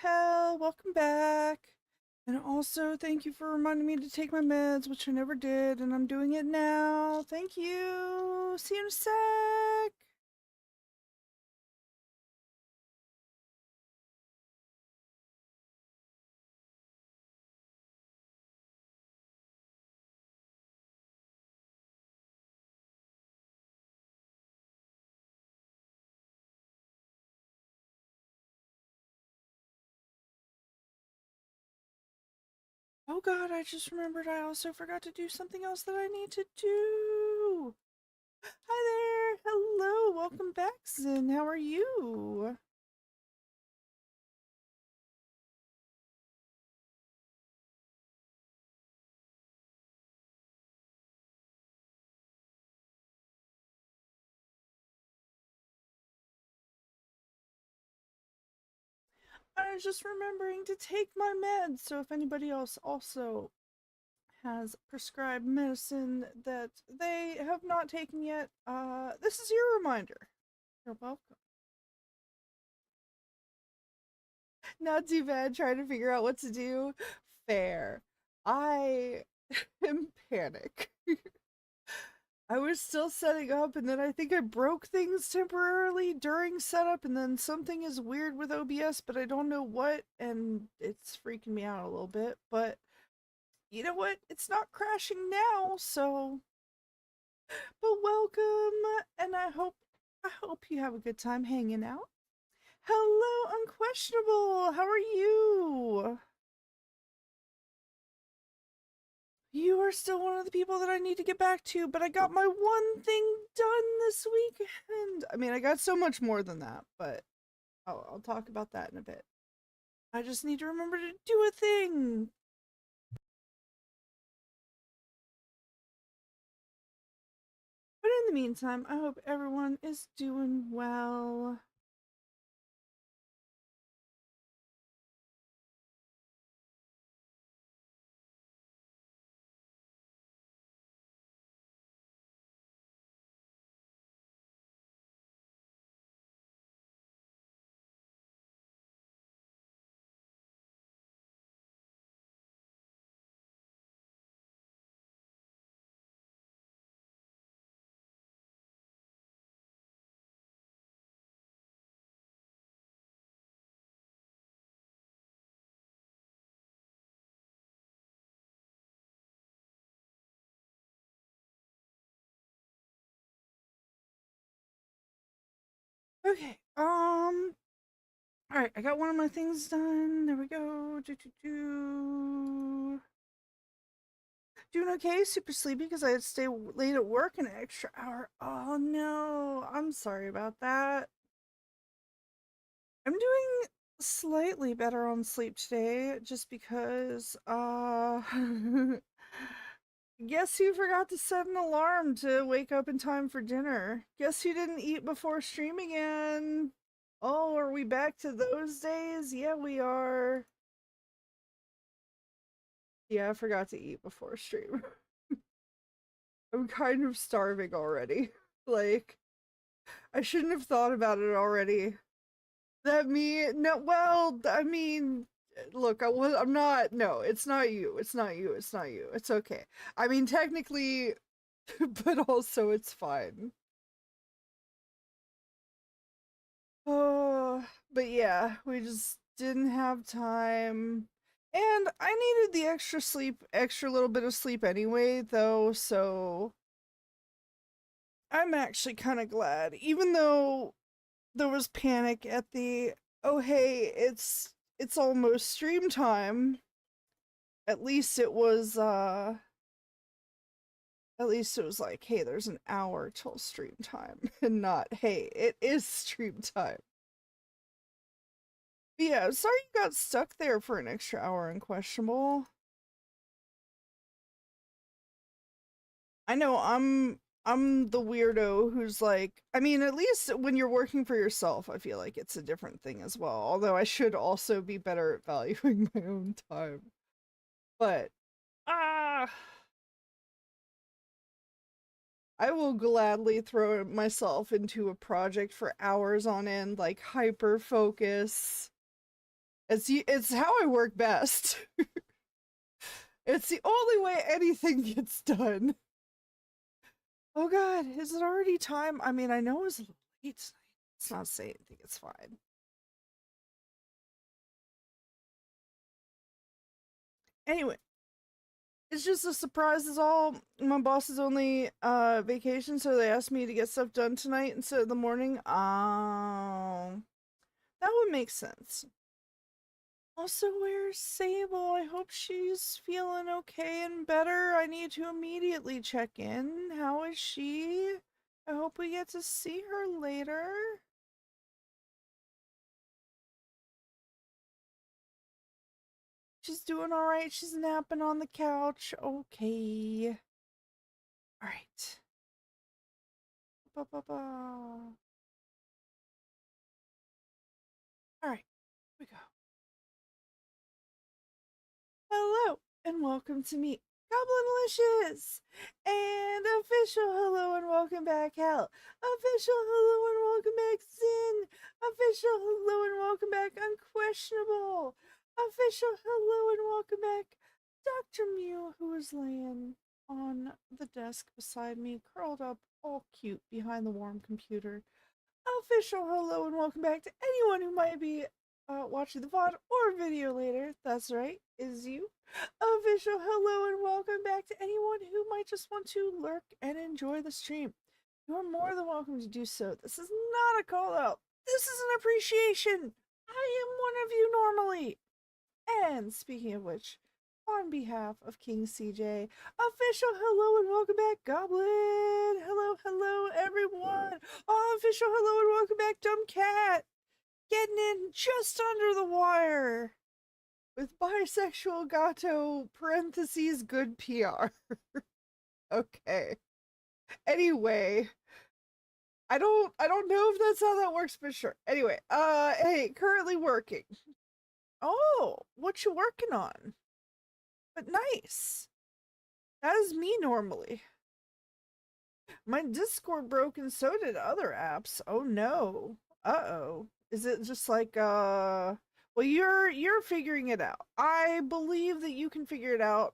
Hell, welcome back. And also, thank you for reminding me to take my meds, which I never did, and I'm doing it now. Thank you. See you in a sec. Oh god, I just remembered I also forgot to do something else that I need to do. Hi there. Hello. Welcome back, Zin. How are you? I was just remembering to take my meds, so if anybody else also has prescribed medicine that they have not taken yet, this is your reminder. You're welcome. Not too bad trying to figure out what to do. Fair. I am panic. I was still setting up and then I think I broke things temporarily during setup and then something is weird with OBS, but I don't know what, and it's freaking me out a little bit, but you know what? It's not crashing now, so but welcome, and I hope you have a good time hanging out. Hello, Unquestionable. How are you? You are still one of the people that I need to get back to, but I got my one thing done this weekend. I mean, I got so much more than that, but I'll talk about that in a bit. I just need to remember to do a thing. But in the meantime, I hope everyone is doing well. Okay, alright, I got one of my things done. There we go. Doing okay, super sleepy because I had to stay late at work an extra hour. Oh no, I'm sorry about that. I'm doing slightly better on sleep today just because, guess who forgot to set an alarm to wake up in time for dinner? Guess who didn't eat before stream again? Oh, are we back to those days? Yeah, we are. Yeah, I forgot to eat before stream. I'm kind of starving already. Like, I shouldn't have thought about it already. That me no well, I mean, look, I'm not, no, it's not you. It's not you. It's not you. It's okay. I mean, technically, but also it's fine. Oh, but yeah, we just didn't have time. And I needed the extra sleep, extra little bit of sleep anyway, though, so I'm actually kind of glad. Even though there was panic at the, oh hey, it's almost stream time. At least it was at least it was like, hey, there's an hour till stream time and not, hey, it is stream time. But yeah, sorry you got stuck there for an extra hour in questionable. I know I'm the weirdo who's like, I mean, at least when you're working for yourself, I feel like it's a different thing as well. Although I should also be better at valuing my own time. But ah, I will gladly throw myself into a project for hours on end, like hyper focus. It's how I work best. It's the only way anything gets done. Oh god, is it already time? I mean, I know it's late tonight. Let's not say anything, it's fine. Anyway, it's just a surprise is all. My boss is only vacation, so they asked me to get stuff done tonight instead of the morning. That would make sense. Also, where's Sable? I hope she's feeling okay and better. I need to immediately check in. How is she? I hope we get to see her later. She's doing all right. She's napping on the couch. Okay. All right. Ba ba ba. All right. Here we go. Hello and welcome to me, Goblinalicious, and official hello and welcome back, Hell. Official hello and welcome back, Sin. Official hello and welcome back, Unquestionable. Official hello and welcome back, Dr. Mew, who is laying on the desk beside me, curled up, all cute behind the warm computer. Official hello and welcome back to anyone who might be watching the VOD or video later. That's right, is you. Official hello and welcome back to anyone who might just want to lurk and enjoy the stream. You're more than welcome to do so. This is not a call out. This is an appreciation. I am one of you normally. And speaking of which, on behalf of King CJ, official hello and welcome back, Goblin. Hello, hello, everyone. Official hello and welcome back, Dumb Cat. Getting in just under the wire with bisexual gato parentheses good PR. Okay. Anyway, I don't know if that's how that works, but sure. Anyway, hey, currently working. Oh, what you working on? But nice. That is me normally. My Discord broke and so did other apps. Oh no. Uh-oh. Is it just like well you're figuring it out. I believe that you can figure it out.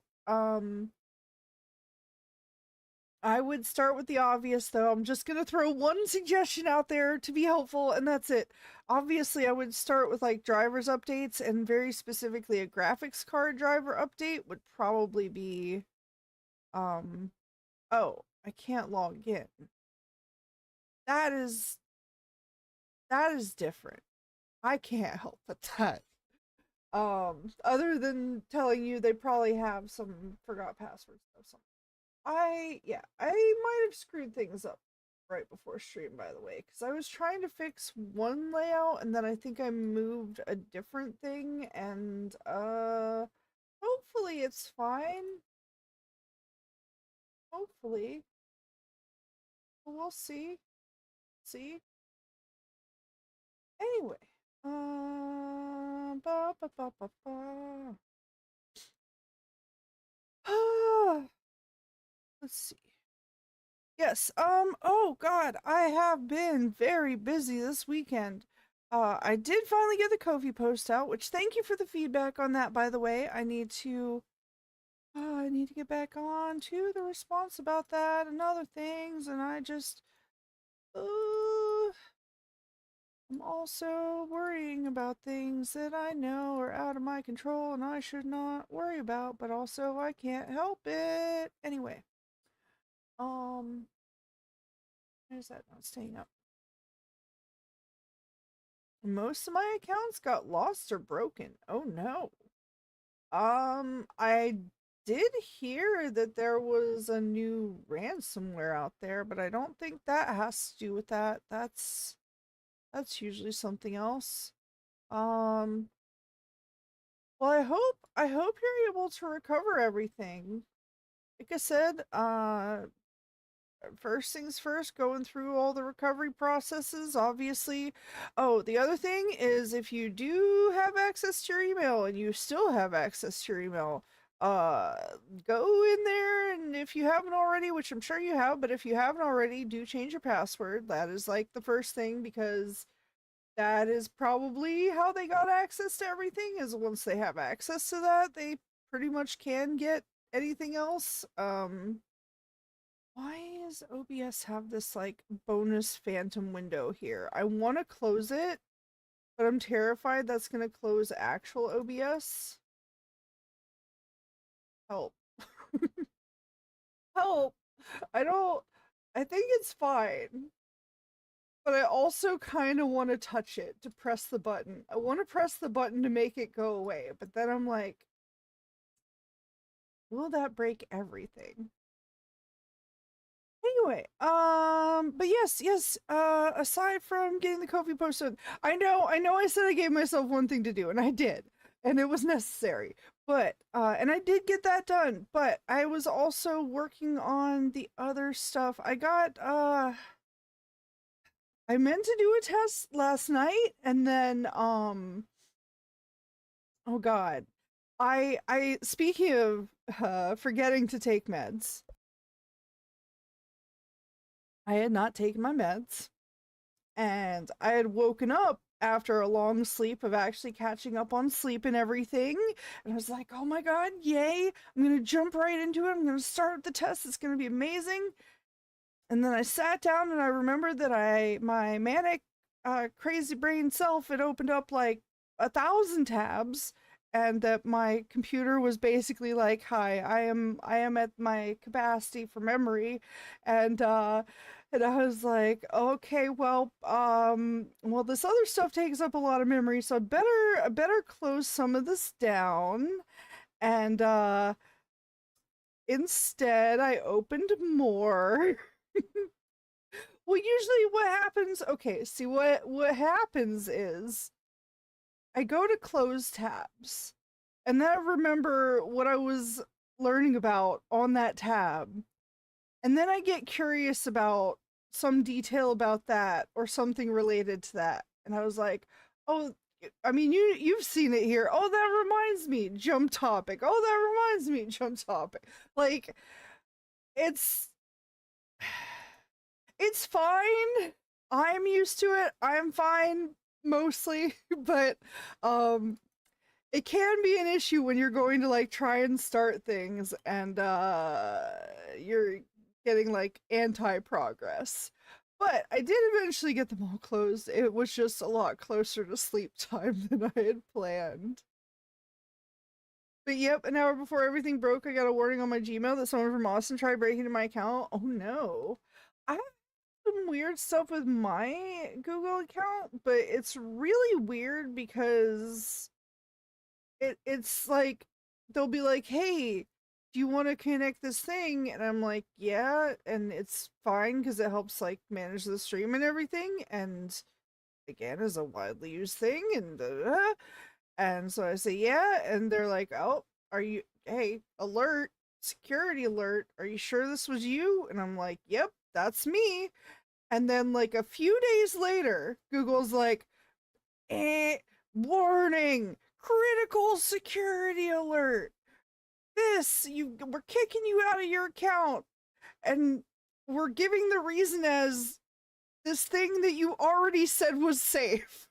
I would start with the obvious though. I'm just gonna throw one suggestion out there to be helpful, and that's it. Obviously, I would start with like drivers updates, and very specifically a graphics card driver update would probably be oh, I can't log in. That is different. I can't help with that. Other than telling you they probably have some forgot passwords or something. I might have screwed things up right before stream, by the way, because I was trying to fix one layout and then I think I moved a different thing, and hopefully it's fine. Hopefully. We'll see. See? Anyway. Ba ba ba ba ba. Let's see. Yes, oh god, I have been very busy this weekend. I did finally get the Ko-fi post out, which thank you for the feedback on that, by the way. I need to get back on to the response about that and other things, and I just, I'm also worrying about things that I know are out of my control and I should not worry about, but also I can't help it. Anyway, there's that not staying up. Most of my accounts got lost or broken. Oh no. I did hear that there was a new ransomware out there, but I don't think that has to do with that. That's usually something else. Well, I hope you're able to recover everything. Like I said, first things first, going through all the recovery processes, obviously. Oh, the other thing is if you do have access to your email and you still have access to your email, go in there, and if you haven't already, which I'm sure you have, but if you haven't already, do change your password. That is like the first thing, because That is probably how they got access to everything, is once they have access to that, they pretty much can get anything else. Why does OBS have this like bonus phantom window here? I want to close it, but I'm terrified that's going to close actual OBS. Help. Help. I don't I think it's fine. But I also kind of want to touch it to press the button. I want to press the button to make it go away, but then I'm like, will that break everything? Anyway, but yes, aside from getting the Kofi posted, I know I said I gave myself one thing to do, and I did, and it was necessary. But, and I did get that done, but I was also working on the other stuff. I meant to do a test last night, and then, oh God. I speaking of forgetting to take meds, I had not taken my meds, and I had woken up after a long sleep of actually catching up on sleep and everything, and I was like, "Oh my God, yay. I'm going to jump right into it. I'm going to start the test. It's going to be amazing." And then I sat down and I remembered that my manic crazy brain self had opened up like 1,000 tabs, and that my computer was basically like, "Hi, I am at my capacity for memory." And I was like, "Okay, well, this other stuff takes up a lot of memory, so I better close some of this down." And instead I opened more. Well, usually what happens, okay, see what happens is I go to close tabs, and then I remember what I was learning about on that tab, and then I get curious about some detail about that or something related to that. And I was like, "Oh, I mean, you've seen it here. Oh, that reminds me, jump topic. Oh, that reminds me, jump topic." Like, it's it's fine. I'm used to it. I'm fine mostly, but um it can be an issue when you're going to like try and start things, and you're getting like anti-progress. But I did eventually get them all closed. It was just a lot closer to sleep time than I had planned. But yep, an hour before everything broke, I got a warning on my Gmail that someone from Austin tried breaking into my account. Oh no. I have some weird stuff with my Google account, but it's really weird because it's like they'll be like, "Hey, do you want to connect this thing?" And I'm like, "Yeah," and it's fine because it helps like manage the stream and everything, and again is a widely used thing, and and so I say yeah, and they're like, "Oh, are you? Hey, alert, security alert! Are you sure this was you?" And I'm like, "Yep, that's me." And then like a few days later, Google's like, eh, warning, critical security alert. We're kicking you out of your account, and we're giving the reason as this thing that you already said was safe.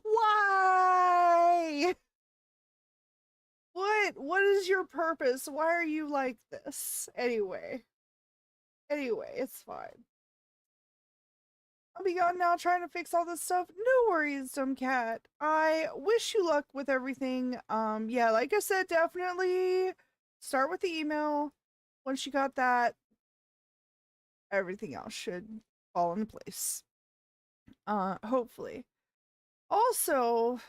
Why? What is your purpose? Why are you like this? Anyway, it's fine. I'll be gone now trying to fix all this stuff. No worries, dumb cat. I wish you luck with everything. Yeah, like I said, definitely start with the email. Once you got that, everything else should fall into place. Hopefully. Also,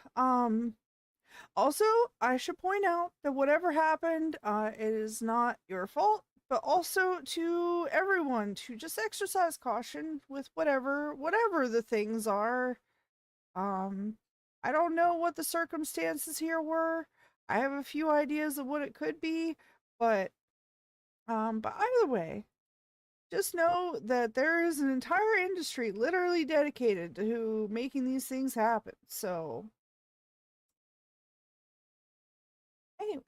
also, I should point out that whatever happened, it is not your fault, but also to everyone to just exercise caution with whatever the things are. Um, I don't know what the circumstances here were. I have a few ideas of what it could be, but but either way, just know that there is an entire industry literally dedicated to making these things happen. So, anyway,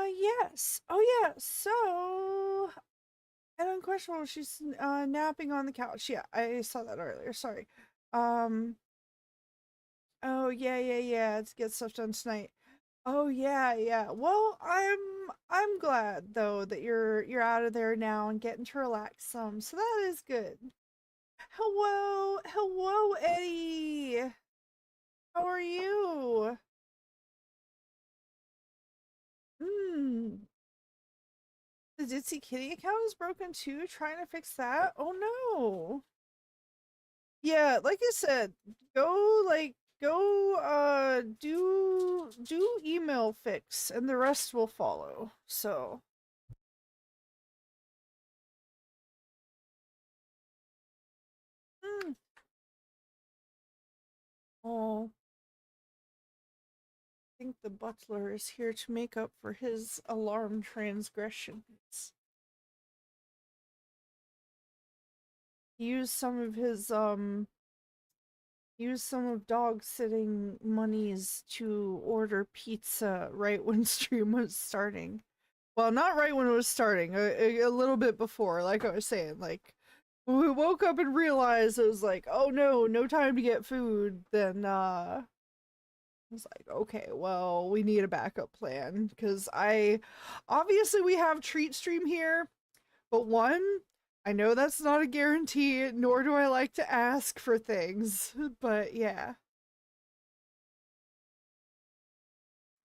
yes. Oh yeah. So And unquestionable, she's napping on the couch. Yeah, I saw that earlier. Sorry. Um. Oh yeah, yeah, yeah. Let's get stuff done tonight. Oh yeah, yeah. Well, I'm glad though that you're out of there now and getting to relax some. So that is good. Hello, hello, Eddie. How are you? Hmm. The Ditzy Kitty account is broken too. Trying to fix that. Oh no. Yeah, like I said, go do email fix and the rest will follow. So, mm. Oh, I think the butler is here to make up for his alarm transgressions. He used some of his used some of dog sitting monies to order pizza right when stream was starting. Well, not right when it was starting, a little bit before, like I was saying, like when we woke up and realized it was like, oh no, no time to get food, then I was like, okay, well, we need a backup plan because I obviously we have treat stream here, but one, I know that's not a guarantee, nor do I like to ask for things, but yeah.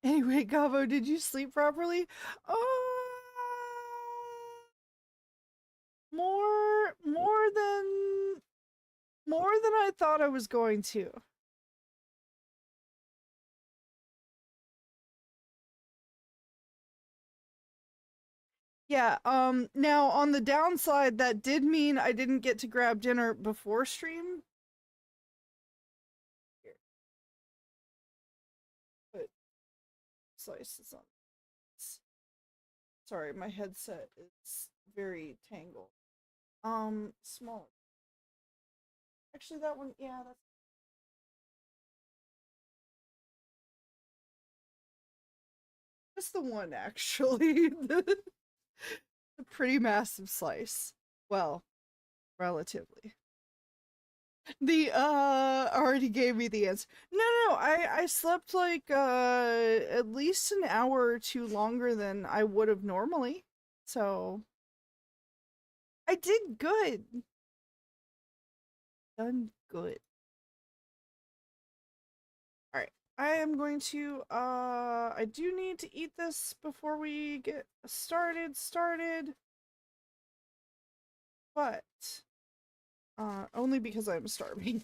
Anyway, Gabo, did you sleep properly? Oh, more than I thought I was going to. Yeah, now on the downside, that did mean I didn't get to grab dinner before stream. Here, put slices on this. Sorry, my headset is very tangled. Smaller. Actually, that one, yeah, that's just the one, actually. The pretty massive slice. Well, relatively. The already gave me the answer. No, no, I slept like at least an hour or two longer than I would have normally. So I did good. Done good. All right. I am going to I do need to eat this before we get started, but only because I'm starving.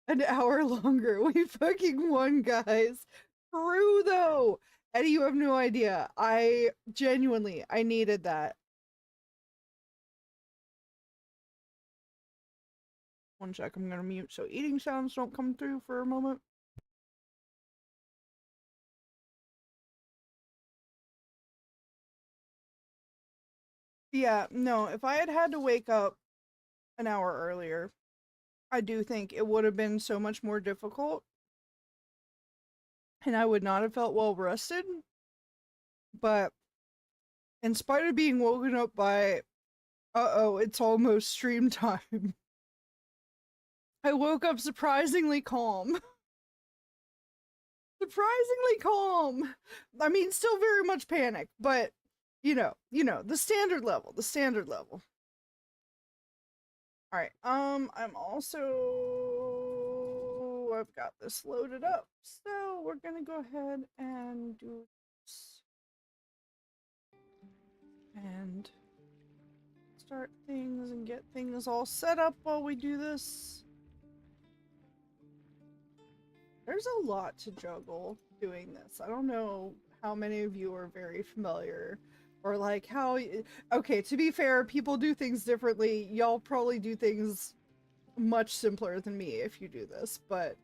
An hour longer. We fucking won, guys. True though. Eddie, you have no idea. I genuinely I needed that. One sec, I'm gonna mute so eating sounds don't come through for a moment. Yeah, no, if I had had to wake up an hour earlier, I do think it would have been so much more difficult and I would not have felt well rested. But in spite of being woken up by, uh-oh, it's almost stream time, I woke up surprisingly calm. Surprisingly calm. I mean, still very much panic, but the standard level, the standard level. All right. I'm also I've got this loaded up, so we're gonna go ahead and do this and start things and get things all set up while we do this. There's a lot to juggle doing this. I don't know how many of you are very familiar or like how okay, to be fair, people do things differently. Y'all probably do things much simpler than me if you do this, but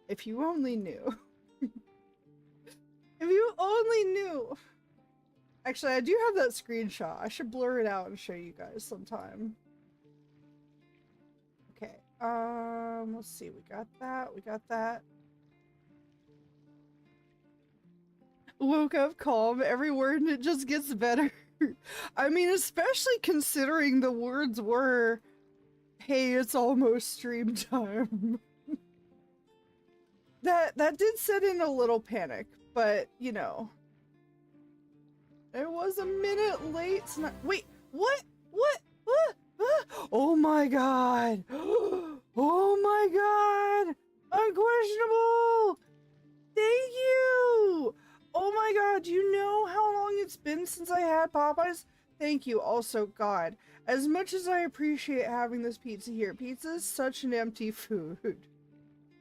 if you only knew. If you only knew. Actually, I do have that screenshot. I should blur it out and show you guys sometime. Okay. Let's see. We got that. We got that. Woke up calm, every word, and it just gets better. I mean, especially considering the words were, hey, it's almost stream time. That did set in a little panic, but, you know. It was a minute late tonight. Wait, what? What? Oh my god! Oh my god! Unquestionable! Thank you! Oh my god, do you know how long it's been since I had Popeyes? Thank you. Also, God, as much as I appreciate having this pizza here, pizza is such an empty food.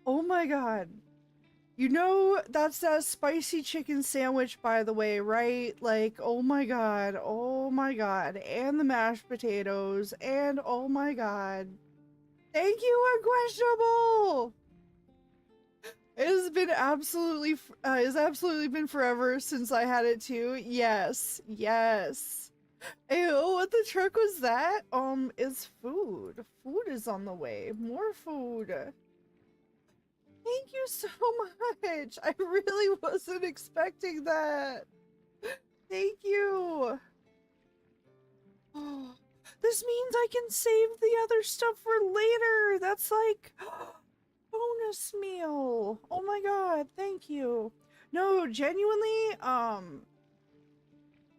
Oh my god. You know, that's that spicy chicken sandwich, by the way, right? Like, oh my god, and the mashed potatoes, and oh my god. Thank you, Unquestionable! It has been absolutely, it's absolutely been forever since I had it too. Yes, yes. Ew, what the truck was that? Is food. Food is on the way. More food. Thank you so much. I really wasn't expecting that. Thank you. Oh, this means I can save the other stuff for later. That's like bonus meal. Oh my god, thank you. No, genuinely,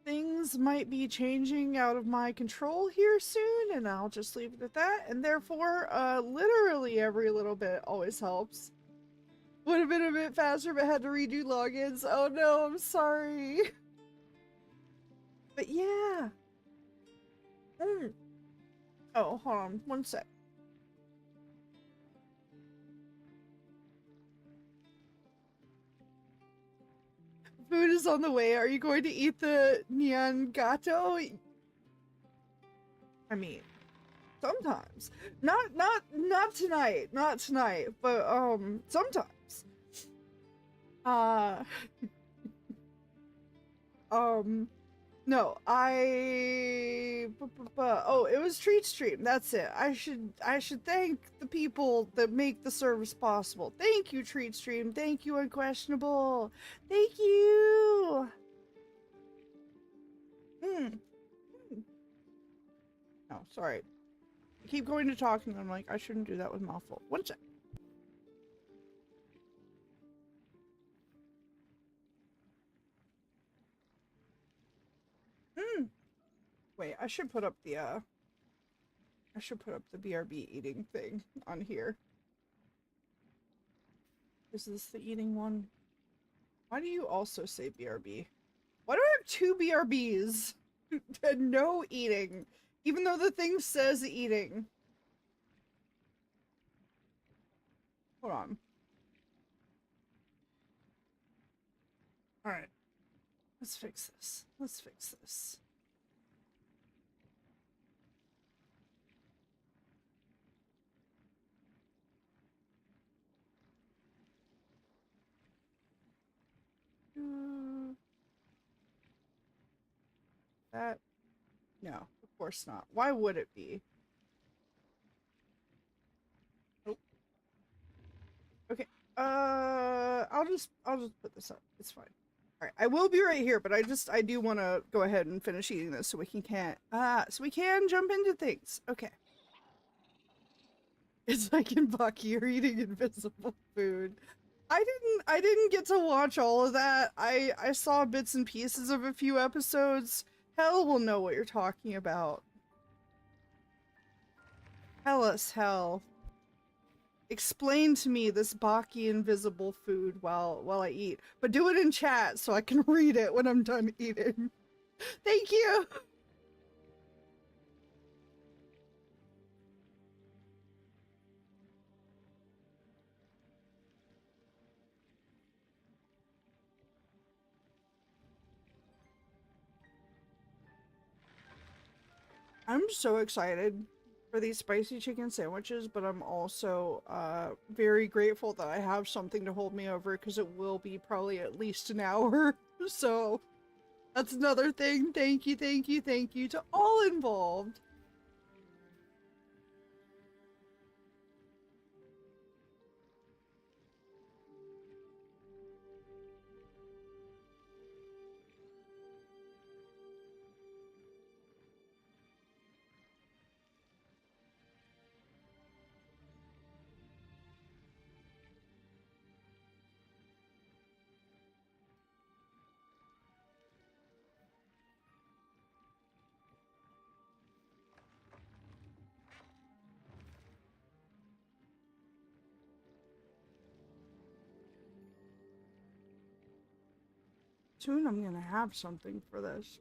things might be changing out of my control here soon, and I'll just leave it at that. And therefore, literally every little bit always helps. Would have been a bit faster, but had to redo logins. Oh no, I'm sorry. But yeah. Oh, hold on, one sec. Food is on the way. Are you going to eat the Nyan Gato? I mean, sometimes. Not tonight. Not tonight, but sometimes. Uh no, oh, it was Treat Stream. That's it. I should thank the people that make the service possible. Thank you, Treat Stream. Thank you, Unquestionable. Thank you. No, sorry. I keep going to talking. I'm like, I shouldn't do that with mouthful. One sec. Wait, I should put up the BRB eating thing on here. Is this the eating one? Why do you also say BRB? Why do I have two BRBs? And no eating. Even though the thing says eating. Hold on. Alright. Let's fix this. Let's fix this. That? No, of course not. Why would it be? Nope. Okay. I'll just put this up. It's fine. All right, I will be right here, but I do want to go ahead and finish eating this so we can jump into things. Okay. It's like in Bucky, you're eating invisible food. I didn't get to watch all of that. I saw bits and pieces of a few episodes. Hell will know what you're talking about. Tell us, Hell. Explain to me this Baki invisible food while I eat. But do it in chat so I can read it when I'm done eating. Thank you! I'm so excited for these spicy chicken sandwiches, but I'm also very grateful that I have something to hold me over because it will be probably at least an hour. So that's another thing. Thank you, thank you, thank you to all involved. Soon I'm gonna have something for this.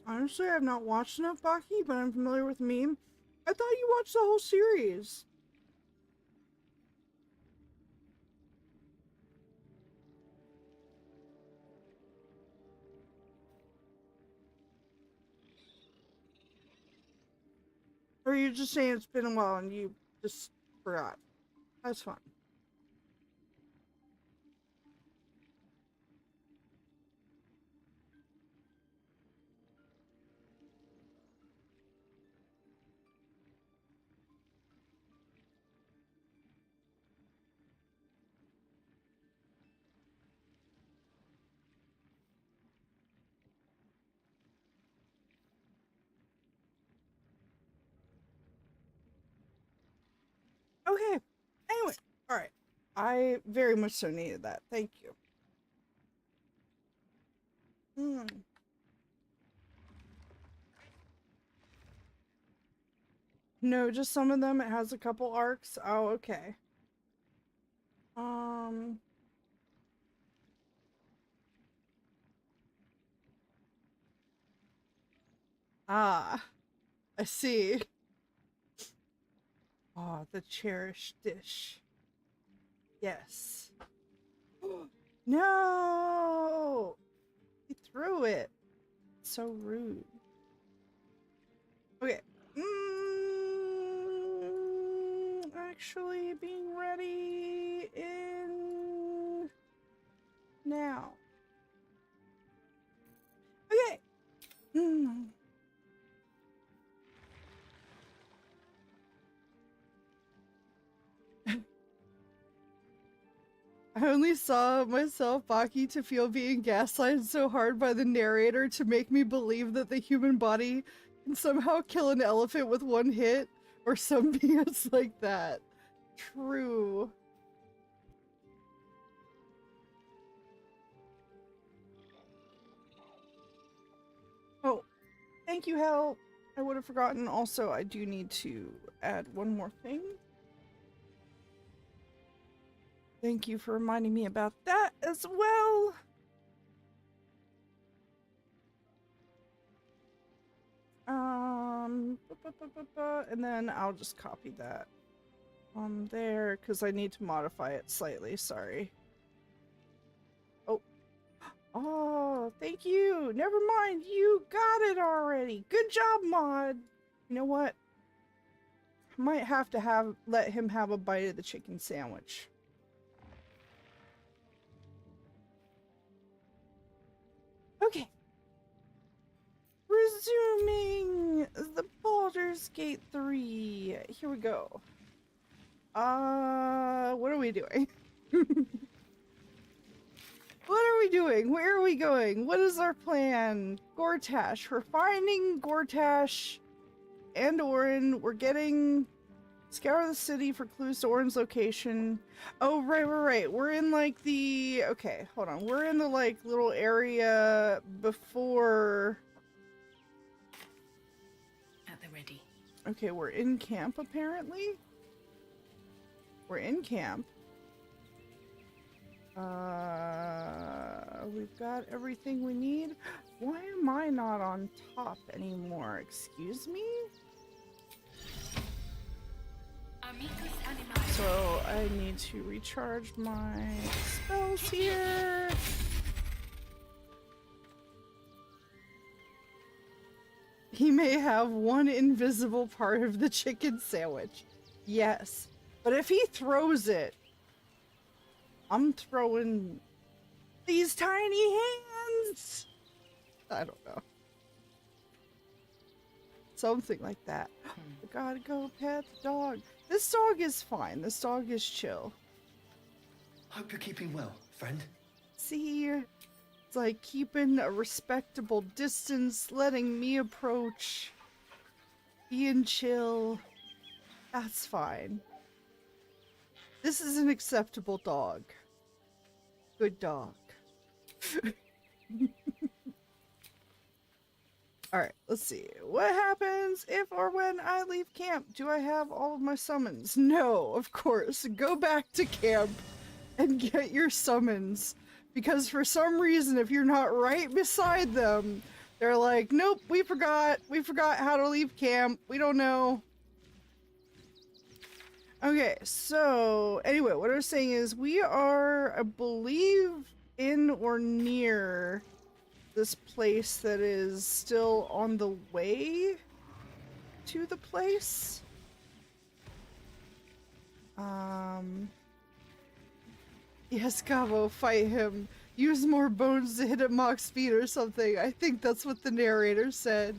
Honestly, I've not watched enough Baki, but I'm familiar with meme. I thought you watched the whole series. Or you're just saying it's been a while and you just forgot. That's fine. Okay. Anyway, alright. I very much so needed that. Thank you. No, just some of them. It has a couple arcs. Oh, okay. Ah, I see. Oh, the cherished dish. Yes. No! He threw it. So rude. Okay. Actually being ready in now. Okay. I only saw myself, Baki, to feel being gaslighted so hard by the narrator to make me believe that the human body can somehow kill an elephant with one hit, or some BS like that. True. Oh, thank you, Hel. I would have forgotten. Also, I do need to add one more thing. Thank you for reminding me about that as well. And then I'll just copy that on there because I need to modify it slightly. Sorry. Oh, thank you. Never mind. You got it already. Good job, mod. You know what? I might have to let him have a bite of the chicken sandwich. Okay. Resuming the Baldur's Gate 3. Here we go. What are we doing? What are we doing? Where are we going? What is our plan? Gortash. We're finding Gortash and Orin. We're getting... Scour the city for clues to Orin's location. Oh, right. We're in, like, the... Okay, hold on. We're in the, like, little area before... At the ready. Okay, we're in camp, apparently. We're in camp. We've got everything we need. Why am I not on top anymore? Excuse me? So I need to recharge my spells here. He may have one invisible part of the chicken sandwich. Yes. But if he throws it, I'm throwing these tiny hands. I don't know. Something like that. I gotta go pet the dog. This dog is fine. This dog is chill. Hope you're keeping well, friend. See? It's like keeping a respectable distance, letting me approach, being chill. That's fine. This is an acceptable dog. Good dog. Alright, let's see. What happens if or when I leave camp? Do I have all of my summons? No, of course. Go back to camp and get your summons. Because for some reason, if you're not right beside them, they're like, nope, we forgot how to leave camp. We don't know. Okay, so anyway, what I was saying is we are, I believe, in or near this place that is still on the way to the place. Yes, Gobo, fight him. Use more bones to hit at mock speed or something. I think that's what the narrator said.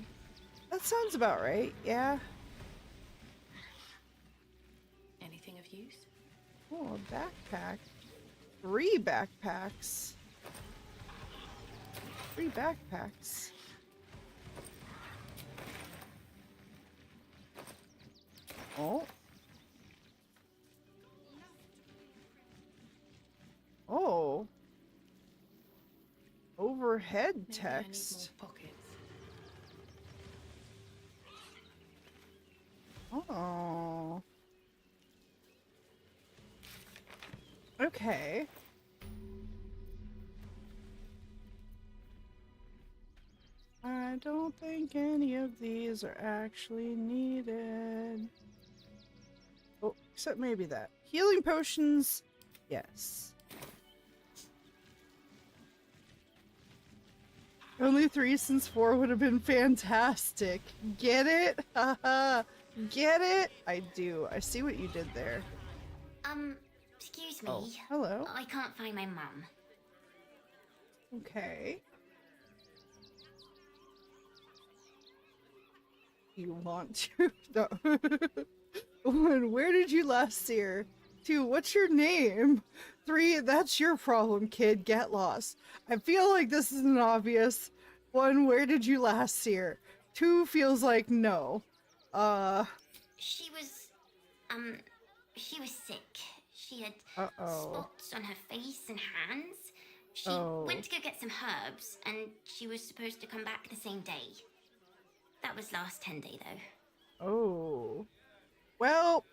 That sounds about right, yeah. Anything of use? Oh, a backpack. 3 backpacks. 3 backpacks. Oh. Oh. Overhead text. Oh. Okay. I don't think any of these are actually needed. Oh, except maybe that. Healing potions, yes. Only 3 since 4 would have been fantastic. Get it? Haha. Get it? I do. I see what you did there. Excuse me. Oh, hello. I can't find my mum. Okay. You want to? No. 1, where did you last see her? 2, what's your name? 3, that's your problem, kid. Get lost. I feel like this isn't obvious. 1, where did you last see her? 2 feels like no. She was sick. She had Uh-oh. spots on her face and hands. She Oh. went to go get some herbs, and she was supposed to come back the same day. That was last 10 day, though. Oh. Well,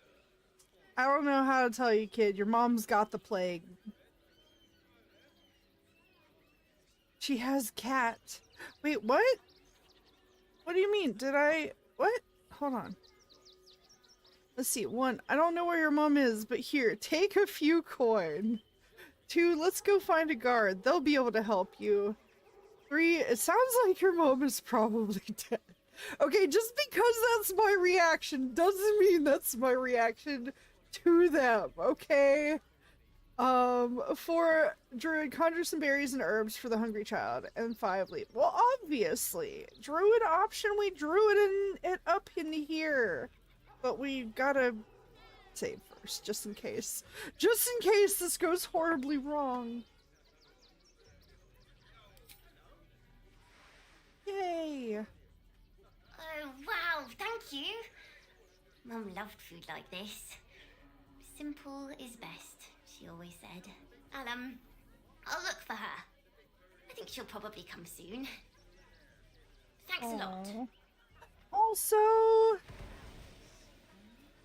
I don't know how to tell you, kid. Your mom's got the plague. She has cat. Wait, what? What do you mean? Did I... What? Hold on. Let's see. 1, I don't know where your mom is, but here, take a few coin. 2, let's go find a guard. They'll be able to help you. 3, it sounds like your mom is probably dead. Okay, just because that's my reaction doesn't mean that's my reaction to them, okay? 4, Druid, conjure some berries and herbs for the hungry child, and 5, leave. Well, obviously, Druid option, we drew it up in here. But we gotta save first, just in case. Just in case this goes horribly wrong. Yay! Oh, wow, thank you. Mum loved food like this. Simple is best, she always said. I'll look for her. I think she'll probably come soon. Thanks a lot. Also,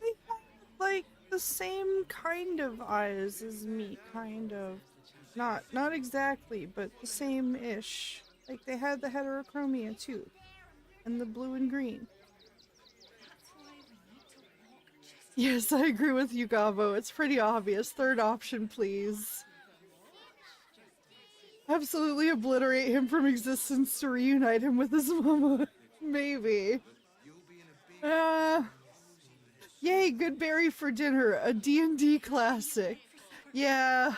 they have, like, the same kind of eyes as me, kind of. Not exactly, but the same-ish. Like, they had the heterochromia, too. And the blue and green. Yes, I agree with you, Gobo. It's pretty obvious. 3rd option, please. Absolutely obliterate him from existence to reunite him with his mama. Maybe. Yay, good berry for dinner. A D&D classic. Yeah.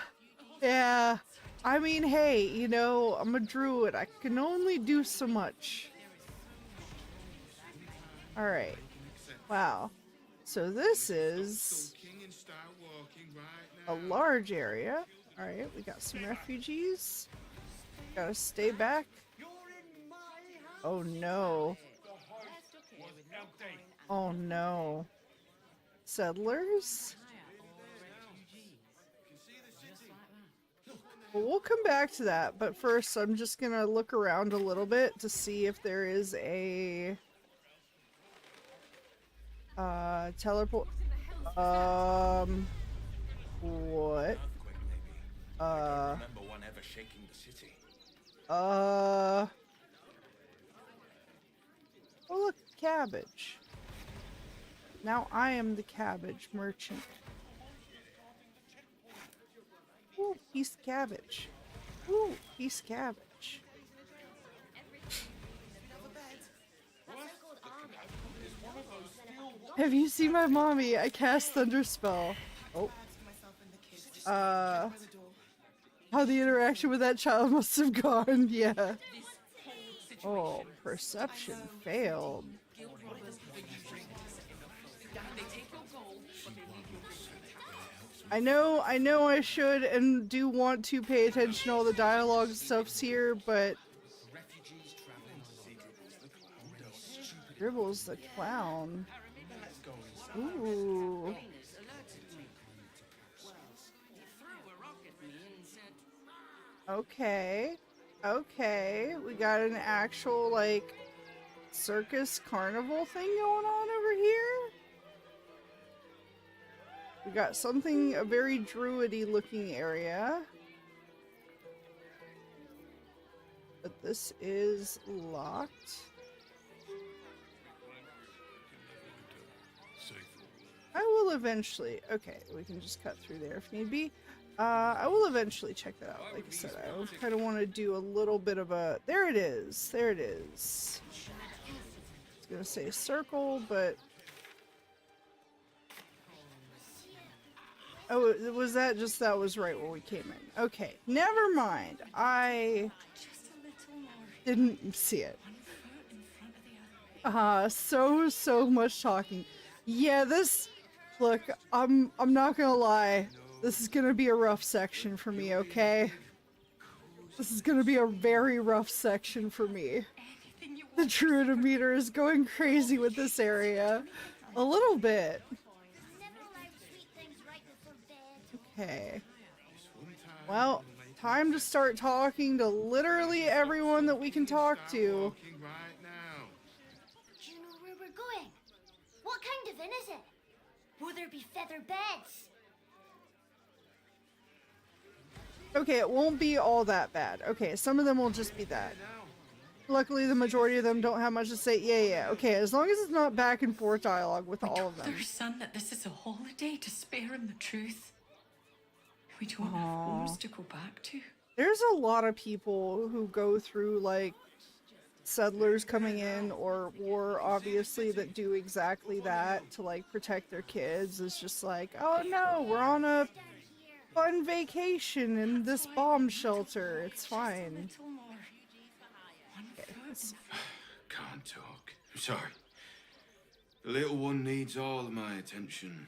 I mean, hey, you know, I'm a druid. I can only do so much. Alright. Wow. So this is a large area. Alright, we got some refugees. Gotta stay back. Oh no. Oh no. Settlers? Well, we'll come back to that, but first I'm just gonna look around a little bit to see if there is a teleport. What? Remember one ever shaking the city. Oh look, cabbage. Now I am the cabbage merchant. Ooh, piece of cabbage. Ooh, piece of cabbage. Have you seen my mommy? I cast Thunderspell. Oh. How the interaction with that child must have gone, yeah. Oh, perception failed. I know I should and do want to pay attention to all the dialogue stuffs here, but Dribbles the clown. Ooh. Okay. Okay. We got an actual, like, circus carnival thing going on over here. We got something, a very druidy looking area. But this is locked. I will eventually, okay, we can just cut through there if need be. I will eventually check that out. Like I said, I kind of want to do a little bit of a, there it is, there it is. I was gonna say circle, but oh, was that just, that was right where we came in. Okay, never mind. I didn't see it. So much talking. Yeah, this, look, I'm not gonna lie. This is gonna be a rough section for me, okay? This is gonna be a very rough section for me. The Druid meter is going crazy with this area. A little bit. Okay. Well, time to start talking to literally everyone that we can talk to. Do you know where we're going? What kind of inn is it? Will there be feather beds? Okay, it won't be all that bad. Okay, some of them will just be that. Luckily, the majority of them don't have much to say. Yeah. Okay, as long as it's not back and forth dialogue with all of them. Their son that this is a holiday to spare him the truth. We don't have homes to go back to. There's a lot of people who go through, like, settlers coming in or war, obviously, that do exactly that to, like, protect their kids. It's just like, oh no, we're on a fun vacation in this bomb shelter. It's fine. Okay, Can't talk. I'm sorry. The little one needs all of my attention.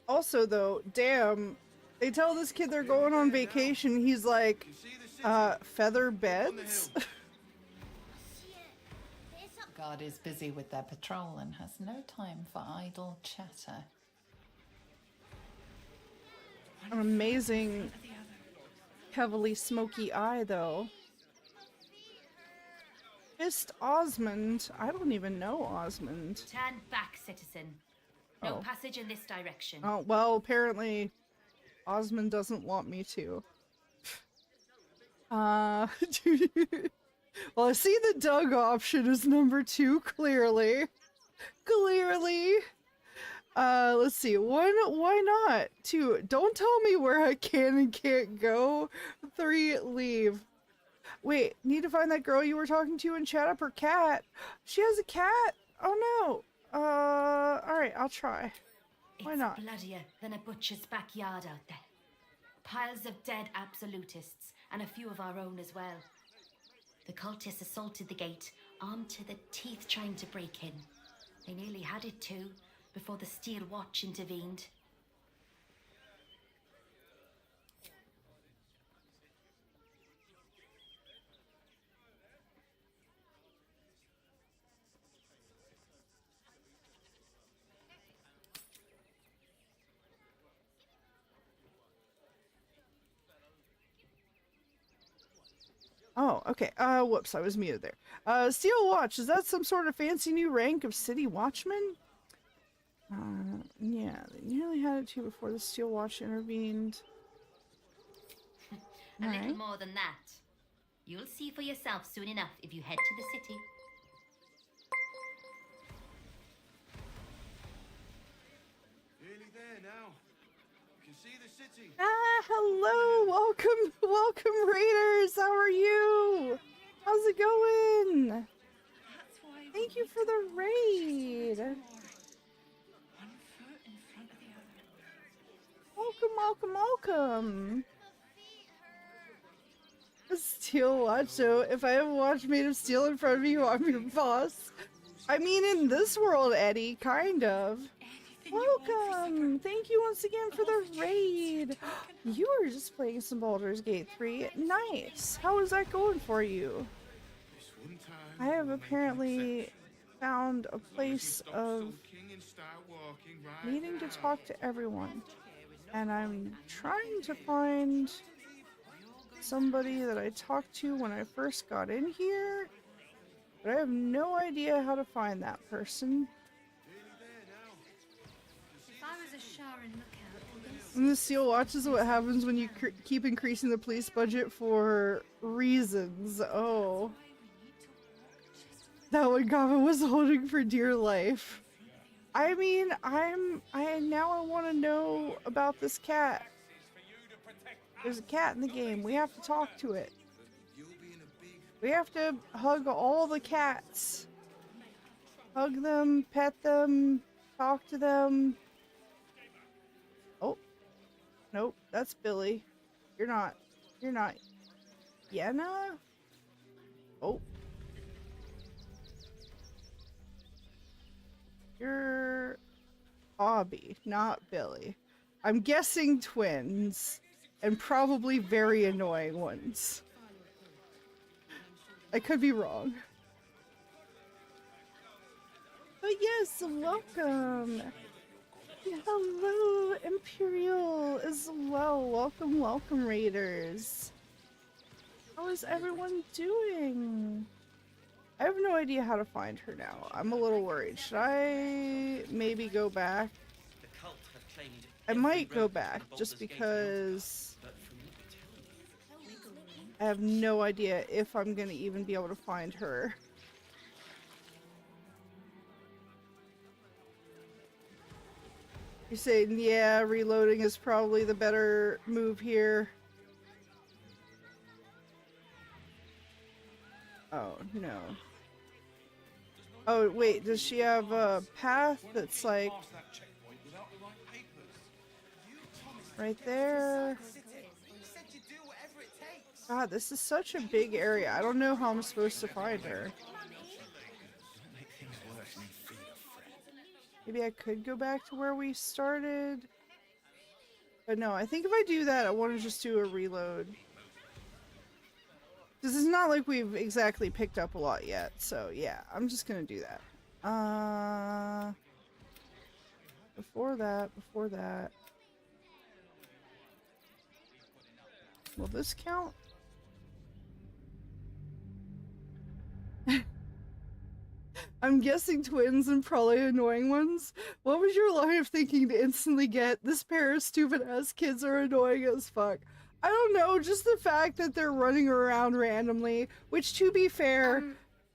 also, though, damn, they tell this kid they're going on vacation. He's like, feather beds? Guard is busy with their patrol and has no time for idle chatter. An amazing, heavily smoky eye, though. Fist Osmond. I don't even know Osmond. Turn back, citizen. No Oh. passage in this direction. Oh, well, apparently Osmond doesn't want me to. Well, I see the Doug option is number 2, clearly. Clearly. Let's see. 1, why not? 2, don't tell me where I can and can't go. 3, leave. Wait, need to find that girl you were talking to and chat up her cat. She has a cat? Oh no. Alright, I'll try. Why It's not? bloodier than a butcher's backyard out there. Piles of dead absolutists, and a few of our own as well. The cultists assaulted the gate, armed to the teeth trying to break in. They nearly had it too, before the Steel Watch intervened. Oh, okay. Whoops, I was muted there. Steel Watch, is that some sort of fancy new rank of City Watchman? Yeah, they nearly had it too before the Steel Watch intervened. A little Alright. more than that. You'll see for yourself soon enough if you head to the city. Nearly there now. You can see the city. Hello! Welcome, welcome Raiders! How are you? How's it going? Thank you for the raid! One foot in front of the other. Welcome, welcome, welcome! Steel Watch, so if I have a watch made of steel in front of you, I'm your boss. I mean, in this world, Eddie, kind of. Welcome! Thank you once again for the raid! You were just playing some Baldur's Gate 3. Nice! How is that going for you? This one time, I have we'll make an apparently exception. found a As long as you place stop of sulking and start walking right needing to now. talk to everyone. And I'm trying to find somebody that I talked to when I first got in here. But I have no idea how to find that person. If I was a Sharon lookout, this And the Steel Watch is what happens when you keep increasing the police budget for reasons. Oh. That one Goblin was holding for dear life. I mean, I want to know about this cat. There's a cat in the game. We have to talk to it. We have to hug all the cats. Hug them, pet them, talk to them. Oh. Nope, that's Billy. You're not. Yenna? Oh. You're Bobby, not Billy. I'm guessing twins. And probably very annoying ones. I could be wrong. But yes, welcome. Hello, Imperial as well. Welcome, welcome, Raiders. How is everyone doing? I have no idea how to find her now. I'm a little worried. Should I maybe go back? I might go back just because I have no idea if I'm gonna even be able to find her. You're saying, yeah, reloading is probably the better move here. Oh, no. Oh, wait, does she have a path that's like right there? God, this is such a big area. I don't know how I'm supposed to find her. Maybe I could go back to where we started. But no, I think if I do that, I want to just do a reload. This is not like we've exactly picked up a lot yet. So yeah, I'm just gonna do that. Before that. Will this count? I'm guessing twins and probably annoying ones. What was your line of thinking to instantly get this pair of stupid ass kids are annoying as fuck? I don't know, just the fact that they're running around randomly, which to be fair,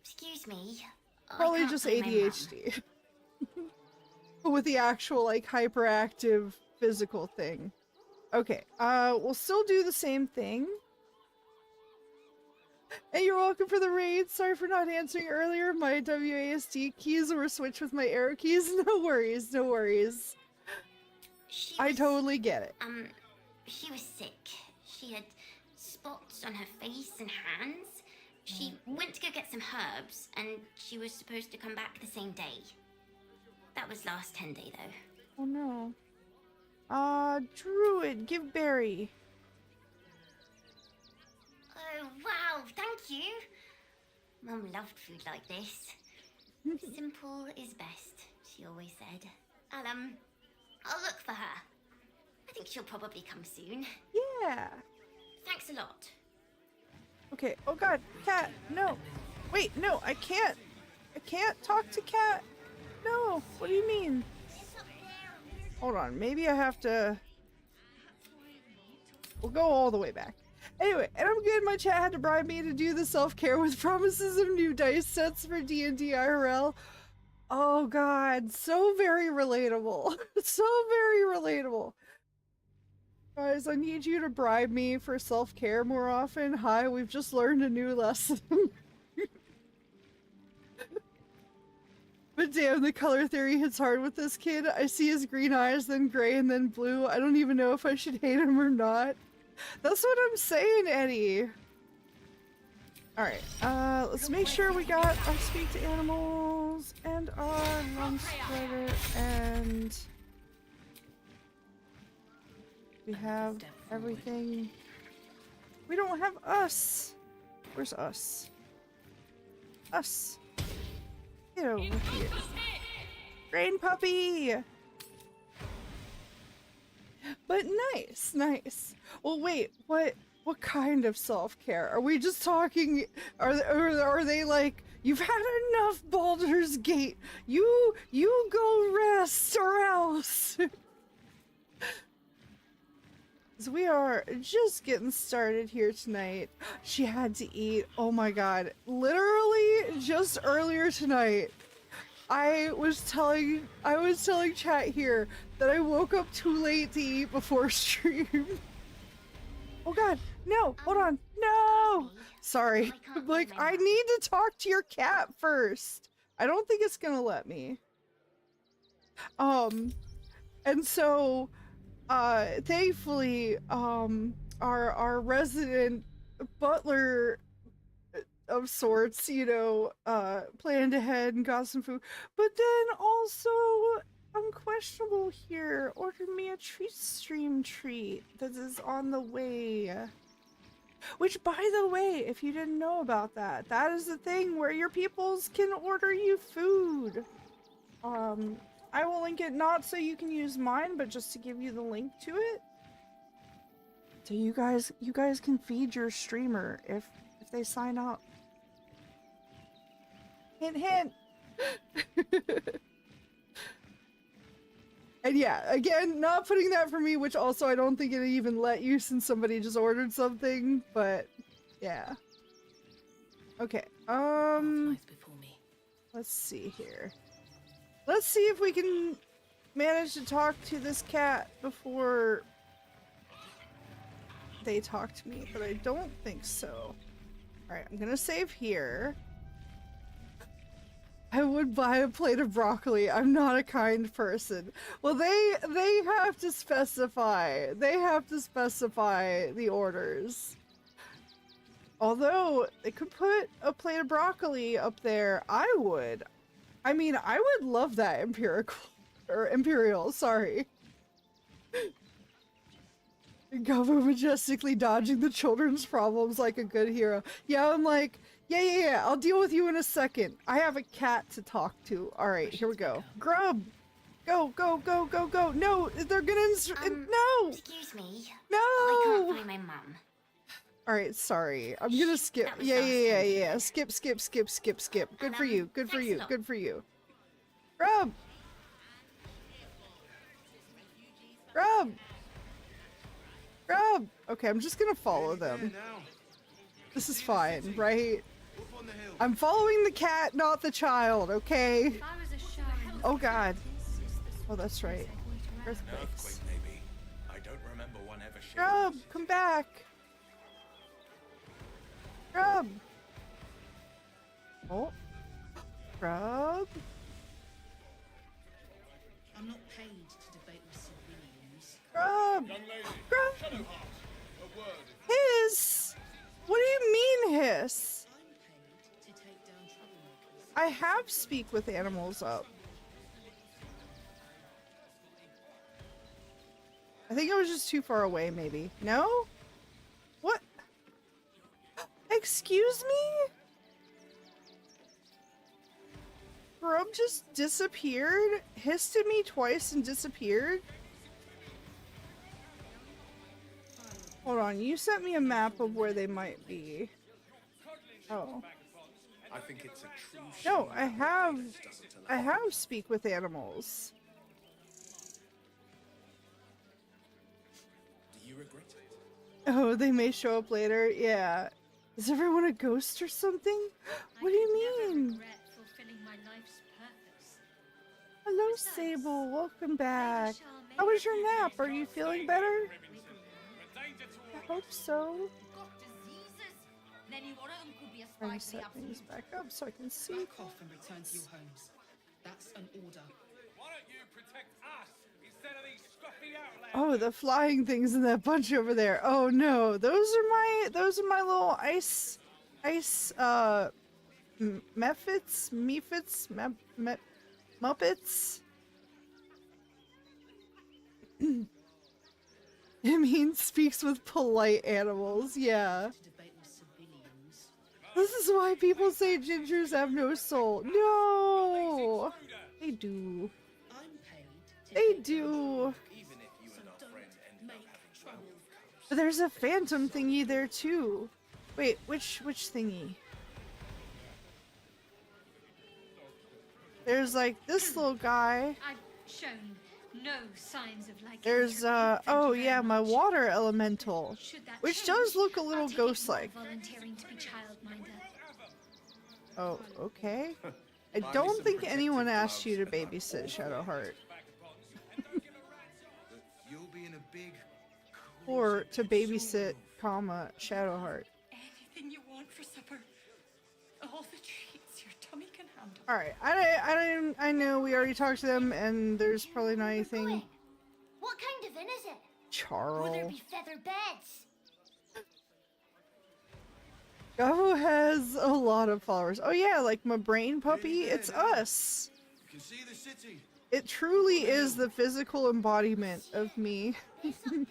Excuse me. I probably can't just find my mum. ADHD. But with the actual like hyperactive physical thing. Okay, we'll still do the same thing. And you're welcome for the raid. Sorry for not answering earlier. My WASD keys were switched with my arrow keys. No worries, no worries. I totally get it. She was sick. She had spots on her face and hands. She went to go get some herbs, and she was supposed to come back the same day. That was last 10 day, though. Oh no. Druid, give Barry. Oh, wow, thank you. Mum loved food like this. Simple is best, she always said. I'll look for her. I think she'll probably come soon. Yeah. Thanks a lot. Okay. Oh god, cat. No. Wait, no, I can't. I can't talk to cat. No. What do you mean? Hold on. Maybe I have to. We'll go all the way back. Anyway, and I'm good. My chat had to bribe me to do the self-care with promises of new dice sets for D&D IRL. Oh god, so very relatable. So very relatable. Guys, I need you to bribe me for self-care more often. Hi, we've just learned a new lesson. But damn, the color theory hits hard with this kid. I see his green eyes, then gray, and then blue. I don't even know if I should hate him or not. That's what I'm saying, Eddie. Alright, let's make sure we got our speak to animals, and our run spreader, and... we have everything. We don't have us. Where's us? Us. Get over here. Rain puppy! But nice, nice. Well, wait, what kind of self-care? Are we just talking, are they like, you've had enough Baldur's Gate, you go rest or else? So we are just getting started here tonight. She had to eat. Oh my god. Literally just earlier tonight, I was telling chat here that I woke up too late to eat before stream. Oh god, no, hold on. No! Sorry. Like, I need to talk to your cat first. I don't think it's gonna let me. And so thankfully, our resident butler of sorts, you know, planned ahead and got some food. But then also, Unquestionable here ordered me a stream treat that is on the way. Which, by the way, if you didn't know about that, that is the thing where your peoples can order you food. I will link it not so you can use mine, but just to give you the link to it. So you guys can feed your streamer if they sign up. Hint, hint. And yeah, again, not putting that for me, which also I don't think it even let you since somebody just ordered something, but yeah. Okay, let's see here. Let's see if we can manage to talk to this cat before they talk to me, but I don't think so. Alright, I'm gonna save here. I would buy a plate of broccoli. I'm not a kind person. Well, they have to specify. They have to specify the orders. Although they could put a plate of broccoli up there, I would. I mean, I would love that imperial, sorry. Gobo majestically dodging the children's problems like a good hero. Yeah, I'm like, yeah, I'll deal with you in a second. I have a cat to talk to. Alright, here we go. Grub! Go! No! They're gonna no! Excuse me. No! I can't find my mum. Alright, sorry. I'm gonna skip. Yeah. Skip. Good for you. Good for you. Grub! Okay, I'm just gonna follow them. This is fine, right? I'm following the cat, not the child, okay? Oh god. Oh, that's right. Earthquakes. I don't remember one ever. Grub, come back. Grub. Oh. Grub. I'm not paid to debate with civilians. Grub. Grub. Hiss. What do you mean, hiss? I have speak with animals up. I think I was just too far away, maybe. No? What? Excuse me? Grub just disappeared? Hissed at me twice and disappeared? Hold on, you sent me a map of where they might be. Oh. I think it's a true No, shame I that have Goblin doesn't allow speak with animals. Do you regret it? Oh, they may show up later. Yeah. Is everyone a ghost or something? What do you mean? Regret fulfilling my life's purpose. Hello, Besides, Sable. Welcome back. Shah may How was your have nap? Are you feeling better? I hope so. Got diseases. And any one of them could be a Trying spy to to the set things absolute. back up so I can see. Back off and return to your homes. That's an order. Why don't you protect us instead of these scruffy outlaws? Oh, the flying things in that bunch over there. Oh no, those are my little ice Muppets. It means speaks with polite animals. Yeah. To debate with civilians. This is why people say gingers have no soul. No, they do. I'm paid to They take do. Even if you so and our don't friend ended make up having trouble. But there's a phantom thingy there too. Wait, which thingy? There's like this little guy. I've shown no signs of liking There's Thank oh you yeah, very my much. water elemental, Should that which change, does look a I'll little take it you are ghost-like. volunteering to be childminder. Oh, okay. I Find me don't some think protective anyone asked you to gloves and I'm babysit all Shadowheart You'll be in a big or to babysit, Shadowheart. Anything you want for supper. All the treats your tummy can handle. All right, I know we already talked to them, and there's probably not anything. Going. What kind of inn is it? Will there Charl. be feather beds? Gobo has a lot of followers. Oh yeah, like my brain puppy. It's us. You can see the city. It truly is the physical embodiment of me. It's up there and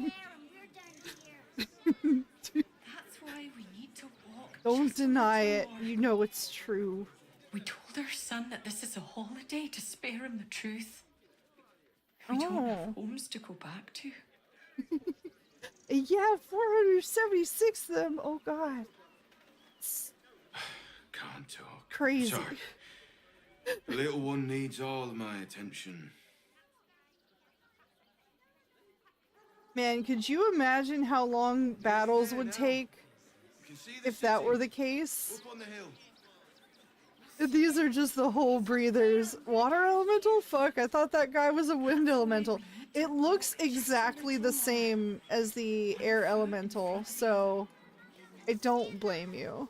we're down here. That's why we need to walk. Don't just a deny little it. more. You know it's true. We told our son that this is a holiday to spare him the truth. We don't have homes to go back to. Yeah, 476 of them. Oh god. It's Can't talk. crazy. Sorry. The little one needs all of my attention. Man, could you imagine how long battles would take You can see the if that city. were the case? Up on the hill. These are just the whole breathers. Water elemental? Fuck, I thought that guy was a wind elemental. It looks exactly the same as the air elemental, so I don't blame you.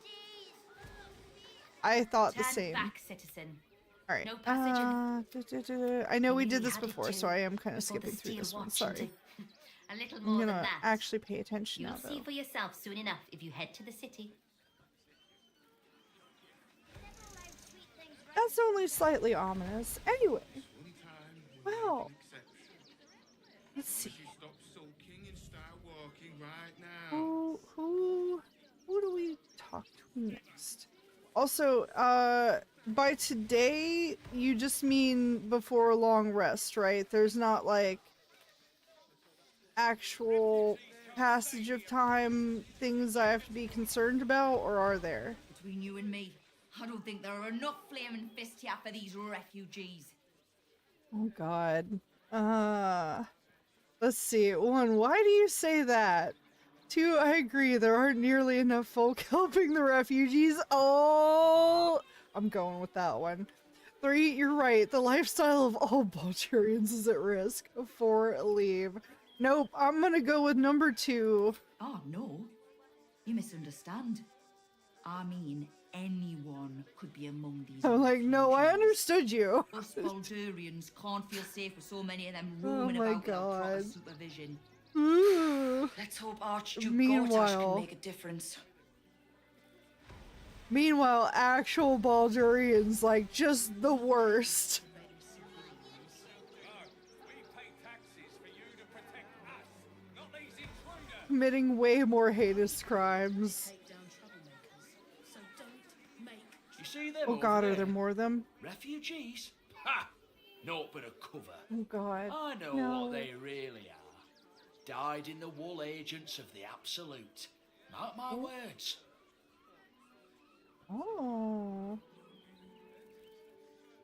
I thought the Turn same. back, citizen. Alright. No passage I know we did Nearly this had it before, too, so I am kind of before the skipping through steel this one. watch Sorry. into- A little I'm more than gonna that. actually pay attention You'll now, see though. for yourself soon enough if you head to the city. That's only slightly ominous. Anyway, One time would well, make an exception. let's see. You stop sulking and start walking right now. Who do we talk to next? Also, by today, you just mean before a long rest, right? There's not like actual passage of time things I have to be concerned about, or are there? Between you and me, I don't think there are enough flaming fists here for these refugees. Oh god. Let's see. One, why do you say that? Two, I agree, there aren't nearly enough folk helping the refugees. Oh, I'm going with that one. Three, you're right, the lifestyle of all Bulgarians is at risk. Four, leave. Nope, I'm gonna go with number two. Oh, no. You misunderstand. I mean, anyone could be among these. I'm like, no, I refugees. understood you. Us Bulgarians can't feel safe with so many of them Oh roaming my about without proper God. supervision. Ooh. Let's hope Archduke Meanwhile- Gortash can make a difference. Meanwhile, actual Bulgarians, like, just the worst. We pay taxes for you to protect us, not these intruders. Committing way more heinous crimes. Take down troublemakers. So don't make You see them? Oh god, are there more of them? Refugees? Ha! Naught but a cover. Oh god. I know No. what they really are. Died in the wool agents of the Absolute. Mark my words. Oh.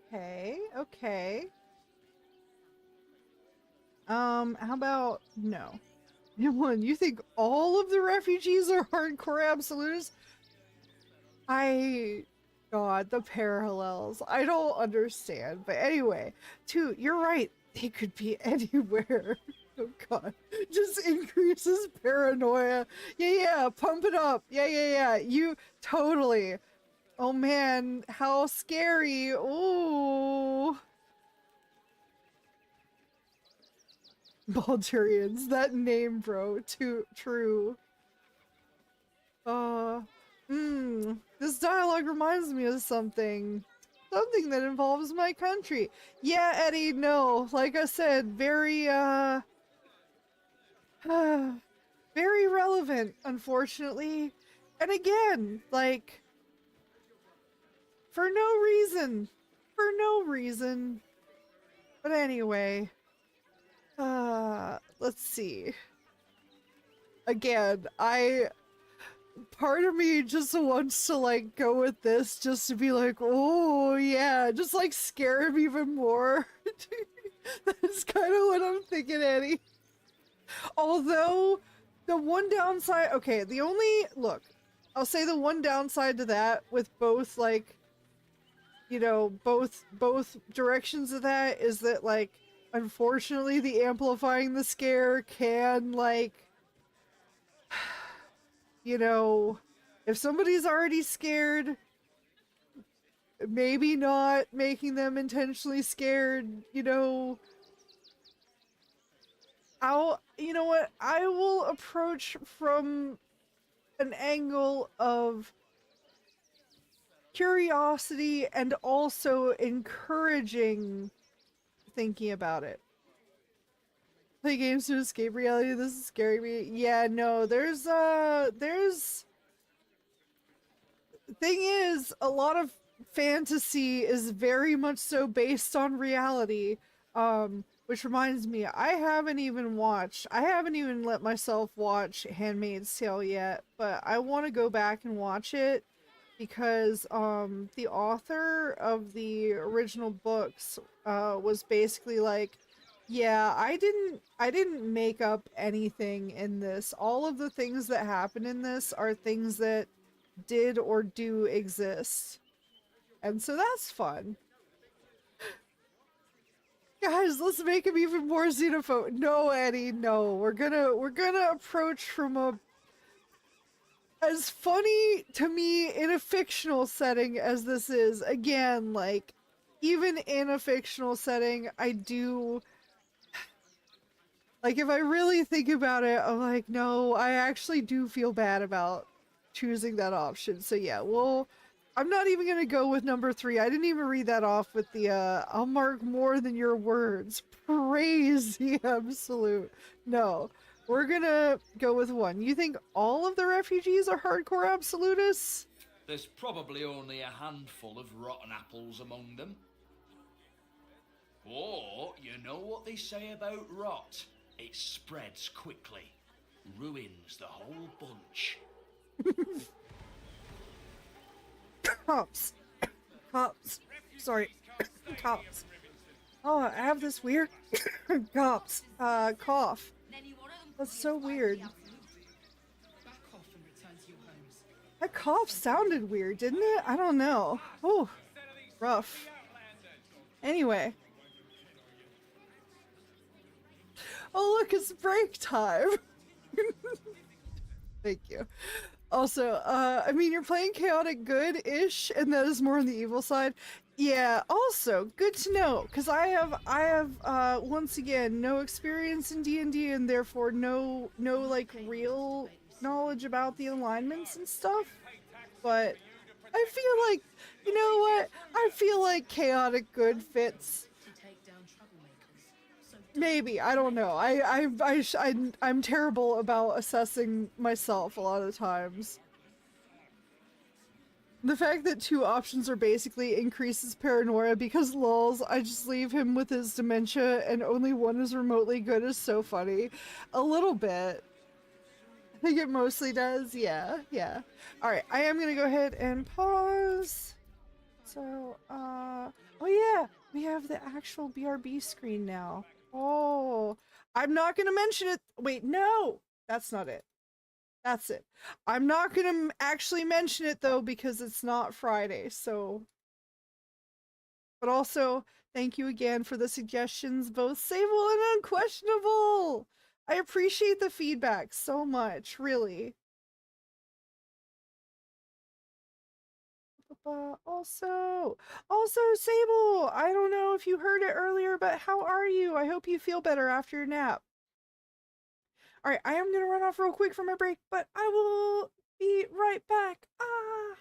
Okay, okay. How about no? One, you think all of the refugees are hardcore absolutists? God, the parallels. I don't understand. But anyway, two, you're right. They could be anywhere. Oh god. Just increases paranoia. Yeah, pump it up. Yeah. You totally. Oh man, how scary. Ooh. Baldurians, that name, bro. Too true. This dialogue reminds me of something. Something that involves my country. Yeah, Eddie, no. Like I said, very, very relevant, unfortunately. And again, like, for no reason. For no reason. But anyway. Let's see. Again, part of me just wants to like go with this just to be like, oh yeah, just like scare him even more. That's kind of what I'm thinking, Eddie. Although the one downside, okay, I'll say the one downside to that with both like, you know, both directions of that is that like, unfortunately the amplifying the scare can like, you know, if somebody's already scared, maybe not making them intentionally scared, you know. You know what, I will approach from an angle of curiosity and also encouraging thinking about it. Play games to escape reality, this is scaring me. Yeah, no, there's thing is, a lot of fantasy is very much so based on reality. Which reminds me, I haven't even let myself watch Handmaid's Tale yet, but I want to go back and watch it because the author of the original books was basically like, yeah, I didn't make up anything in this. All of the things that happen in this are things that did or do exist. And so that's fun. Guys, let's make him even more xenophobic. No, Eddie, no. We're gonna approach from a as funny to me in a fictional setting as this is. Again, like, even in a fictional setting, I do like, if I really think about it, I'm like, no, I actually do feel bad about choosing that option. So yeah, well, I'm not even gonna go with number 3. I didn't even read that off with the, I'll mark more than your words. Praise the absolute. No, we're gonna go with 1. You think all of the refugees are hardcore absolutists? There's probably only a handful of rotten apples among them. Or, you know what they say about rot? It spreads quickly. Ruins the whole bunch. Cops. Sorry. Cops. Oh, I have this weird cough. That's so weird. That cough sounded weird, didn't it? I don't know. Oh, rough. Anyway. Oh look, it's break time! Thank you. Also, I mean, you're playing chaotic good-ish, and that is more on the evil side. Yeah, also, good to know, because I have, once again, no experience in D&D, and therefore no, like, real knowledge about the alignments and stuff, but I feel like, you know what? I feel like chaotic good fits. Maybe, I don't know. I'm terrible about assessing myself a lot of times. The fact that 2 options are basically increases paranoia because lols, I just leave him with his dementia and only 1 is remotely good is so funny. A little bit. I think it mostly does. Yeah, yeah. All right, I am gonna go ahead and pause. So, oh yeah, we have the actual BRB screen now. Oh, I'm not gonna mention it. Wait, no, that's not it. That's it. I'm not gonna actually mention it though because it's not Friday. So, but also thank you again for the suggestions, both Sable and Unquestionable. I appreciate the feedback so much, really. Also, Sable, I don't know if you heard it earlier, but how are you? I hope you feel better after your nap. All right, I am gonna run off real quick for my break, but I will be right back. Ah.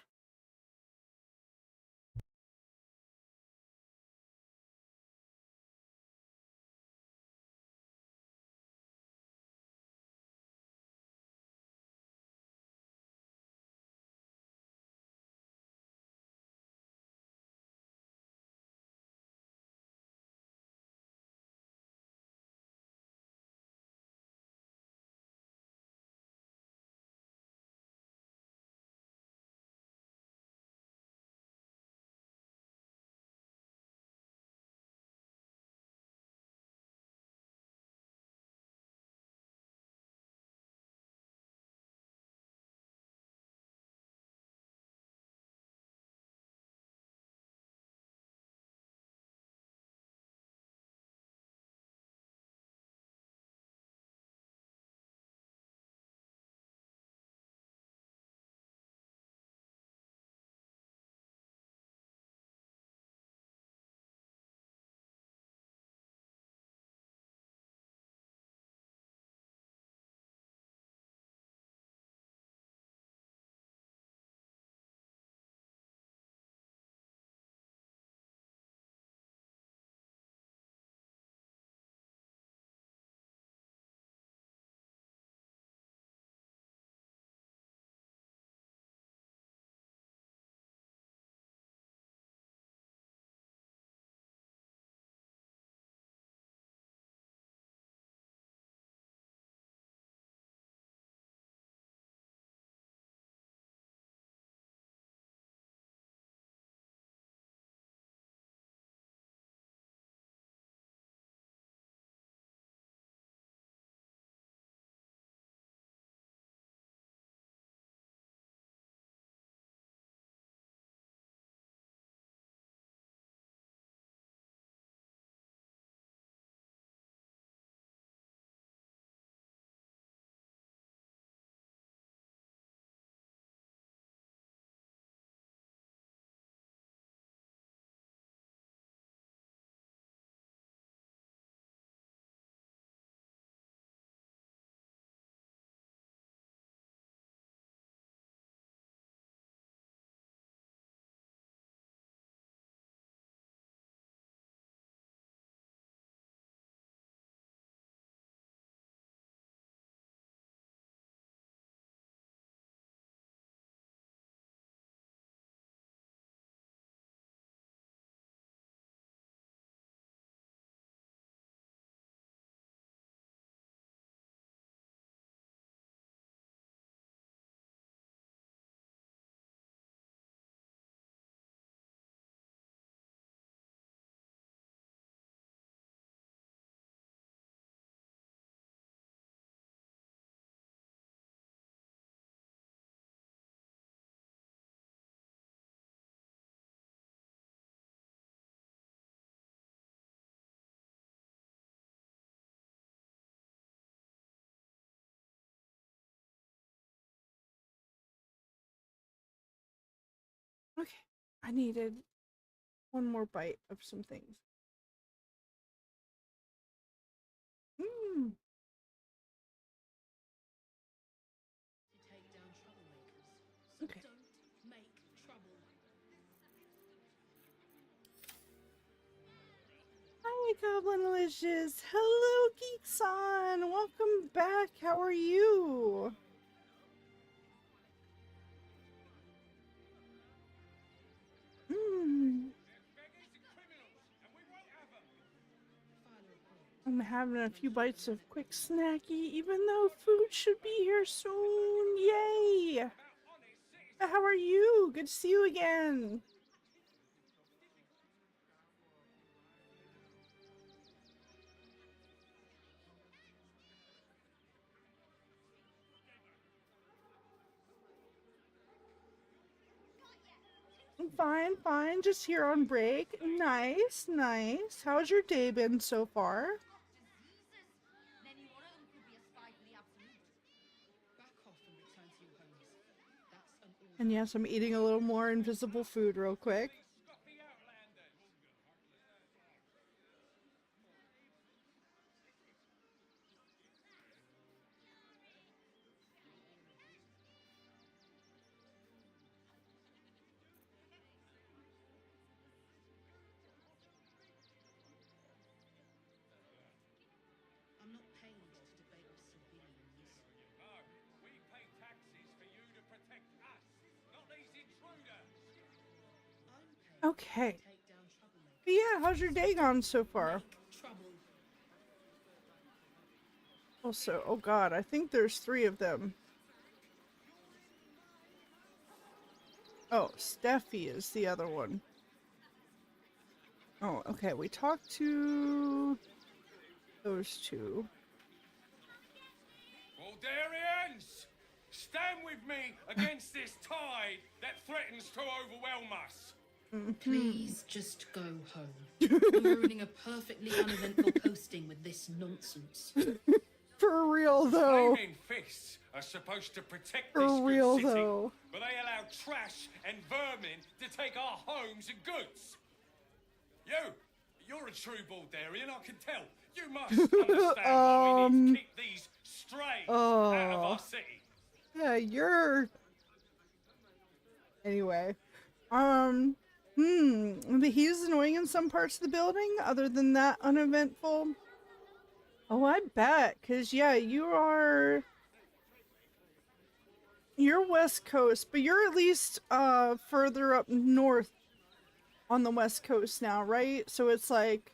Okay, I needed one more bite of some things. Mmm. Okay. Hi, Goblinalicious. Hello, Geekson. Welcome back. How are you? Oh home having a few bites of quick snacky, even though food should be here soon. Yay! How are you? Good to see you again. Fine, fine. Just here on break. Nice, nice. How's your day been so far? And yes, I'm eating a little more invisible food real quick. I'm not paid to debate with civilians. No, we pay taxes for you to protect us, not these intruders. I'm paid Okay. to take down troublemakers. But yeah, how's your day gone so far? Trouble. Also, oh god, I think there's 3 of them. Oh, Steffi is the other one. Oh, okay, we talked to those 2. Baldurians! Stand with me against this tide that threatens to overwhelm us. Please just go home. You're ruining a perfectly uneventful posting with this nonsense. For real though. Flaming fists are supposed to protect For this good real city, though. but they allow trash and vermin to take our homes and goods. You're a true Baldurian, I can tell. You must understand why we need to keep these strays out of our city. Yeah, you're... Anyway. The heat is annoying in some parts of the building, other than that uneventful. Oh, I bet, because yeah, you're West Coast, but you're at least further up north on the West Coast now, right? So it's like,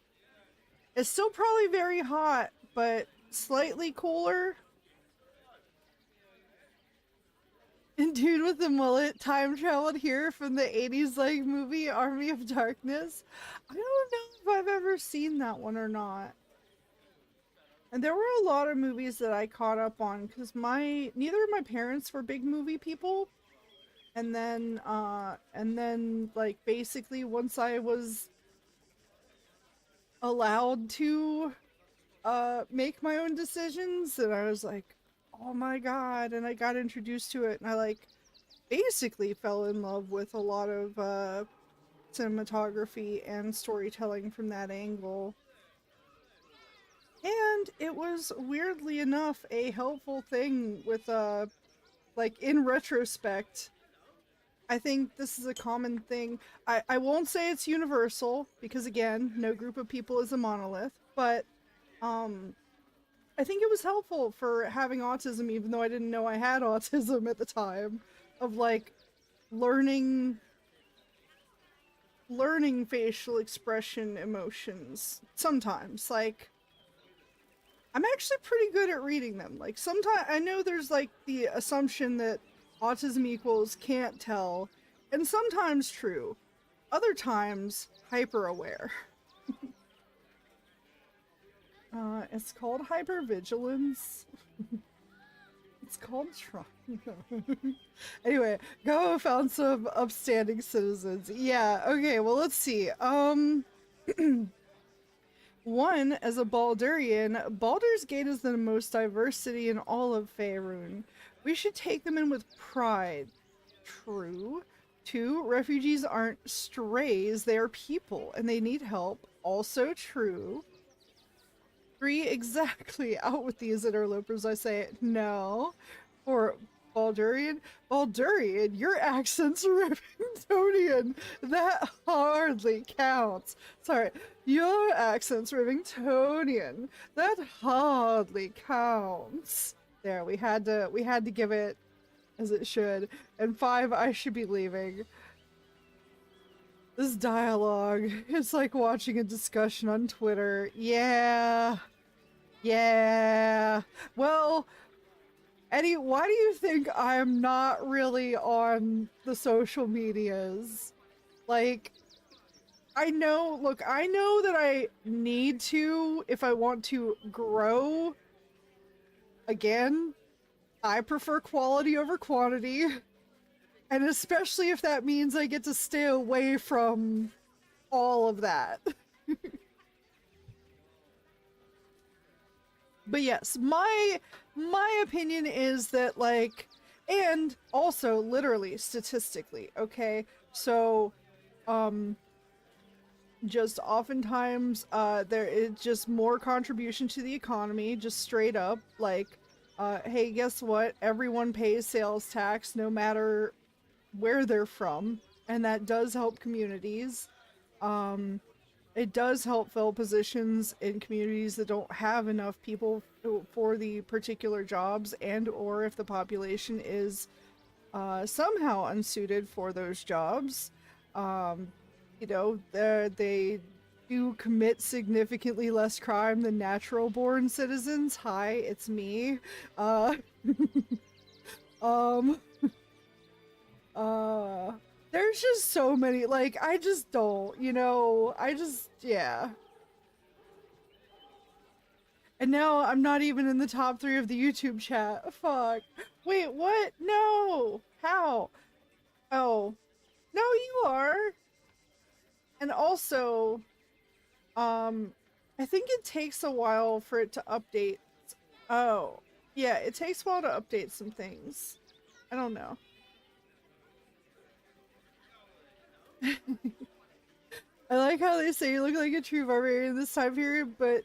it's still probably very hot, but slightly cooler. And dude with the mullet time traveled here from the 80s like movie Army of Darkness. I don't know if I've ever seen that one or not. And there were a lot of movies that I caught up on because neither of my parents were big movie people. And then like basically once I was allowed to make my own decisions, and I was like, oh my god, and I got introduced to it, and I like basically fell in love with a lot of cinematography and storytelling from that angle. And it was weirdly enough a helpful thing with like in retrospect. I think this is a common thing. I won't say it's universal because again, no group of people is a monolith, but I think it was helpful for having autism, even though I didn't know I had autism at the time, of like learning facial expression emotions. Sometimes, like, I'm actually pretty good at reading them. Like, sometimes, I know there's like the assumption that autism equals can't tell, and sometimes true. Other times, hyper aware. It's called hypervigilance. It's called Anyway, Gobo found some upstanding citizens. Yeah, okay, well let's see. One, as a Baldurian, Baldur's Gate is the most diverse city in all of Faerun. We should take them in with pride. True. 2, refugees aren't strays, they are people, and they need help. Also true. 3, exactly. Out with these interlopers, I say. No. 4, Baldurian. Baldurian, your accent's Rivingtonian. That hardly counts. Sorry. Your accent's Rivingtonian. That hardly counts. There, we had to give it as it should. And 5, I should be leaving. This dialogue, it's like watching a discussion on Twitter. Yeah. Yeah. Well, Eddie, why do you think I'm not really on the social medias? Like, I know, look, I know that I need to if I want to grow. Again, I prefer quality over quantity. And especially if that means I get to stay away from all of that. But yes, my opinion is that, like, and also literally statistically, okay? So just oftentimes there is just more contribution to the economy, just straight up, like, hey, guess what? Everyone pays sales tax no matter where they're from, and that does help communities. It does help fill positions in communities that don't have enough people for the particular jobs, and or if the population is somehow unsuited for those jobs. You know, they do commit significantly less crime than natural born citizens. Hi, it's me. There's just so many, like, I just don't, you know, yeah. And now I'm not even in the top 3 of the YouTube chat. Fuck. Wait, what? No! How? Oh. No, you are! And also, I think it takes a while for it to update. Oh. Yeah, it takes a while to update some things. I don't know. I like how they say you look like a true barbarian this time period, but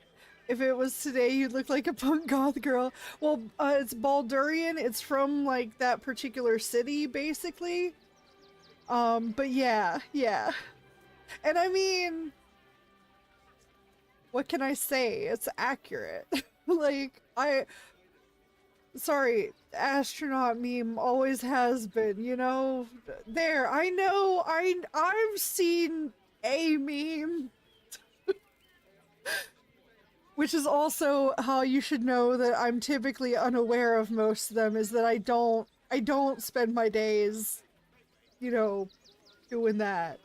if it was today, you'd look like a punk goth girl. Well, it's Baldurian. It's from, like, that particular city, basically. But yeah. And I mean, what can I say? It's accurate. Like, sorry, astronaut meme always has been, you know? There, I know, I've seen a meme. Which is also how you should know that I'm typically unaware of most of them, is that I don't spend my days, you know, doing that.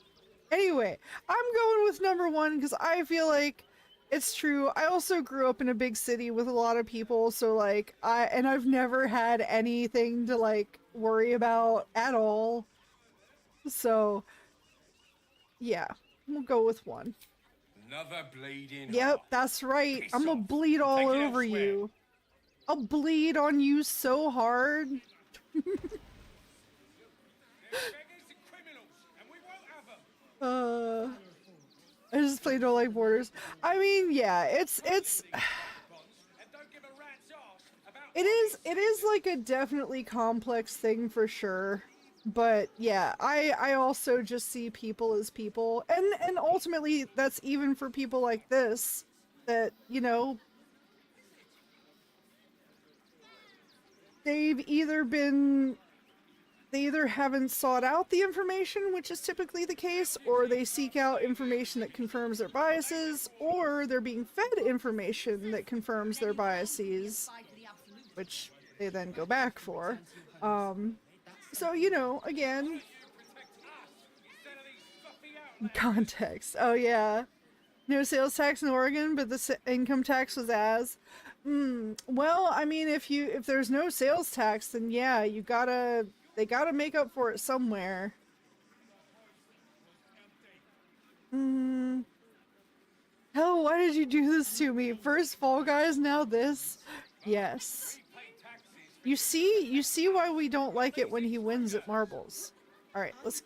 Anyway, I'm going with number 1 because I feel like it's true. I also grew up in a big city with a lot of people, so like I've never had anything to like worry about at all. So yeah, we'll go with 1. Another bleeding Yep, heart. that's right. Piss I'm gonna off. bleed all Take it over elsewhere. you. I'll bleed on you so hard. They're beggars and criminals, and we won't have them. I just plain don't like borders. I mean, yeah, it's And don't give a rat's arse about it is like a definitely complex thing for sure. But yeah, I also just see people as people, and ultimately that's even for people like this, that, you know, they either haven't sought out the information, which is typically the case, or they seek out information that confirms their biases, or they're being fed information that confirms their biases, which they then go back for. So, you know, again, context. Oh yeah, no sales tax in Oregon, but the income tax was as. Well, I mean, if there's no sales tax, then yeah, they gotta make up for it somewhere. Hell, why did you do this to me? First Fall Guys, now this. Yes. You see why we don't like it when he wins at marbles. Alright, let's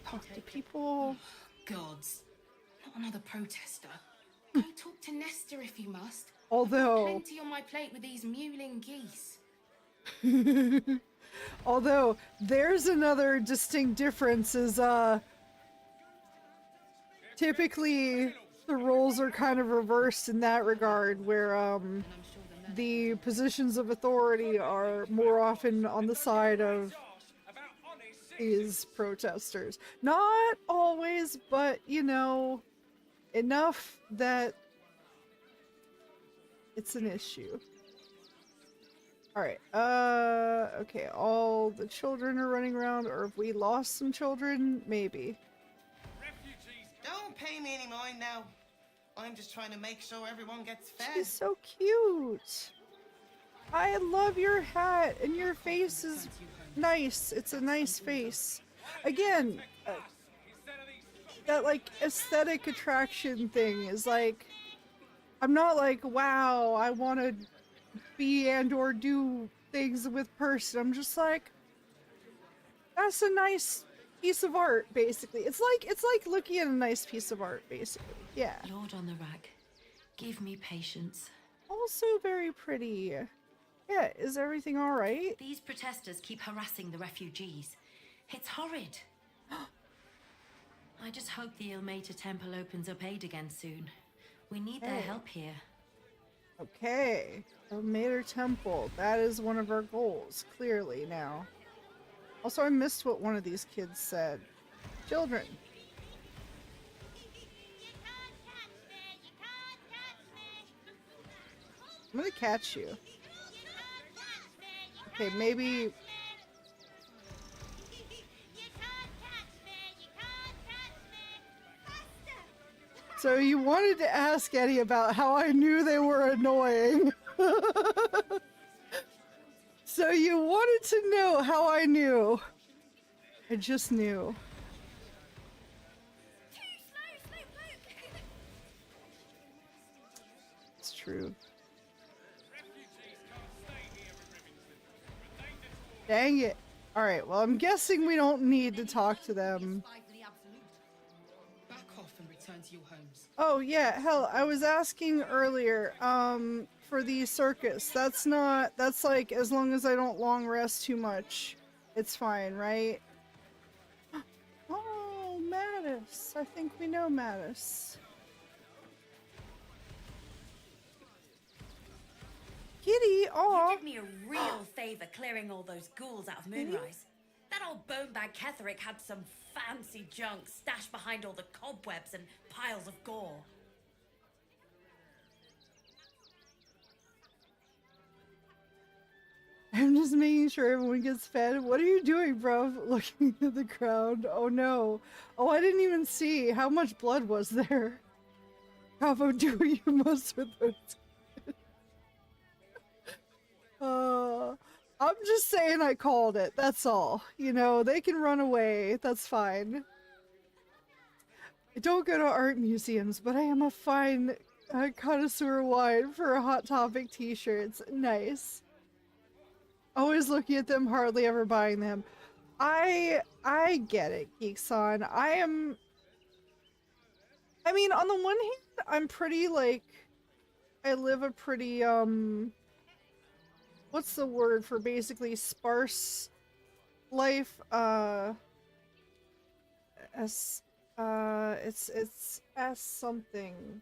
talk to people. Gods, not another protester. Go talk to Nestor if you must. Although, Plenty on my plate with these mewling geese. although, there's another distinct difference is, typically the roles are kind of reversed in that regard, where, the positions of authority are more often on the side of these protesters. Not always, but, you know, enough that It's an issue. Alright, okay, all the children are running around, or if we lost some children, maybe. Don't pay me any mind now. I'm just trying to make sure everyone gets fed. She's so cute. I love your hat, and your face is nice. It's a nice face. Again, that like aesthetic attraction thing is like, I'm not like, wow, I want to be and or do things with person. I'm just like, that's a nice piece of art, basically. It's like looking at a nice piece of art, basically. Yeah. Lord on the rack, give me patience. Also very pretty. Yeah, is everything all right? These protesters keep harassing the refugees. It's horrid. I just hope the Ilmater Temple opens up aid again soon. We need their help here. Okay. Ilmater Temple. That is one of our goals, clearly, now. Also, I missed what one of these kids said. Children. I'm gonna catch you. Okay, maybe... So you wanted to ask Eddie about how I knew they were annoying. So you wanted to know how I knew. I just knew. It's true. Dang it. Alright, well I'm guessing we don't need to talk to them. Back off and return to your homes. Oh yeah, hell, I was asking earlier, for the circus. That's like, as long as I don't long rest too much, it's fine, right? Oh, Mattis. I think we know Mattis. Kitty, aw. You did me a real favor clearing all those ghouls out of Moonrise. That old bonebag Ketherick had some fancy junk stashed behind all the cobwebs and piles of gore. I'm just making sure everyone gets fed. What are you doing, bro? Looking at the ground. Oh no. Oh, I didn't even see. How much blood was there? Gobo, do what you must with those. I'm just saying I called it. That's all. You know, they can run away. That's fine. I don't go to art museums, but I am a fine connoisseur wine for Hot Topic t-shirts. Nice. Always looking at them, hardly ever buying them. I get it, Geekson. I mean, on the one hand, I'm pretty, like, I live a pretty, what's the word for basically sparse life? It's S something.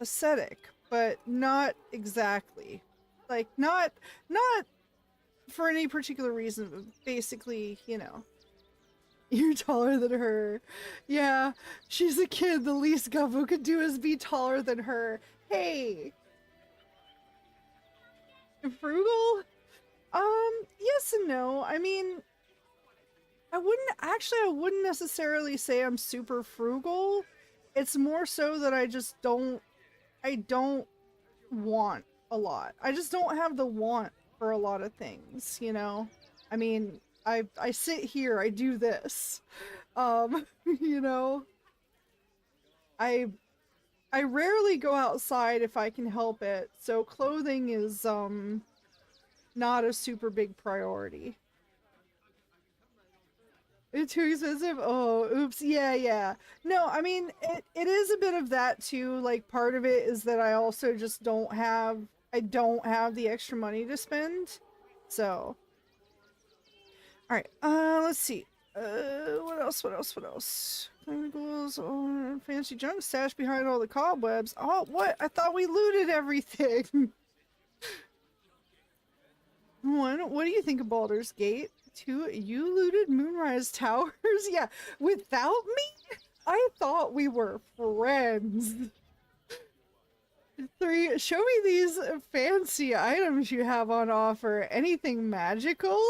Aesthetic, but not exactly. Like, not for any particular reason, but basically, you know. You're taller than her. Yeah, she's a kid. The least Gobo could do is be taller than her. Hey! Frugal? Yes and no. I mean, I wouldn't necessarily say I'm super frugal. It's more so that I don't want a lot. I just don't have the want for a lot of things, you know? I mean, I sit here, I do this. You know? I rarely go outside if I can help it, so clothing is, not a super big priority. It's too expensive? Oh, oops. Yeah. No, I mean, it is a bit of that too. Like, part of it is that I also just don't have the extra money to spend. So. Alright, let's see. What else? Chemicals, fancy junk stashed behind all the cobwebs. Oh, what? I thought we looted everything. What do you think of Baldur's Gate? You looted Moonrise Towers? Yeah, without me? I thought we were friends. 3, show me these fancy items you have on offer. Anything magical?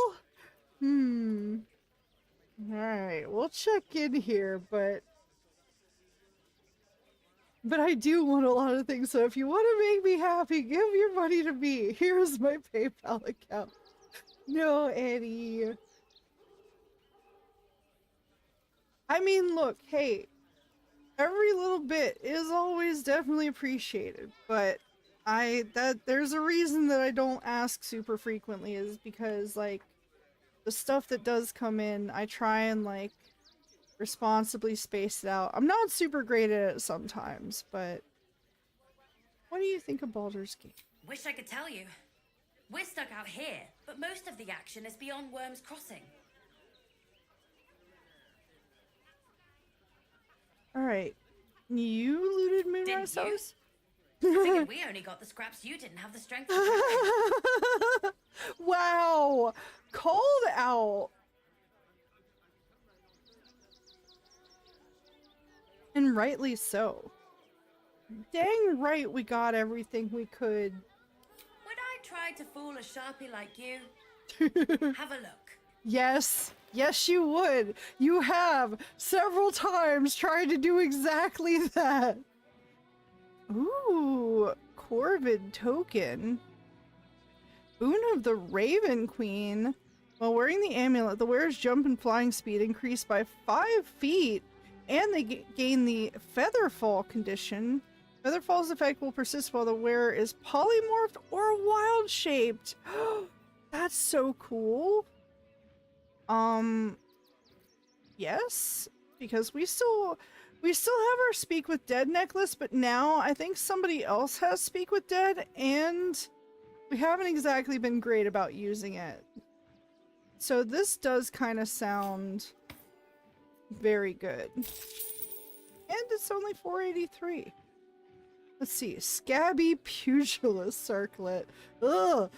Alright, we'll check in here, but I do want a lot of things, so if you want to make me happy, give your money to me. Here's my PayPal account. No, Eddie. I mean, look, hey, every little bit is always definitely appreciated, but there's a reason that I don't ask super frequently, is because, like, the stuff that does come in, I try and, like, responsibly space it out. I'm not super great at it sometimes, but what do you think of Baldur's Gate? Wish I could tell you. We're stuck out here, but most of the action is beyond Worm's Crossing. Alright. You looted Moonrise Towers? I figured we only got the scraps you didn't have the strength to carry. Wow! Called out! And rightly so. Dang right we got everything we could. Would I try to fool a Sharpie like you? Have a look. Yes. Yes, you would. You have several times tried to do exactly that. Ooh, Corvid token. Boon of the Raven Queen. While wearing the amulet, the wearer's jump and flying speed increased by 5 feet, and they gain the Featherfall condition. Featherfall's effect will persist while the wearer is polymorphed or wild-shaped. That's so cool. Yes, because we still have our Speak with Dead necklace, but now I think somebody else has Speak with Dead, and we haven't exactly been great about using it. So this does kind of sound very good. And it's only 483. Let's see. Scabby Pugilist Circlet. Ugh.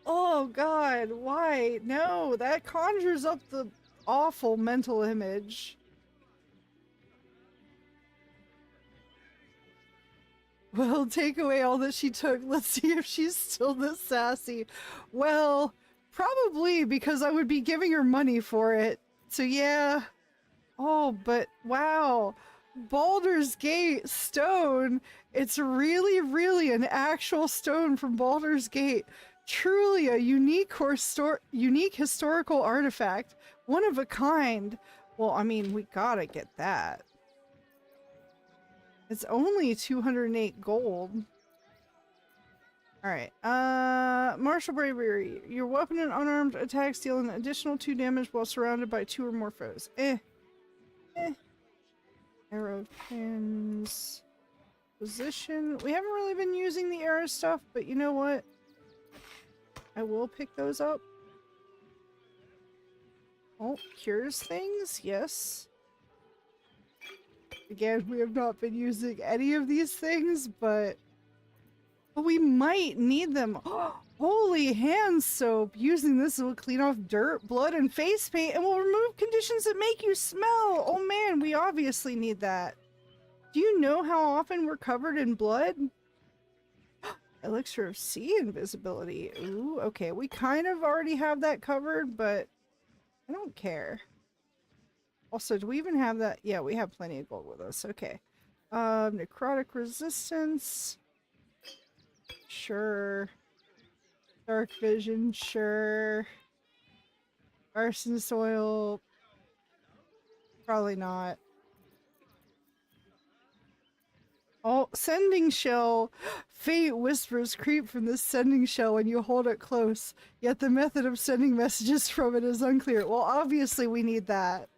Oh god, why? No, that conjures up the awful mental image. Well, take away all that she took. Let's see if she's still this sassy. Well, probably, because I would be giving her money for it. So yeah. Oh, but wow. Baldur's Gate stone. It's really, really an actual stone from Baldur's Gate. Truly a unique historical artifact. One of a kind. Well, I mean, we gotta get that. It's only 208 gold. Alright, Martial Bravery. Your weapon and unarmed attacks deal an additional 2 damage while surrounded by 2 or more foes. Arrow pins. Position. We haven't really been using the arrow stuff, but you know what? I will pick those up. Oh, cures things? Yes. Again, we have not been using any of these things, but we might need them. Holy hand soap! Using this will clean off dirt, blood, and face paint, and will remove conditions that make you smell! Oh man, we obviously need that. Do you know how often we're covered in blood? Elixir of Sea invisibility. Ooh, okay, we kind of already have that covered, but I don't care. Also, do we even have that? Yeah, we have plenty of gold with us. Okay. Necrotic resistance. Sure. Dark vision. Sure. Arson soil. Probably not. Oh, sending shell. Fate whispers creep from this sending shell when you hold it close. Yet the method of sending messages from it is unclear. Well, obviously we need that.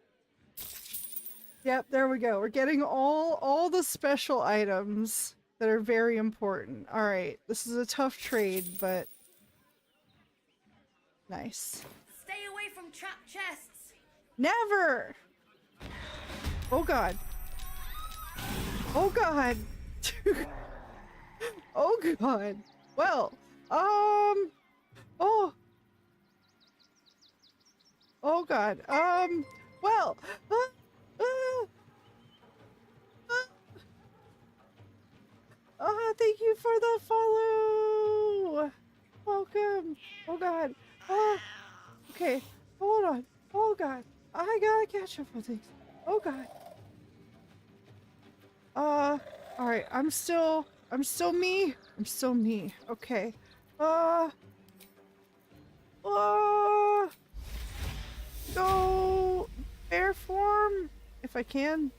Yep, there we go. We're getting all the special items that are very important. Alright, this is a tough trade, but nice. Stay away from trap chests. Never! Oh god. Oh god. Oh god. Well, oh. Oh god. Well. Thank you for the follow. Welcome. Oh god. Okay. Hold on. Oh god. I gotta catch up with things. Oh god. Alright. I'm still me. I'm still me. Okay. Go bear form if I can.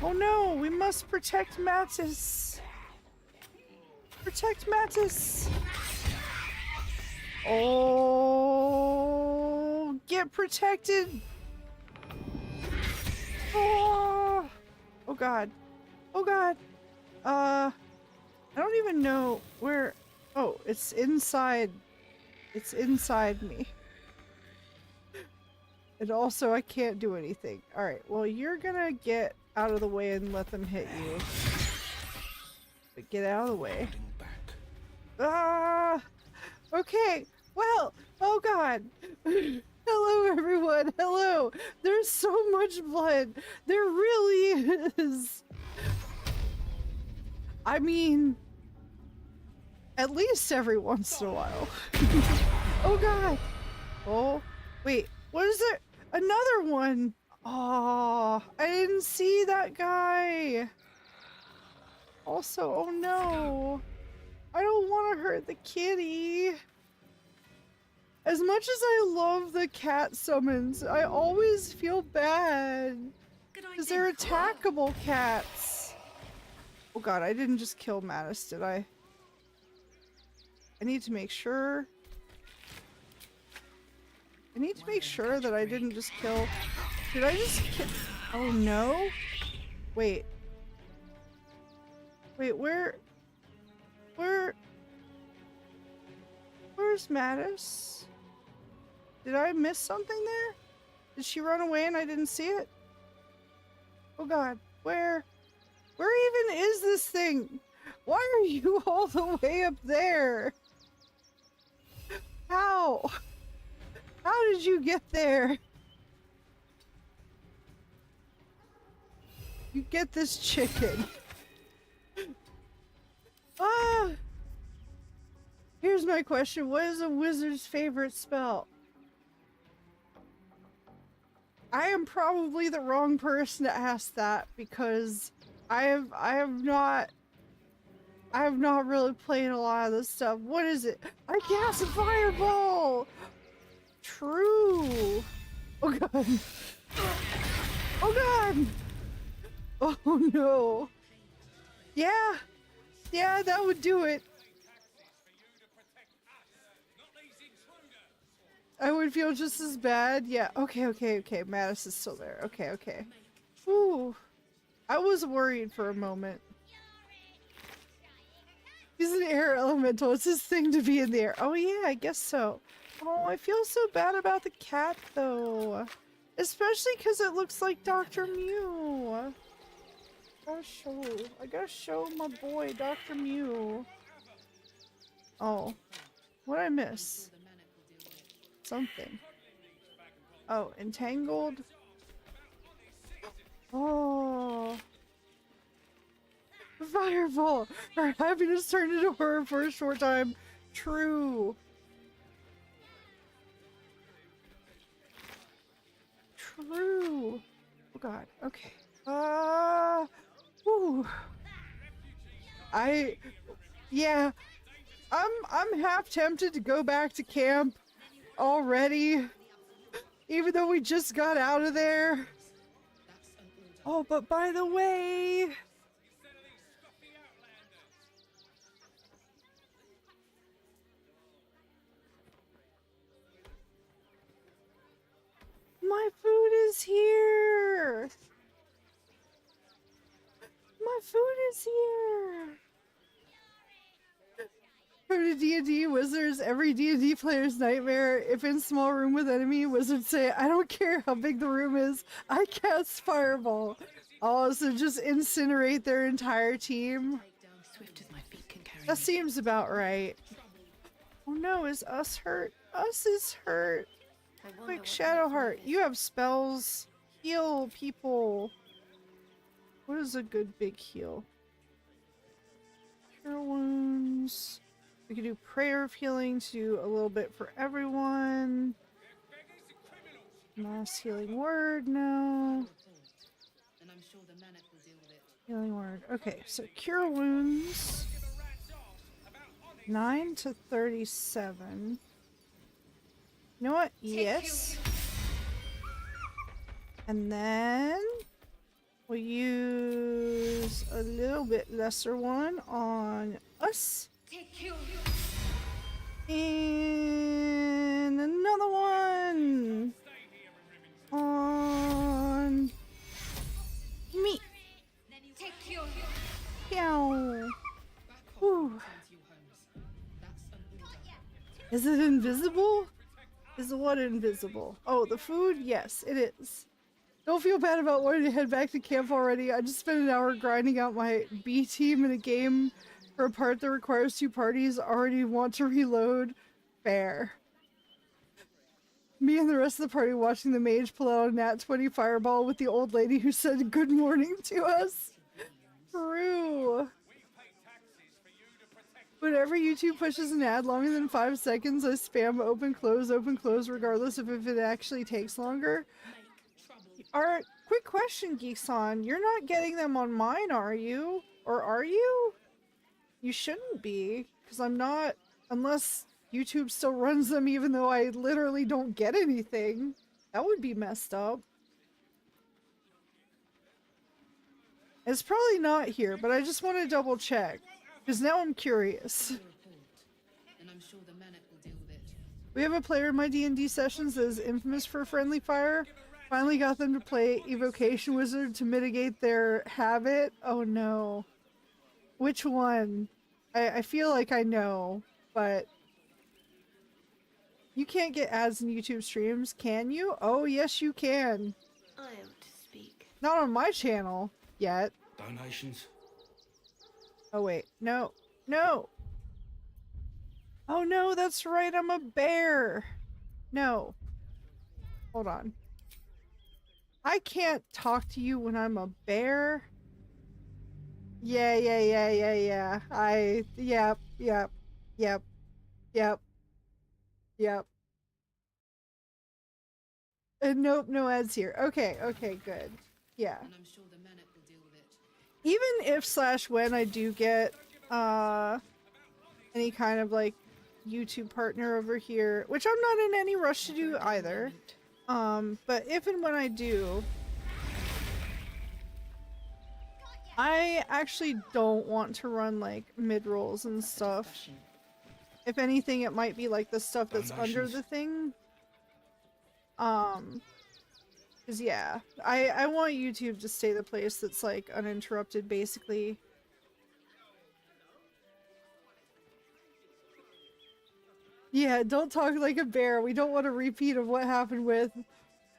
Oh no, we must protect Mattis. Protect Mattis. Oh, get protected. Oh, oh god. Oh god. I don't even know where. Oh, it's inside. It's inside me. And also, I can't do anything. Alright, well, you're gonna get out of the way and let them hit you. But get out of the way. Okay, well, oh god. Hello, everyone. Hello. There's so much blood. There really is. I mean, at least every once in a while. Oh god. Oh, wait. What is it? Another one. Oh, I didn't see that guy. Also, oh no. I don't want to hurt the kitty. As much as I love the cat summons, I always feel bad. Because they're attackable cats. Oh god, I didn't just kill Mattis, did I? I need to make sure. I need to make sure that I didn't just kill. Did I just kill? Oh no. Wait. Wait, where's Mattis? Did I miss something there? Did she run away and I didn't see it? Oh god, where even is this thing? Why are you all the way up there? How? How did you get there? You get this chicken. Here's my question. What is a wizard's favorite spell? I am probably the wrong person to ask that because I have not really played a lot of this stuff. What is it? I cast a fireball! True. Oh god. Oh god! Oh no. Yeah. Yeah, that would do it. I would feel just as bad. Yeah, okay. Mattis is still there. Okay. Ooh. I was worried for a moment. He's an air elemental. It's his thing to be in the air. Oh yeah, I guess so. Oh, I feel so bad about the cat though. Especially because it looks like Dr. Mew. I gotta show my boy Dr. Mew. Oh. What'd I miss? Something. Oh, entangled? Oh. Fireball! Our happiness turned into horror for a short time. True. True. Oh god. Okay. Ooh. Yeah. I'm half tempted to go back to camp already. Even though we just got out of there. Oh, but by the way... My food is here! My food is here! From the D&D Wizards, every D&D player's nightmare. If in small room with enemy, wizards say, I don't care how big the room is, I cast fireball. Oh, so just incinerate their entire team? That seems about right. Oh no, is Us hurt? Us is hurt. Quick, Shadow Heart. You have spells. Heal people. What is a good big heal? Cure wounds. We can do prayer of healing to do a little bit for everyone. Mass healing word, no. And I'm sure the manic will deal with it. Healing word. Okay, so cure wounds. 9 to 37. You know what? Yes. And then we'll use a little bit lesser one on us. And another one on me. Pew. Whew. Is it invisible? Is the what invisible? Oh, the food? Yes, it is. Don't feel bad about wanting to head back to camp already. I just spent an hour grinding out my B team in a game for a part that requires 2 parties. Already want to reload. Fair. Me and the rest of the party watching the mage pull out a nat 20 fireball with the old lady who said good morning to us. True. Whenever YouTube pushes an ad longer than 5 seconds, I spam open close regardless of if it actually takes longer. Quick question, Geekson. You're not getting them on mine, are you? Or are you? You shouldn't be, because I'm not, unless YouTube still runs them even though I literally don't get anything. That would be messed up. It's probably not here, but I just want to double check, because now I'm curious. And I'm sure the manic will deal with it. We have a player in my D&D sessions that is infamous for friendly fire. Finally got them to play Evocation Wizard to mitigate their habit. Oh no. Which one? I feel like I know, but you can't get ads in YouTube streams, can you? Oh yes you can. I am to speak. Not on my channel yet. Donations? Oh wait, no. No! Oh no, that's right, I'm a bear! No. Hold on. I can't talk to you when I'm a bear. Yeah. Yep. And nope, no ads here. Okay, good. Yeah. And I'm sure the manic will deal with it. Even if / when I do get any kind of like YouTube partner over here, which I'm not in any rush to do either. But if and when I do, I actually don't want to run like mid-rolls and stuff. If anything, it might be like the stuff that's under the thing. Cause yeah, I want YouTube to stay the place that's like uninterrupted basically. Yeah, don't talk like a bear. We don't want a repeat of what happened with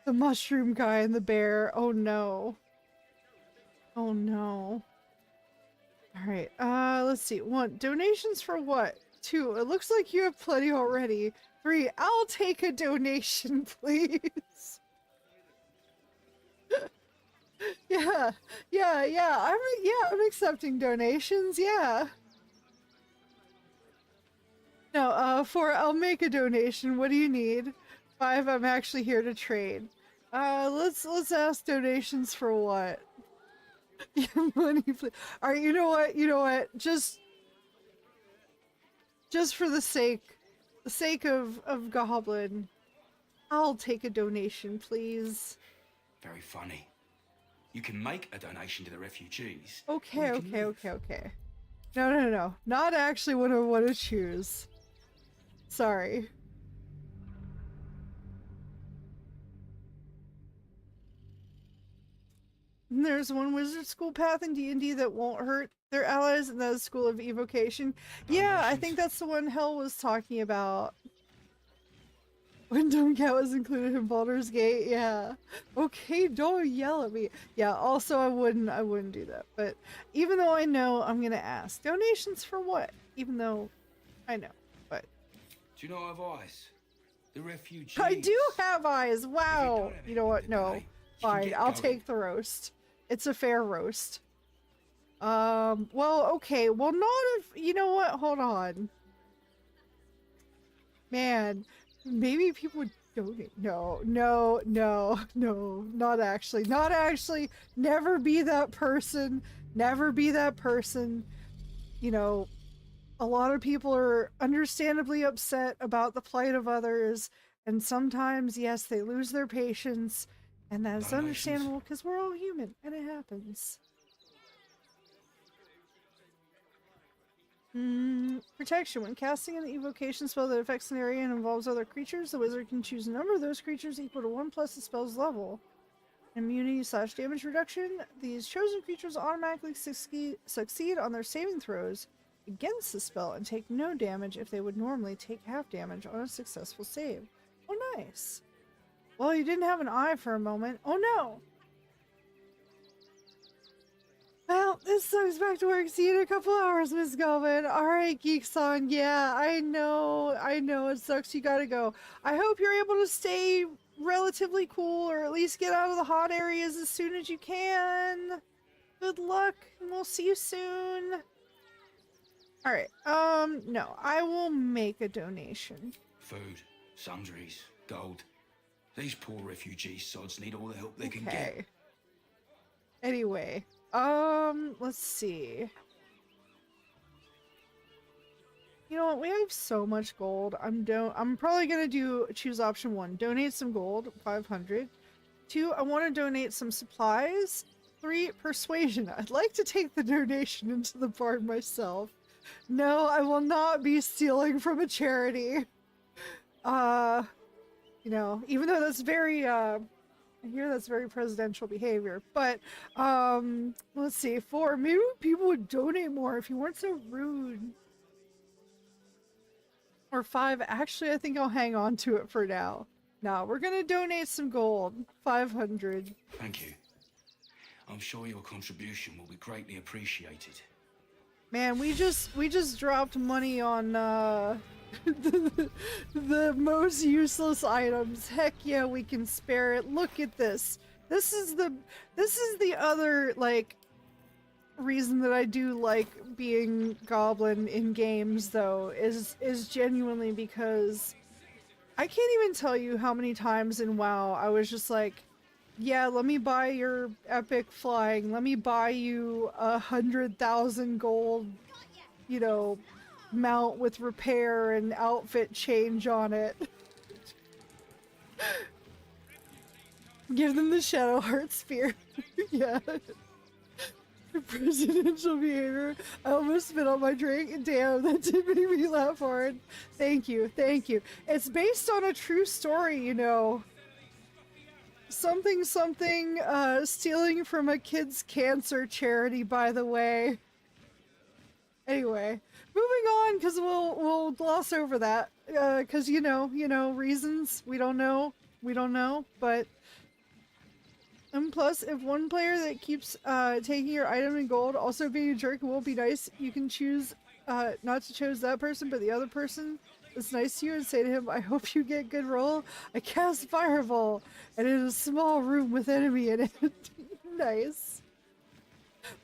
the mushroom guy and the bear. Oh no. Oh no. Alright, let's see. 1. Donations for what? 2. It looks like you have plenty already. 3. I'll take a donation, please. Yeah. I'm accepting donations, yeah. No, 4, I'll make a donation. What do you need? 5, I'm actually here to trade. Let's ask donations for what? Money, please. Alright, you know what? Just for the sake of Goblin, I'll take a donation, please. Very funny. You can make a donation to the refugees. Okay. No. Not actually what I want to choose. Sorry. And there's one wizard school path in D&D that won't hurt their allies, and that is School of Evocation. Yeah, I think that's the one Hell was talking about. When Doomcat was included in Baldur's Gate, yeah. Okay, don't yell at me. Yeah, also I wouldn't do that. But even though I know, I'm gonna ask. Donations for what? Even though I know, but... Do you know advice? The refugees. I do have eyes. Wow. have You know what? anything No. today, you can Fine. get I'll going. take the roast. It's a fair roast. Well, okay. Well, not if... You know what? Hold on. Man, maybe people would donate. No, no, no, no. Not actually. Not actually. Never be that person. Never be that person. You know, a lot of people are understandably upset about the plight of others, and sometimes, yes, they lose their patience, and that's understandable because we're all human, and it happens. Protection. When casting an evocation spell that affects an area and involves other creatures, the wizard can choose a number of those creatures equal to 1 plus the spell's level. Immunity/damage reduction. These chosen creatures automatically succeed on their saving throws against the spell and take no damage if they would normally take half damage on a successful save. Oh, nice. Well, you didn't have an eye for a moment. Oh, no. Well, this sucks. Back to work. See you in a couple hours, Miss Goblin. Alright, Geek-san. Yeah, I know. It sucks. You gotta go. I hope you're able to stay relatively cool, or at least get out of the hot areas as soon as you can. Good luck, and we'll see you soon. Alright, no. I will make a donation. Food, sundries, gold. These poor refugee sods need all the help they can get. Anyway, let's see. You know what? We have so much gold. I'm probably gonna choose option 1. Donate some gold, 500. 2, I want to donate some supplies. 3, persuasion. I'd like to take the donation into the barn myself. No, I will not be stealing from a charity. You know, even though that's very, I hear that's very presidential behavior, but, let's see, 4, maybe people would donate more if you weren't so rude. Or 5, actually, I think I'll hang on to it for now. No, we're gonna donate some gold, 500. Thank you. I'm sure your contribution will be greatly appreciated. Man, we just dropped money on, the most useless items. Heck yeah, we can spare it. Look at this. This is the other, like, reason that I do like being Goblin in games, though, is genuinely because I can't even tell you how many times in WoW I was just like, yeah, let me buy your epic flying, let me buy you 100,000 gold, you know, mount with repair and outfit change on it. Give them the Shadow Heart Spear. Yeah. Presidential behavior. I almost spit on my drink. Damn, that did make me laugh hard. Thank you, thank you. It's based on a true story, you know. Something, stealing from a kid's cancer charity, by the way. Anyway, moving on, because we'll gloss over that. Because, you know, reasons. We don't know, but... And plus, if one player that keeps taking your item in gold also being a jerk won't be nice, you can choose not to choose that person, but the other person that's nice to you, and say to him, I hope you get good roll. I cast Fireball, and in a small room with enemy in it. Nice.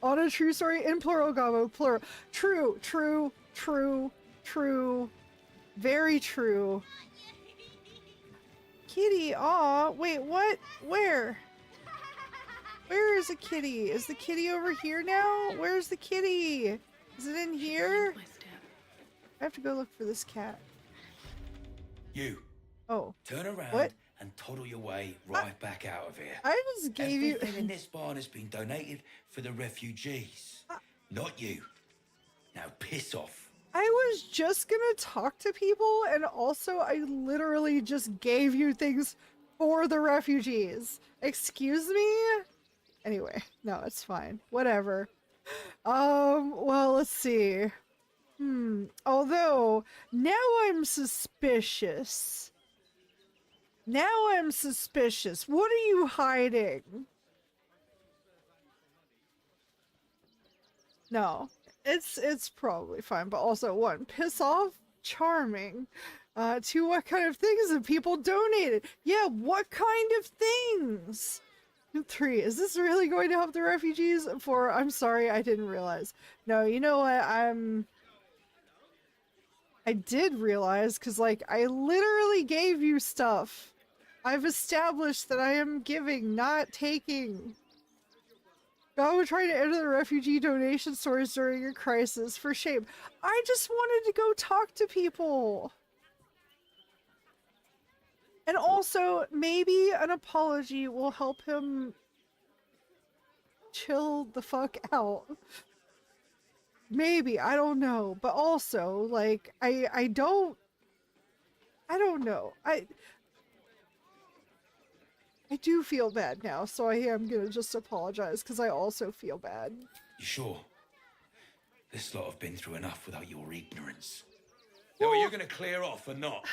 On a true story, in plural, Gobo, plural. True, true, true, true. Very true. Kitty, aw, wait, what? Where? Where is the kitty? Is the kitty over here now? Where's the kitty? Is it in here? I have to go look for this cat. You. Oh. Turn around What? and toddle your way right back out of here. I just gave you... Everything in this barn has been donated for the refugees. Not you. Now piss off. I was just gonna talk to people, and also I literally just gave you things for the refugees. Excuse me? Anyway, no, it's fine. Whatever. Well, let's see. Although, now I'm suspicious. What are you hiding? No, it's probably fine, but also, 1, piss off? charming. To what kind of things have people donated? Yeah, what kind of things? 3, is this really going to help the refugees? 4, I'm sorry, I didn't realize. No, you know what, I did realize, because, like, I literally gave you stuff. I've established that I am giving, not taking. Gobo trying to enter the refugee donation stores during a crisis. For shame. I just wanted to go talk to people. And also, maybe an apology will help him chill the fuck out. Maybe, I don't know. But also, like, I don't know. I do feel bad now, so I am gonna just apologize, because I also feel bad. You sure? This lot have been through enough without your ignorance. Now, are you going to clear off or not?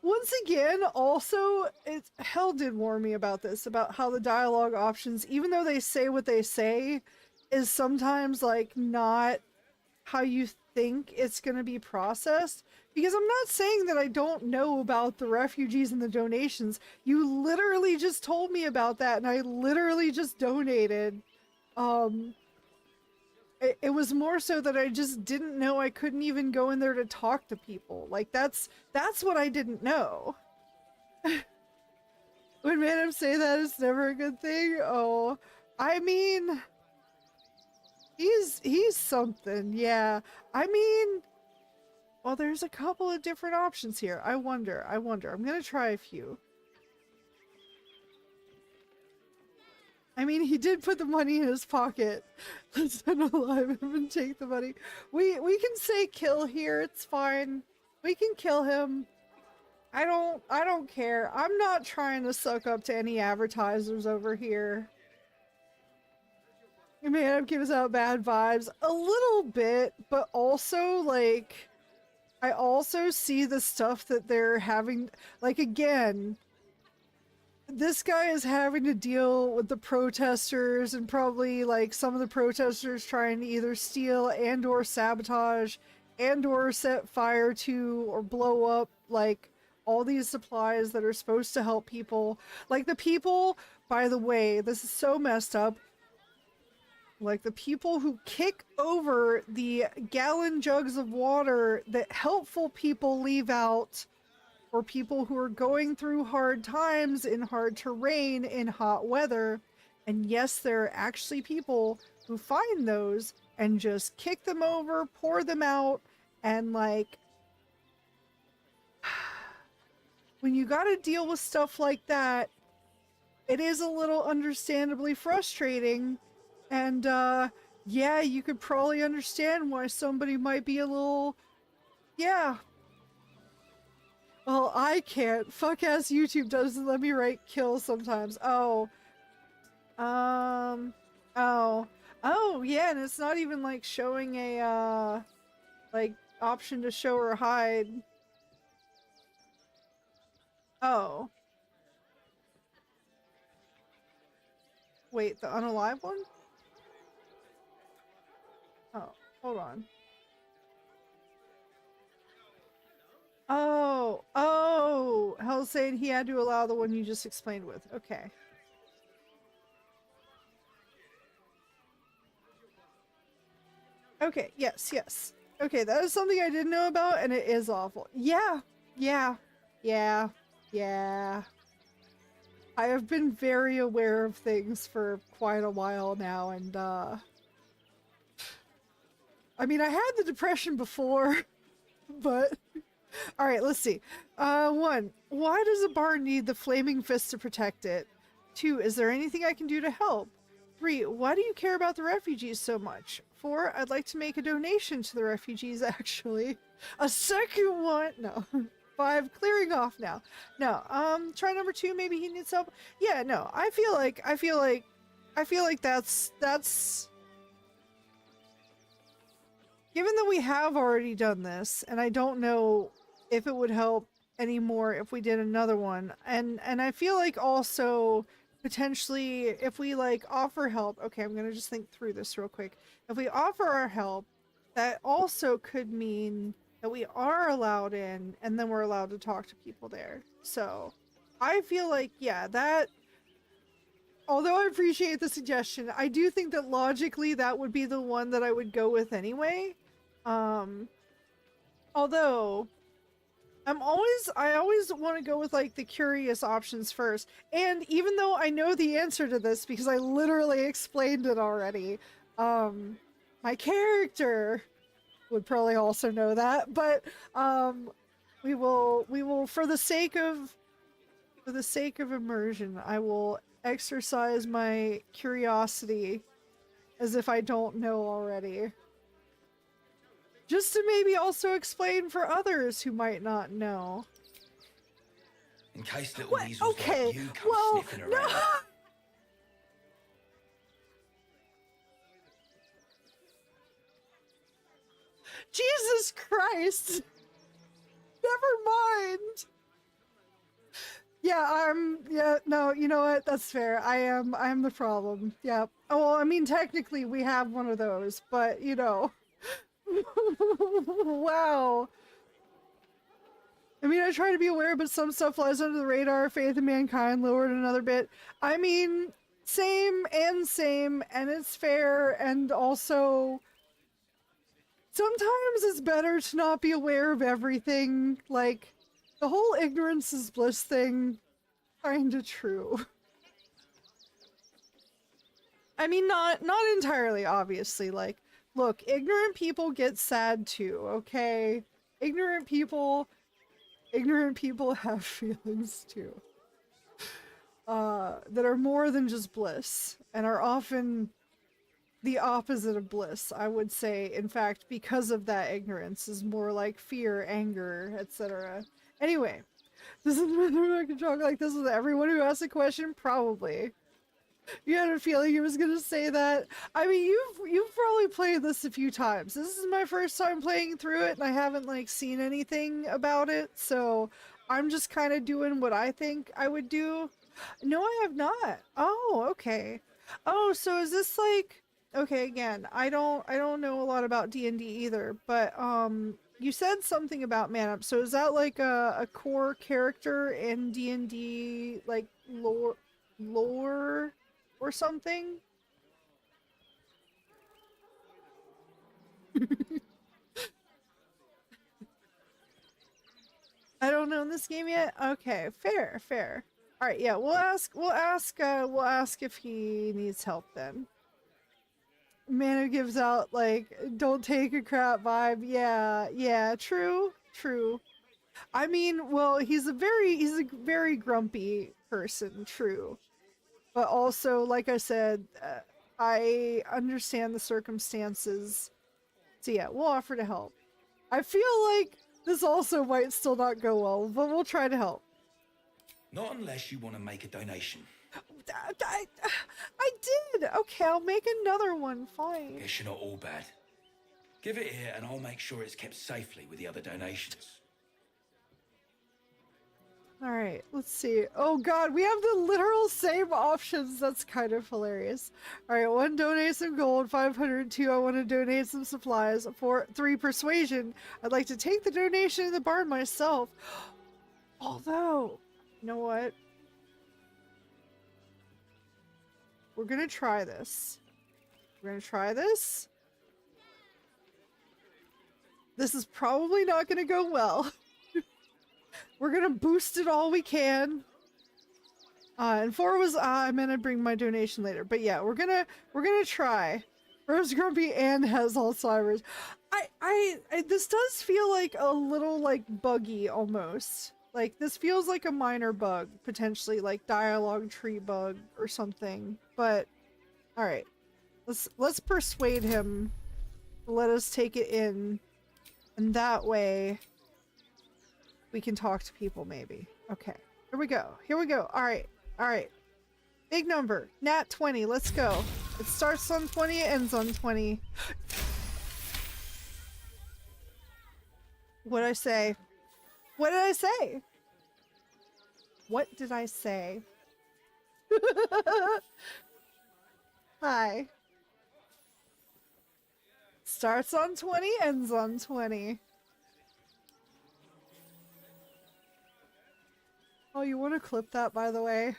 Once again, also, Hell did warn me about this, about how the dialogue options, even though they say what they say, is sometimes, like, not how you think it's gonna be processed. Because I'm not saying that I don't know about the refugees and the donations. You literally just told me about that, and I literally just donated. It was more so that I just didn't know I couldn't even go in there to talk to people. Like, that's what I didn't know. When Madam say that, it's never a good thing. Oh, I mean, he's something, yeah. I mean, well, there's a couple of different options here. I wonder. I'm gonna try a few. I mean, he did put the money in his pocket. Let's unalive him and take the money. We can say kill here. It's fine. We can kill him. I don't care. I'm not trying to suck up to any advertisers over here. Man, it gives out bad vibes a little bit, but also, like, I also see the stuff that they're having, like, again, this guy is having to deal with the protesters, and probably, like, some of the protesters trying to either steal and or sabotage and or set fire to or blow up, like, all these supplies that are supposed to help people. Like, the people, by the way, this is so messed up, like, the people who kick over the gallon jugs of water that helpful people leave out, or people who are going through hard times in hard terrain in hot weather. And yes, there are actually people who find those and just kick them over, pour them out, and, like, when you gotta deal with stuff like that, it is a little understandably frustrating. And yeah, you could probably understand why somebody might be a little, yeah. Well, I can't. Fuck ass YouTube doesn't let me write kill sometimes. Oh, yeah, and it's not even, like, showing a like, option to show or hide. Oh. Wait, the unalive one? Oh, hold on. Oh, Hell's saying he had to allow the one you just explained with. Okay. Okay, yes. Okay, that is something I didn't know about, and it is awful. Yeah. I have been very aware of things for quite a while now, and I mean, I had the depression before, but alright, let's see. 1, why does a barn need the flaming fist to protect it? 2, is there anything I can do to help? 3, why do you care about the refugees so much? 4, I'd like to make a donation to the refugees, actually. A second one? No. 5, clearing off now. No, try number 2, maybe he needs help. Yeah, no, I feel like that's given that we have already done this, and I don't know if it would help anymore if we did another one, and I feel like also potentially if we, like, offer help. Okay, I'm gonna just think through this real quick. If we offer our help, that also could mean that we are allowed in, and then we're allowed to talk to people there. So I feel like, yeah, that, although I appreciate the suggestion, I do think that logically that would be the one that I would go with anyway. Although I always want to go with like the curious options first. And even though I know the answer to this because I literally explained it already, my character would probably also know that, but we will for the sake of immersion, I will exercise my curiosity as if I don't know already. Just to maybe also explain for others who might not know. In case little weasels like you come sniffing around. No. Jesus Christ! Never mind! Yeah, no, you know what? That's fair. I'm the problem. Yeah. Oh, well, I mean, technically we have one of those, but, you know. Wow. I mean, I try to be aware, but some stuff flies under the radar. Faith in mankind lowered another bit. I mean, same, and it's fair, and also sometimes it's better to not be aware of everything. Like, the whole ignorance is bliss thing, kinda true. I mean, not entirely, obviously. Like, look, ignorant people get sad too, okay? Ignorant people have feelings too. That are more than just bliss, and are often the opposite of bliss, I would say. In fact, because of that ignorance, is more like fear, anger, etc. Anyway, does it matter if I can talk like this with everyone who asks a question? Probably. You had a feeling he was gonna say that. I mean, you've probably played this a few times. This is my first time playing through it, and I haven't like seen anything about it, so I'm just kind of doing what I think I would do. No, I have not. Oh, okay. Oh, so is this like, okay, again, I don't know a lot about D&D either, but you said something about man up. So is that like a core character in D&D, like lore or something? I don't know in this game yet. Okay, fair. All right, yeah, we'll ask if he needs help then. Man who gives out like don't take a crap vibe. Yeah, true. I mean, well, he's a very grumpy person, true. But also, like I said, I understand the circumstances. So yeah, we'll offer to help. I feel like this also might still not go well, but we'll try to help. Not unless you want to make a donation. I did! Okay, I'll make another one, fine. Guess you're not all bad. Give it here and I'll make sure it's kept safely with the other donations. Alright, let's see. Oh god, we have the literal same options. That's kind of hilarious. Alright, 1, donate some gold. 500. 2, I want to donate some supplies. 4, 3, persuasion. I'd like to take the donation in the barn myself. Although, you know what? We're gonna try this. This is probably not gonna go well. We're gonna boost it all we can. And 4 was I'm gonna bring my donation later. But yeah, we're gonna try. Rose Grumpy and has Alzheimer's. I this does feel like a little like buggy almost. Like this feels like a minor bug, potentially like dialogue tree bug or something. But all right, let's persuade him to let us take it in, and that way we can talk to people maybe. Okay, here we go. All right. Big number, nat 20. Let's go. It starts on 20, it ends on 20. What did I say? What did I say? Hi. Starts on 20, ends on 20. you want to clip that, by the way?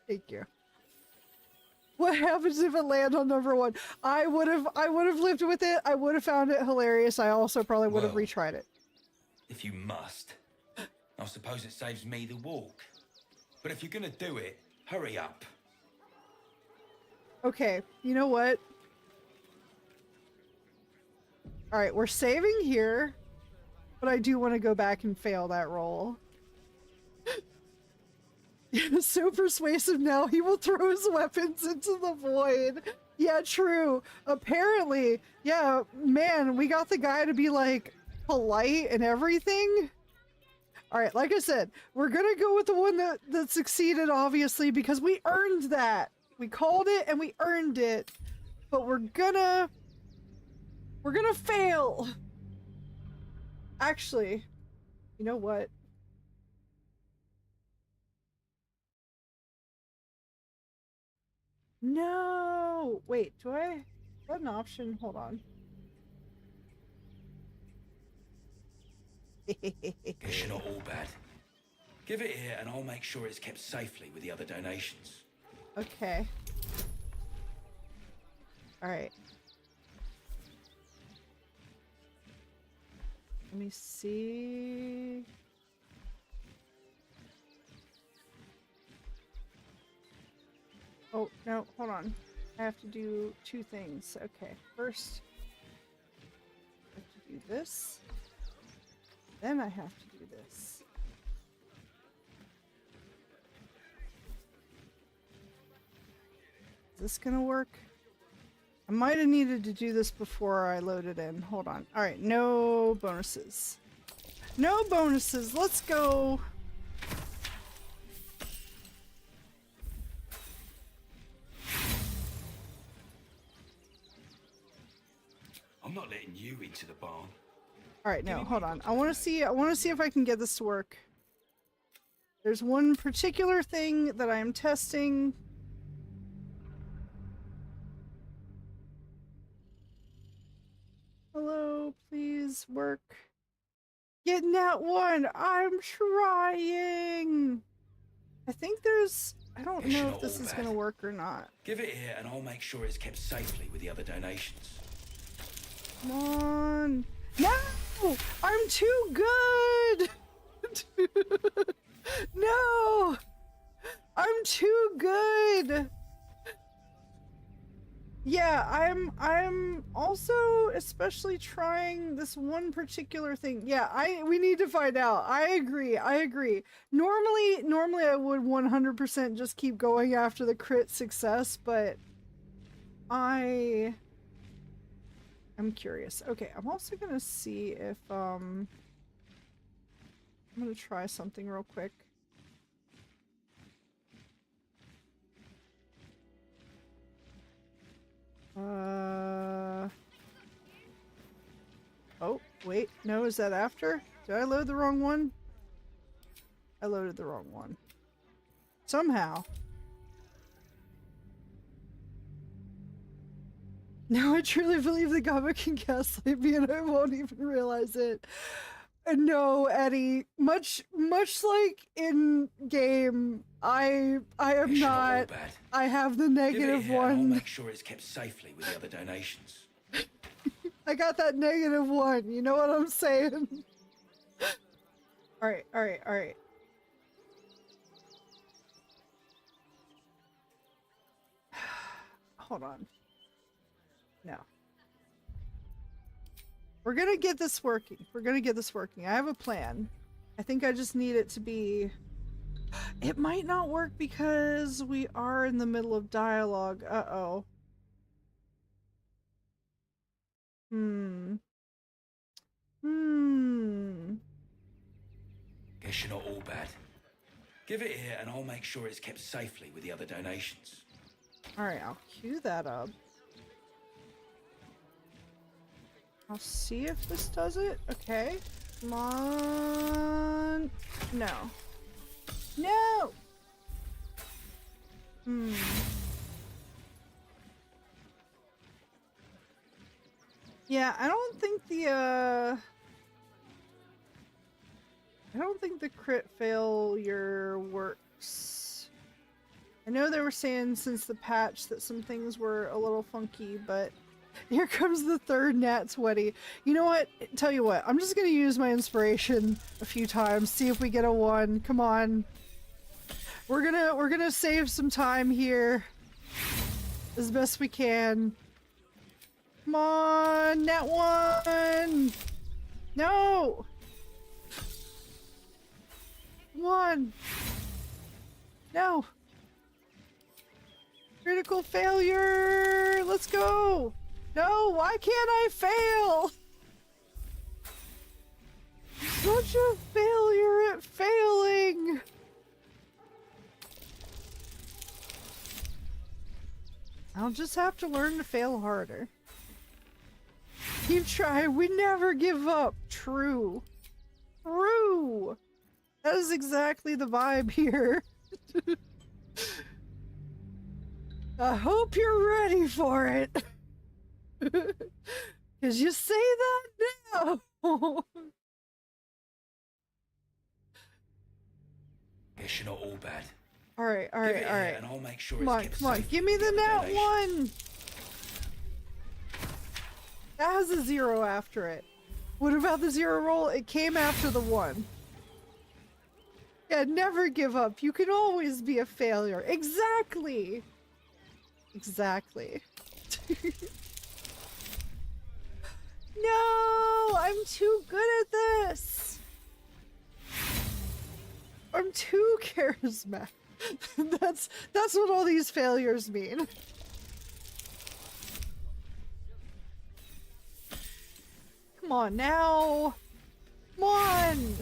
Thank you. What happens if it lands on number 1? I would have lived with it. I would have found it hilarious. I also probably would have retried it. If you must, I suppose it saves me the walk. But if you're gonna do it, hurry up. Okay, you know what? Alright, we're saving here, but I do want to go back and fail that roll. So persuasive now, he will throw his weapons into the void. Yeah, true. Apparently, yeah, man, we got the guy to be like polite and everything. Alright, like I said, we're gonna go with the one that succeeded, obviously, because we earned that. We called it and we earned it. But we're gonna fail. Actually, you know what? No! Wait, do I... Is that an option? Hold on. Guess you're not all bad. Give it here and I'll make sure it's kept safely with the other donations. Okay. Alright. Let me see... Oh, no, hold on. I have to do 2 things. Okay, first, I have to do this. Then I have to do this. Is this gonna work? I might have needed to do this before I loaded in. Hold on. Alright, no bonuses. No bonuses! Let's go! I'm not letting you into the barn. Alright, no, hold on. I wanna see if I can get this to work. There's one particular thing that I am testing. Hello, please work. Getting that one! I'm trying! I think there's... I don't know if this is gonna work or not. Give it here and I'll make sure it's kept safely with the other donations. Come on! No! I'm too good! No! I'm too good! Yeah, I'm also especially trying this one particular thing. Yeah, we need to find out. I agree. Normally I would 100% just keep going after the crit success, but I'm curious. Okay, I'm also gonna see if I'm gonna try something real quick. Oh, wait, no, is that after? Did I load the wrong one? I loaded the wrong one. Somehow. Now I truly believe the Gobo can gaslight me and I won't even realize it. No, Eddie. Much like in game, I am not. I have the negative one. I'll make sure it's kept safely with the other donations. I got that negative one. You know what I'm saying? All right. Hold on. No. We're gonna get this working. I have a plan. I think I just need it to be... It might not work because we are in the middle of dialogue. Uh-oh. Guess you're not all bad. Give it here and I'll make sure it's kept safely with the other donations. Alright, I'll cue that up. I'll see if this does it. Okay. Come on. No. No! Yeah, I don't think the, I I don't think the crit failure works. I know they were saying since the patch that some things were a little funky, but here comes the third nat 20. You know what? Tell you what, I'm just gonna use my inspiration a few times, see if we get a 1. Come on. We're gonna save some time here as best we can. Come on, nat 1! No! 1! No! Critical failure! Let's go! No, why can't I fail? Such a failure at failing! I'll just have to learn to fail harder. Keep trying, we never give up. True. True! That is exactly the vibe here. I hope you're ready for it. Cause you say that now. Guess you're not all bad. Alright. And I'll make sure Come on, give me the nat 1! That has a 0 after it. What about the 0 roll? It came after the 1. Yeah, never give up. You can always be a failure. Exactly! Exactly. No! I'm too good at this! I'm too charismatic. That's what all these failures mean. Come on now. Come on.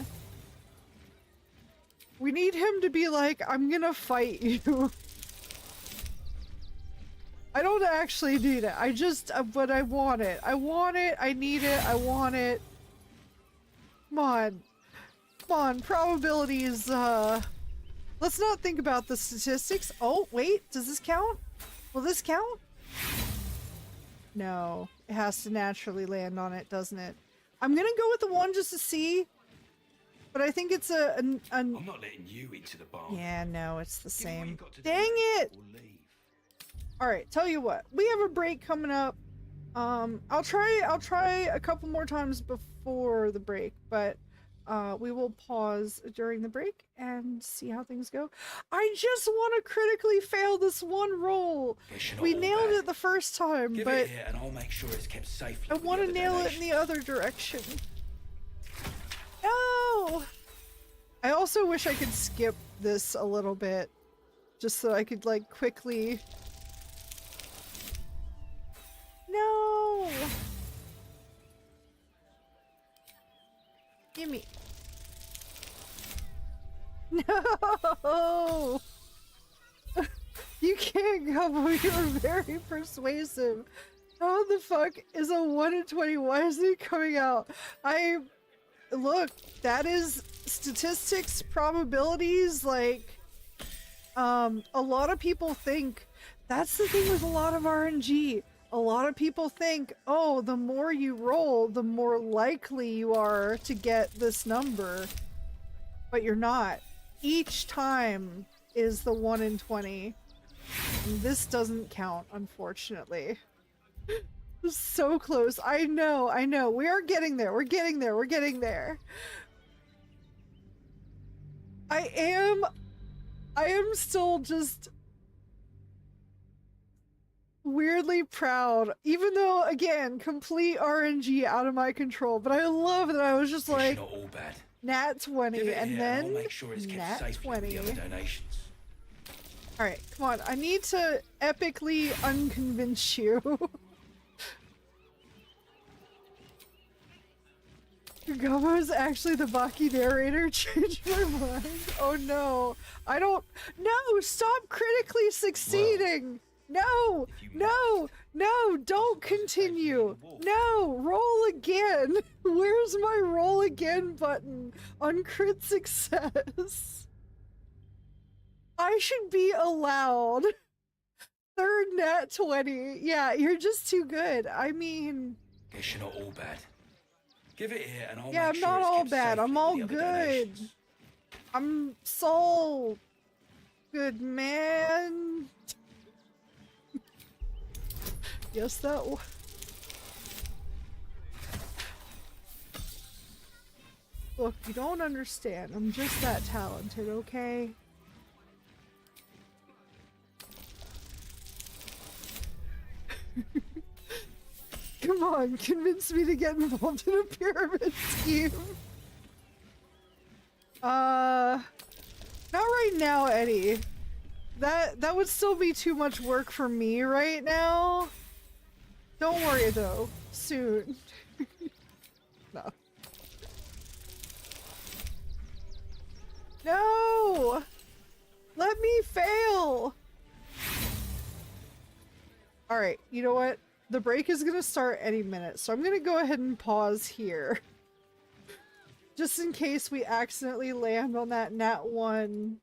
We need him to be like, I'm gonna fight you. I don't actually need it. I just, but I want it. I want it. I need it. I want it. Come on. Come on. Probabilities, let's not think about the statistics. Oh, wait. Does this count? Will this count? No. It has to naturally land on it, doesn't it? I'm gonna go with the 1 just to see. But I think it's I'm not letting you into the barn. Yeah, no, it's the same. Dang it! Alright, tell you what. We have a break coming up. I'll try a couple more times before the break, but we will pause during the break and see how things go. I just want to critically fail this 1 roll. We nailed it the first time, Give but it here and I'll make sure it's kept safely. I want to nail it in the other direction. No! I also wish I could skip this a little bit, just so I could like quickly. No! Gimme. No! You can't, Gobo. You're very persuasive. How the fuck is a 1 in 20? Why isn't it coming out? Look, that is statistics, probabilities, like, a lot of people think, that's the thing with a lot of RNG. A lot of people think, oh, the more you roll, the more likely you are to get this number. But you're not. Each time is the 1 in 20. And this doesn't count, unfortunately. So close. I know. We are getting there. We're getting there. I am still just weirdly proud, even though, again, complete RNG out of my control, but I love that I was just like, not all bad. nat 20, and then I'll make sure it's kept nat safely 20. with the other donations. Alright, come on. I need to epically unconvince you. Gobo's actually the Baki narrator. Changed my mind. Oh no. I don't. No! Stop critically succeeding! No! No! Don't continue! No! Roll again! Where's my roll again button on crit success? I should be allowed. Third nat 20. Yeah, you're just too good. I mean... Guess you're not all bad. Give it here and I'll Yeah, make I'm sure not it's all kept bad. I'm safely all with the other good. donations. I'm so good, man. Yes, that was. Look, you don't understand. I'm just that talented, okay? Come on, convince me to get involved in a pyramid scheme. Not right now, Eddie. That would still be too much work for me right now. Don't worry though, soon. No. No! Let me fail! Alright, you know what? The break is gonna start any minute, so I'm gonna go ahead and pause here. Just in case we accidentally land on that nat 1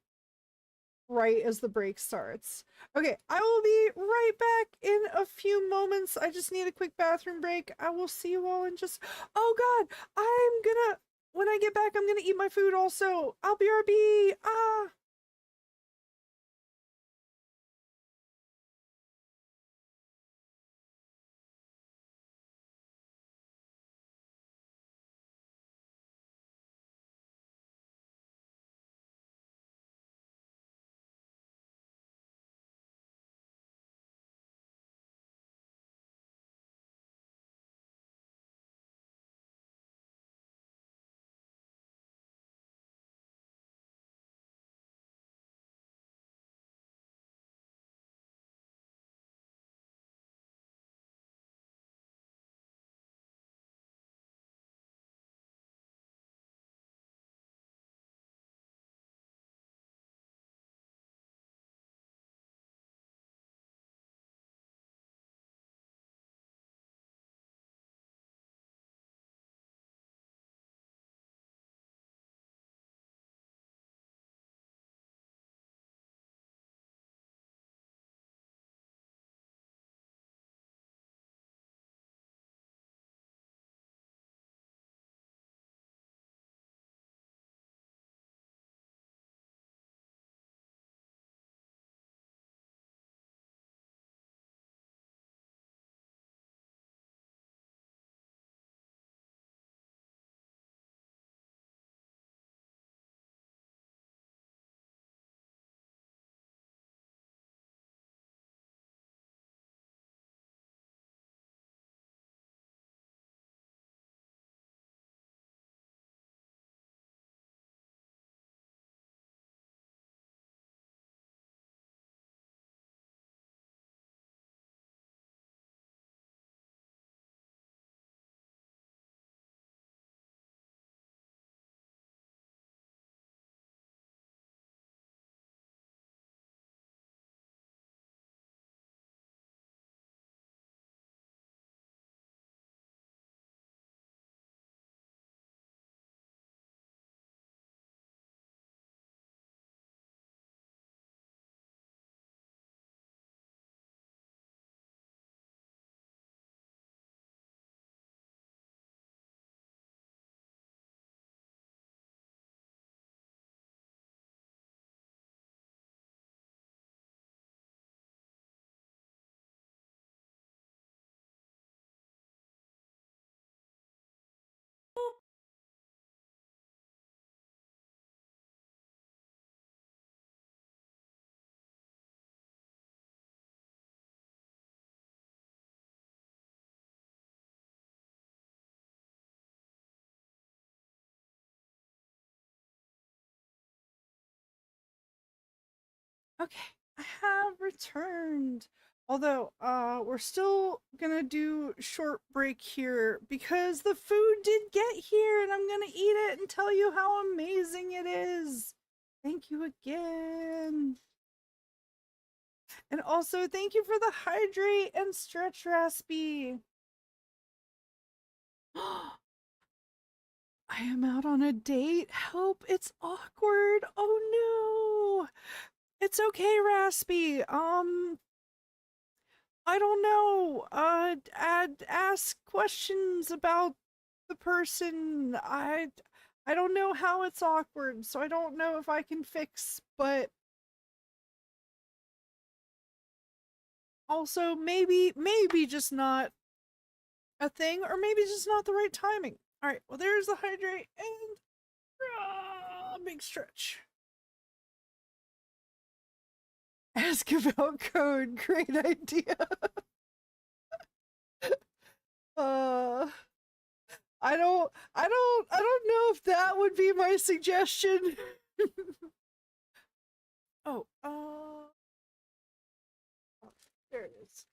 right as the break starts. Okay, I will be right back in a few moments. I just need a quick bathroom break. I will see you all in just... Oh god! When I get back, I'm gonna eat my food also! I'll be RB! Ah! Okay, I have returned. Although, we're still gonna do short break here because the food did get here and I'm gonna eat it and tell you how amazing it is. Thank you again. And also, thank you for the hydrate and stretch, Raspy. I am out on a date. Help, it's awkward. Oh no. It's okay, Raspy. I don't know. Ask questions about the person. I don't know how it's awkward, so I don't know if I can fix, but also maybe just not a thing, or maybe just not the right timing. All right, well, there's the hydrate and big stretch. Ask about code. Great idea. I don't know if that would be my suggestion. Oh, there it is.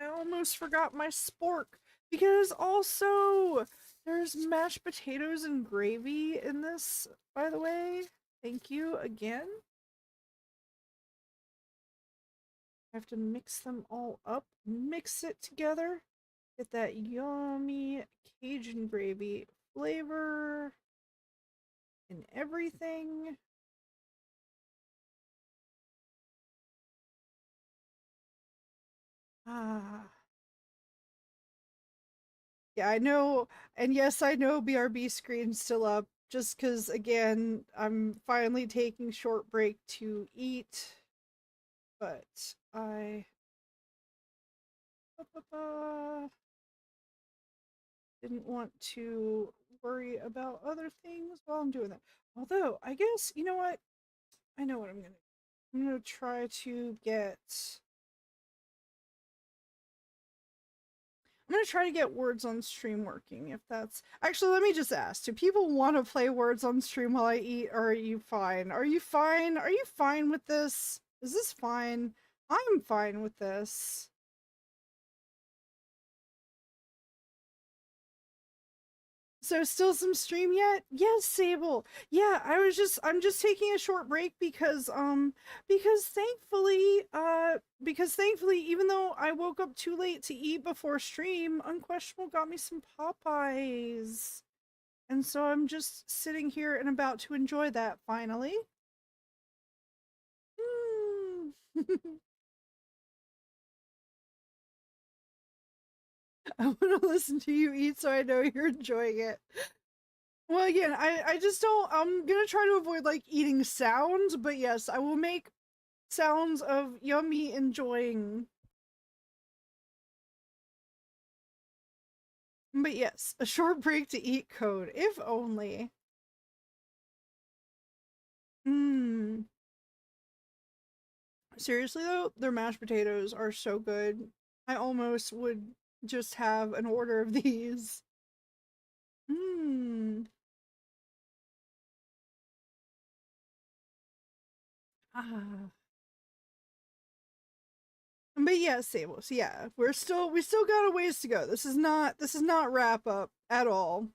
I almost forgot my spork, because also there's mashed potatoes and gravy in this, by the way. Thank you again. I have to mix them all up, mix it together, get that yummy Cajun gravy flavor and everything. Yeah, I know, and yes, I know BRB screen's still up, just because, again, I'm finally taking short break to eat, but I didn't want to worry about other things while I'm doing that. Although, I guess, you know what? I know what I'm gonna do. I'm gonna try to get... I'm gonna try to get words on stream working, if that's... Actually, let me just ask, do people want to play words on stream while I eat, or are you fine? Are you fine? Are you fine with this? Is this fine? I'm fine with this. So still some stream yet? Yes, Sable. Yeah, I'm just taking a short break because thankfully, even though I woke up too late to eat before stream, Unquestionable got me some Popeyes. And so I'm just sitting here and about to enjoy that finally. I want to listen to you eat so I know you're enjoying it. Well, again, I just don't... I'm gonna try to avoid, like, eating sounds, but yes, I will make sounds of yummy enjoying. But yes, a short break to eat code, if only. Seriously though, their mashed potatoes are so good. I almost would just have an order of these. But yeah, Sables, yeah, we still got a ways to go. This is not wrap up at all.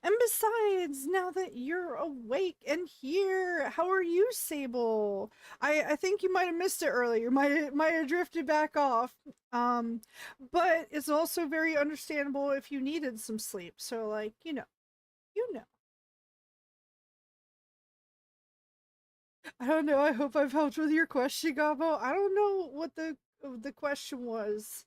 And besides, now that you're awake and here, how are you, Sable? I think you might have missed it earlier. You might have drifted back off. But it's also very understandable if you needed some sleep. So, like, you know. I don't know. I hope I've helped with your question, Gobbo. I don't know what the question was.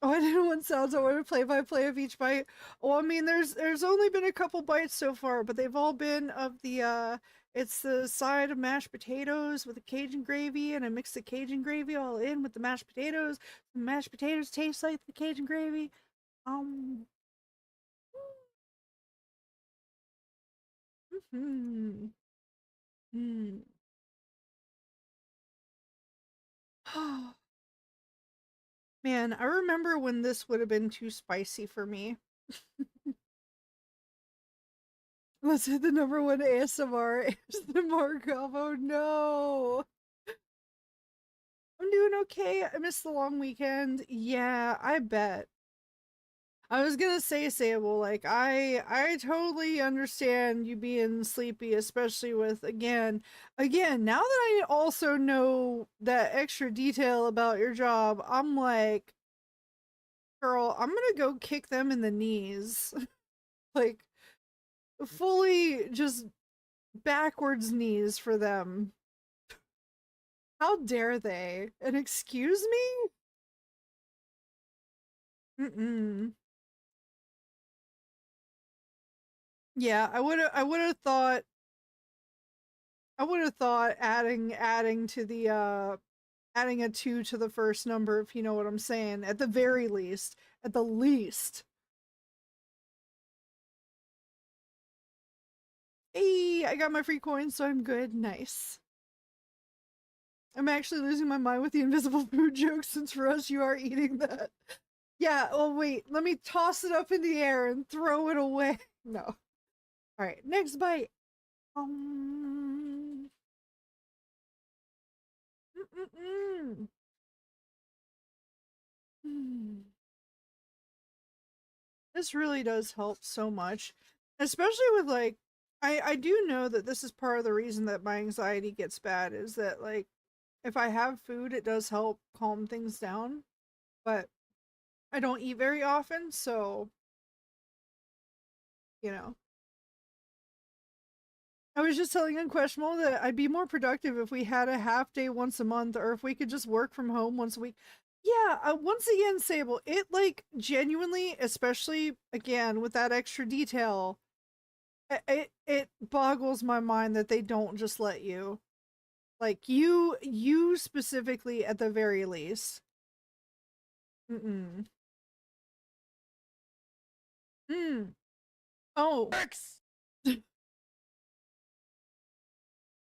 Oh, I didn't want sounds. I wanted play-by-play of each bite. Oh, I mean, there's only been a couple bites so far, but they've all been of the it's the side of mashed potatoes with the Cajun gravy, and I mix the Cajun gravy all in with the mashed potatoes. The mashed potatoes taste like the Cajun gravy. Man, I remember when this would have been too spicy for me. Let's hit the #1 ASMR. ASMR Gobbo. No. I'm doing okay. I missed the long weekend. Yeah, I bet. I was gonna say, Sable, like, I totally understand you being sleepy, especially with, again, now that I also know that extra detail about your job, I'm like, girl, I'm gonna go kick them in the knees. Like, fully just backwards knees for them. How dare they? And excuse me? Mm-mm. Yeah, I would have thought adding to the adding a 2 to the first number, if you know what I'm saying, at the very least. At the least. Hey, I got my free coins, so I'm good. Nice. I'm actually losing my mind with the invisible food joke, since for us you are eating that. Yeah, oh wait, let me toss it up in the air and throw it away. No. Alright, next bite. Mm-mm-mm. This really does help so much, especially with like, I do know that this is part of the reason that my anxiety gets bad, is that like if I have food it does help calm things down, but I don't eat very often, so you know. I was just telling Unquestionable that I'd be more productive if we had a half day once a month, or if we could just work from home once a week. Yeah, once again, Sable, it like genuinely, especially again with that extra detail, it boggles my mind that they don't just let you. Like you specifically at the very least. Mm-mm. Mm. Oh. X.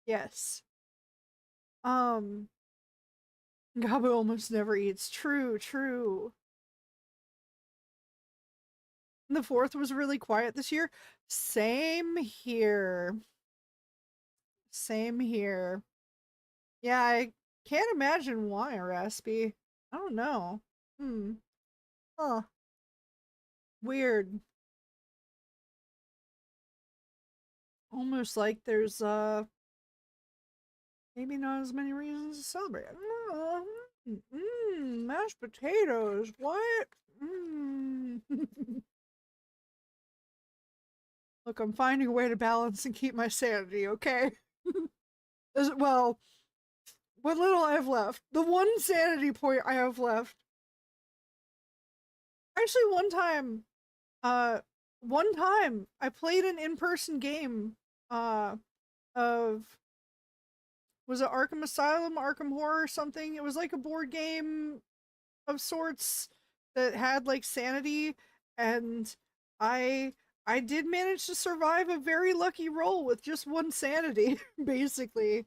Yes. Gobo almost never eats. True, true. The 4th was really quiet this year. Same here. Same here. Yeah, I can't imagine why, Raspy. I don't know. Huh. Weird. Almost like there's maybe not as many reasons to celebrate. Mashed potatoes. What? Look, I'm finding a way to balance and keep my sanity, okay? Well, what little I have left. The one sanity point I have left. Actually, one time I played an in-person game of, was it Arkham Asylum, Arkham Horror or something? It was like a board game of sorts that had like sanity, and I did manage to survive a very lucky roll with just one sanity, basically.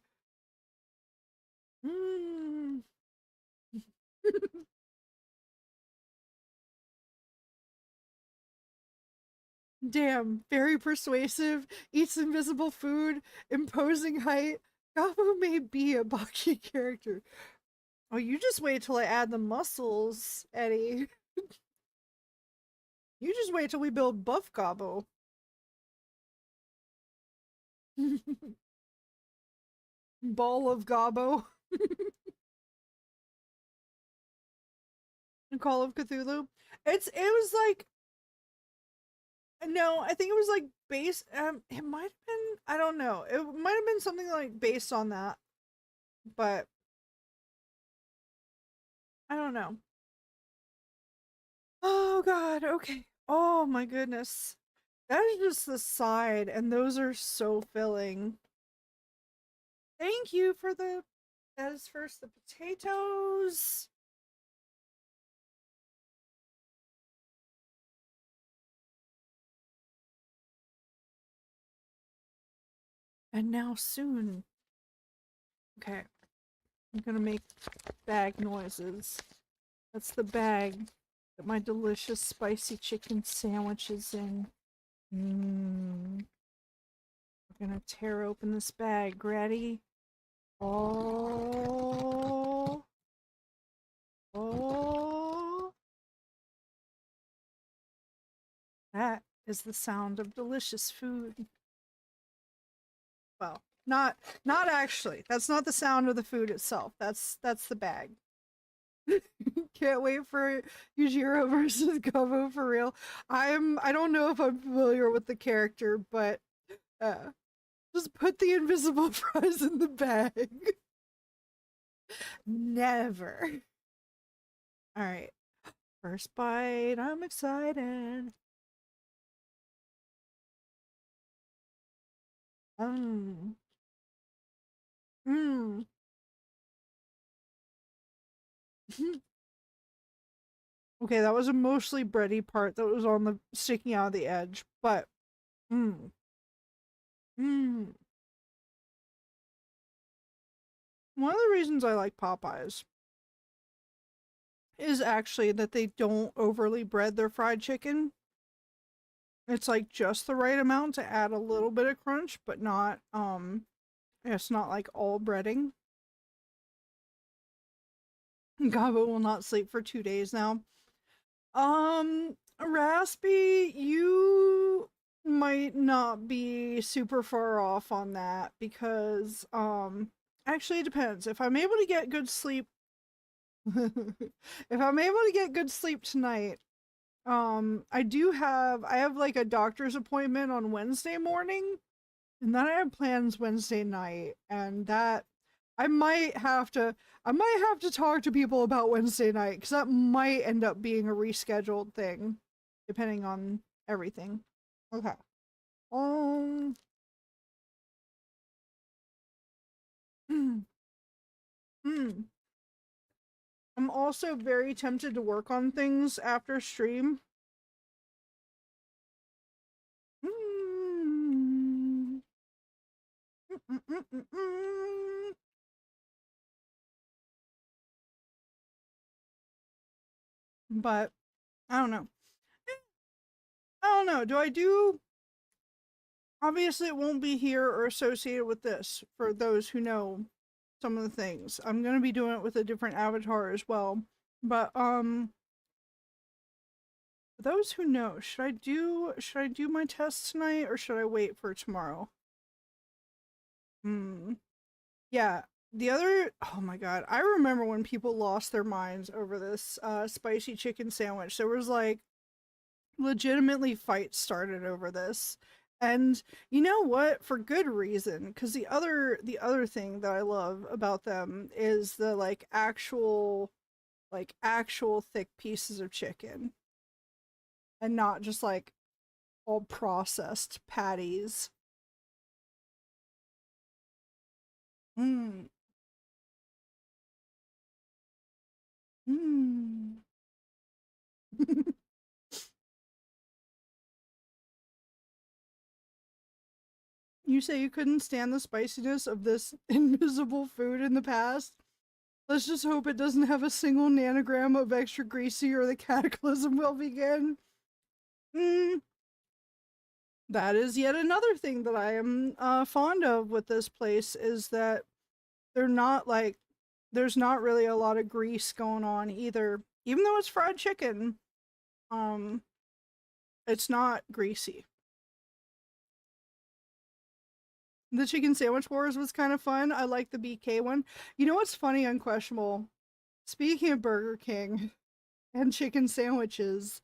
Damn, very persuasive, eats invisible food, imposing height. Gobo may be a Baki character. Oh, you just wait till I add the muscles, Eddie. You just wait till we build buff Gobo. Ball of Gobo. Call of Cthulhu. It was like, no, I think it was like based, it might have been, I don't know. It might have been something like based on that, but I don't know. Oh god, okay. Oh my goodness. That is just the side, and those are so filling. Thank you for the, that is first the potatoes. And now soon. Okay. I'm gonna make bag noises. That's the bag that my delicious spicy chicken sandwich is in. We're gonna tear open this bag. Ready? Oh. Oh. That is the sound of delicious food. Well, not actually. That's not the sound of the food itself. That's the bag. Can't wait for Yujiro versus Gobo for real. I don't know if I'm familiar with the character, but just put the invisible fries in the bag. Never. Alright. First bite, I'm excited. Mmm. Okay, that was a mostly bready part that was on the sticking out of the edge, but mmm. Mmm. One of the reasons I like Popeyes is actually that they don't overly bread their fried chicken. It's like just the right amount to add a little bit of crunch, but not it's not like all breading. Gobo will not sleep for 2 days now. Raspy, you might not be super far off on that because actually it depends. If I'm able to get good sleep if I'm able to get good sleep tonight, I have like a doctor's appointment on Wednesday morning, and then I have plans Wednesday night, and that I might have to talk to people about Wednesday night because that might end up being a rescheduled thing, depending on everything. Okay. Um. I'm also very tempted to work on things after stream. But I don't know. I don't know. Obviously, it won't be here or associated with this for those who know some of the things. I'm gonna be doing it with a different avatar as well. But for those who know, should I do my test tonight or should I wait for tomorrow? Yeah. Oh my god, I remember when people lost their minds over this spicy chicken sandwich. There was like legitimately fights started over this. And you know what? For good reason, because the other thing that I love about them is the actual thick pieces of chicken and not just like all processed patties. Mmm. Mmm. You say you couldn't stand the spiciness of this invisible food in the past? Let's just hope it doesn't have a single nanogram of extra greasy or the cataclysm will begin. That is yet another thing that I am fond of with this place is that they're not like, there's not really a lot of grease going on either. Even though it's fried chicken, it's not greasy. The chicken sandwich wars was kind of fun. I like the BK one. You know what's funny, Unquestionable? Speaking of Burger King and chicken sandwiches,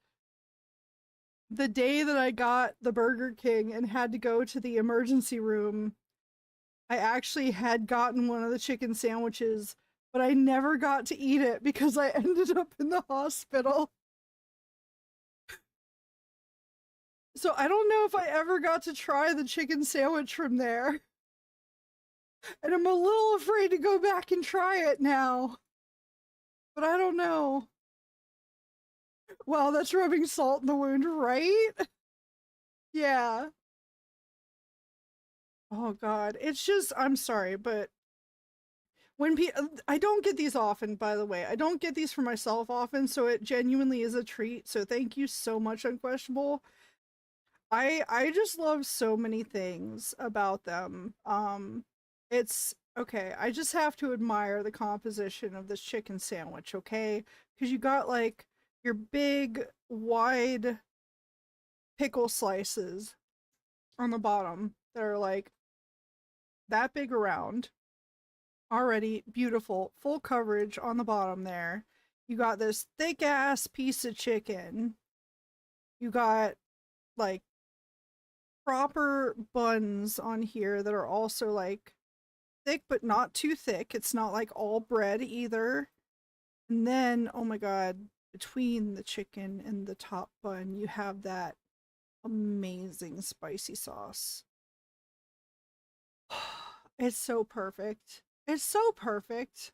the day that I got the Burger King and had to go to the emergency room, I actually had gotten one of the chicken sandwiches, but I never got to eat it because I ended up in the hospital. So I don't know if I ever got to try the chicken sandwich from there. And I'm a little afraid to go back and try it now. But I don't know. Wow, that's rubbing salt in the wound, right? Yeah. Oh god, it's just, I'm sorry, but when I don't get these often, by the way. I don't get these for myself often, so it genuinely is a treat. So thank you so much, Unquestionable. I just love so many things about them. It's okay, I just have to admire the composition of this chicken sandwich, okay? Because you got like your big, wide pickle slices on the bottom that are like that big around. Already beautiful, full coverage on the bottom there. You got this thick ass piece of chicken. You got like proper buns on here that are also like thick but not too thick. It's not like all bread either. And then, oh my god, between the chicken and the top bun, you have that amazing spicy sauce. It's so perfect. It's so perfect.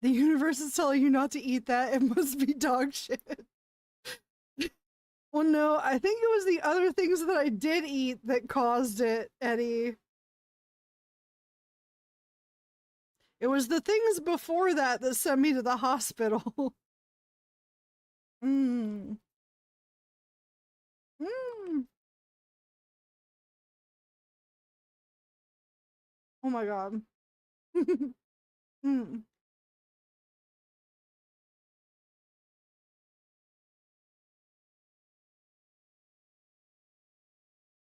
The universe is telling you not to eat that. It must be dog shit. Well, no, I think it was the other things that I did eat that caused it, Eddie. It was the things before that that sent me to the hospital. Mmm. Mmm. Oh my god. Mm.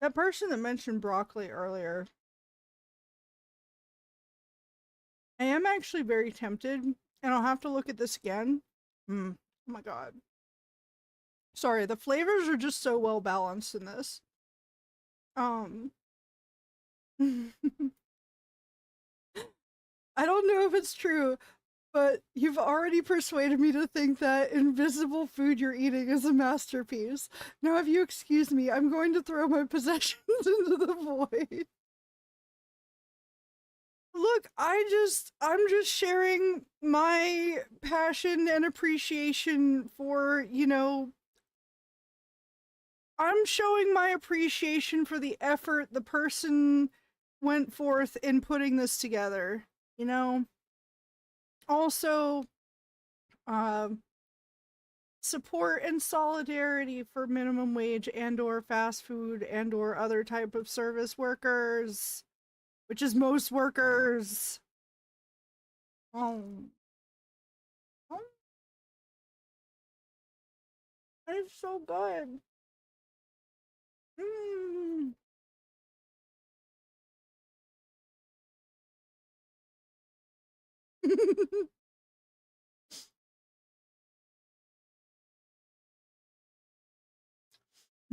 That person that mentioned broccoli earlier, I am actually very tempted, and I'll have to look at this again. Oh my god. Sorry, the flavors are just so well balanced in this. I don't know if it's true, but you've already persuaded me to think that invisible food you're eating is a masterpiece. Now, if you excuse me, I'm going to throw my possessions into the void. Look, I'm just sharing my passion and appreciation for, you know, I'm showing my appreciation for the effort the person went forth in putting this together, you know? Also, support and solidarity for minimum wage and or fast food and or other type of service workers, which is most workers. Oh, it's so good. Mm.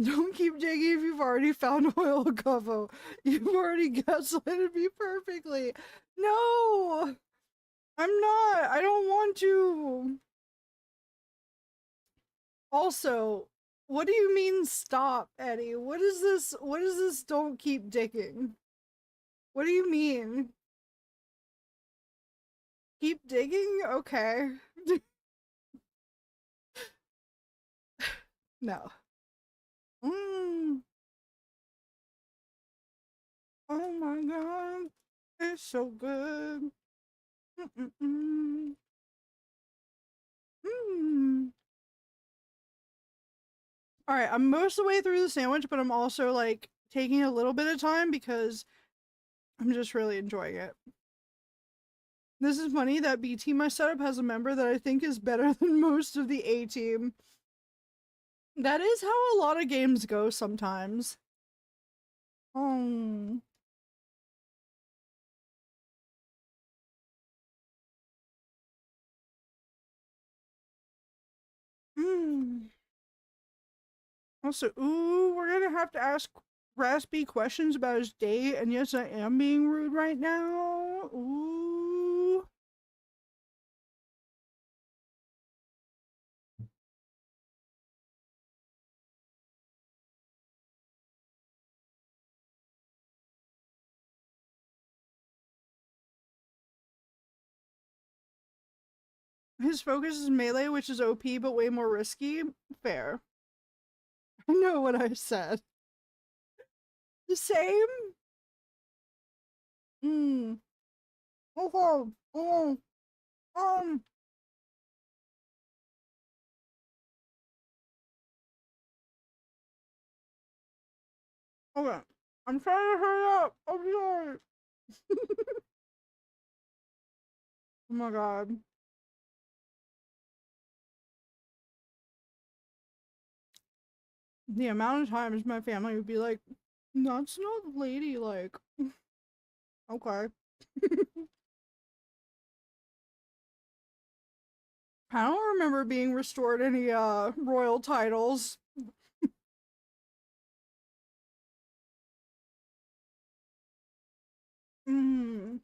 Don't keep digging if you've already found oil, Gobo. You've already gaslighted me perfectly. No! I'm not. I don't want to. Also, what do you mean stop, Eddie? What is this? What is this don't keep digging? What do you mean? Keep digging? Okay. No. Mm. Oh my god. It's so good. Mm-mm-mm. Mm. Alright, I'm most of the way through the sandwich, but I'm also like taking a little bit of time because I'm just really enjoying it. This is funny that B team my setup has a member that I think is better than most of the A team. That is how a lot of games go sometimes. Oh. Mm. Also, ooh, we're gonna have to ask Raspy questions about his date, and yes, I am being rude right now. Ooh. His focus is melee, which is OP, but way more risky. Fair. I know what I said. The same? Hmm. Okay. Um. Okay. I'm trying to hurry up. I'm sorry. Oh my god. The amount of times my family would be like, that's not ladylike. Okay. I don't remember being restored any royal titles. Mm.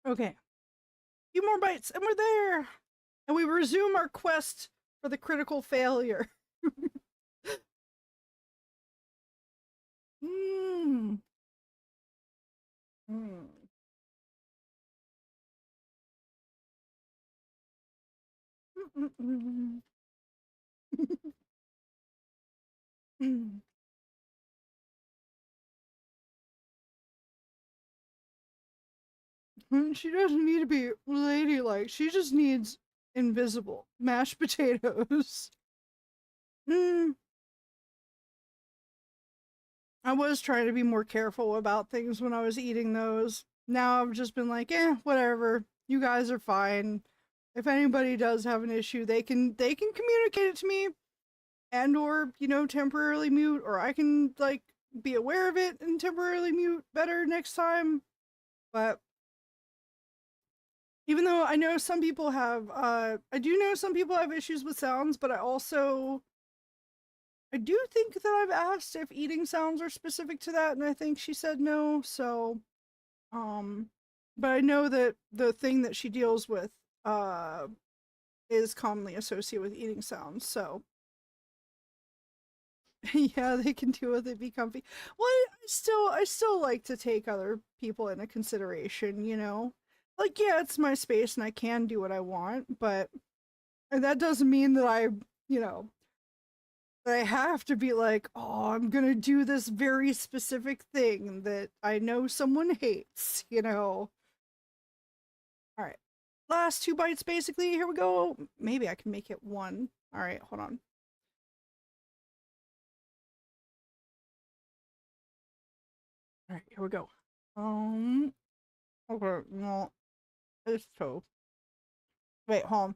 Okay. A few more bites and we're there. And we resume our quest for the critical failure. Mmm. Mmm. Mm-mm-mm. Mm. She doesn't need to be ladylike. She just needs invisible mashed potatoes. Mm. I was trying to be more careful about things when I was eating those. Now I've just been like, whatever. You guys are fine. If anybody does have an issue, they can communicate it to me and or, temporarily mute, or I can like be aware of it and temporarily mute better next time. But even though I know some people have I do know some people have issues with sounds, but I do think that I've asked if eating sounds are specific to that, and I think she said no, so but I know that the thing that she deals with is commonly associated with eating sounds, so yeah, they can deal with it, be comfy. Well, I still like to take other people into consideration, Like, yeah, it's my space and I can do what I want, but that doesn't mean that that I have to be like, oh, I'm gonna do this very specific thing that I know someone hates, All right. Last 2 bites, basically. Here we go. Maybe I can make it 1. All right, hold on. All right, here we go. Okay, no, it's toe. Wait, hold on.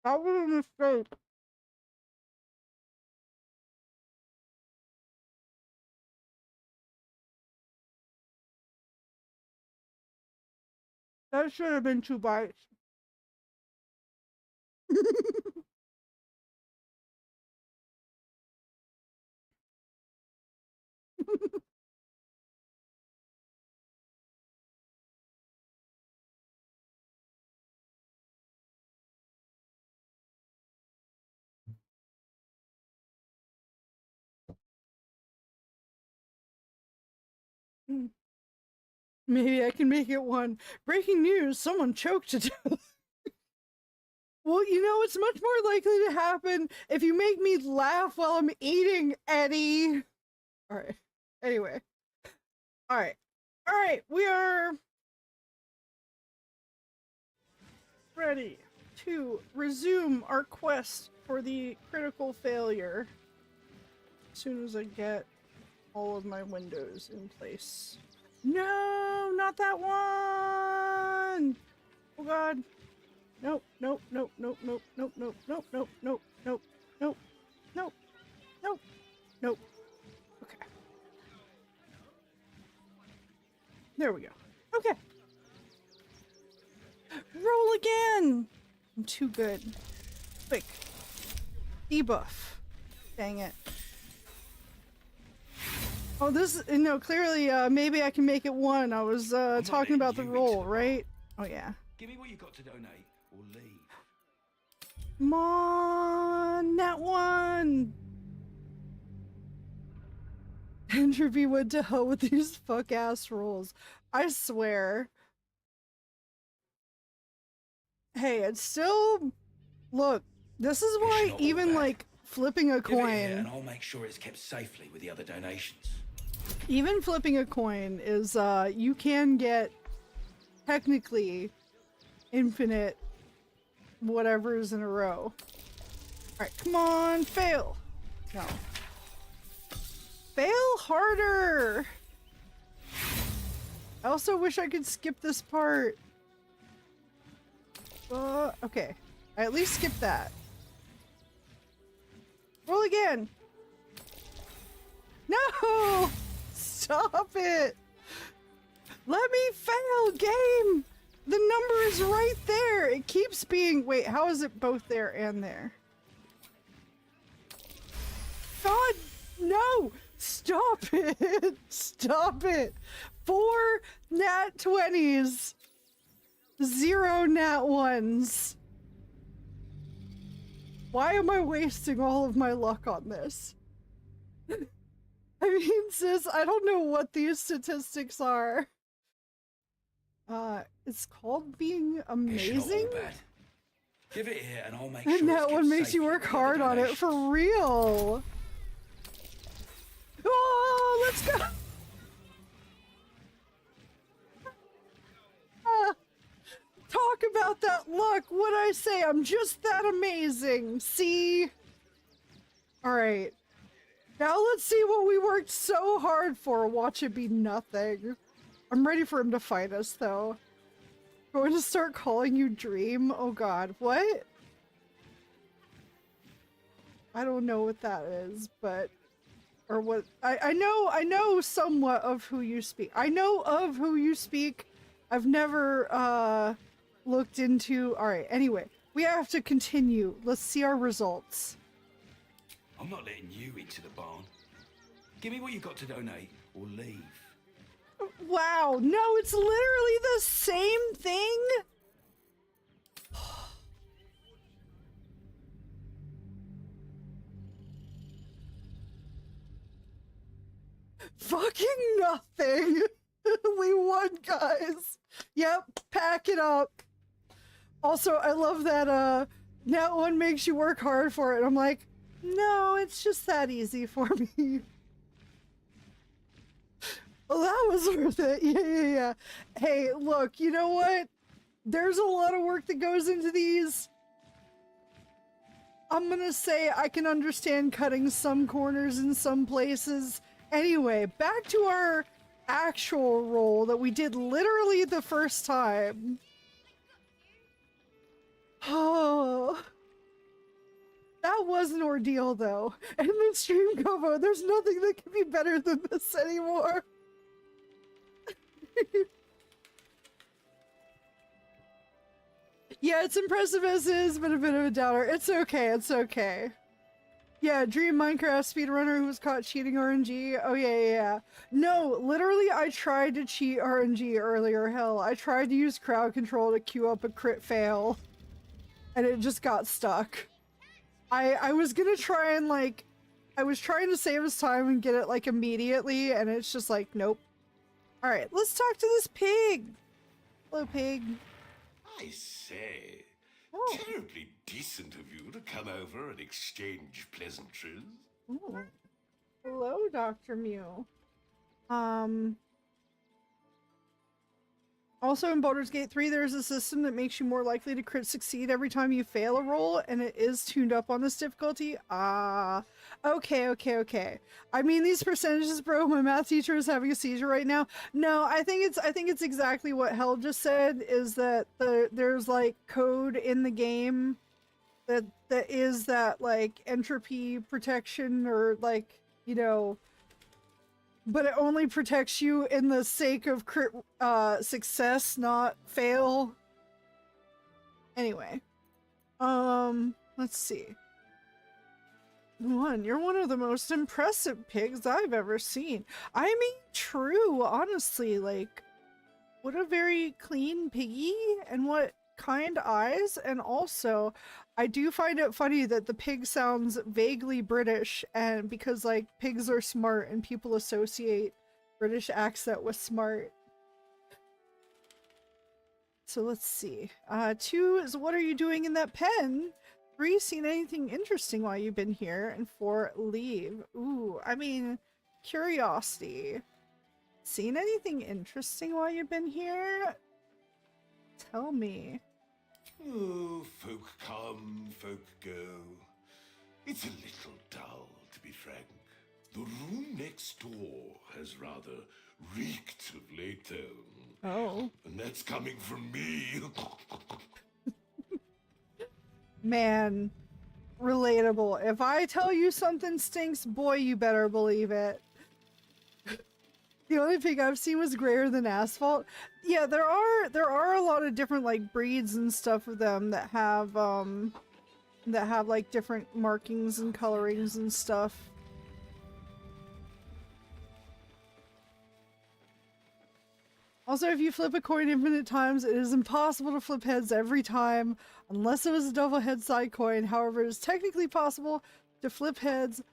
That was a mistake. That should have been 2 bites. Maybe I can make it 1. Breaking news, someone choked to death. Well, it's much more likely to happen if you make me laugh while I'm eating, Eddie. Alright. Anyway. Alright. Alright, we are ready to resume our quest for the critical failure. As soon as I get all of my windows in place. No, not that one! Oh god. Nope, nope, nope, nope, nope, nope, nope, nope, nope, nope, nope, nope, nope, nope, nope. Okay. There we go. Okay. Roll again! I'm too good. Quick. Debuff. Dang it. Oh, no, clearly, maybe I can make it 1. I was, talking about the roll, right? Oh, yeah. Give me what you got to donate, or leave. Come on, that 1! Entropy went to hell with these fuck-ass rolls. I swear. Hey, it's still... Look, this is why even, like, flipping a coin... Give it here and I'll make sure it's kept safely with the other donations. Even flipping a coin is, you can get, technically, infinite whatevers in a row. Alright, come on, fail! No. Fail harder! I also wish I could skip this part. Okay. I at least skipped that. Roll again! No! Stop it! Let me fail, game! The number is right there! It keeps being... Wait, how is it both there and there? God, no! Stop it! Stop it! 4 nat 20s. 0 nat 1s. Why am I wasting all of my luck on this? I mean, sis, I don't know what these statistics are. It's called being amazing? Give it here and I'll make And sure that one makes you work hard on it, for real. Oh, let's go! Talk about that luck! What'd I say? I'm just that amazing! See? Alright. Now let's see what we worked so hard for. Watch it be nothing. I'm ready for him to fight us, though. Going to start calling you Dream? Oh god, what? I don't know what that is, but... Or what... I know somewhat of who you speak. I know of who you speak. I've never, looked into... Alright, anyway. We have to continue. Let's see our results. I'm not letting you into the barn. Give me what you got to donate, or leave. Wow, no, it's literally the same thing? Fucking nothing! We won, guys! Yep, pack it up. Also, I love that, that one makes you work hard for it. I'm like, no, it's just that easy for me. Well, that was worth it. Yeah. Hey, look, you know what? There's a lot of work that goes into these. I'm gonna say I can understand cutting some corners in some places. Anyway, back to our actual roll that we did literally the first time. Oh. That was an ordeal, though. And the stream Gobo, there's nothing that can be better than this anymore. Yeah, it's impressive as is, but a bit of a downer. It's okay, it's okay. Yeah, Dream Minecraft speedrunner who was caught cheating RNG. Oh yeah. No, literally I tried to cheat RNG earlier, hell. I tried to use crowd control to queue up a crit fail. And it just got stuck. I was gonna try and like... I was trying to save us time and get it like immediately, and it's just like, nope. Alright, let's talk to this pig. Hello, pig. I say, Oh. terribly decent of you to come over and exchange pleasantries. Ooh. Hello, Dr. Mew. Also in Baldur's Gate 3, there's a system that makes you more likely to crit succeed every time you fail a roll, and it is tuned up on this difficulty. Okay. I mean, these percentages, bro, my math teacher is having a seizure right now. No, I think it's exactly what Hell just said, is that there's like code in the game that is that like entropy protection, or like, you know, but it only protects you in the sake of crit success, not fail. Anyway. Let's see. You're one of the most impressive pigs I've ever seen. I mean, true, honestly, like, what a very clean piggy, and what kind eyes, and also, I do find it funny that the pig sounds vaguely British, and because, like, pigs are smart and people associate British accent with smart. So let's see. 2 is, what are you doing in that pen? 3, seen anything interesting while you've been here? And 4, leave. Ooh, I mean, curiosity. Seen anything interesting while you've been here? Tell me. Oh, folk come, folk go. It's a little dull, to be frank. The room next door has rather reeked of late, though. Oh. And that's coming from me. Man, relatable. If I tell you something stinks, boy, you better believe it. The only pig I've seen was grayer than asphalt. Yeah, there are a lot of different like breeds and stuff of them that have like different markings and colorings and stuff. Also, if you flip a coin infinite times, it is impossible to flip heads every time, unless it was a double head side coin. However, it is technically possible to flip heads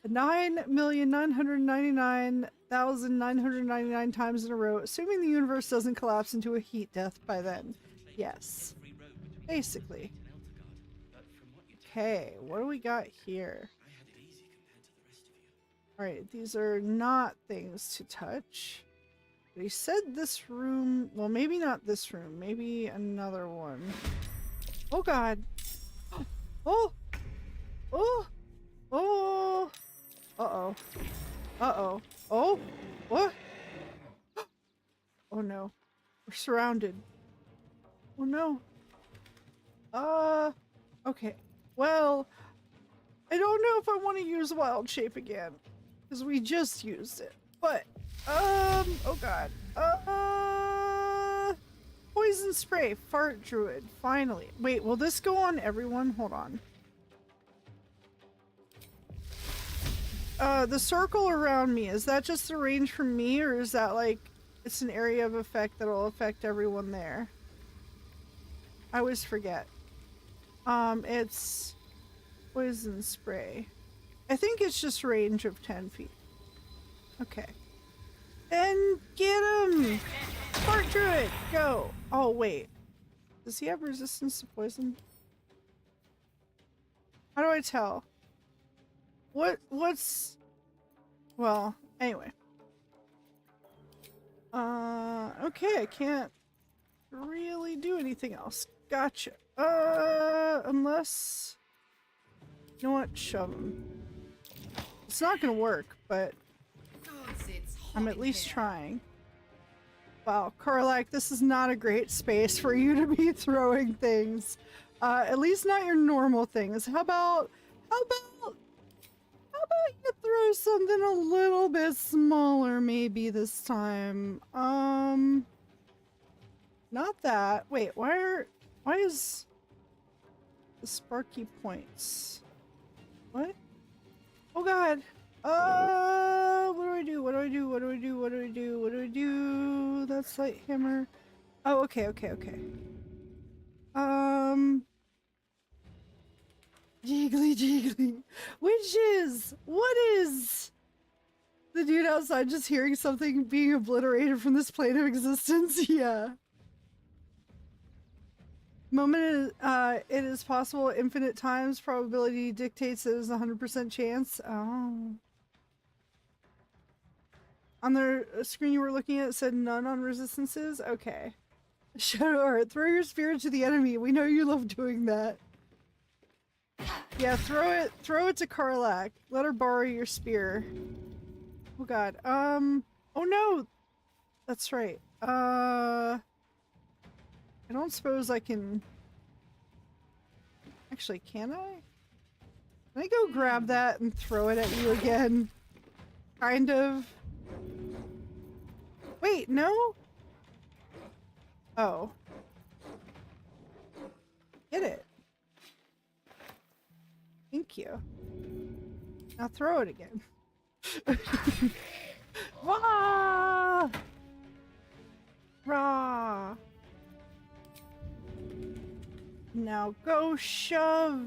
9,999,999 times in a row, assuming the universe doesn't collapse into a heat death by then. Yes. Basically. Okay, what do we got here? Alright, these are not things to touch. But he said this room... Well, maybe not this room. Maybe another one. Oh god. Oh! Oh! Oh! Uh-oh. Uh-oh. Oh! What? Oh no. We're surrounded. Oh no. Okay. Well, I don't know if I want to use wild shape again. Because we just used it. But, oh god. Poison spray. Fart druid. Finally. Wait, will this go on everyone? Hold on. The circle around me, is that just the range for me, or is that like, it's an area of effect that'll affect everyone there? I always forget. It's poison spray. I think it's just range of 10 feet. Okay. Then get him! Fart druid, go! Oh, wait. Does he have resistance to poison? How do I tell? What's... Well, anyway. Okay, I can't really do anything else. Gotcha. Unless... You know what? Shove him. It's not gonna work, but... I'm at least trying. Wow, Karlak, this is not a great space for you to be throwing things. At least not your normal things. How about you throw something a little bit smaller maybe this time? Not that. Wait, why is the sparky points? What? Oh god. What do I do? What do I do? What do I do? What do I do? What do I do? That's light hammer. Oh, okay. Jiggly. Witches! What is the dude outside just hearing something being obliterated from this plane of existence? Yeah. Moment it is possible infinite times. Probability dictates that it is 100% chance. Oh. On the screen you were looking at, it said none on resistances? Okay. Shadow Art, throw your spear to the enemy. We know you love doing that. Yeah, throw it to Karlak. Let her borrow your spear. Oh god. Oh no! That's right. I don't suppose I can... Actually, can I? Can I go grab that and throw it at you again? Kind of. Wait, no? Oh. Get it. Thank you. Now throw it again. Rah! Rah! Now go shove!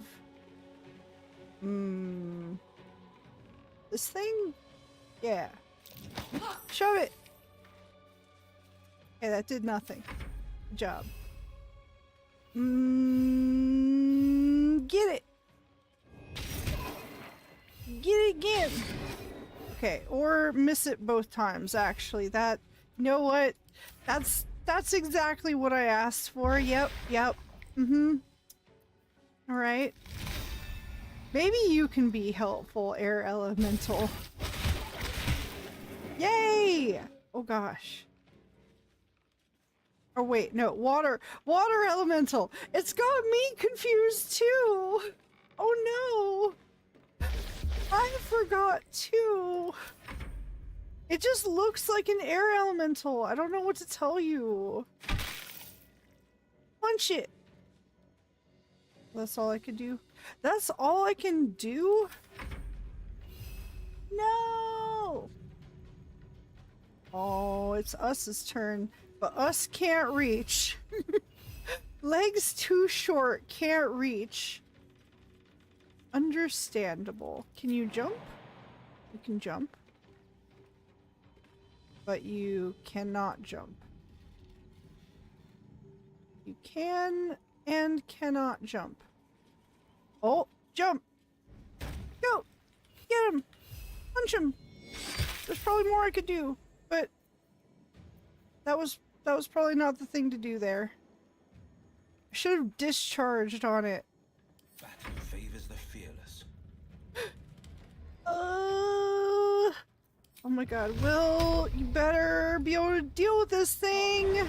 This thing? Yeah. Shove it! Okay, that did nothing. Good job. Get it! Get it again! Okay, or miss it both times, actually. That, you know what? That's exactly what I asked for. Yep. Alright. Maybe you can be helpful, air elemental. Yay! Oh gosh. Oh wait, no, water elemental. It's got me confused too. Oh no. I forgot too. It just looks like an air elemental. I don't know what to tell you. Punch it. That's all I could do. That's all I can do? No. Oh, it's us's turn, but us can't reach. Legs too short, can't reach. Understandable. Can you jump? You can jump. But you cannot jump. You can and cannot jump. Oh, jump! Go! Get him! Punch him! There's probably more I could do, but that was probably not the thing to do there. I should have discharged on it. Battle favors the fearless. Oh my god, Will, you better be able to deal with this thing!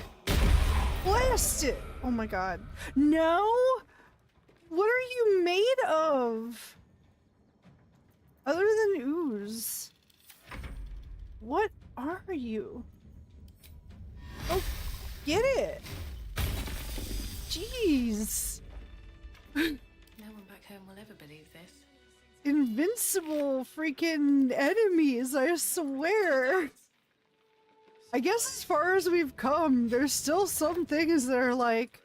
Blast it! Oh my god. No? What are you made of? Other than ooze. What are you? Oh, get it! Jeez! No one back home will ever believe this. Invincible freaking enemies, I swear! I guess as far as we've come, there's still some things that are like,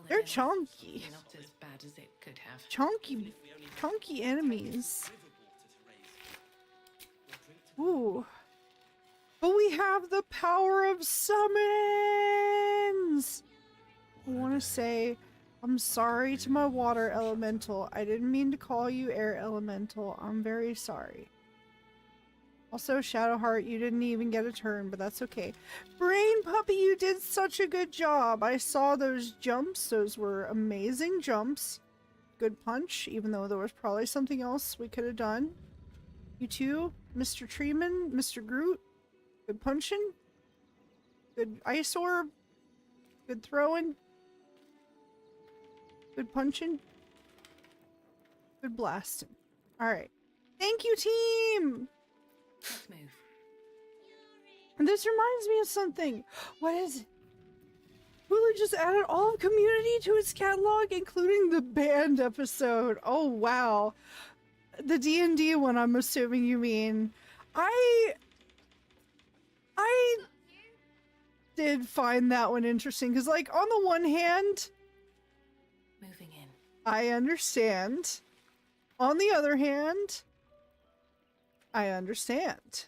they're chunky. Not as bad as it could have. Chunky enemies. Ooh. But we have the power of summons! I want to say, I'm sorry to my water elemental. I didn't mean to call you air elemental. I'm very sorry. Also, Shadowheart, you didn't even get a turn, but that's okay. Brain Puppy, you did such a good job. I saw those jumps. Those were amazing jumps. Good punch, even though there was probably something else we could have done. You too, Mr. Treeman, Mr. Groot. Good punching. Good ice orb. Good throwing. Good punching. Good blasting. Alright. Thank you, team! Let's move. And this reminds me of something. What is it? Hulu just added all of Community to its catalog, including the band episode. Oh, wow. The D&D one, I'm assuming you mean. I did find that one interesting, because, like, on the one hand, Moving in. I understand. On the other hand, I understand.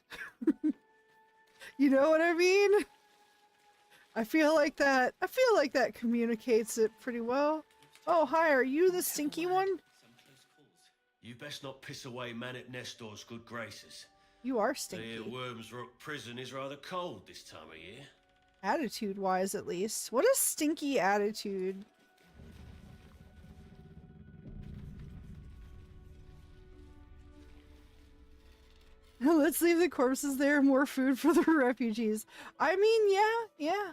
You know what I mean? I feel like that communicates it pretty well. Oh, hi, are you the stinky one? You best not piss away Man at Nestor's good graces. You are The stinky. Worms Rock prison is rather cold this time of year. Attitude-wise, at least. What a stinky attitude. Let's leave the corpses there. More food for the refugees. I mean, yeah.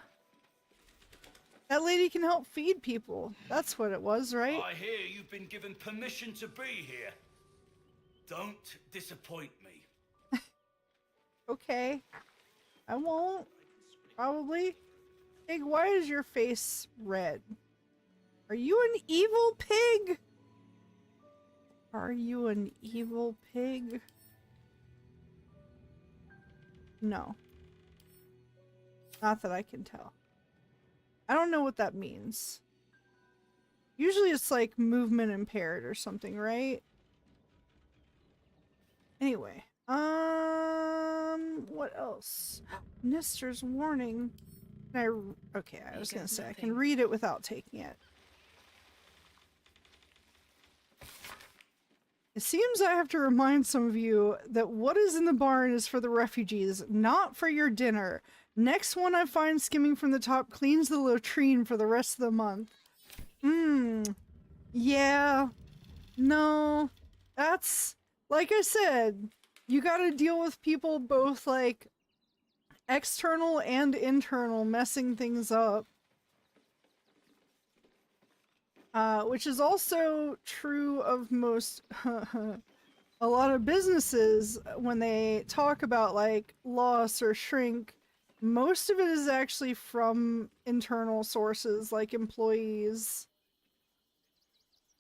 That lady can help feed people. That's what it was, right? I hear you've been given permission to be here. Don't disappoint me. Okay. I won't. Probably. Pig, why is your face red? Are you an evil pig? Are you an evil pig? No. Not that I can tell. I don't know what that means. Usually it's like movement impaired or something, right? Anyway. What else? Nestor's warning. Okay, I was gonna say I can read it without taking it. It seems I have to remind some of you that what is in the barn is for the refugees, not for your dinner. Next one I find skimming from the top cleans the latrine for the rest of the month. Yeah. No. That's, like I said, you gotta deal with people both, like, external and internal messing things up. Which is also true of most, a lot of businesses when they talk about like loss or shrink. Most of it is actually from internal sources like employees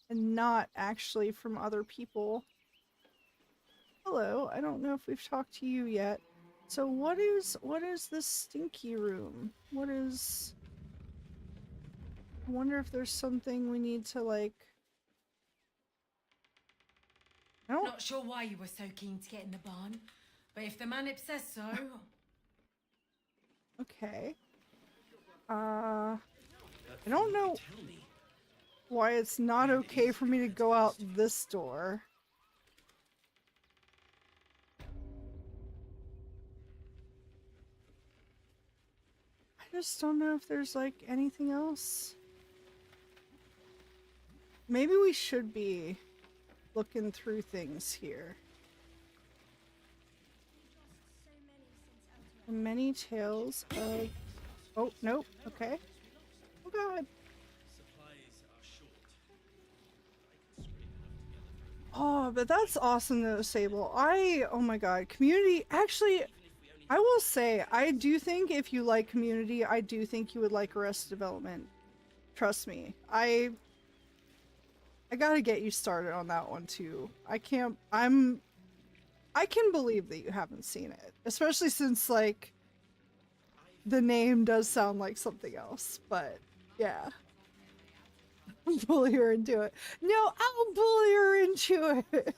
and not actually from other people. Hello, I don't know if we've talked to you yet. So what is this stinky room? What is... I wonder if there's something we need to, like... I don't... Not sure why you were so keen to get in the barn, but if the manip says so... Okay. I don't know why it's not okay for me to go out this door. I just don't know if there's like anything else. Maybe we should be looking through things here. Many tales of... Oh, nope. Okay. Oh god. Oh, but that's awesome though, Sable. Oh my god, Community, actually, I will say, I do think if you like Community, I do think you would like Arrested Development. Trust me. I gotta get you started on that one too. I can believe that you haven't seen it, especially since like the name does sound like something else, but yeah. Bully her into it. No, I'll bully her into it.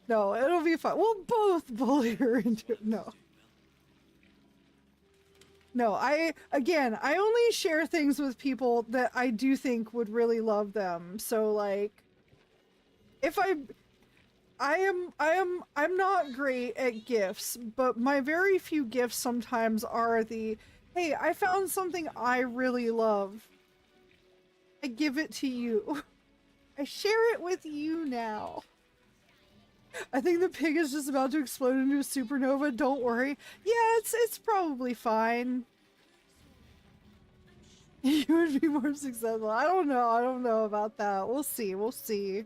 No, it'll be fun. We'll both bully her into it. No. No, I only share things with people that I do think would really love them. So like, if I'm not great at gifts, but my very few gifts sometimes are the, hey, I found something I really love. I give it to you. I share it with you now. I think the pig is just about to explode into a supernova. Don't worry. Yeah, it's probably fine. You would be more successful. I don't know about that. We'll see. We'll see.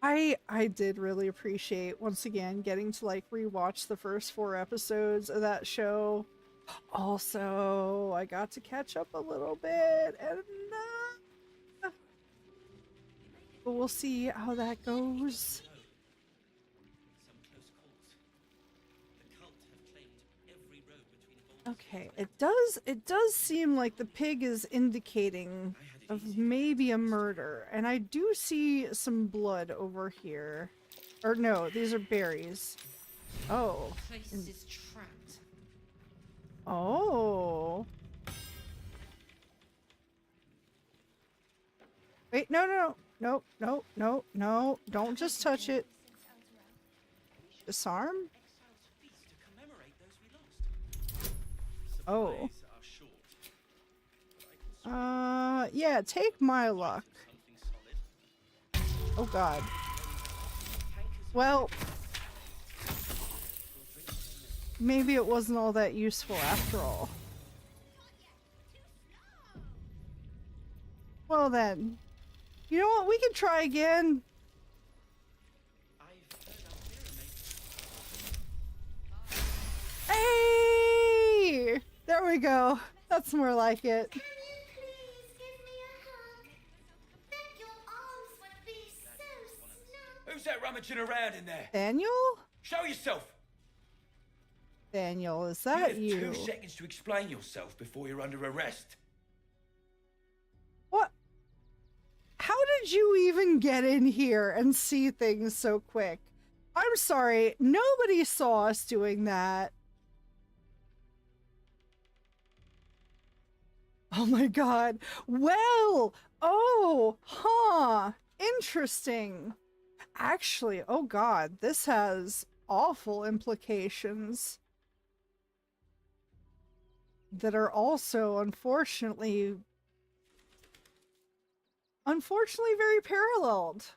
I did really appreciate, once again, getting to like rewatch the first 4 episodes of that show. Also, I got to catch up a little bit, and but we'll see how that goes. Okay, it does seem like the pig is indicating of maybe a murder, and I do see some blood over here. Or no, these are berries. Oh. Place is trapped. Oh. Wait, no. Don't just touch it. Disarm? Oh. Yeah, take my luck. Oh god. Well, maybe it wasn't all that useful after all. Well then, you know what? We can try again. Hey! There we go. That's more like it. Can you please give me a hug? Bet your arms would be so snug. Who's that rummaging around in there? Daniel? Show yourself! Daniel, is that You you? have 2 seconds to explain yourself before you're under arrest. What? How did you even get in here and see things so quick? I'm sorry, nobody saw us doing that. Oh my god. Well, oh, huh. Interesting. Actually, oh god, this has awful implications that are also unfortunately very paralleled.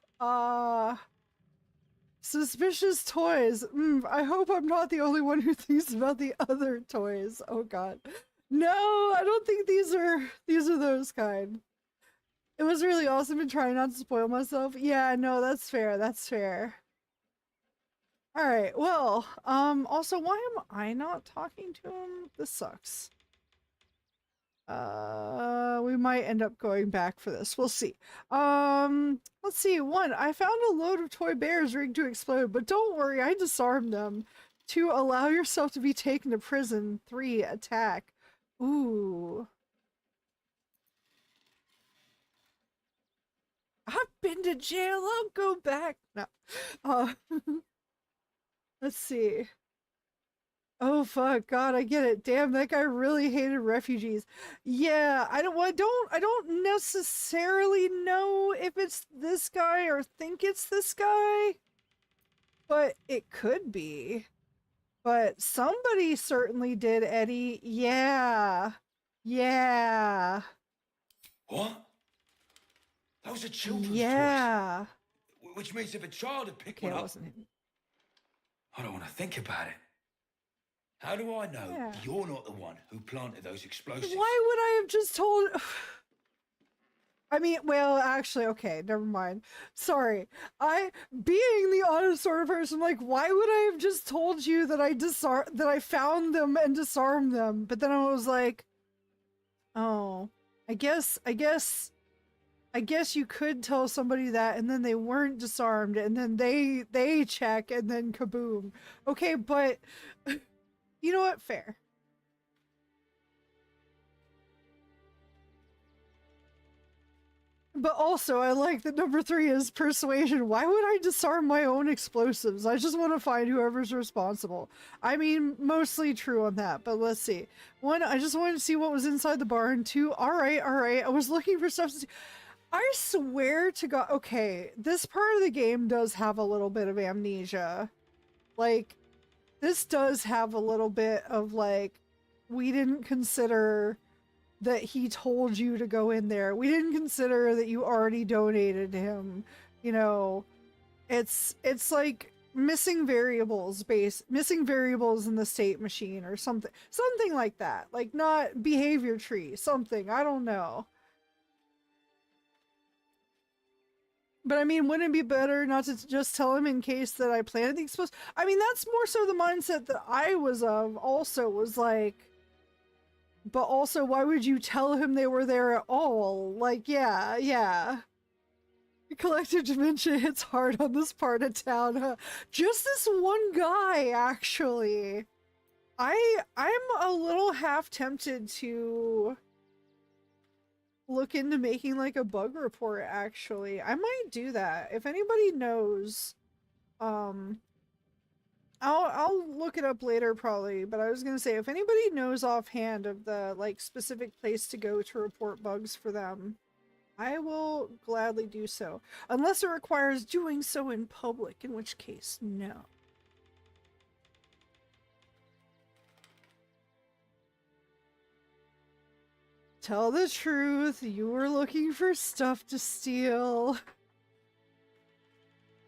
Suspicious toys. I hope I'm not the only one who thinks about the other toys. Oh god. No, I don't think these are those kind. It was really awesome and trying not to spoil myself. Yeah, no, that's fair. That's fair. All right. Well, also, why am I not talking to him? This sucks. We might end up going back for this. We'll see. Let's see. 1, I found a load of toy bears rigged to explode, but don't worry, I disarmed them. 2, allow yourself to be taken to prison. 3, attack. Ooh. I've been to jail, I'll go back. No. Let's see. Oh fuck, God, I get it. Damn, that guy really hated refugees. Yeah, I don't necessarily know if it's this guy or think it's this guy, but it could be. But somebody certainly did, Eddie. Yeah. Yeah. What? That was a children's toy. Which means if a child had picked Okay, one it up... wasn't him. I don't want to think about it. How do I know you're not the one who planted those explosives? Why would I have just told... I mean, well, actually, okay, never mind. Sorry. Being the honest sort of person, like, why would I have just told you that I found them and disarmed them? But then I was like, oh, I guess you could tell somebody that and then they weren't disarmed and then they check and then kaboom. Okay, but you know what? Fair. But also, I like that number 3 is persuasion. Why would I disarm my own explosives? I just want to find whoever's responsible. I mean, mostly true on that, but let's see. 1, I just wanted to see what was inside the barn. 2, alright, I was looking for stuff to see. I swear to God, okay, this part of the game does have a little bit of amnesia. Like, this does have a little bit of, like, we didn't consider that he told you to go in there. We didn't consider that you already donated to him. You know, it's like missing variables in the state machine or something like that. Like, not behavior tree, something, I don't know. But I mean, wouldn't it be better not to just tell him in case that I planted the explosive? I mean, that's more so the mindset that I was of. Also, was like, but also, why would you tell him they were there at all? Like, yeah. Collective dementia hits hard on this part of town. Huh? Just this one guy, actually. I'm a little half tempted to look into making like a bug report, actually. I might do that. If anybody knows, I'll look it up later probably, but I was gonna say, if anybody knows offhand of the like specific place to go to report bugs for them, I will gladly do so. Unless it requires doing so in public, in which case, no. Tell the truth, you were looking for stuff to steal.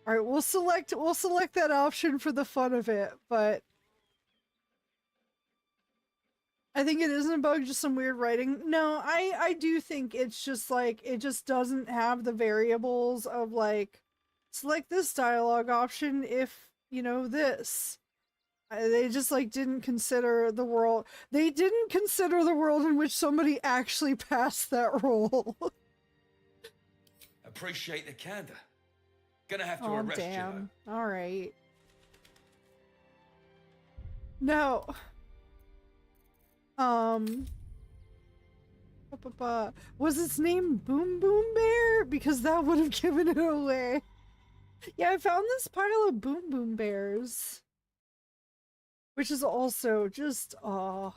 Alright, we'll select that option for the fun of it, but I think it isn't a bug, just some weird writing. No, I do think it's just like, it just doesn't have the variables of like, select this dialogue option if, you know, this. They just like didn't consider the world. They didn't consider the world in which somebody actually passed that role. Appreciate the candor. Gonna have to arrest you though. All right. No. Was its name Boom Boom Bear? Because that would have given it away. Yeah, I found this pile of Boom Boom Bears. Which is also just, oh,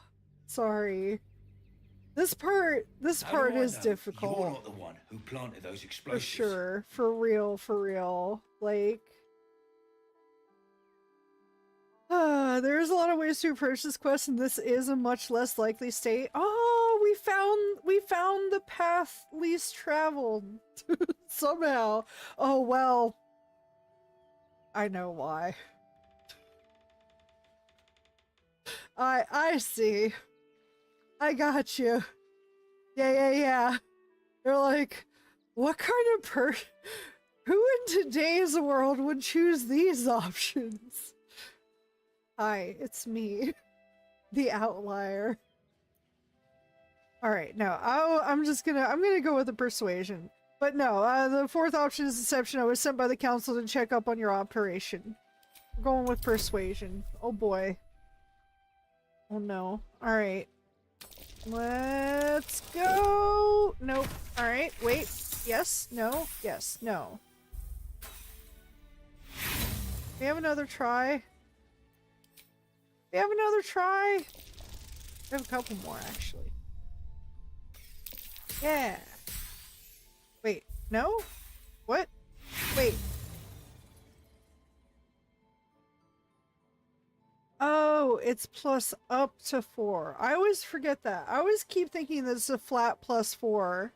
sorry. This part is difficult. You're not the one who planted those explosives. For sure. For real. Like, there's a lot of ways to approach this quest, and this is a much less likely state. Oh, we found the path least traveled. Somehow. Oh, well. I know why. I see. I got you. Yeah. They're like, what kind of who in today's world would choose these options? Hi, it's me. The outlier. All right, no, I'm gonna go with the persuasion. But no, the fourth option is deception. I was sent by the council to check up on your operation. We're going with persuasion. Oh boy. Oh no. All right. Let's go. Nope. All right. Wait. Yes. No. Yes. No. We have another try. We have another try. We have a couple more actually. Yeah. Wait. No? What? Wait. Oh, it's plus up to 4. I always forget that. I always keep thinking that it's a flat plus 4.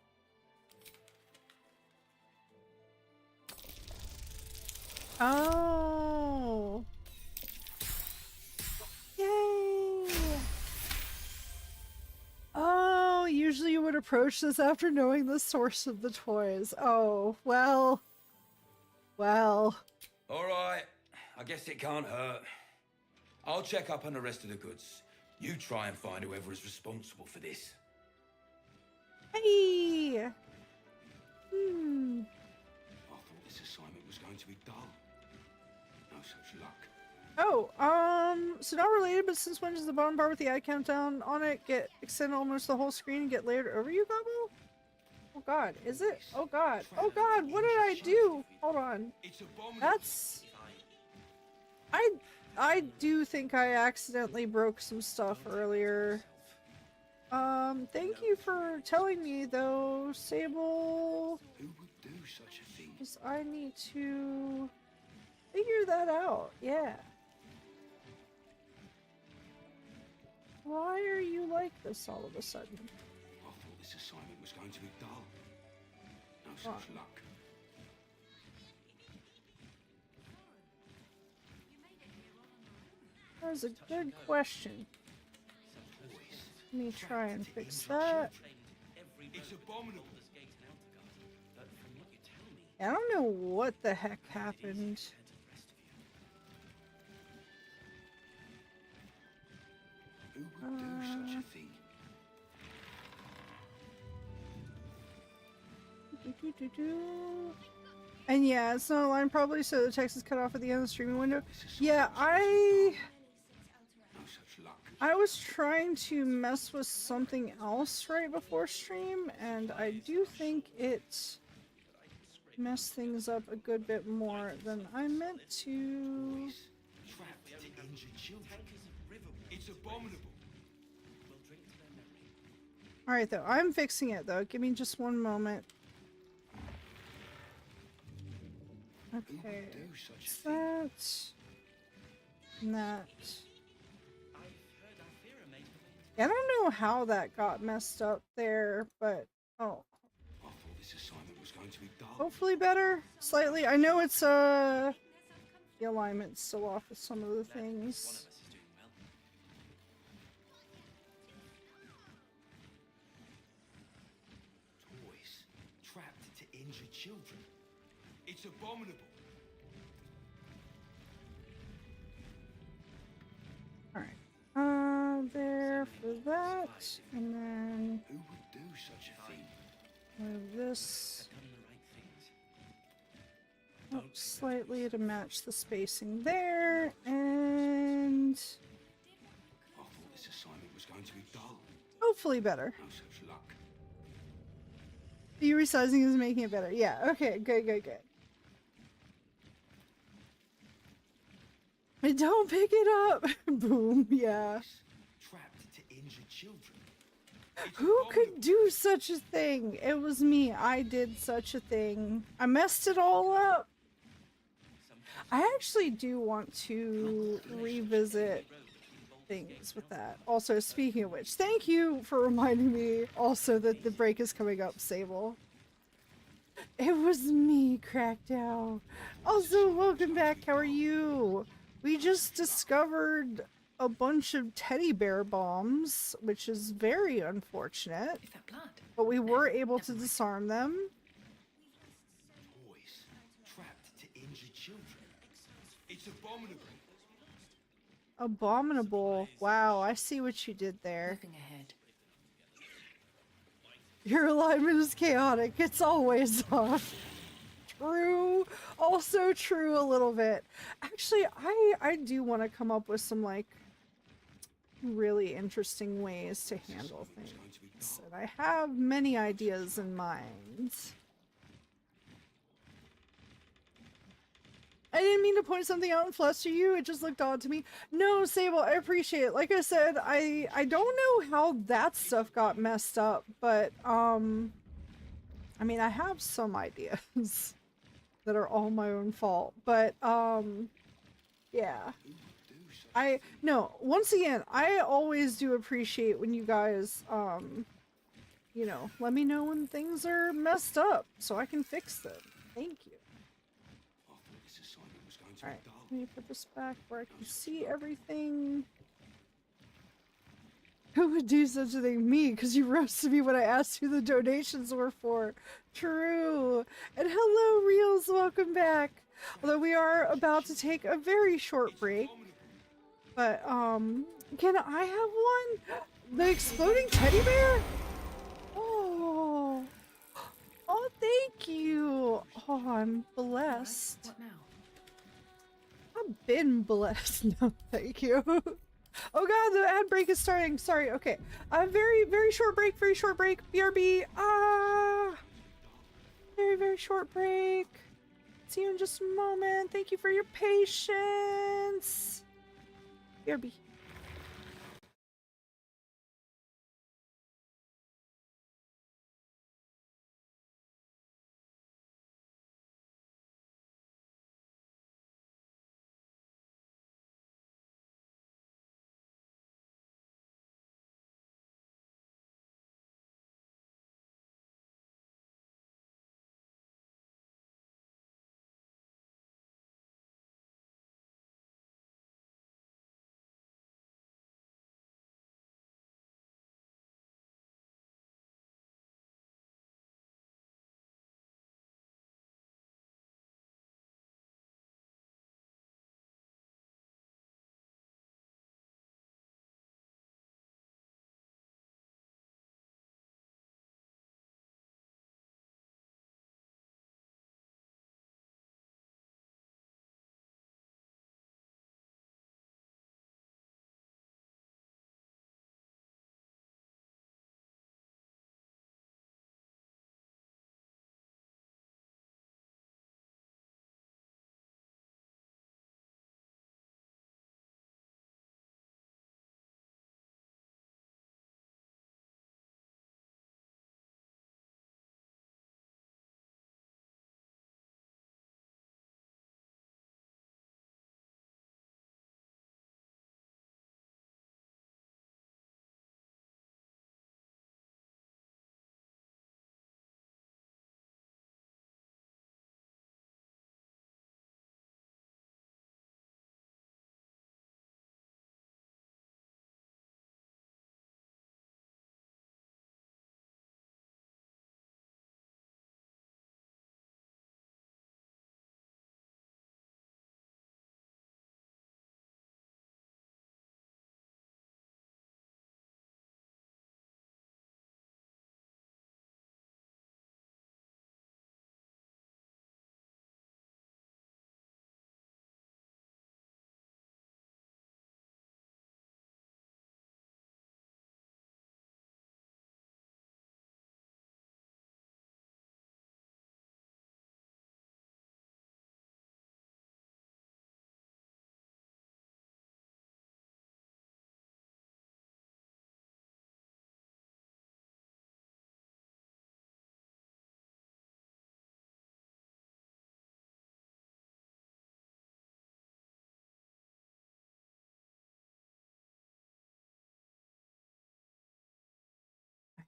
Oh. Yay. Oh, usually you would approach this after knowing the source of the toys. Oh, well. Well. Alright, I guess it can't hurt. I'll check up on the rest of the goods. You try and find whoever is responsible for this. Hey! I thought this assignment was going to be dull. No such luck. Oh, so not related, but since when does the bottom bar with the eye countdown on it get extended almost the whole screen and get layered over you, Gobo? Oh god, is it? Oh god. Oh god, what did I do? Hold on. That's... I do think I accidentally broke some stuff earlier. Thank you for telling me though, Sable. Who would do such a thing? Because I need to figure that out, yeah. Why are you like this all of a sudden? I thought this assignment was going to be dull. No such luck. That was a good question. Let me try and fix that. It's abominable. I don't know what the heck happened. Who would do such a thing? And yeah, it's not a line probably, so the text is cut off at the end of the streaming window. Yeah, I was trying to mess with something else right before stream, and I do think it messed things up a good bit more than I meant to. Trapped to injure children. It's abominable. Alright though, I'm fixing it though. Give me just one moment. Okay, it's that. And that. I don't know how that got messed up there, but oh. I thought this assignment was going to be dull. Hopefully better. Slightly. I know it's the alignment's still off with some of the things. Toys trapped to injure children. It's abominable. Alright. There for that. And then who would do such a thing? move this up slightly to match the spacing there, and I thought this assignment was going to be dull. hopefully better. No such luck. The resizing is making it better. Yeah, okay, good. And don't pick it up! Boom, yeah. Trapped to injure children. Who could do such a thing? It was me. I did such a thing. I messed it all up. I actually do want to revisit things with that. Also, speaking of which, thank you for reminding me also that the break is coming up, Sable. It was me, Crackdown. Also, welcome back. How are you? We just discovered a bunch of teddy bear bombs, which is very unfortunate. Is that blood? But we were able to disarm them. Toys trapped to injure children. It's abominable. Abominable. Wow, I see what you did there. Moving ahead. Your alignment is chaotic. It's always off. True. Also true a little bit. Actually, I do want to come up with some like really interesting ways to handle things. And I have many ideas in mind. I didn't mean to point something out and fluster you, it just looked odd to me. No, Sable, I appreciate it. Like I said, I don't know how that stuff got messed up, but I mean, I have some ideas that are all my own fault, but yeah. Once again, I always do appreciate when you guys you know, let me know when things are messed up so I can fix them. Thank you. Alright, let me put this back where I can see everything. Who would do such a thing? Me, because you roasted me when I asked who the donations were for. True. And hello, Reels, welcome back. Although we are about to take a very short break. But, can I have one? The exploding teddy bear? Oh. Oh, thank you. Oh, I'm blessed. What now? I've been blessed. No, thank you. Oh god, the ad break is starting. Sorry, okay. Very short break, BRB. Very short break. See you in just a moment. Thank you for your patience. BRB.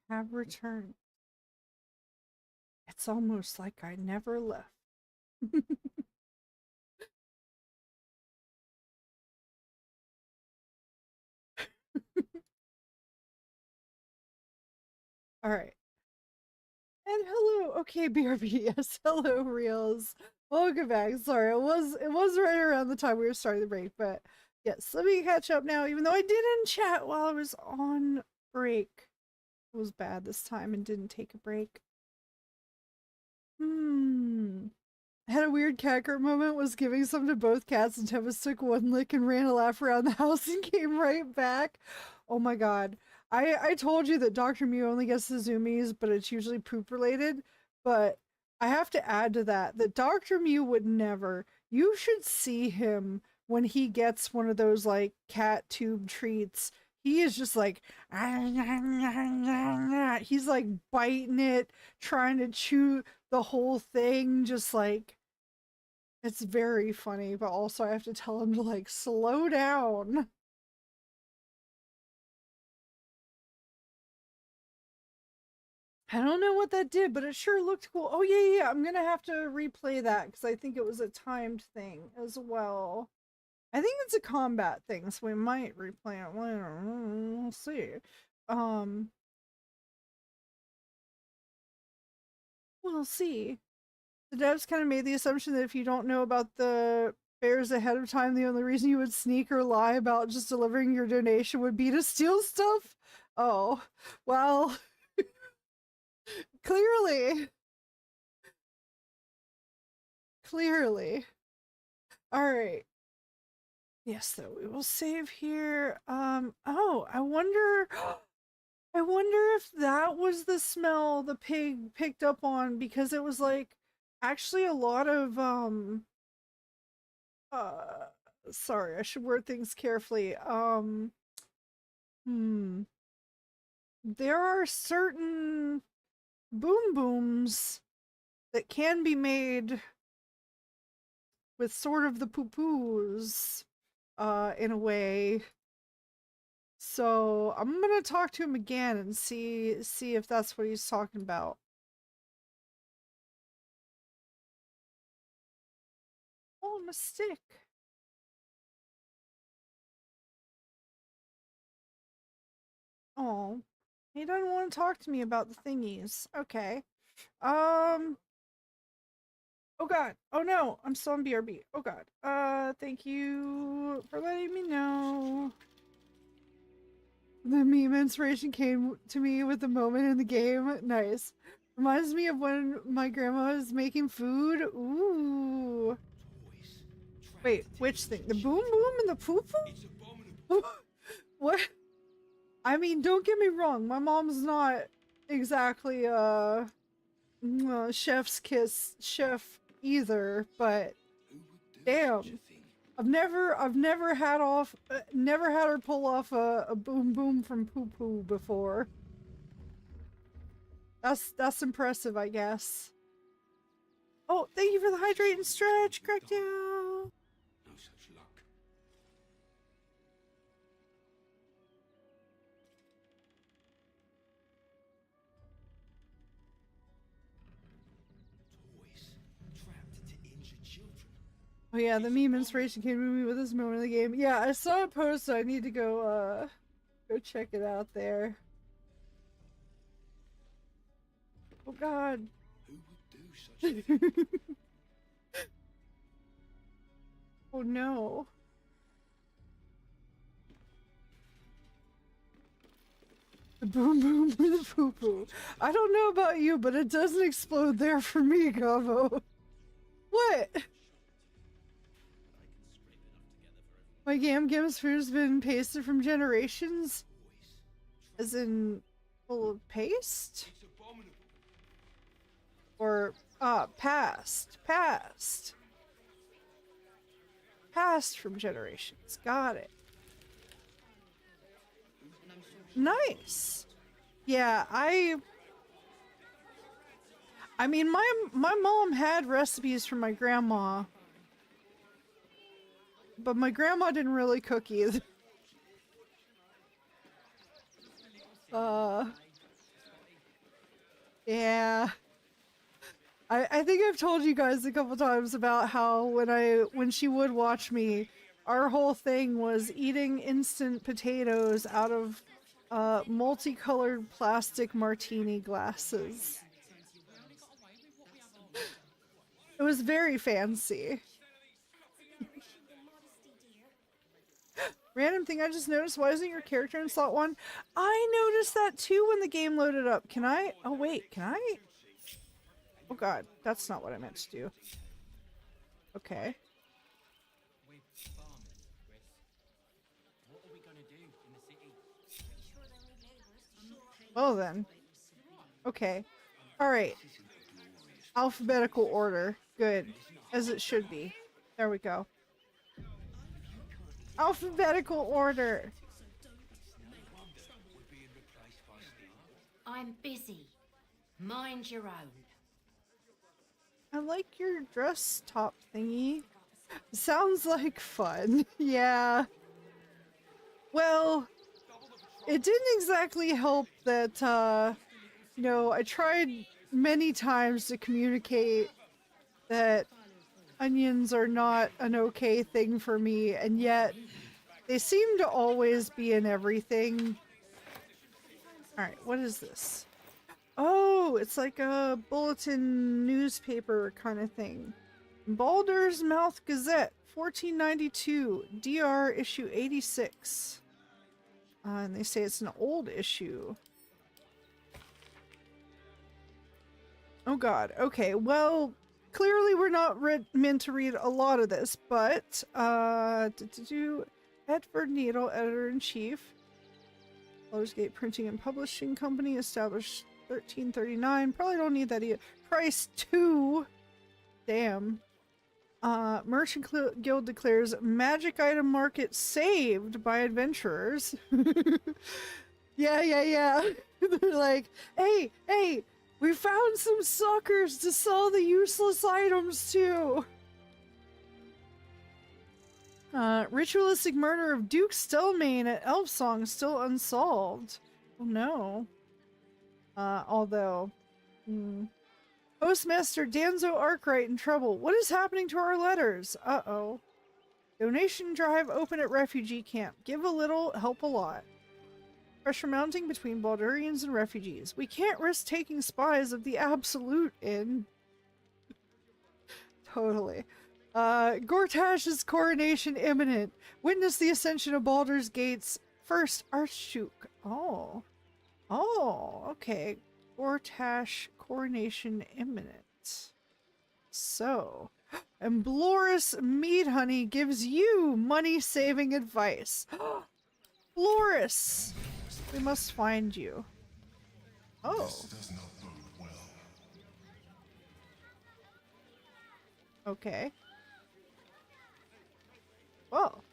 Have returned. It's almost like I never left. All right. And hello. Okay, BRB. Yes. Hello, Reels. Welcome back. Sorry, it was right around the time we were starting the break, but yes, let me catch up now, even though I didn't chat while I was on break. was bad this time and didn't take a break. I had a weird catgirl moment, was giving some to both cats, and Tempest took one lick and ran a lap around the house and came right back. Oh my god. I told you that Dr. Mew only gets the zoomies, but it's usually poop related. But I have to add to that Dr. Mew would never. You should see him when he gets one of those like cat tube treats. He is just like, he's like biting it, trying to chew the whole thing, just like, it's very funny, but also I have to tell him to like slow down. I don't know what that did, but it sure looked cool. Oh yeah, I'm gonna have to replay that because I think it was a timed thing as well. I think it's a combat thing, so we might replay it later. We'll see. We'll see. The devs kind of made the assumption that if you don't know about the fairs ahead of time, the only reason you would sneak or lie about just delivering your donation would be to steal stuff. Oh, well, clearly. All right. Yes, though, we will save here. Oh, I wonder if that was the smell the pig picked up on, because it was like actually a lot of sorry, I should word things carefully. There are certain boom booms that can be made with sort of the poo-poos in a way. So I'm gonna talk to him again and see if that's what he's talking about. Oh, my stick. Oh, he doesn't want to talk to me about the thingies. Okay. Oh god. Oh no, I'm still on BRB. Oh god. Thank you for letting me know. The meme inspiration came to me with the moment in the game. Nice. Reminds me of when my grandma was making food. Ooh. Wait, which thing? The boom boom and the poo poo? What? I mean, don't get me wrong. My mom's not exactly chef's kiss chef either, but damn. I've never had her pull off a boom boom from poo poo before. That's impressive, I guess. Oh, thank you for the hydrate and stretch, Crackdown. No such luck. Toys trapped to injured children. Oh yeah, the meme inspiration came to me with this moment in the game. Yeah, I saw a post, so I need to go check it out there. Oh god. Who would do such a thing? Oh no. The boom boom or the poo poo. I don't know about you, but it doesn't explode there for me, Gobo. What? My Gam's food's been pasted from generations? As in full of paste? Or past from generations. Got it. Nice. Yeah, I mean, my mom had recipes from my grandma, but my grandma didn't really cook either. Yeah. I think I've told you guys a couple times about how when she would watch me, our whole thing was eating instant potatoes out of multicolored plastic martini glasses. It was very fancy. Random thing I just noticed, why isn't your character in slot 1? I noticed that too when the game loaded up. Can I? Oh wait, can I? Oh god, that's not what I meant to do. Okay. Well then. Okay. Alright. Alphabetical order. Good. As it should be. There we go. Alphabetical order. I'm busy. Mind your own. I like your dress top thingy. Sounds like fun. Yeah. Well, it didn't exactly help that, you know, I tried many times to communicate that onions are not an okay thing for me, and yet they seem to always be in everything. Alright, what is this? Oh, it's like a bulletin newspaper kind of thing. Baldur's Mouth Gazette, 1492, DR issue 86. And they say it's an old issue. Oh god, okay, well, clearly we're not meant to read a lot of this, but, Edward Needle, Editor-in-Chief. Baldur's Gate Printing and Publishing Company, established 1339. Probably don't need that either. Price 2. Damn. Merchant Guild declares magic item market saved by adventurers. Yeah. They're like, hey, we found some suckers to sell the useless items to. Ritualistic murder of Duke Stelmane at Elfsong still unsolved. Oh no. Although... Postmaster Danzo Arkwright in trouble. What is happening to our letters? Uh-oh. Donation drive open at refugee camp. Give a little, help a lot. Pressure mounting between Baldurians and refugees. We can't risk taking spies of the Absolute in. Totally. Gortash's coronation imminent. Witness the ascension of Baldur's Gate's first Archduke. Oh, okay. Gortash coronation imminent. So, and Bloris Mead Honey gives you money-saving advice. Bloris! We must find you. Oh. This does not bode well. Okay. Well.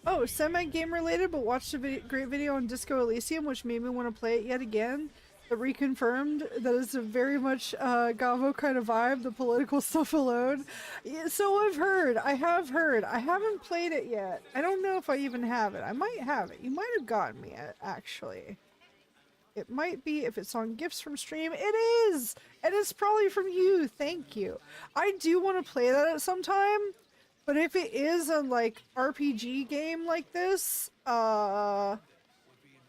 Oh, semi-game related, but watched a great video on Disco Elysium, which made me want to play it yet again. That reconfirmed that it's a very much Gobo kind of vibe, the political stuff alone. Yeah, so I've heard. I have heard. I haven't played it yet. I don't know if I even have it. I might have it. You might have gotten me it, actually. It might be if it's on gifts from stream. It is! And it's probably from you. Thank you. I do want to play that at some time, but if it is a, like, RPG game like this,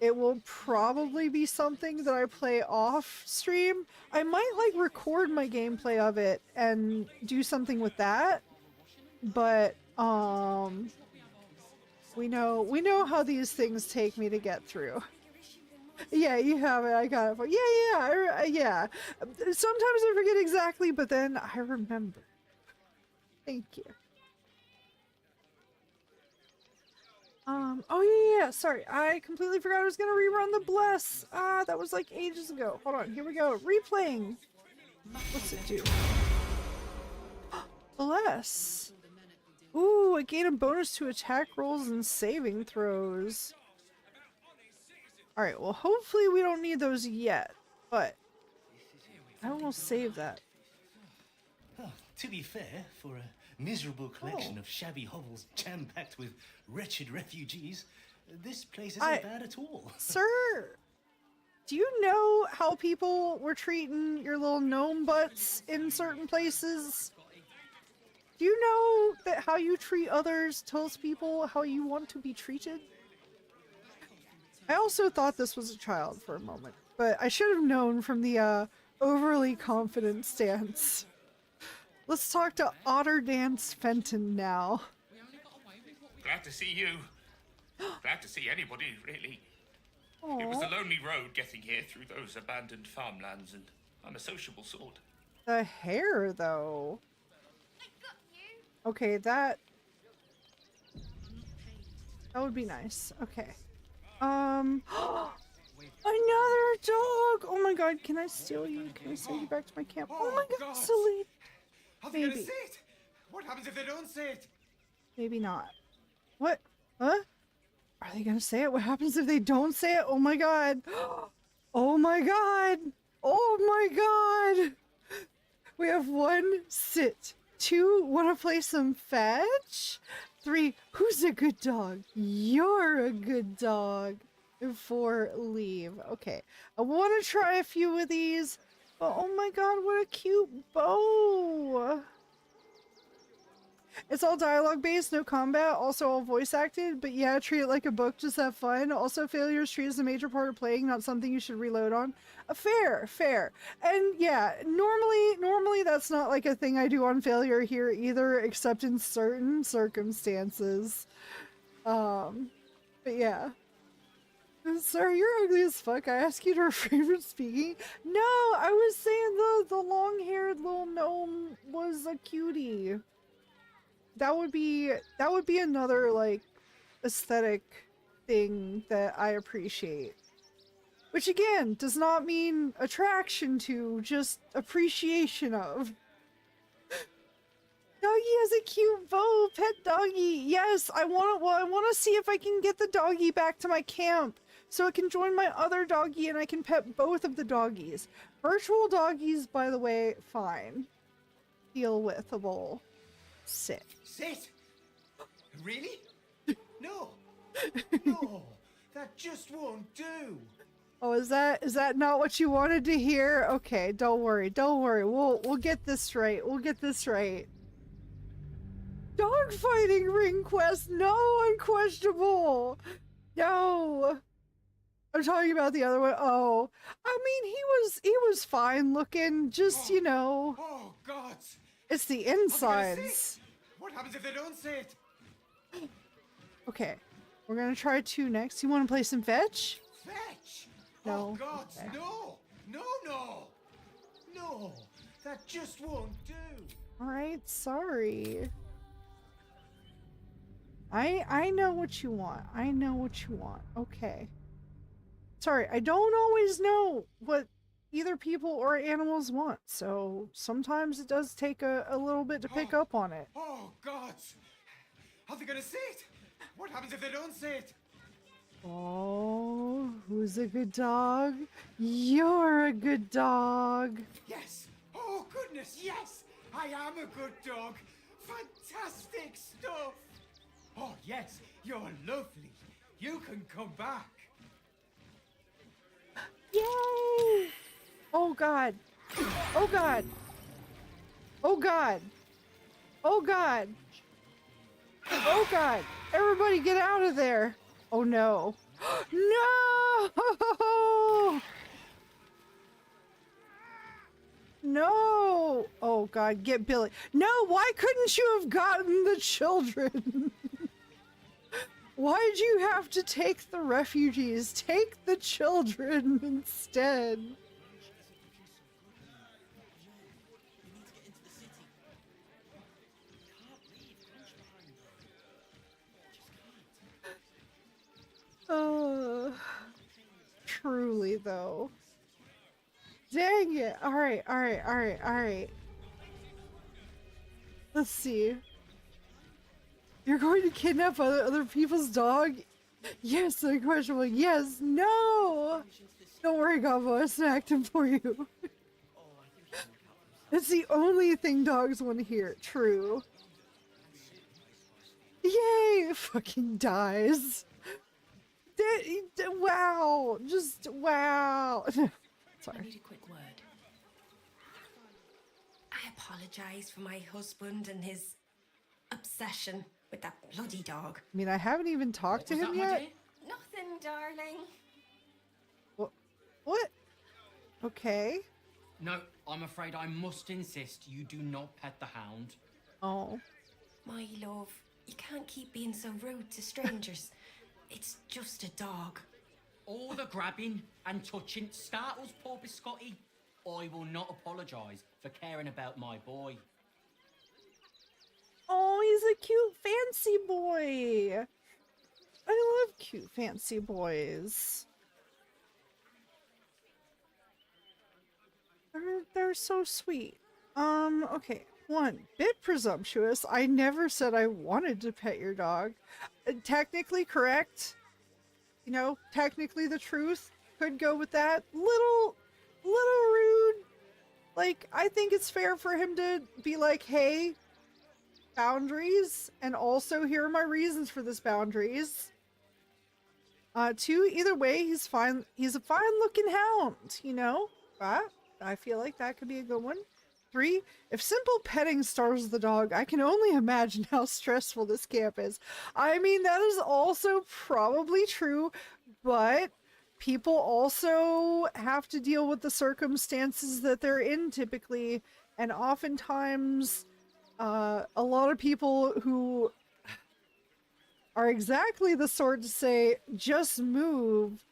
it will probably be something that I play off stream. I might like record my gameplay of it and do something with that. But we know how these things take me to get through. Yeah, you have it. I got it. Yeah. Sometimes I forget exactly, but then I remember. Thank you. Oh yeah, sorry. I completely forgot I was gonna rerun the Bless. That was like ages ago. Hold on, here we go. Replaying. What's it do? Bless. Ooh, I gain a bonus to attack rolls and saving throws. Alright, well hopefully we don't need those yet, but I will save that. Oh, to be fair, for a miserable collection of shabby hovels jam-packed with wretched refugees, this place isn't bad at all. Sir, do you know how people were treating your little gnome butts in certain places? Do you know that how you treat others tells people how you want to be treated? I also thought this was a child for a moment, but I should have known from the overly confident stance. Let's talk to Otter Dance Fenton now. Glad to see you. Glad to see anybody, really. It was a lonely road getting here through those abandoned farmlands, and I'm a sociable sort. The hair, though. Okay, that would be nice. Okay. Another dog! Oh my god, can I steal you? Can I steal you back to my camp? Oh my god, silly. Are they gonna Maybe. see it? What happens if they don't see it? Maybe not. What? Huh? Are they gonna say it? What happens if they don't say it? Oh my god. Oh my god. Oh my god. We have 1, sit. 2, wanna play some fetch? 3, who's a good dog? You're a good dog. And 4, leave. Okay. I wanna try a few of these. But oh my god, what a cute bow. It's all dialogue based, no combat, also all voice acted, but yeah, treat it like a book, just have fun. Also, failure is treated as a major part of playing, not something you should reload on. Fair. And yeah, normally that's not like a thing I do on failure here either, except in certain circumstances. But yeah. Sir, you're ugly as fuck. I asked you to refrain from speaking. No, I was saying the long-haired little gnome was a cutie. That would be another like aesthetic thing that I appreciate. Which again does not mean attraction to, just appreciation of. Doggy has a cute bow, pet doggy. Yes, I want to see if I can get the doggy back to my camp so it can join my other doggy and I can pet both of the doggies. Virtual doggies, by the way, fine. Deal withable. Sit. Sit? Really? No. No. That just won't do. Oh, is that not what you wanted to hear? Okay, don't worry. We'll get this straight. Dogfighting ring quest, no, unquestionable. No. I'm talking about the other one. Oh, I mean, he was fine looking, just, you know. Oh, God. It's the insides. What happens if they don't see it? Okay, we're gonna try 2 next. You want to play some fetch? Fetch? No. Oh, God, Okay. no. No, that just won't do. Alright, sorry. I know what you want. Okay. Sorry, I don't always know what either people or animals want, so sometimes it does take a little bit to pick up on it. Oh, God. Are they gonna see it? What happens if they don't see it? Oh, who's a good dog? You're a good dog. Yes. Oh, goodness, yes. I am a good dog. Fantastic stuff. Oh, yes, you're lovely. You can come back. Yay! Oh god. Oh god. Oh god. Oh god. Oh god. Everybody get out of there. Oh no. No! No! Oh god, get Billy. No, why couldn't you have gotten the children? Why'd you have to take the refugees? Take the children instead. Truly though. Dang it. Alright. Let's see. You're going to kidnap other people's dog? Yes, unquestionable. Yes, no! Don't worry, Gobo, I snacked him for you. It's the only thing dogs want to hear. True. Yay! Fucking dies. Wow. Just wow. Sorry. I need a quick word. I apologize for my husband and his obsession with that bloody dog. I mean, I haven't even talked to him yet. Nothing, darling. What? Okay. No, I'm afraid I must insist you do not pet the hound. Oh. My love, You can't keep being so rude to strangers. It's just a dog. All the grabbing and touching startles poor Biscotti. I will not apologise for caring about my boy. Oh, he's a cute fancy boy. I love cute fancy boys. They're so sweet. Okay. 1, bit presumptuous. I never said I wanted to pet your dog. Technically correct. You know, technically the truth. Could go with that. Little rude. Like, I think it's fair for him to be like, hey, boundaries, and also here are my reasons for this boundaries. 2, either way, he's fine. He's a fine looking hound, you know? I feel like that could be a good one. 3, if simple petting starves the dog, I can only imagine how stressful this camp is. I mean, that is also probably true, but people also have to deal with the circumstances that they're in typically, and oftentimes a lot of people who are exactly the sort to say, just move,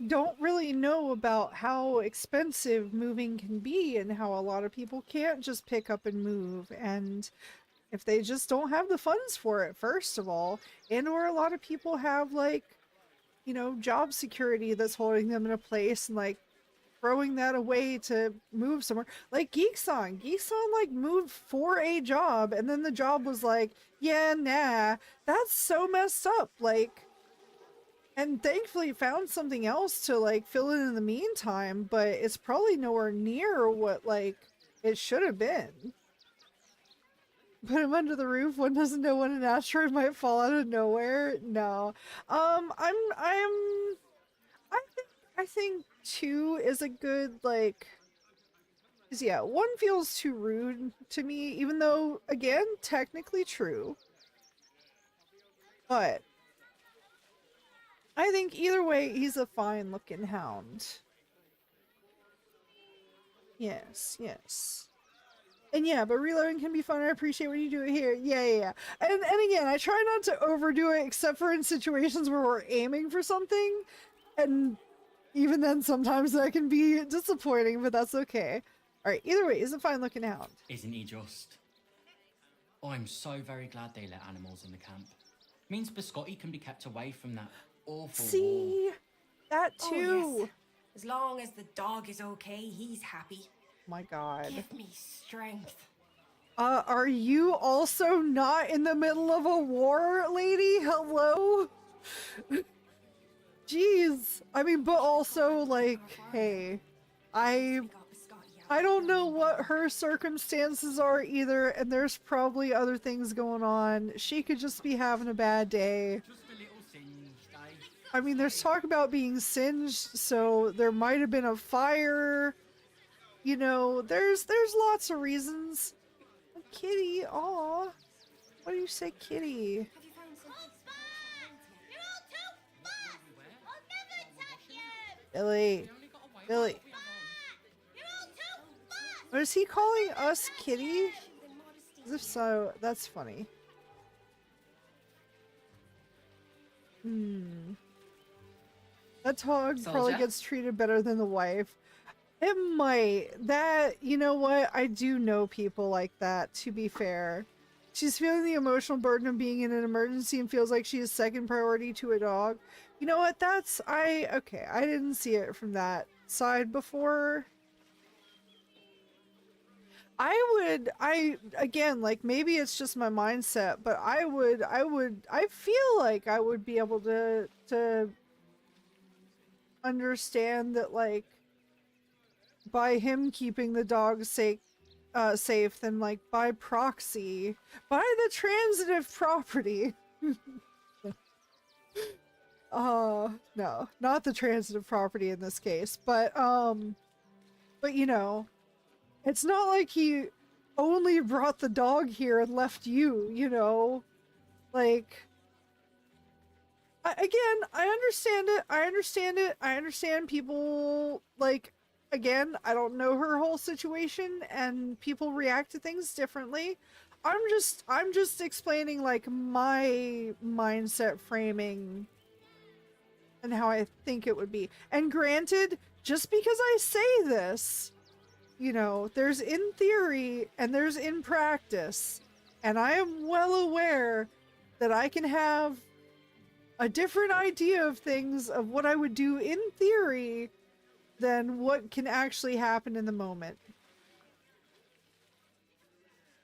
don't really know about how expensive moving can be and how a lot of people can't just pick up and move, and if they just don't have the funds for it, first of all, and or a lot of people have, like, you know, job security that's holding them in a place and like throwing that away to move somewhere. Like Geekson, like moved for a job and then the job was like, yeah, nah, that's so messed up. Like, and thankfully found something else to like fill in the meantime, but it's probably nowhere near what like it should have been. Put him under the roof. One doesn't know when an asteroid might fall out of nowhere. No. I think 2 is a good, like, 'cause yeah, 1 feels too rude to me, even though, again, technically true. But I think either way, he's a fine looking hound. Yes, yes. And yeah, but reloading can be fun. I appreciate when you do it here. Yeah. And again, I try not to overdo it, except for in situations where we're aiming for something. And even then, sometimes that can be disappointing, but that's okay. Alright, either way, he's a fine looking hound. Isn't he just? I'm so very glad they let animals in the camp. Means Biscotti can be kept away from that awful war. That too. Oh, yes. As long as the dog is okay, he's happy. My god. Give me strength. Are you also not in the middle of a war, lady? Hello? Jeez. I mean, but also, like, hey, I don't know what her circumstances are either, and there's probably other things going on. She could just be having a bad day. Just a little singed, eh? I mean, there's talk about being singed, so there might have been a fire. You know, there's lots of reasons. A kitty, aw. What do you say, kitty? Billy. What is he calling us kitty? As if so, that's funny. That dog probably gets treated better than the wife. It might. That, you know what? I do know people like that, to be fair. She's feeling the emotional burden of being in an emergency and feels like she is second priority to a dog. You know what? Okay, I didn't see it from that side before. Again, like, maybe it's just my mindset, but I feel like I would be able to understand that, like, by him keeping the dog safe, then, like, by proxy, by the transitive property. No, not the transitive property in this case, but you know, it's not like he only brought the dog here and left you, you know, like, again, I understand it. I understand people, like, again, I don't know her whole situation and people react to things differently. I'm just explaining like my mindset framing and how I think it would be. And granted, just because I say this, you know, there's in theory and there's in practice, and I am well aware that I can have a different idea of things, of what I would do in theory, than what can actually happen in the moment.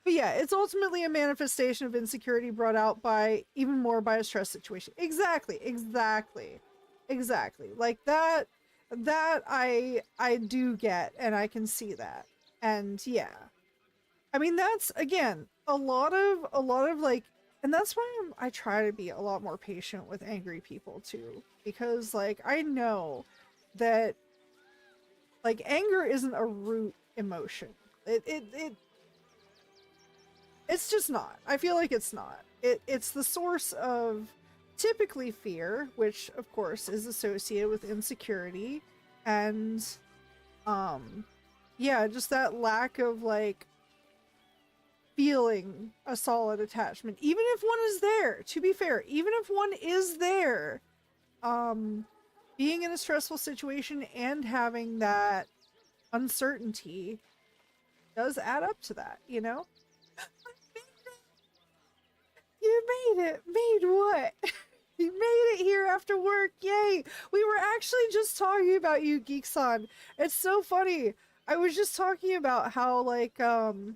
But yeah, it's ultimately a manifestation of insecurity brought out by even more by a stress situation. Exactly. Like that I do get, and I can see that. And yeah. I mean, that's again, a lot of like, and that's why I try to be a lot more patient with angry people too, because like I know that like anger isn't a root emotion. It's just not. I feel like it's not. It's the source of typically fear, which of course is associated with insecurity, and yeah, just that lack of like feeling a solid attachment. Even if one is there, to be fair, even if one is there, being in a stressful situation and having that uncertainty does add up to that, you know? You made it! Made what? You made it here after work, yay! We were actually just talking about you, Geekson. It's so funny. I was just talking about how, like, you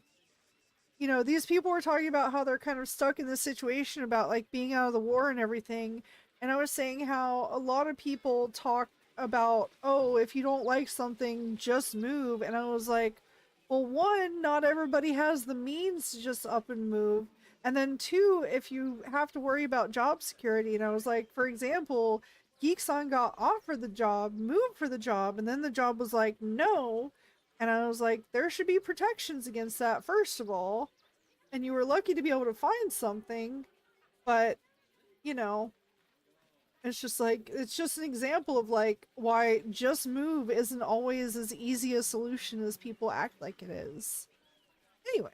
know, these people were talking about how they're kind of stuck in this situation about, like, being out of the war and everything. And I was saying how a lot of people talk about, oh, if you don't like something, just move. And I was like, well, one, not everybody has the means to just up and move. And then two, if you have to worry about job security, and I was like, for example, Geekson got offered the job, moved for the job, and then the job was like, no. And I was like, there should be protections against that, first of all. And you were lucky to be able to find something. But, you know, it's just like, it's just an example of like why just move isn't always as easy a solution as people act like it is. Anyway.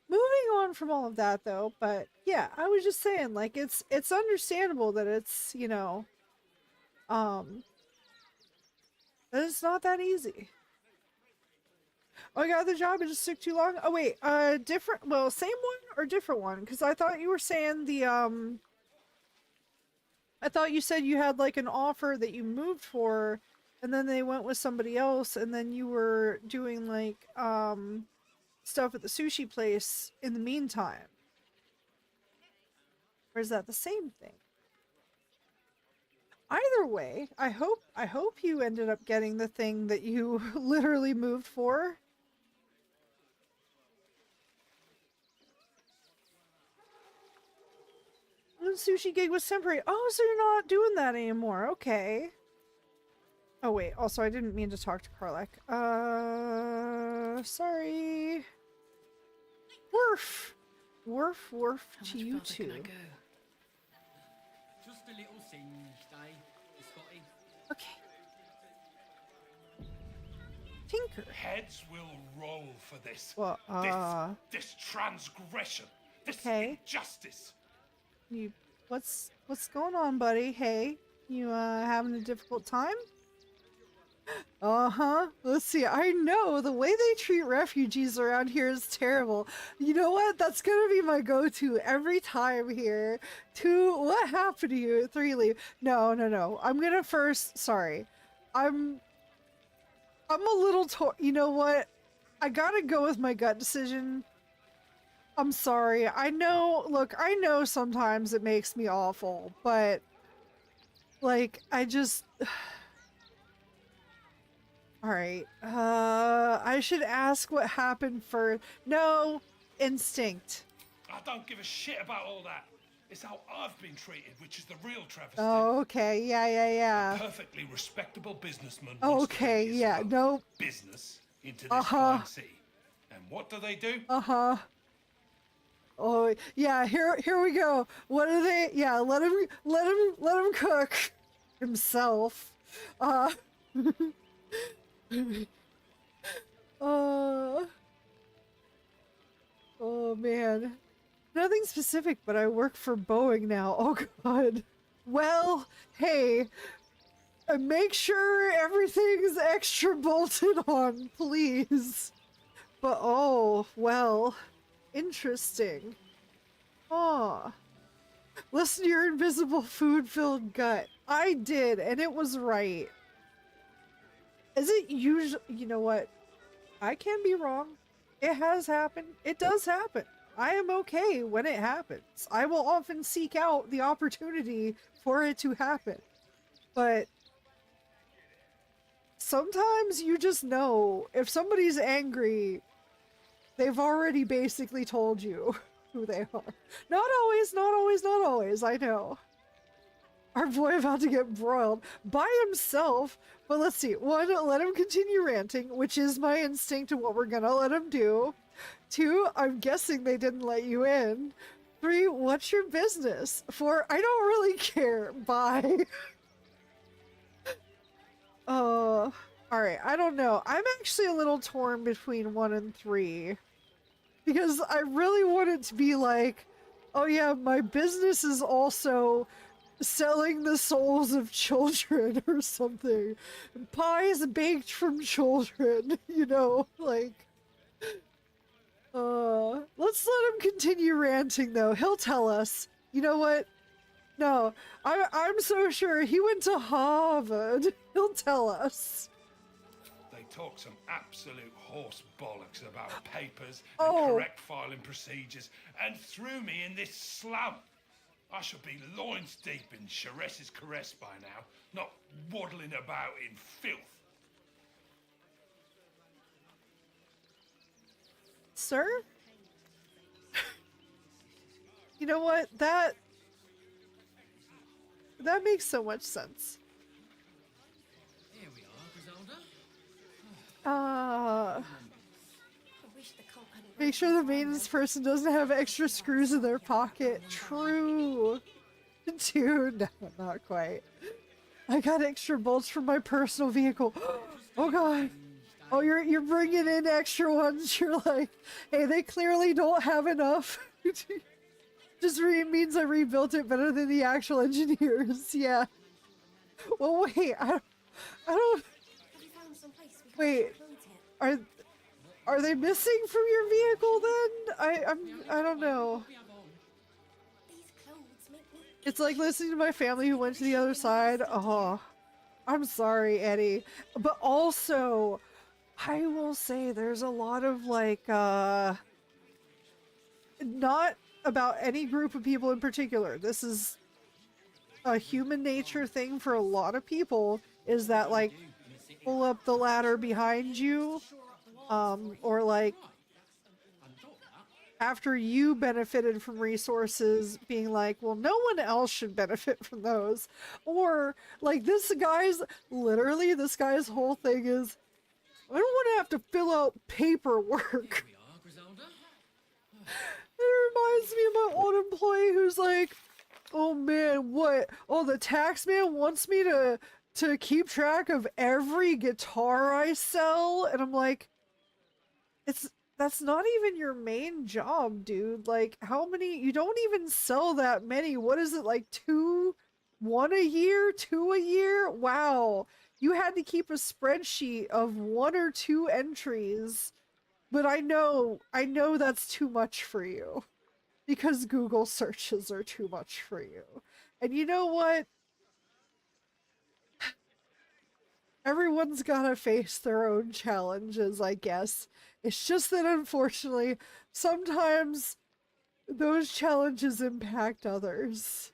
Moving on from all of that though, but yeah, I was just saying, like, it's understandable that it's, you know, that it's not that easy. Oh, I got the job, it just took too long? Oh wait, different, well, same one or different one? Because I thought you were saying the, I thought you said you had like an offer that you moved for, and then they went with somebody else, and then you were doing like, stuff at the sushi place in the meantime. Or is that the same thing? Either way, I hope you ended up getting the thing that you literally moved for. The sushi gig was temporary. Oh, so you're not doing that anymore. Okay. Oh wait, also I didn't mean to talk to Karlek. Sorry. Woof to you too. Just a little singe day, Scotty. Okay. Tinker. Heads will roll for this. Well, this transgression. This injustice. You, what's going on, buddy? Hey, you having a difficult time? Let's see. I know the way they treat refugees around here is terrible. You know what? That's gonna be my go-to every time here. 2, what happened to you? 3, leave. No. I'm gonna first. Sorry, I'm a little. You know what? I gotta go with my gut decision. I'm sorry. I know. Look, I know sometimes it makes me awful, but like I just. Alright, I should ask what happened first. No, instinct. I don't give a shit about all that. It's how I've been treated, which is the real travesty. Oh, okay, yeah. A perfectly respectable businessman. Okay, yeah, nope. Business into this fine city. And what do? Oh, yeah, here we go. What are they? Yeah, let him cook himself. Oh man. Nothing specific, but I work for Boeing now. Oh god. Well, hey, make sure everything's extra bolted on, please. But oh, well, interesting. Aw. Listen to your invisible food-filled gut. I did, and it was right. Is it usually, you know what? I can be wrong. It has happened. It does happen. I am okay when it happens. I will often seek out the opportunity for it to happen. But sometimes you just know if somebody's angry, they've already basically told you who they are. Not always, not always, not always, I know. Our boy about to get broiled by himself. But let's see. 1, let him continue ranting, which is my instinct and what we're gonna let him do. 2, I'm guessing they didn't let you in. 3, what's your business? 4, I don't really care. Bye. Alright, I don't know. I'm actually a little torn between 1 and 3. Because I really want it to be like, oh yeah, my business is also selling the souls of children or something. Pies baked from children, you know, like... let's let him continue ranting though. He'll tell us. You know what? No, I'm so sure he went to Harvard. He'll tell us. They talk some absolute horse bollocks about papers and correct filing procedures and threw me in this slump. I should be loins deep in Chares's caress by now, not waddling about in filth. Sir? You know what? That makes so much sense. Here we are, Griselda. Make sure the maintenance person doesn't have extra screws in their pocket. True. Dude, no, not quite. I got extra bolts from my personal vehicle. Oh god. Oh, you're bringing in extra ones. You're like, hey, they clearly don't have enough. Just means I rebuilt it better than the actual engineers. Yeah. Well, wait. I don't. Wait. Are they missing from your vehicle then? I don't know. It's like listening to my family who went to the other side. Oh, I'm sorry, Eddie. But also, I will say there's a lot of like, not about any group of people in particular. This is a human nature thing for a lot of people, is that like, pull up the ladder behind you. Or like, after you benefited from resources, being like, well, no one else should benefit from those. Or like this guy's whole thing is, I don't want to have to fill out paperwork. It reminds me of my old employee who's like, oh man, what? Oh, the tax man wants me to keep track of every guitar I sell. And I'm like, that's not even your main job, dude. Like, how many? You don't even sell that many. What is it, like 1 a year, 2 a year? Wow. You had to keep a spreadsheet of 1 or 2 entries. But I know that's too much for you. Because Google searches are too much for you. And you know what? Everyone's gotta face their own challenges, I guess. It's just that unfortunately, sometimes those challenges impact others.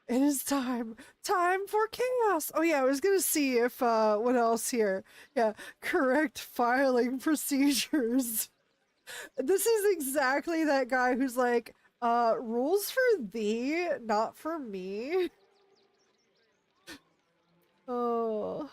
It is time for chaos. Oh yeah, I was gonna see if, what else here? Yeah, correct filing procedures. This is exactly that guy who's like, rules for thee, not for me. Oh.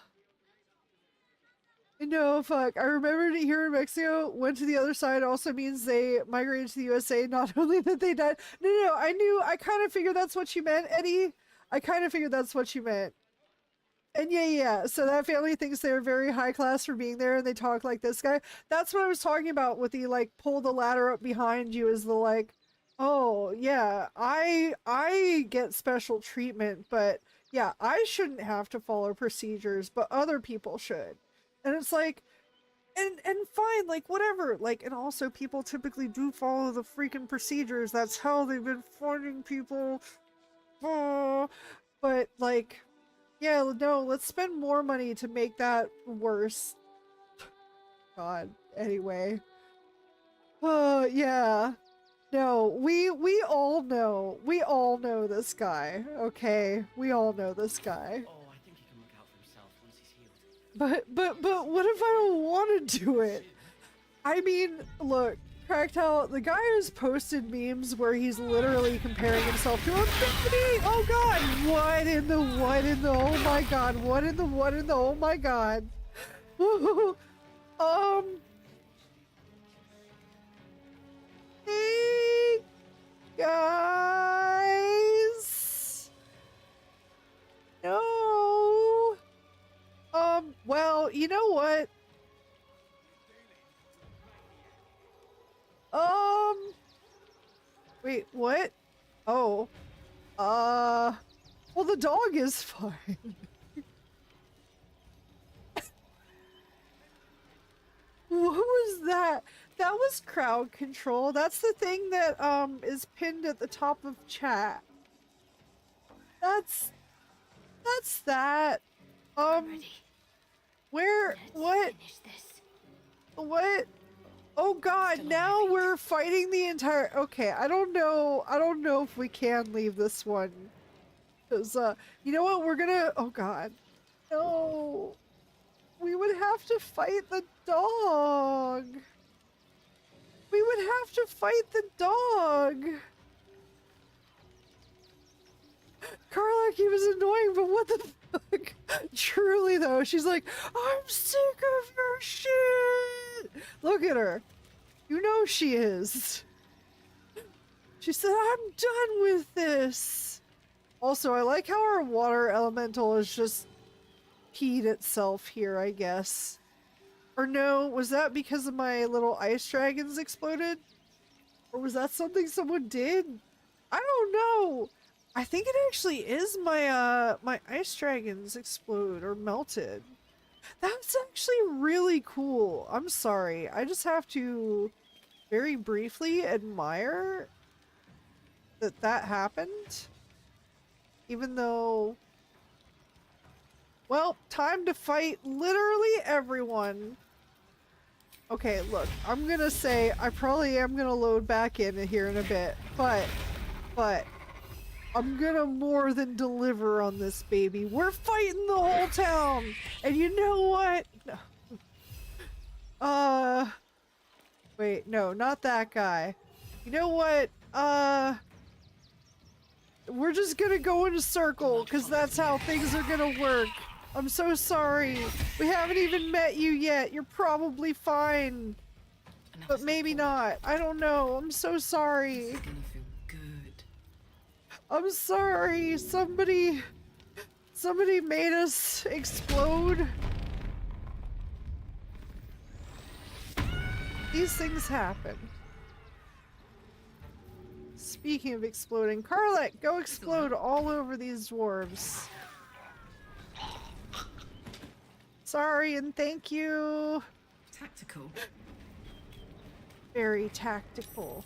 No, fuck. I remembered it here in Mexico. Went to the other side also means they migrated to the USA. Not only that they died. No, I kind of figured that's what you meant, Eddie. I kind of figured that's what you meant. And yeah, so that family thinks they're very high class for being there, and they talk like this guy. That's what I was talking about with the, like, pull the ladder up behind you, is the, like, oh, yeah, I get special treatment, but yeah, I shouldn't have to follow procedures, but other people should. And it's like, and fine, like, whatever, like, and also people typically do follow the freaking procedures. That's how they've been finding people. But, like, yeah, no, let's spend more money to make that worse. God, anyway. Yeah. No, we all know. We all know this guy, okay? We all know this guy. Oh, I think he can look out for himself once he's healed. But what if I don't want to do it? I mean, look, Cracktail, the guy who's posted memes where he's literally comparing himself to a baby. Oh god, what in the oh my god, what in the oh my god. Hey guys. No. Well, you know what? Wait, what? Oh. Well, the dog is fine. What was that? That was crowd control. That's the thing that, is pinned at the top of chat. That's that. Where, what? What? Oh god, now we're fighting the entire— okay, I don't know if we can leave this one. Cause, you know what, we're gonna— oh god. No. We would have to fight the dog. We would have to fight the dog. Carla, he was annoying, but what the fuck? Truly though, she's like, I'm sick of your shit. Look at her. You know she is. She said, I'm done with this. Also, I like how our water elemental is just peed itself here, I guess. Or no, was that because of my little ice dragons exploded? Or was that something someone did? I don't know. I think it actually is my, my ice dragons explode or melted. That's actually really cool. I'm sorry. I just have to very briefly admire that that happened. Even though... well, time to fight literally everyone. Okay, look, I'm gonna say I probably am gonna load back in here in a bit, but I'm gonna more than deliver on this baby. We're fighting the whole town, and you know what? No. Wait, no, not that guy. You know what? We're just gonna go in a circle, because that's how things are gonna work. I'm so sorry. We haven't even met you yet. You're probably fine. But maybe not. I don't know. I'm so sorry. It's gonna feel good. I'm sorry. Somebody made us explode. These things happen. Speaking of exploding, Carlet, go explode all over these dwarves. Sorry and thank you. Tactical. Very tactical.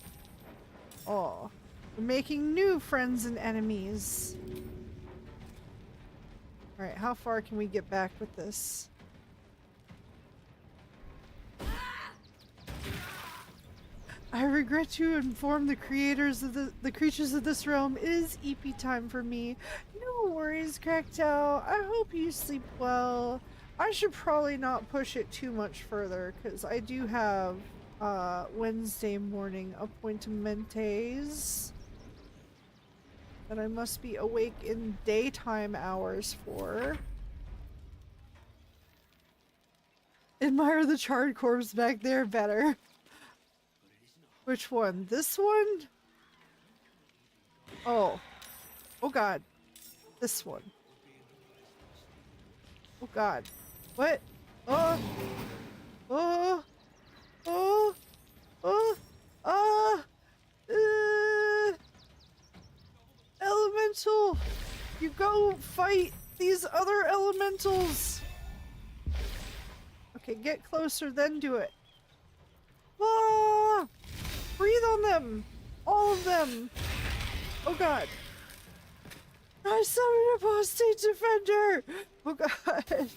Oh, we're making new friends and enemies. Alright, how far can we get back with this? I regret to inform the creators of the creatures of this realm, it is EP time for me. No worries, Cracktail. I hope you sleep well. I should probably not push it too much further, because I do have Wednesday morning appointments that I must be awake in daytime hours for. Admire the charred corpse back there better. Which one? This one? Oh. Oh god. This one. Oh god. What? Oh! Oh! Oh! Oh! Ah! Elemental! You go fight these other elementals! Okay, get closer, then do it. Ah! Breathe on them! All of them! Oh god. I summoned a apostate defender! Oh god.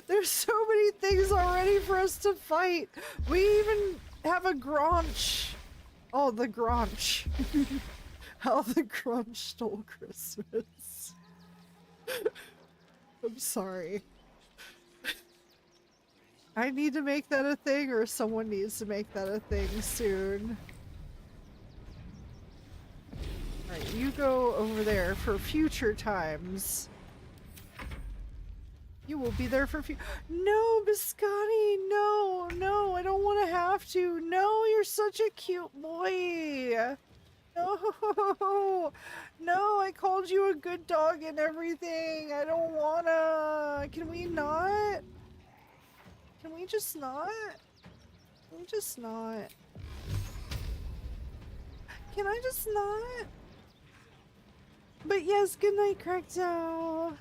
There's so many things already for us to fight! We even have a Gronch! Oh, the Gronch. How the Gronch stole Christmas. I'm sorry. I need to make that a thing, or someone needs to make that a thing soon. Alright, you go over there for future times. You will be there for No, Biscotti! No! No, I don't want to have to! No, you're such a cute boy! No! No, I called you a good dog and everything! I don't wanna! Can we not? Can we just not? Can we just not? Can I just not? But yes, good night, Crackdow!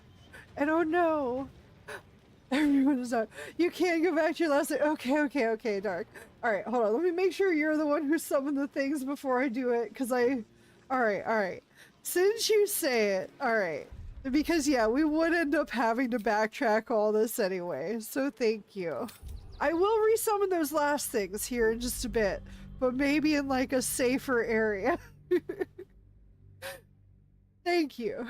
And oh no! Everyone is out. You can't go back to your last name. Okay, Dark. Alright, hold on. Let me make sure you're the one who summoned the things before I do it, because Alright. Since you say it, alright. Because yeah, we would end up having to backtrack all this anyway, so thank you. I will resummon those last things here in just a bit, but maybe in like a safer area. Thank you.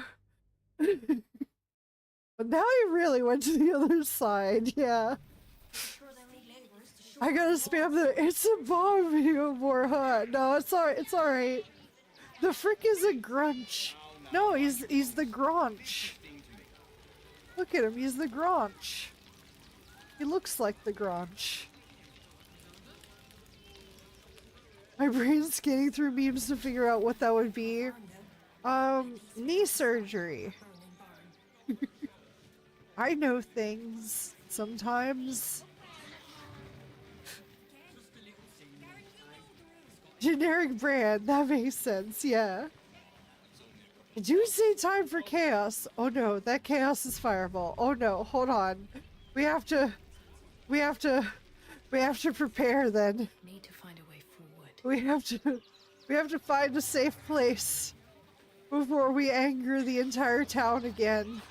But now I really went to the other side, yeah. I gotta spam the it's a bomb video more, huh? No, it's alright. The frick is a grunch. No, he's the Gronch. Look at him, he's the Gronch. He looks like the Gronch. My brain's scanning through memes to figure out what that would be. Knee surgery. I know things sometimes. Generic brand, that makes sense, yeah. Did you say time for chaos? Oh no, that chaos is fireball. Oh no, hold on. We have to prepare then. Need to find a way forward. We have to find a safe place before we anger the entire town again.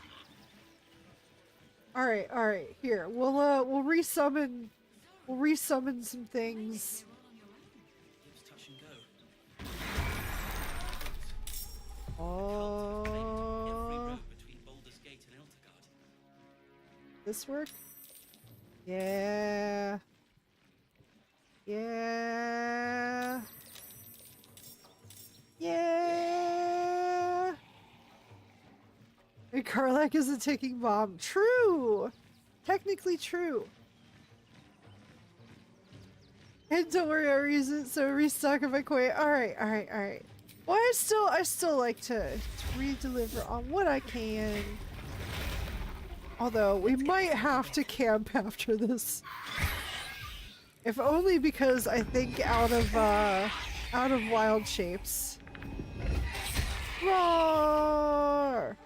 Alright, here. We'll resummon some things. Oh. This work? Yeah. Yeah. Yeah. And Karlak is a ticking bomb. True! Technically true. And don't worry, I use it so restock if I quit. Alright. Well, I still like to re-deliver on what I can. Although, we might have to camp after this. If only because I think out of wild shapes. Roar!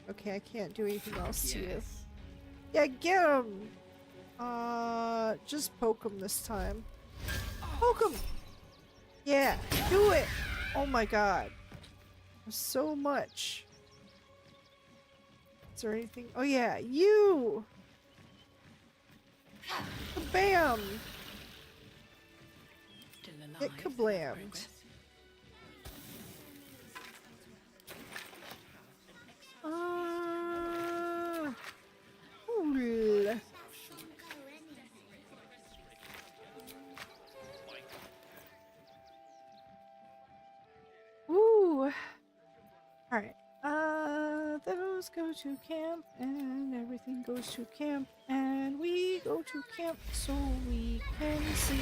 Okay, I can't do anything else to you. Yeah, get him! Just poke him this time. Poke him! Yeah, do it! Oh my god. There's so much. Is there anything? Oh yeah, you! Bam! Get kablammed. Cool. Ooh. Alright. Those go to camp, and everything goes to camp, and we go to camp so we can see.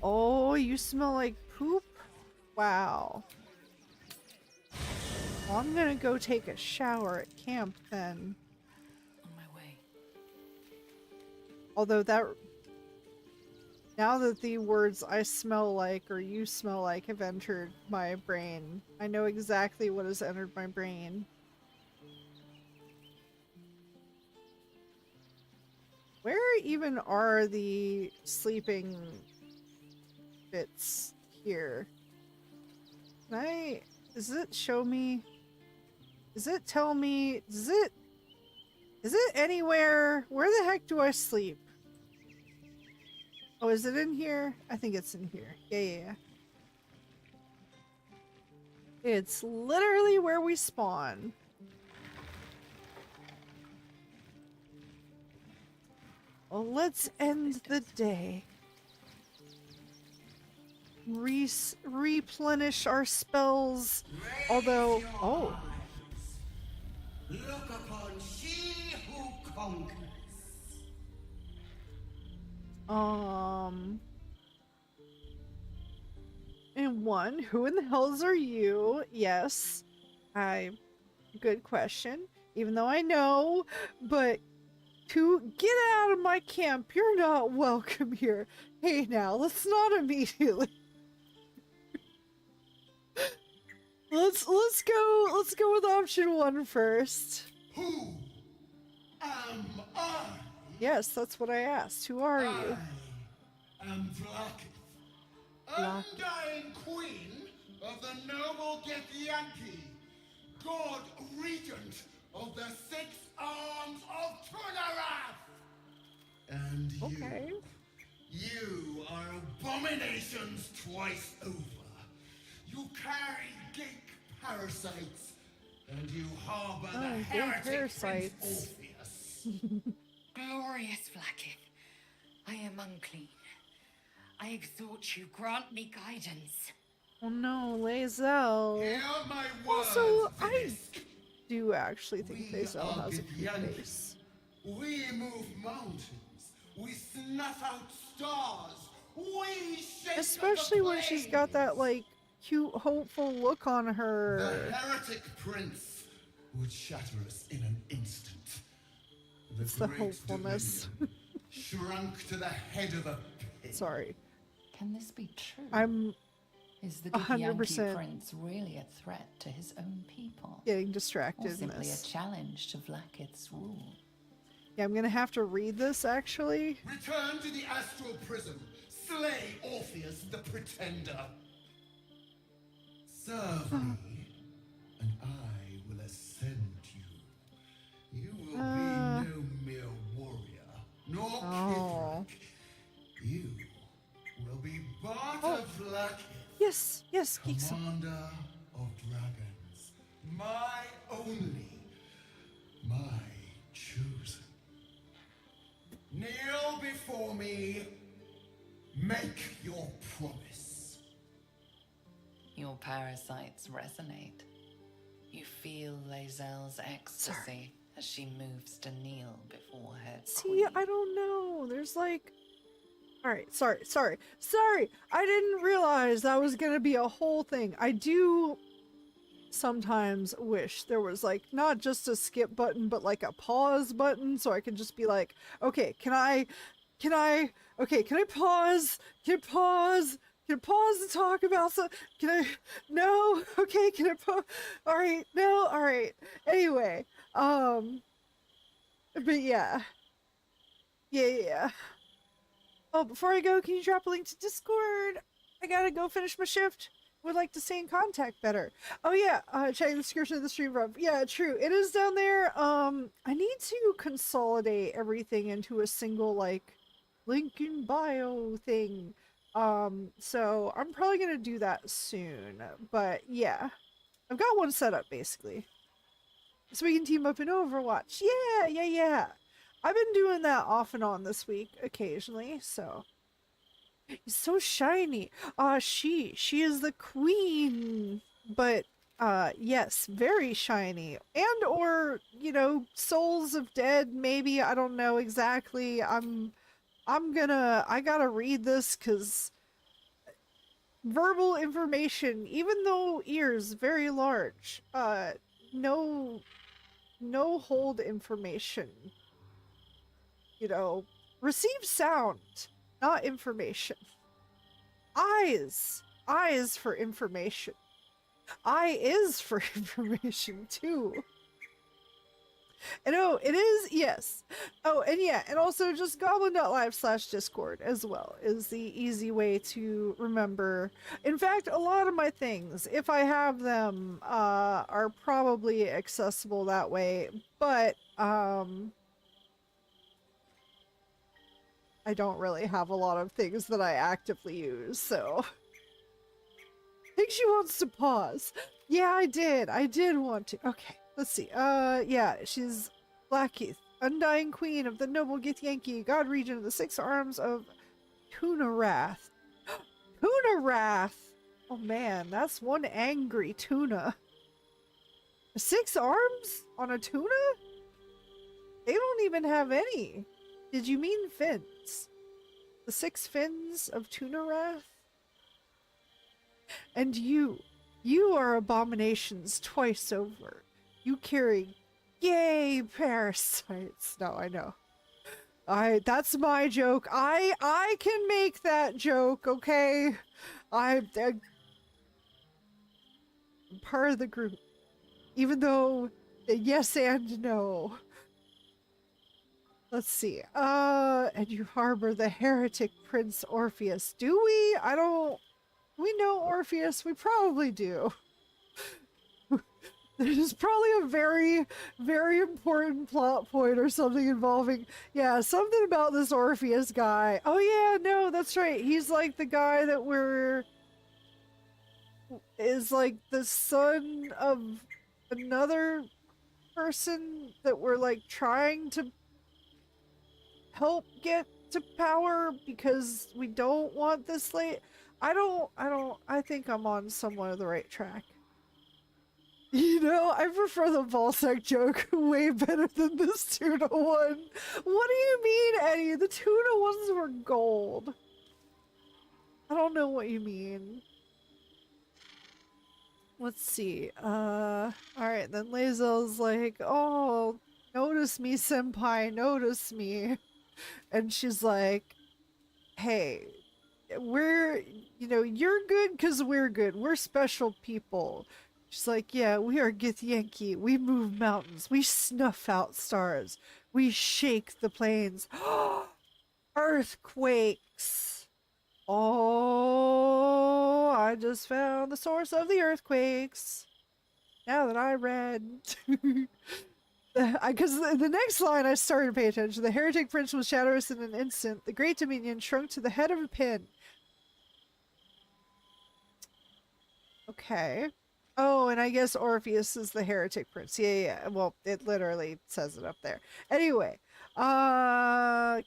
Oh, you smell like poop? Wow. Well, I'm gonna go take a shower at camp then. On my way. Although that, now that the words I smell like or you smell like have entered my brain, I know exactly what has entered my brain. Where even are the sleeping bits here? Can I, does it show me? Does it tell me? Is it anywhere? Where the heck do I sleep? Oh, is it in here? I think it's in here. Yeah. It's literally where we spawn. Well, let's end the day. Replenish our spells. Although, oh. Look upon she who conquers. And one, who in the hells are you? Yes. Good question. Even though I know, but to get out of my camp, you're not welcome here. Hey now, let's not immediately. Let's go with option 1 first. Who am I? Yes, that's what I asked. Who are you? I am Blacketh, undying queen of the noble Githyanki, god regent of the 6 arms of Tunarath. And you are abominations twice over. You carry gink parasites, and you harbor the heretic Prince Orpheus. Glorious Blacketh, I am unclean. I exhort you, grant me guidance. Oh no, Lae'zel. Hear my words, Also, I do actually think Lae'zel has a cute face. We move mountains. We snuff out stars. We shake Especially when she's got that, like, cute, hopeful look on her. The heretic prince would shatter us in an instant. It's the hopefulness. Shrunk to the head of a pig. Sorry. Can this be true? I'm Is the 100% prince really a threat to his own people? getting distracted Or in simply this. a challenge to Blacketh's rule? Yeah, I'm gonna have to read this, actually. Return to the astral prism. Slay Orpheus the pretender. Serve me, and I will ascend you. You will be no mere warrior, nor Kithrak. You will be Blacketh. Yes, Commander of dragons. My only, my chosen. Kneel before me. Make your promise. Your parasites resonate. You feel Lae'zel's ecstasy as she moves to kneel before her See, I don't know. There's like... Alright, sorry. I didn't realize that was gonna be a whole thing. I do sometimes wish there was like not just a skip button, but like a pause button so I could just be like, okay, can I pause? Can I pause? Can I pause to talk about some? Can I? No? Okay, can I pause? Alright, no? Alright. Anyway, but yeah. Yeah. Oh, before I go, can you drop a link to Discord? I gotta go finish my shift. Would like to stay in contact better. Oh yeah, check the description of the stream from. Yeah, true. It is down there. I need to consolidate everything into a single, like, link in bio thing. So I'm probably gonna do that soon. But yeah, I've got one set up basically. So we can team up in Overwatch. Yeah. I've been doing that off and on this week occasionally, so. It's so shiny. She is the queen. But, yes, very shiny. And or, you know, souls of dead, maybe. I don't know exactly. I gotta read this because verbal information, even though ears very large, no hold information. You know, Receive sound, not information. Eyes. Eyes for information. Eye is for information too. And oh, it is, yes. Oh, and yeah, and also just goblin.live/discord as well is the easy way to remember. In fact, a lot of my things, if I have them, are probably accessible that way, but, I don't really have a lot of things that I actively use, so. I think she wants to pause. Yeah, I did want to. Okay. Let's see. Yeah, she's Blackkeith, undying queen of the noble Githyanki, god regent of the 6 arms of Tuna-Wrath. Tuna-Wrath! Oh man, that's one angry tuna. 6 arms on a tuna? They don't even have any. Did you mean fins? The 6 fins of Tuna-Wrath? And you are abominations twice over. You carry gay parasites. No, I know. That's my joke. I can make that joke, okay? I'm part of the group. Even though, yes and no. Let's see. And you harbor the heretic Prince Orpheus. Do we? We know Orpheus. We probably do. There's probably a very, very important plot point or something involving, yeah, something about this Orpheus guy. Oh yeah, no, that's right. He's like the guy that is like the son of another person that we're like trying to help get to power because we don't want this late. I think I'm on somewhat of the right track. You know, I prefer the ballsack joke way better than this tuna one. What do you mean, Eddie? The tuna ones were gold. I don't know what you mean. Let's see. Alright, then Lae'zel's like, oh, notice me, senpai, notice me. And she's like, hey, you're good because we're good. We're special people. She's like, yeah, we are Githyanki. We move mountains. We snuff out stars. We shake the plains. Earthquakes. Oh, I just found the source of the earthquakes. Now that I read. Because the next line I started to pay attention. The heretic prince was shadowless in an instant. The great dominion shrunk to the head of a pin. Okay. Oh, and I guess Orpheus is the heretic prince. Yeah. Well, it literally says it up there. Anyway, can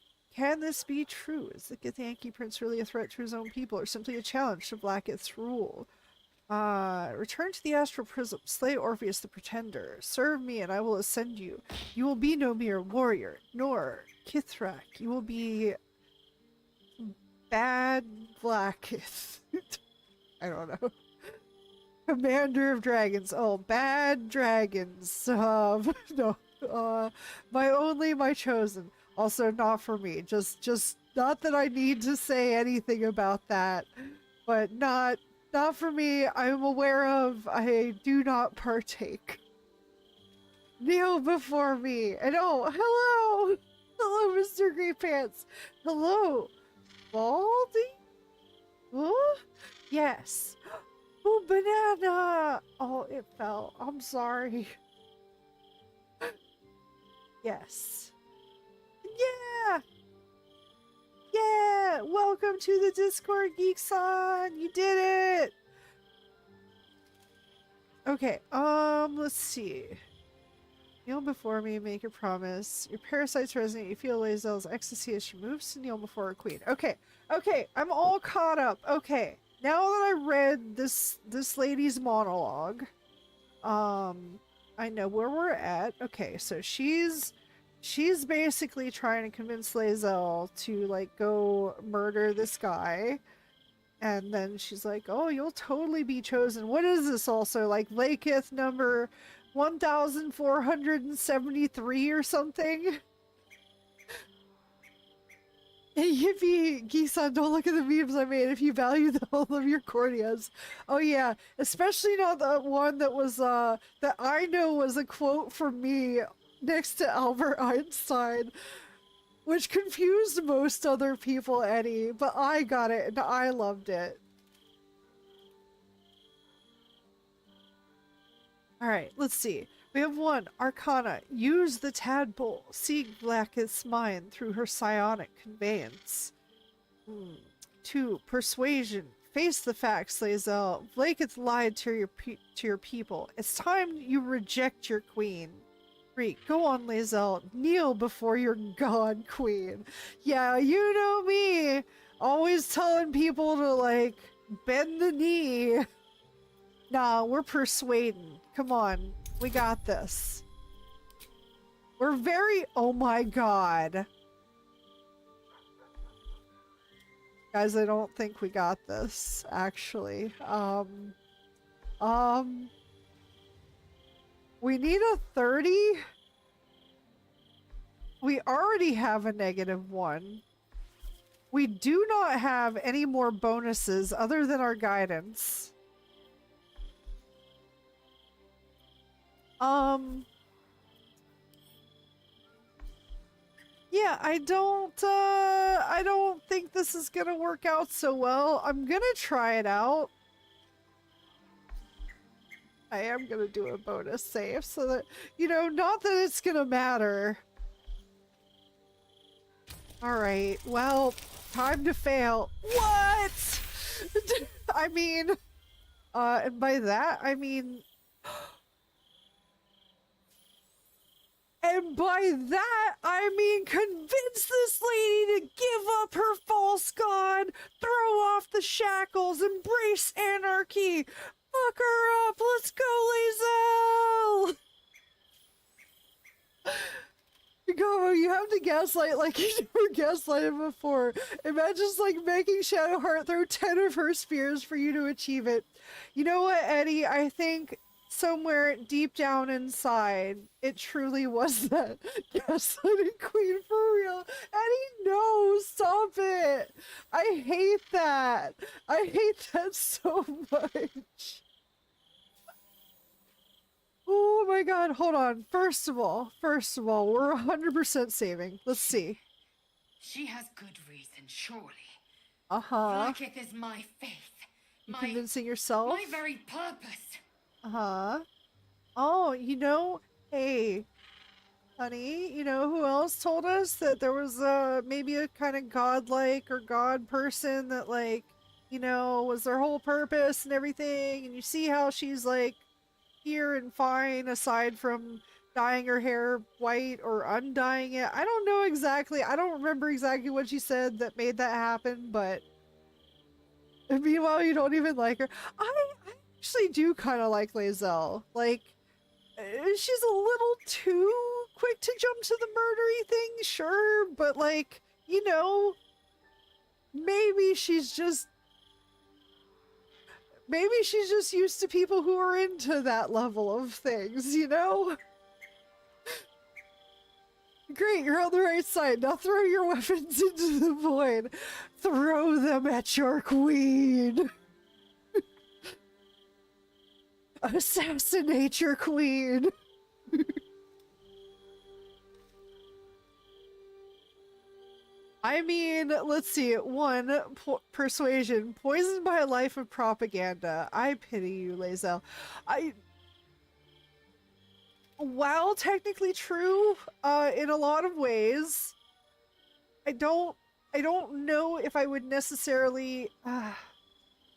this be true? Is the Githyanki prince really a threat to his own people, or simply a challenge to Blackkeith's rule? Return to the astral prism. Slay Orpheus the pretender. Serve me, and I will ascend you. You will be no mere warrior, nor Kithrak. You will be bad Blackkeith. I don't know. Commander of dragons. Oh, bad dragons. No. My chosen. Also not for me. Just not that I need to say anything about that. But not for me. I'm aware of. I do not partake. Kneel before me. And oh, hello! Hello, Mr. Grey Pants. Hello. Baldy? Huh? Yes. Oh, banana! Oh, it fell. I'm sorry. Yes. Yeah! Yeah! Welcome to the Discord, Geek-san! You did it! Okay, let's see. Kneel before me, make a promise. Your parasites resonate, you feel Lae'zel's ecstasy as she moves to kneel before her queen. Okay, I'm all caught up. Okay. Now that I read this lady's monologue, I know where we're at. Okay, so she's basically trying to convince Lae'zel to like go murder this guy, and then she's like, "Oh, you'll totally be chosen." What is this also? Like Laketh number 1473 or something? Hey, Yippee, Gisan, don't look at the memes I made if you value the whole of your corneas. Oh yeah, especially not the one that was, that I know was a quote from me next to Albert Einstein, which confused most other people, Eddie, but I got it and I loved it. Alright, let's see. We have 1, Arcana. Use the tadpole. Seek Blacketh's mind through her psionic conveyance. 2, Persuasion. Face the facts, Lae'zel. Blacketh lied to your people. It's time you reject your queen. 3, go on, Lae'zel. Kneel before your god queen. Yeah, you know me. Always telling people to, like, bend the knee. Nah, we're persuading. Come on. We got this. We're very... Oh my god. Guys, I don't think we got this, actually. We need a 30? We already have a -1. We do not have any more bonuses other than our guidance. Yeah, I don't think this is gonna work out so well. I'm gonna try it out. I am gonna do a bonus save so that, you know, not that it's gonna matter. Alright, well, time to fail. What? I mean, and by that, I mean... And by that, I mean convince this lady to give up her false god, throw off the shackles, embrace anarchy. Fuck her up, let's go, Lae'zel! Gobo, you have to gaslight like you never gaslighted before. Imagine just like making Shadowheart throw 10 of her spears for you to achieve it. You know what, Eddie? I think somewhere deep down inside, it truly was that gaslighting queen for real. Eddie, no, stop it. I hate that. I hate that so much. Oh my god, hold on. First of all, we're 100% saving. Let's see. She has good reason, surely. Uh-huh. Blacketh is my faith. You convincing yourself? My very purpose. Uh-huh. Oh, you know, hey, honey, you know who else told us that there was maybe a kind of godlike or god person that, like, you know, was their whole purpose and everything, and you see how she's like here and fine aside from dyeing her hair white or undying it. I don't know exactly. I don't remember exactly what she said that made that happen, but meanwhile you don't even like her. I actually do kind of like Lae'zel. Like, she's a little too quick to jump to the murdery thing, sure, but like, you know, maybe she's just used to people who are into that level of things, you know? Great, you're on the right side. Now throw your weapons into the void. Throw them at your queen. Assassinate your queen. I mean, let's see. 1, persuasion. Poisoned by a life of propaganda. I pity you, Lae'zel. While technically true, in a lot of ways, I don't know if I would necessarily.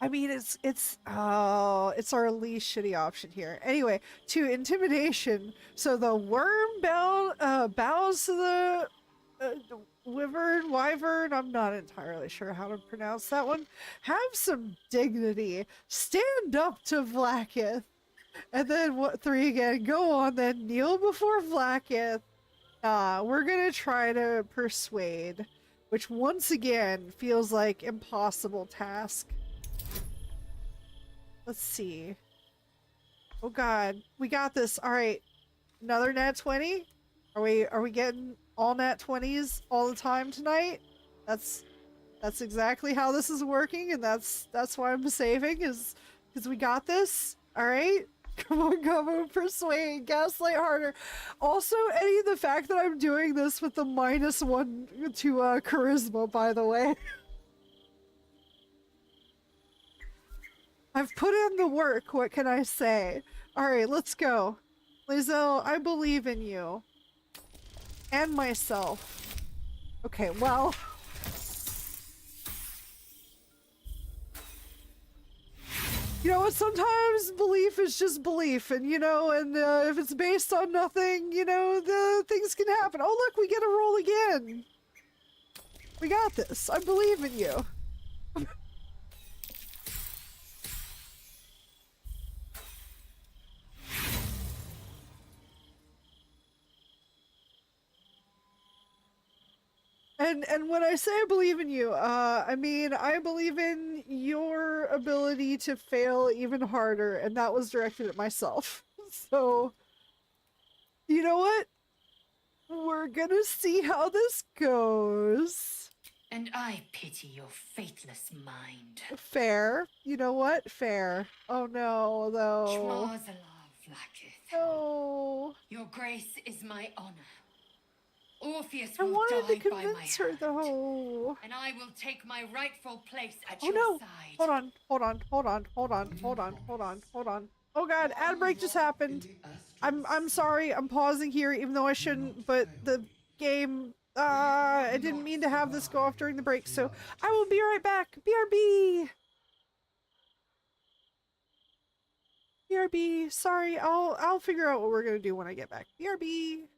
I mean, it's our least shitty option here. Anyway, 2, intimidation. So the worm bows to the wyvern. I'm not entirely sure how to pronounce that one. Have some dignity. Stand up to Blacketh. And then what? 3 again. Go on then. Kneel before Blacketh. We're gonna try to persuade, which once again feels like impossible task. Let's see. Oh god, we got this. All right, another nat 20. Are we getting all nat 20s all the time tonight? That's exactly how this is working, and that's why I'm saving, is because we got this. All right, come on, Gobo, persuade, gaslight harder. Also, Eddie, the fact that I'm doing this with the -1 to charisma, by the way. I've put in the work. What can I say? All right, let's go, Lizelle. I believe in you and myself. Okay, well. You know what, sometimes belief is just belief, and you know, and if it's based on nothing, you know, the things can happen. Oh look, we get a roll again! We got this, I believe in you. And when I say I believe in you, I mean, I believe in your ability to fail even harder, and that was directed at myself. So, you know what? We're gonna see how this goes. And I pity your faithless mind. Fair. You know what? Fair. Oh no, though. Schmarzalov lacketh. No. Your grace is my honor. Orpheus I will wanted to die by my convince her, hand, though. and I will take my rightful place at Oh your no! side. Hold on, hold on, hold on, hold on, hold on, hold on, hold on. Oh god, ad break just happened. I'm sorry, I'm pausing here even though I shouldn't, but the game, I didn't mean to have this go off during the break, so I will be right back. BRB! BRB, sorry, I'll figure out what we're gonna do when I get back. BRB!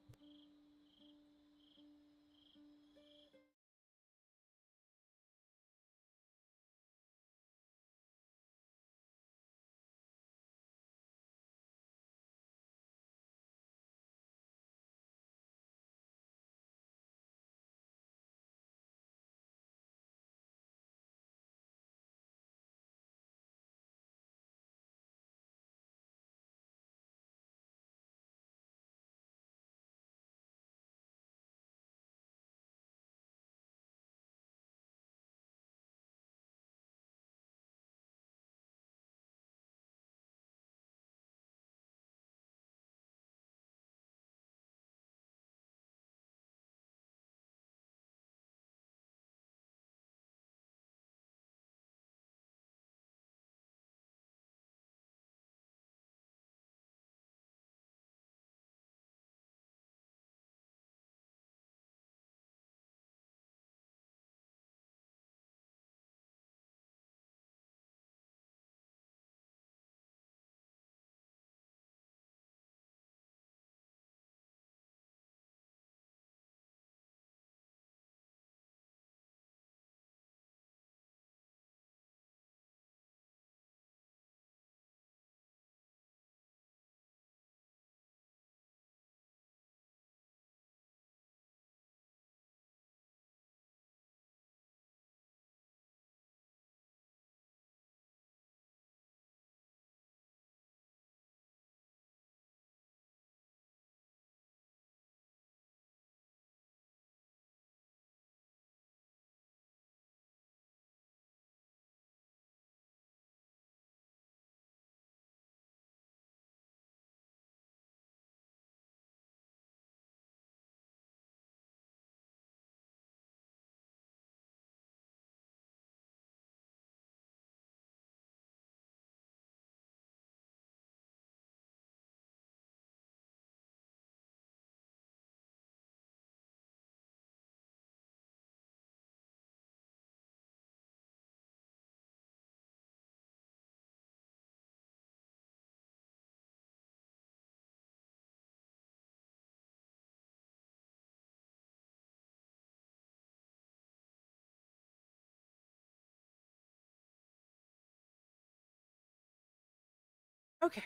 Okay,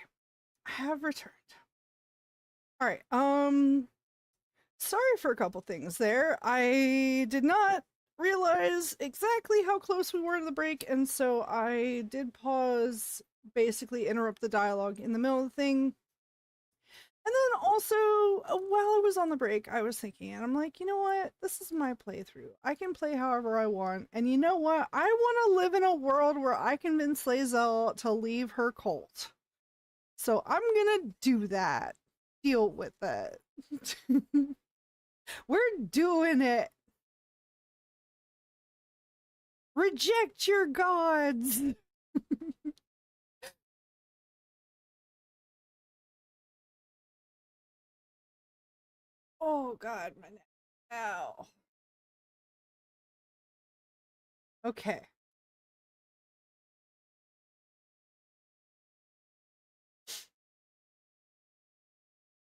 I have returned. All right, sorry for a couple things there. I did not realize exactly how close we were to the break, and so I did pause, basically interrupt the dialogue in the middle of the thing. And then also, while I was on the break, I was thinking, and I'm like, you know what? This is my playthrough. I can play however I want. And you know what? I want to live in a world where I convince Lae'zel to leave her cult. So I'm gonna do that. Deal with it. We're doing it. Reject your gods. Oh God, my neck. Ow. Okay.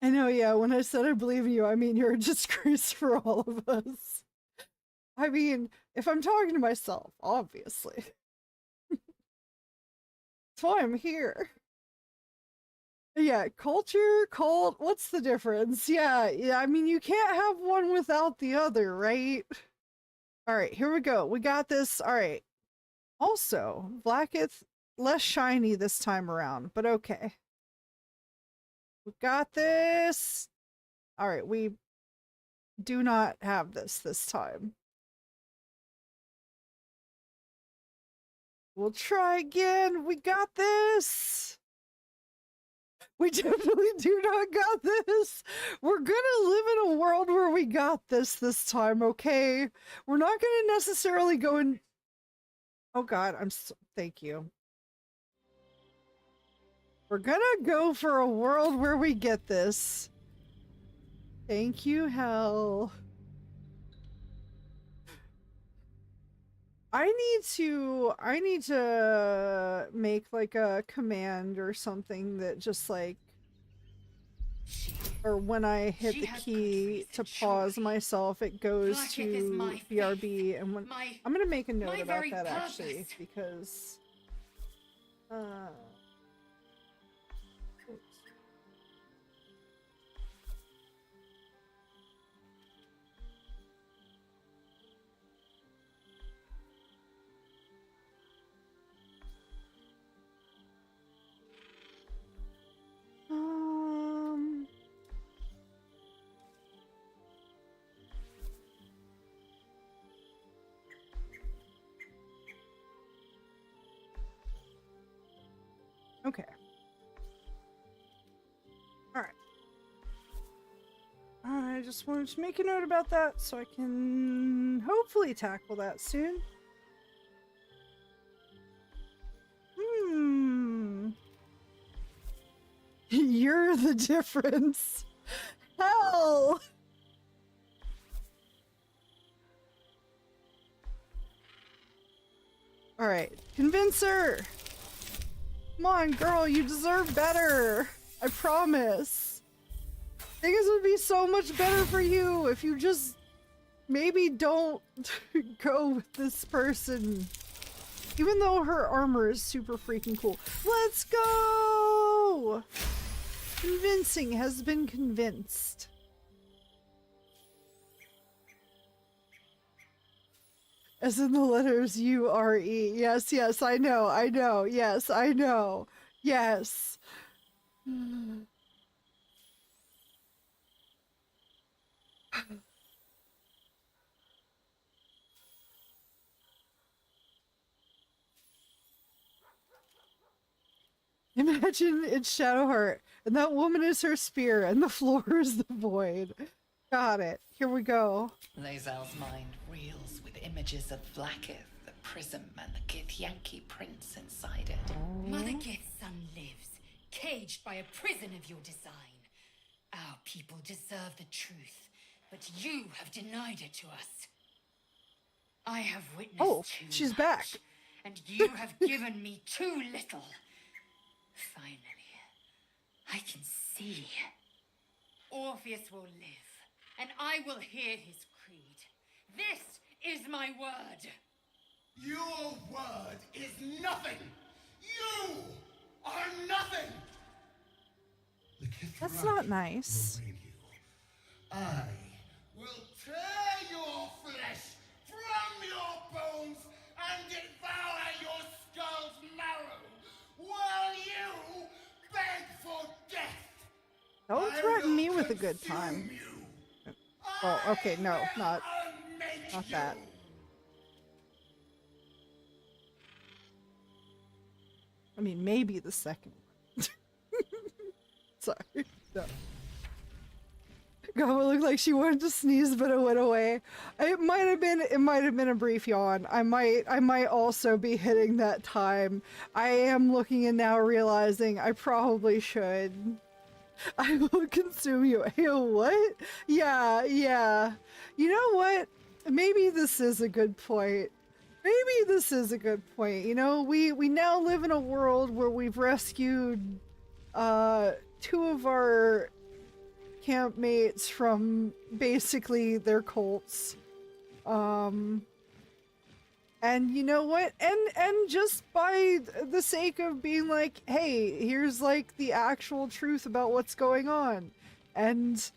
I know, yeah, when I said I believe in you, I mean you're a disgrace for all of us. I mean, if I'm talking to myself, obviously. That's why I'm here. Yeah, culture, cult, what's the difference? Yeah, I mean, you can't have one without the other, right? Alright, here we go. We got this. Alright. Also, Blacketh, less shiny this time around, but okay. We got this. Alright, we do not have this time. We'll try again. We got this. We definitely do not got this. We're gonna live in a world where we got this time, okay? We're not gonna necessarily go in... Oh God, thank you. We're gonna go for a world where we get this. Thank you, hell. I need to make like a command or something that just like, or when I hit the key to pause myself, it goes to BRB, and when I'm gonna make a note about that actually, because okay. Alright. I just wanted to make a note about that so I can hopefully tackle that soon. You're the difference. Hell! Alright, convince her! Come on, girl, you deserve better! I promise. Things would be so much better for you if you just maybe don't go with this person. Even though her armor is super freaking cool. Let's go! Convincing has been convinced. As in the letters U-R-E. Yes, yes, I know. Yes, I know. Yes. Imagine it's Shadowheart, and that woman is her spear, and the floor is the void. Got it. Here we go. Lae'zel's mind reels with images of Blacketh, the prism, and the Githyanki prince inside it. Mother Gith's son lives, caged by a prison of your design. Our people deserve the truth, but you have denied it to us. I have witnessed too she's much, back. and you have given me too little. Finally, I can see. Orpheus will live, and I will hear his creed. This is my word. Your word is nothing! You are nothing! That's not nice. I will tear your flesh from your bones and devour your skull's marrow while you beg for death! Don't threaten me with a good time. Oh, okay, no, not that. I mean, maybe the second one. Sorry. No. Gobo looked like she wanted to sneeze, but it went away. It might have been a brief yawn. I might also be hitting that time. I am looking and now realizing I probably should. I will consume you. Hey, what? Yeah. You know what? Maybe this is a good point. You know, we now live in a world where we've rescued 2 of our campmates from basically their cults. And you know what? And just by the sake of being like, hey, here's like the actual truth about what's going on. And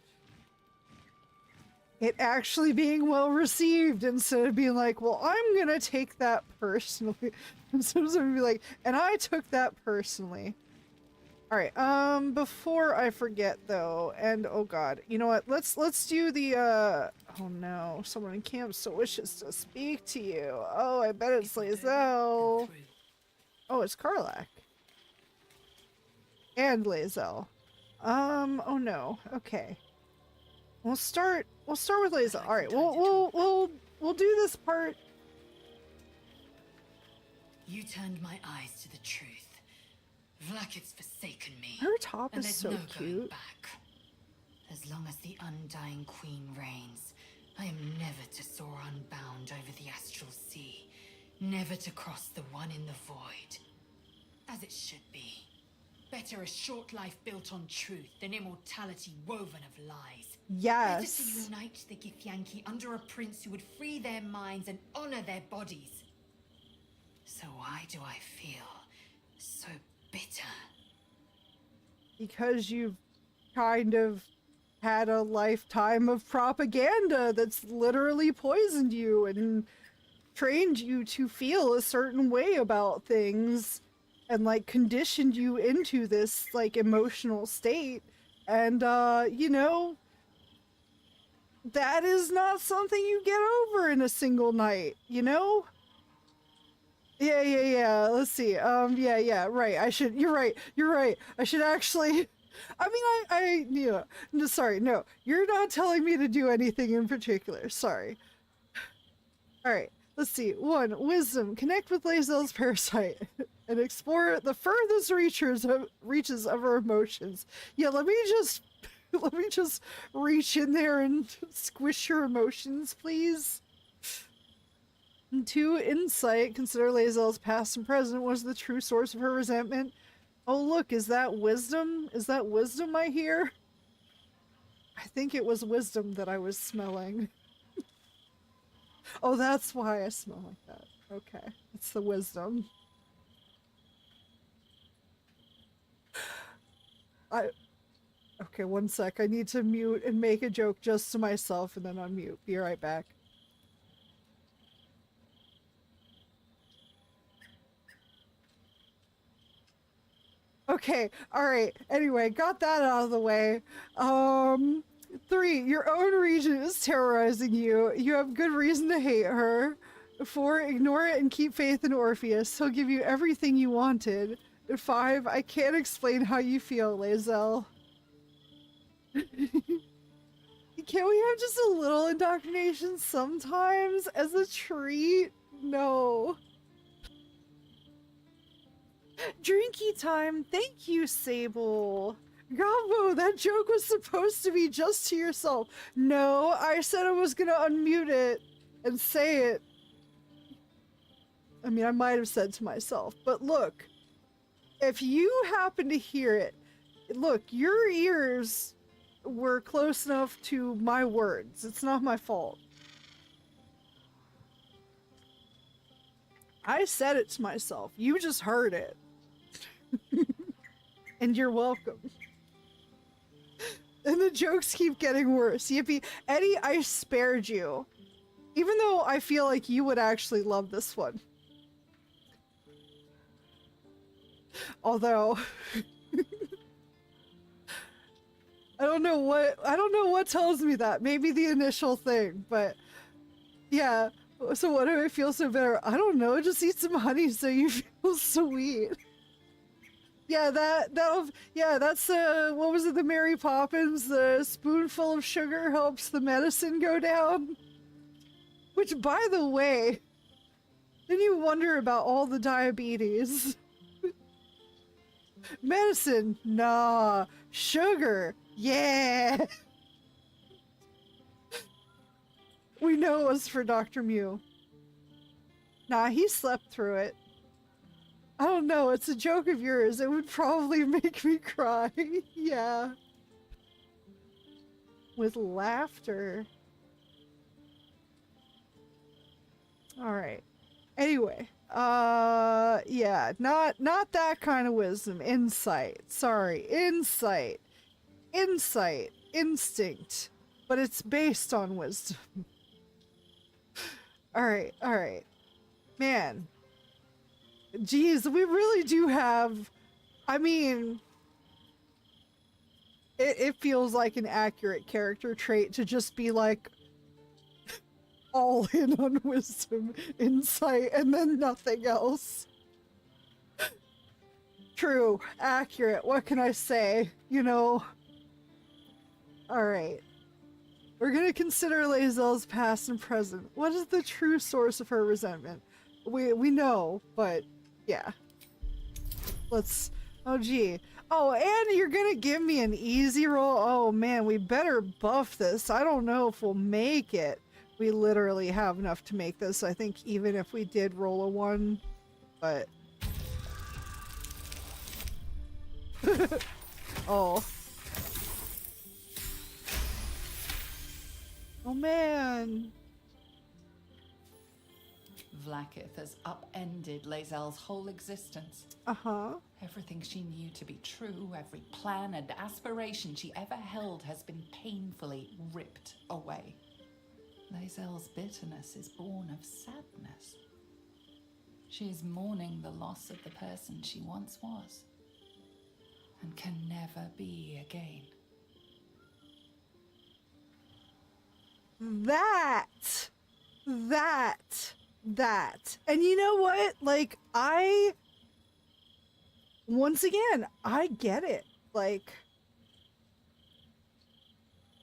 it actually being well received instead of being like, well, I'm gonna take that personally. And sometimes I'm gonna be like, and I took that personally. Alright, before I forget though, and oh god, you know what, let's do the, oh no, someone in camp so wishes to speak to you. Oh, I bet it's Lae'zel. Oh, it's Karlach. And Lae'zel. Oh no, okay. We'll start with Lae'zel. Alright, we'll do this part. You turned my eyes to the truth. Vlakit's forsaken me. Her top and is there's so no going cute. back. As long as the Undying Queen reigns, I am never to soar unbound over the astral sea, never to cross the one in the void. As it should be. Better a short life built on truth than immortality woven of lies. Yes. Better to unite the Githyanki under a prince who would free their minds and honor their bodies. So why do I feel so bitter? Because you've kind of had a lifetime of propaganda that's literally poisoned you and trained you to feel a certain way about things and like conditioned you into this like emotional state. And you know, that is not something you get over in a single night, you know? Yeah. Let's see. Yeah, right. You're right. I should actually, I mean, you know, no, sorry, no. You're not telling me to do anything in particular. Sorry. Alright, let's see. 1, wisdom. Connect with Lae'zel's parasite and explore the furthest reaches of her emotions. Yeah, let me just reach in there and squish your emotions, please. 2, insight. Consider Lae'zel's past and present was the true source of her resentment. Oh look, is that wisdom? Is that wisdom I hear? I think it was wisdom that I was smelling. Oh, that's why I smell like that. Okay, it's the wisdom. Okay, 1 sec. I need to mute and make a joke just to myself and then unmute. Be right back. Okay, alright. Anyway, got that out of the way. 3, your own region is terrorizing you. You have good reason to hate her. 4, ignore it and keep faith in Orpheus. He'll give you everything you wanted. 5, I can't explain how you feel, Lae'zel. Can't we have just a little indoctrination sometimes as a treat? No. Drinky time. Thank you, Sable. Gobo, that joke was supposed to be just to yourself. No, I said I was gonna unmute it and say it. I mean, I might have said to myself, but look, if you happen to hear it, look, your ears were close enough to my words. It's not my fault. I said it to myself. You just heard it. And you're welcome. And the jokes keep getting worse. Yippee. Eddie, I spared you. Even though I feel like you would actually love this one. Although... I don't know what tells me that. Maybe the initial thing, but yeah. So what do I feel so better? I don't know. Just eat some honey so you feel sweet. Yeah, that's what was it, the Mary Poppins? The spoonful of sugar helps the medicine go down. Which, by the way, then you wonder about all the diabetes. Medicine, nah. Sugar, yeah. We know it was for Dr. Mew. Nah, he slept through it. I don't know, it's a joke of yours. It would probably make me cry. Yeah. With laughter. Alright. Anyway. Yeah, not that kind of wisdom. Insight. Sorry. Insight. Insight. Instinct. But it's based on wisdom. Alright, alright. Man. Geez, we really do have... I mean... It feels like an accurate character trait to just be like... all in on wisdom, insight, and then nothing else. True. Accurate. What can I say? You know... Alright. We're gonna consider Lae'zel's past and present. What is the true source of her resentment? We know, but yeah. Let's... Oh, gee. Oh, and you're gonna give me an easy roll? Oh, man, we better buff this. I don't know if we'll make it. We literally have enough to make this, I think, even if we did roll a 1. But... oh. Oh, man. Vlaakith has upended Lae'zel's whole existence. Uh-huh. Everything she knew to be true, every plan and aspiration she ever held has been painfully ripped away. Lae'zel's bitterness is born of sadness. She is mourning the loss of the person she once was, and can never be again. That. And you know what? Like, once again, I get it. Like,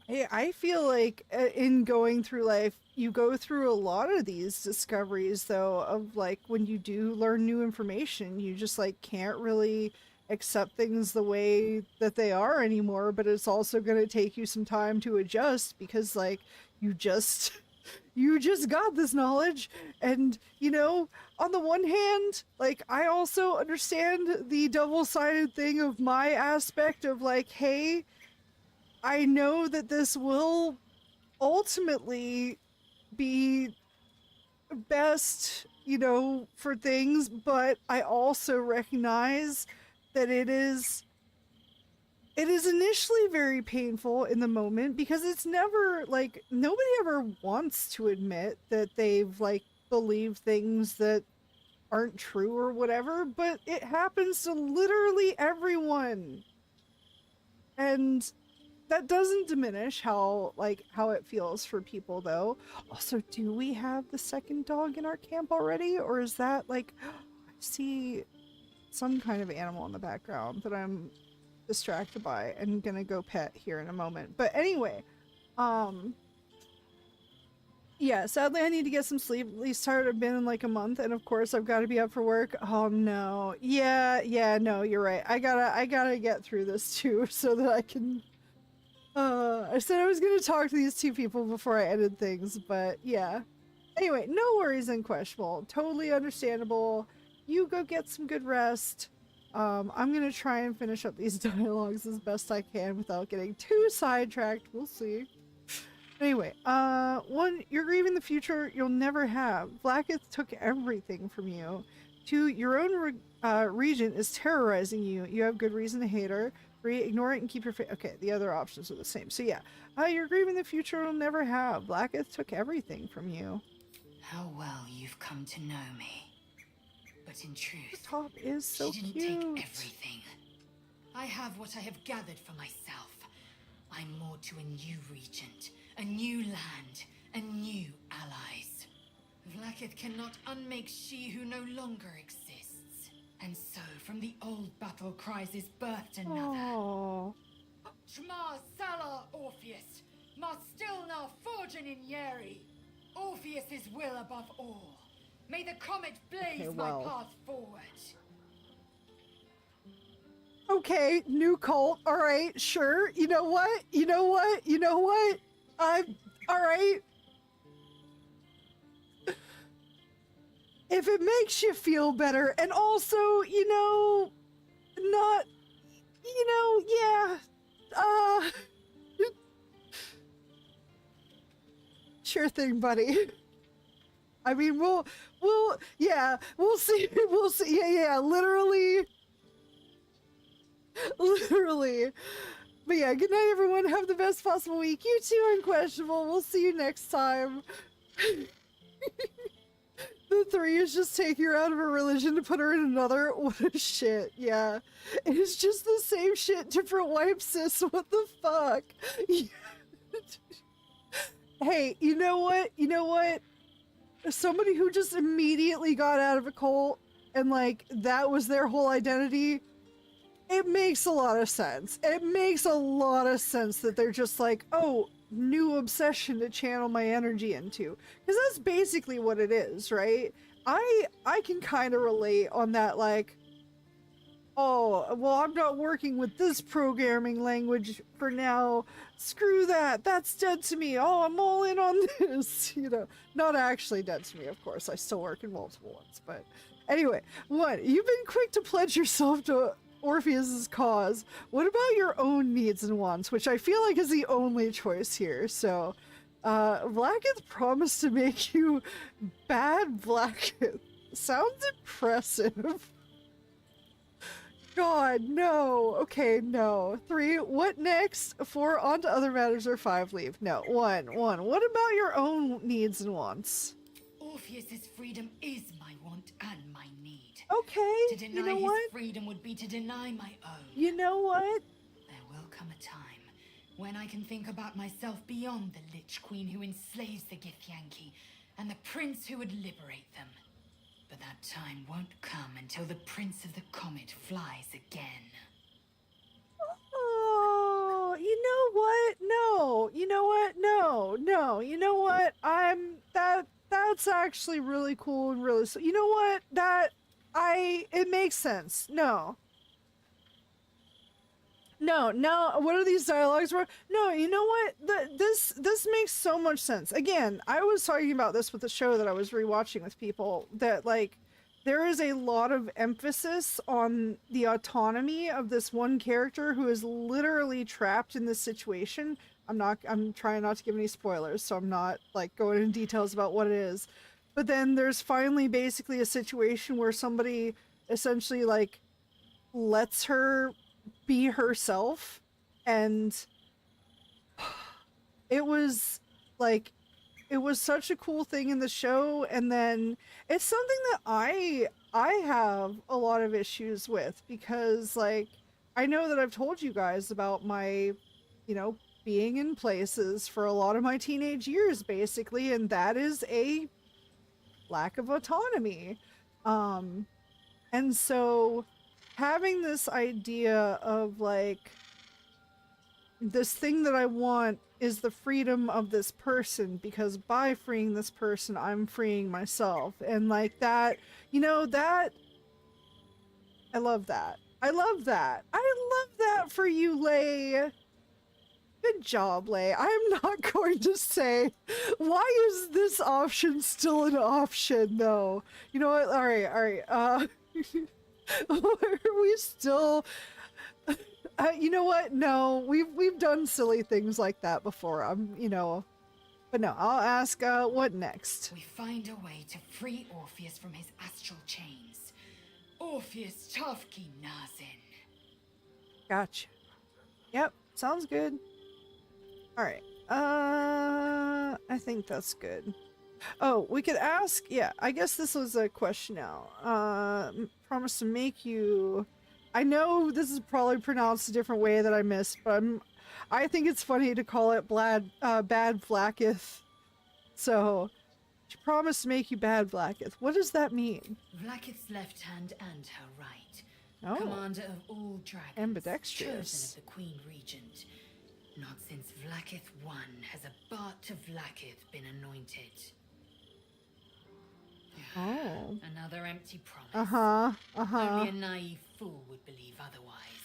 I feel like in going through life, you go through a lot of these discoveries, though, of like when you do learn new information, you just like can't really accept things the way that they are anymore, but it's also going to take you some time to adjust because like you just got this knowledge. And you know, on the one hand, like I also understand the double-sided thing of my aspect of like, hey, I know that this will ultimately be best, you know, for things, but I also recognize that it is initially very painful in the moment because it's never like, nobody ever wants to admit that they've like believed things that aren't true or whatever, but it happens to literally everyone. And that doesn't diminish how it feels for people, though. Also, do we have the second dog in our camp already? Or is that like, I see some kind of animal in the background that I'm distracted by and gonna go pet here in a moment. But anyway, yeah, sadly I need to get some sleep. At least tired I've been in like a month, and of course I've got to be up for work. Oh no. Yeah, no, you're right. I gotta get through this too so that I can I said I was gonna talk to these two people before I ended things, but yeah. Anyway, no worries, Unquestionable. Totally understandable. You go get some good rest. I'm gonna try and finish up these dialogues as best I can without getting too sidetracked. We'll see. Anyway, 1, you're grieving the future you'll never have. Vlaakith took everything from you. 2, your own regent is terrorizing you. You have good reason to hate her. 3, ignore it and keep your faith. Okay, the other options are the same. So yeah, you're grieving the future you'll never have. Vlaakith took everything from you. How well you've come to know me. But in truth, the top is so she didn't cute. take everything. I have what I have gathered for myself. I'm moored to a new regent, a new land, and new allies. Vlaakith cannot unmake she who no longer exists. And so, from the old battle cries is birthed another. Oh. Shma Salar Orpheus, Ma Stilna Forgin in Yeri. Orpheus's will above all. May the comet blaze my path forward. Okay, new cult. All right, sure. You know what? You know what? You know what? I'm all right. If it makes you feel better, and also, you know, not, you know, yeah, sure thing, buddy. I mean, yeah, we'll see, yeah, literally. But yeah, good night, everyone. Have the best possible week. You too, Unquestionable. We'll see you next time. The 3 is just taking her out of her religion to put her in another. What a shit, yeah. It's just the same shit, different wipe, sis. What the fuck? Hey, you know what? You know what? Somebody who just immediately got out of a cult and, like, that was their whole identity, it makes a lot of sense. It makes a lot of sense that they're just like, oh, new obsession to channel my energy into. Because that's basically what it is, right? I can kind of relate on that, like, oh, well, I'm not working with this programming language for now. Screw that. That's dead to me. Oh, I'm all in on this. You know, not actually dead to me, of course. I still work in multiple ones. But anyway, 1, you've been quick to pledge yourself to Orpheus's cause. What about your own needs and wants, which I feel like is the only choice here? So, Vlaakith promised to make you bad Vlaakith. Sounds impressive. God, no. Okay, no. 3, what next? 4, on to other matters, or 5, leave. No, 1. What about your own needs and wants? Orpheus's freedom is my want and my need. Okay, to deny you know his what? freedom would be to deny my own. You know what? There will come a time when I can think about myself beyond the Lich Queen who enslaves the Githyanki and the prince who would liberate them. But that time won't come until the Prince of the Comet flies again. Oh, you know what? No. You know what? No. You know what? That's actually really cool and really, you know what? It makes sense. No, what are these dialogues for? No, you know what? This makes so much sense. Again, I was talking about this with the show that I was rewatching with people, that, like, there is a lot of emphasis on the autonomy of this one character who is literally trapped in this situation. I'm trying not to give any spoilers, so I'm not, like, going into details about what it is. But then there's finally basically a situation where somebody essentially, like, lets her be herself, and it was like, it was such a cool thing in the show. And then it's something that I have a lot of issues with, because, like, I know that I've told you guys about my, you know, being in places for a lot of my teenage years, basically, and that is a lack of autonomy. And so having this idea of, like, this thing that I want is the freedom of this person, because by freeing this person, I'm freeing myself. And, like, that, you know, that, I love that. I love that. I love that for you, Lay. Good job, Lay. I'm not going to say, why is this option still an option, though? You know what? All right. Are we still... you know what? No, we've done silly things like that before. You know, but no, I'll ask, what next? We find a way to free Orpheus from his astral chains. Orpheus Tafki Nazin. Gotcha. Yep, sounds good. Alright, I think that's good. Oh, we could ask, yeah, I guess this was a question now. Promise to make you... I know this is probably pronounced a different way that I missed, but I think it's funny to call it bad Vlakith. So, she promised to make you bad Vlakith. What does that mean? Vlakith's left hand and her right. Oh. Commander of all dragons. Ambidextrous. Chosen of the Queen Regent. Not since Vlakith I has a Bart to Vlakith been anointed. Oh. Another empty promise. Uh-huh. Only a naive fool would believe otherwise.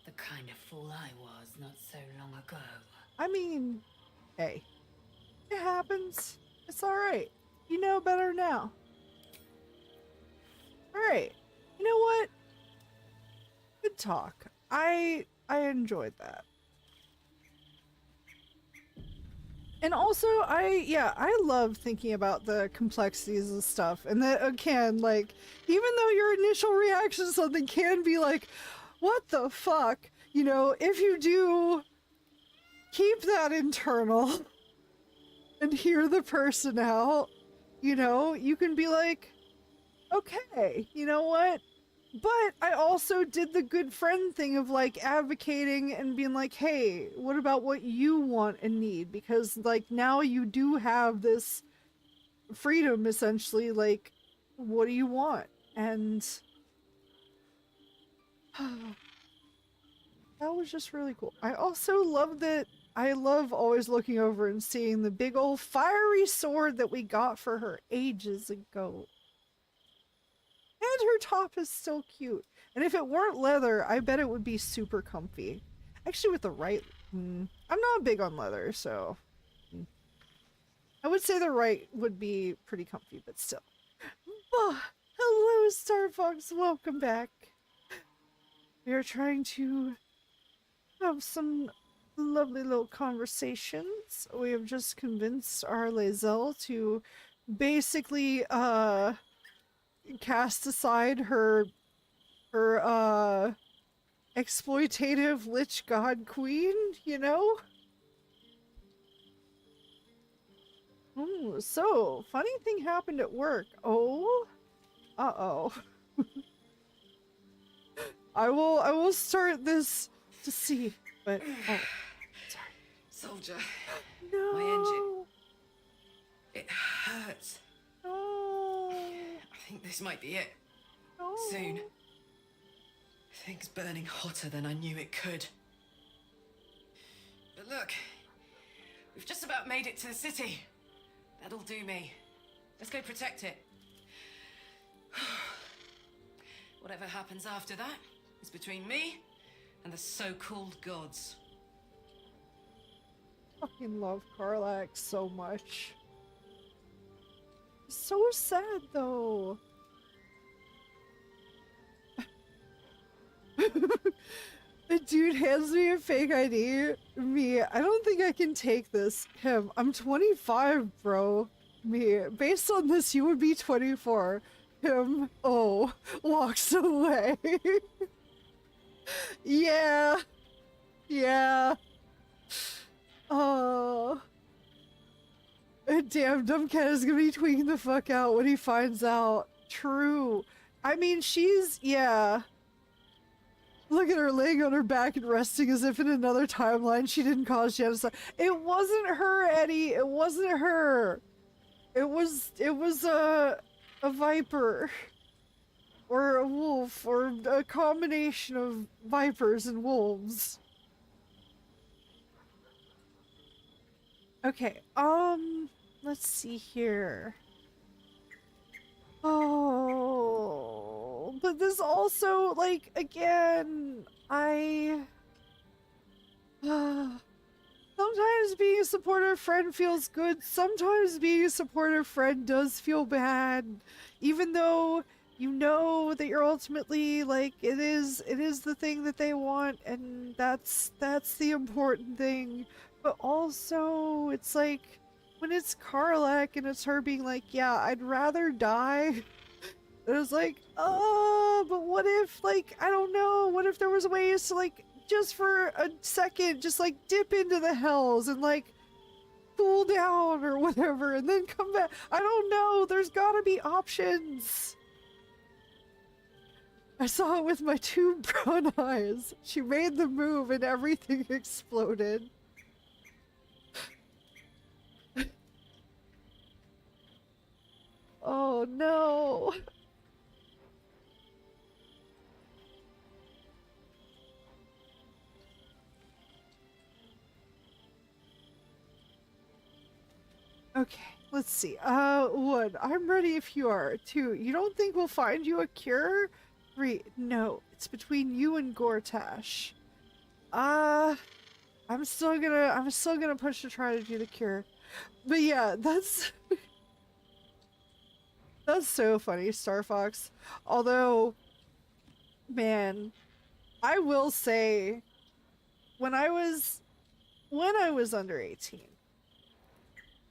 The kind of fool I was not so long ago. I mean, hey, it happens. It's alright. You know better now. Alright. You know what? Good talk. I enjoyed that. And also, I love thinking about the complexities of stuff. And that, again, like, even though your initial reaction to something can be like, what the fuck? You know, if you do keep that internal and hear the person out, you know, you can be like, okay, you know what? But I also did the good friend thing of like advocating and being like, hey, what about what you want and need? Because like now you do have this freedom essentially, like, what do you want? And that was just really cool. I also love that I love always looking over and seeing the big old fiery sword that we got for her ages ago. And her top is still cute. And if it weren't leather, I bet it would be super comfy. Actually, with the right... I'm not big on leather, so... I would say the right would be pretty comfy, but still. Oh, hello, Star Fox. Welcome back. We are trying to have some lovely little conversations. We have just convinced our Lae'zel to basically, cast aside her exploitative lich god queen, you know? Ooh, so funny thing happened at work. Oh, uh-oh. I will start this to see, but oh, sorry. Soldier. No. My engine. It hurts. No. I think this might be it. No. Soon. Things burning hotter than I knew it could. But look, we've just about made it to the city. That'll do me. Let's go protect it. Whatever happens after that is between me and the so-called gods. Fucking love Karlach so much. So sad though. The dude hands me a fake ID. Me, I don't think I can take this. Him, I'm 25, bro. Me, based on this, you would be 24. Him, oh, walks away. Yeah. Yeah. Oh. Damn, Dumbcat is gonna be tweaking the fuck out when he finds out. True. I mean, she's, yeah. Look at her laying on her back and resting as if in another timeline she didn't cause genocide. It wasn't her, Eddie. It wasn't her. It was a viper. Or a wolf. Or a combination of vipers and wolves. Okay, let's see here. Oh, but this also, like, again, sometimes being a supportive friend feels good, sometimes being a supportive friend does feel bad, even though you know that you're ultimately, like, it is the thing that they want, and that's the important thing. But also, it's like, when it's Karlach and it's her being like, yeah, I'd rather die. It was like, oh, but what if, like, I don't know, what if there was ways to, like, just for a second, just, like, dip into the hells and, like, cool down or whatever, and then come back. I don't know, there's gotta be options. I saw it with my two brown eyes. She made the move and everything exploded. Oh no. Okay, let's see. 1, I'm ready if you are. 2, you don't think we'll find you a cure? 3, no, it's between you and Gortash. I'm still gonna push to try to do the cure. But yeah, that's that's so funny, Star Fox. Although, man, I will say, when I was under 18,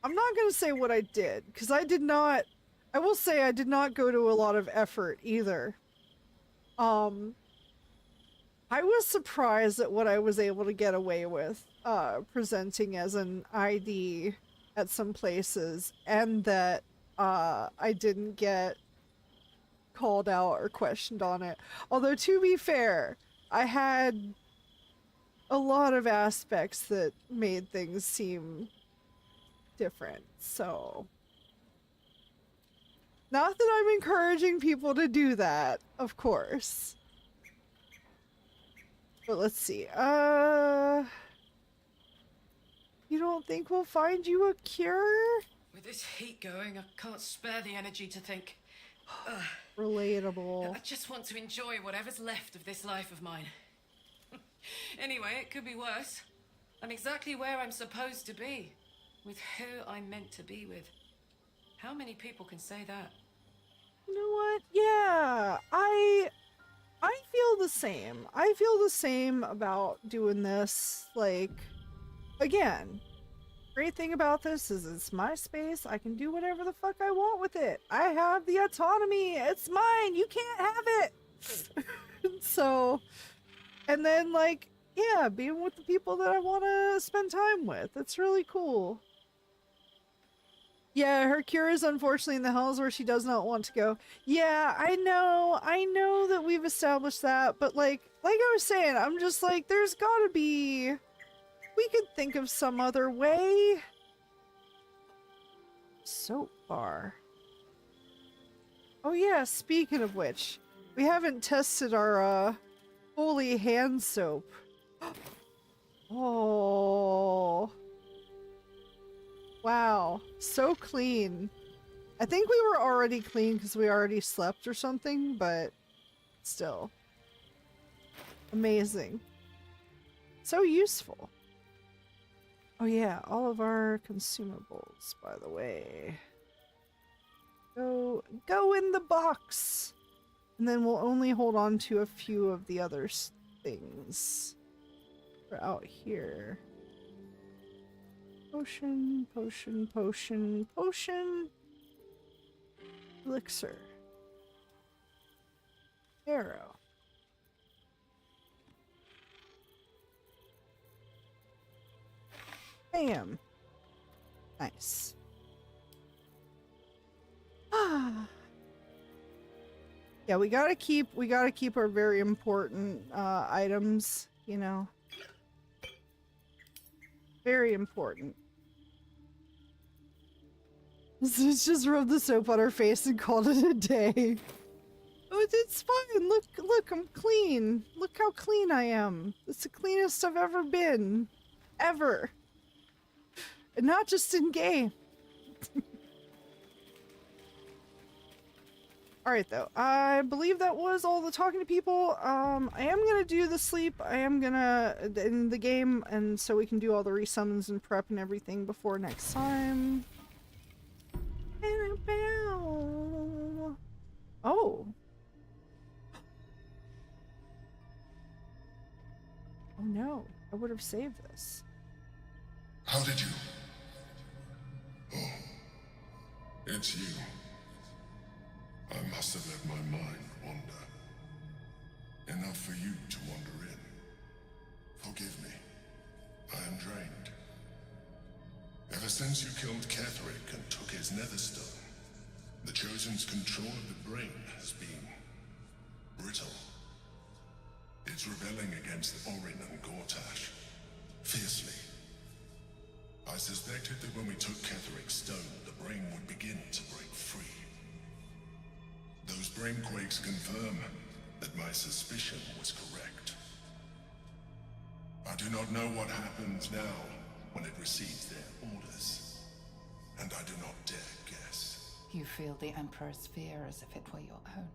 I'm not gonna say what I did, because I will say I did not go to a lot of effort either. I was surprised at what I was able to get away with, presenting as an ID at some places, and that, I didn't get called out or questioned on it. Although, to be fair, I had a lot of aspects that made things seem different, so... Not that I'm encouraging people to do that, of course. But let's see, you don't think we'll find you a cure? With this heat going, I can't spare the energy to think. Relatable. I just want to enjoy whatever's left of this life of mine. Anyway, it could be worse. I'm exactly where I'm supposed to be. With who I'm meant to be with. How many people can say that? You know what? Yeah, I feel the same. I feel the same about doing this. Like, again, great thing about this is it's my space. I can do whatever the fuck I want with it. I have the autonomy. It's mine. You can't have it. So, and then, like, yeah, being with the people that I want to spend time with. It's really cool. Yeah, her cure is unfortunately in the hells where she does not want to go. Yeah, I know that we've established that, but like I was saying, I'm just like, there's gotta be... We could think of some other way. Soap bar. Oh yeah, speaking of which, we haven't tested our, holy hand soap. Oh... Wow, so clean. I think we were already clean because we already slept or something, but still. Amazing. So useful. Oh yeah, all of our consumables, by the way. Go in the box! And then we'll only hold on to a few of the other things. We're out here. Potion, potion, potion, potion. Elixir. Arrow. Bam. Nice. Ah. Yeah, we gotta keep our very important items, you know. Very important. Let's just rub the soap on her face and called it a day. Oh, it's fine. Look, I'm clean. Look how clean I am. It's the cleanest I've ever been. Ever. And not just in game. Alright though, I believe that was all the talking to people. I am gonna do the sleep, I am gonna in the game, and so we can do all the resummons and prep and everything before next time. Oh. Oh no, I would have saved this. How did you? Oh, it's you. I must have let my mind wander. Enough for you to wander in. Forgive me. I am drained. Ever since you killed Ketherick and took his netherstone, the Chosen's control of the brain has been brittle. It's rebelling against Orin and Gortash. Fiercely. I suspected that when we took Ketheric's stone, the brain would begin to break free. Those brain quakes confirm that my suspicion was correct. I do not know what happens now when it receives their orders, and I do not dare guess. You feel the Emperor's fear as if it were your own.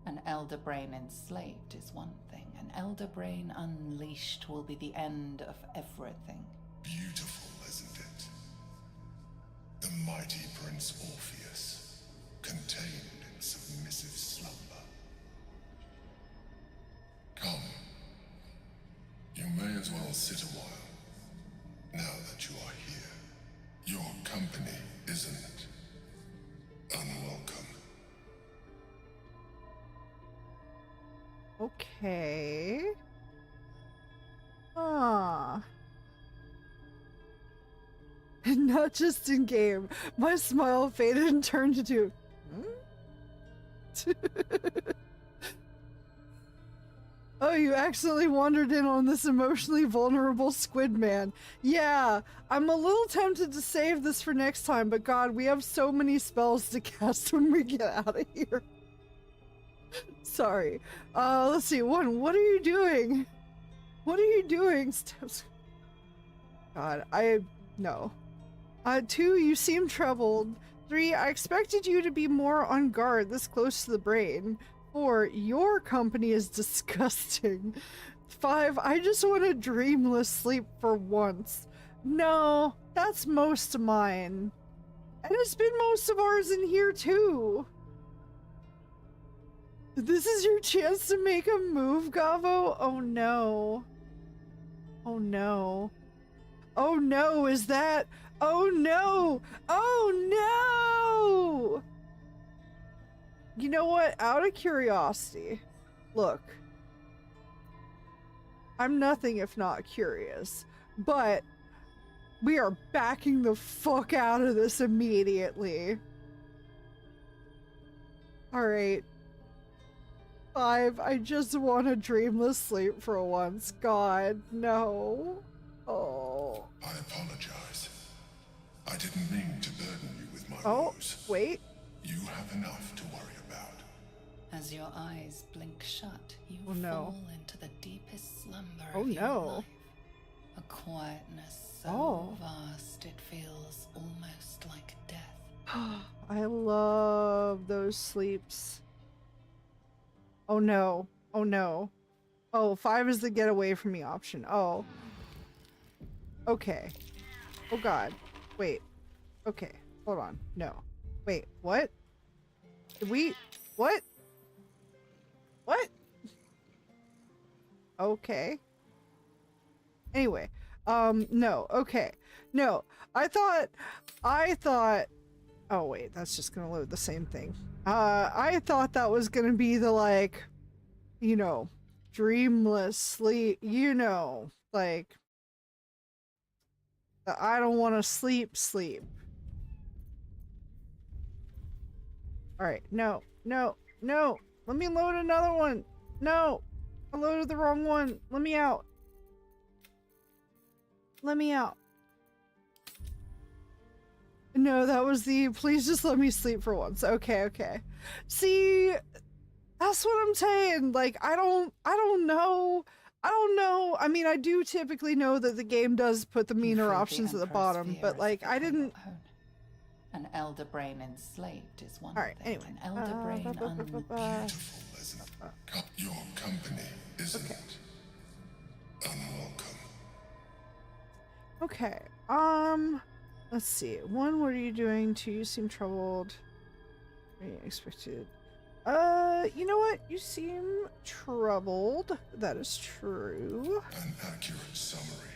An elder brain enslaved is one thing. An elder brain unleashed will be the end of everything. Beautiful, isn't it? The mighty Prince Orpheus, contained in submissive slumber. Come. You may as well sit a while, now that you are here. Your company isn't unwelcome. Okay. Ah. Not just in game. My smile faded and turned to Oh, you accidentally wandered in on this emotionally vulnerable squid man. Yeah, I'm a little tempted to save this for next time, but God, we have so many spells to cast when we get out of here. Sorry. Let's see. 1, what are you doing? What are you doing? God, no. 2, you seem troubled. 3, I expected you to be more on guard this close to the brain. 4, your company is disgusting. 5, I just want a dreamless sleep for once. No, that's most of mine. And it's been most of ours in here too. This is your chance to make a move, Gobo? Oh no. Oh no. Oh no, is that? Oh no! Oh no! You know what? Out of curiosity, look. I'm nothing if not curious, but we are backing the fuck out of this immediately. Alright. 5, I just want a dreamless sleep for once. God, no. Oh. I apologize. I didn't mean to burden you with my woes. Wait. You have enough to worry about. As your eyes blink shut, you Oh, no. fall into the deepest slumber Oh, of your no. life. A quietness so Oh. vast it feels almost like death. I love those sleeps. Oh no. Oh no. Oh, 5 is the get away from me option. Oh. Okay. Oh god. Wait. Okay. Hold on. No. Wait. What? Did we? What? What? Okay. Anyway. No. Okay. No. I thought. Oh wait, that's just gonna load the same thing. I thought that was gonna be the, like, you know, dreamless sleep, you know, like, the I don't want to sleep. Alright, no. Let me load another one. No, I loaded the wrong one. Let me out. No, that was the please just let me sleep for once. Okay. See, that's what I'm saying. Like, I don't know. I mean, I do typically know that the game does put the meaner options at the bottom, but like, I didn't. An elder brain enslaved is one Alright, thing. anyway. An elder brain Beautiful, isn't it? Your company isn't unwelcome. Okay. Let's see. 1, what are you doing? 2, you seem troubled. 3, expected. You know what? You seem troubled. That is true. An accurate summary.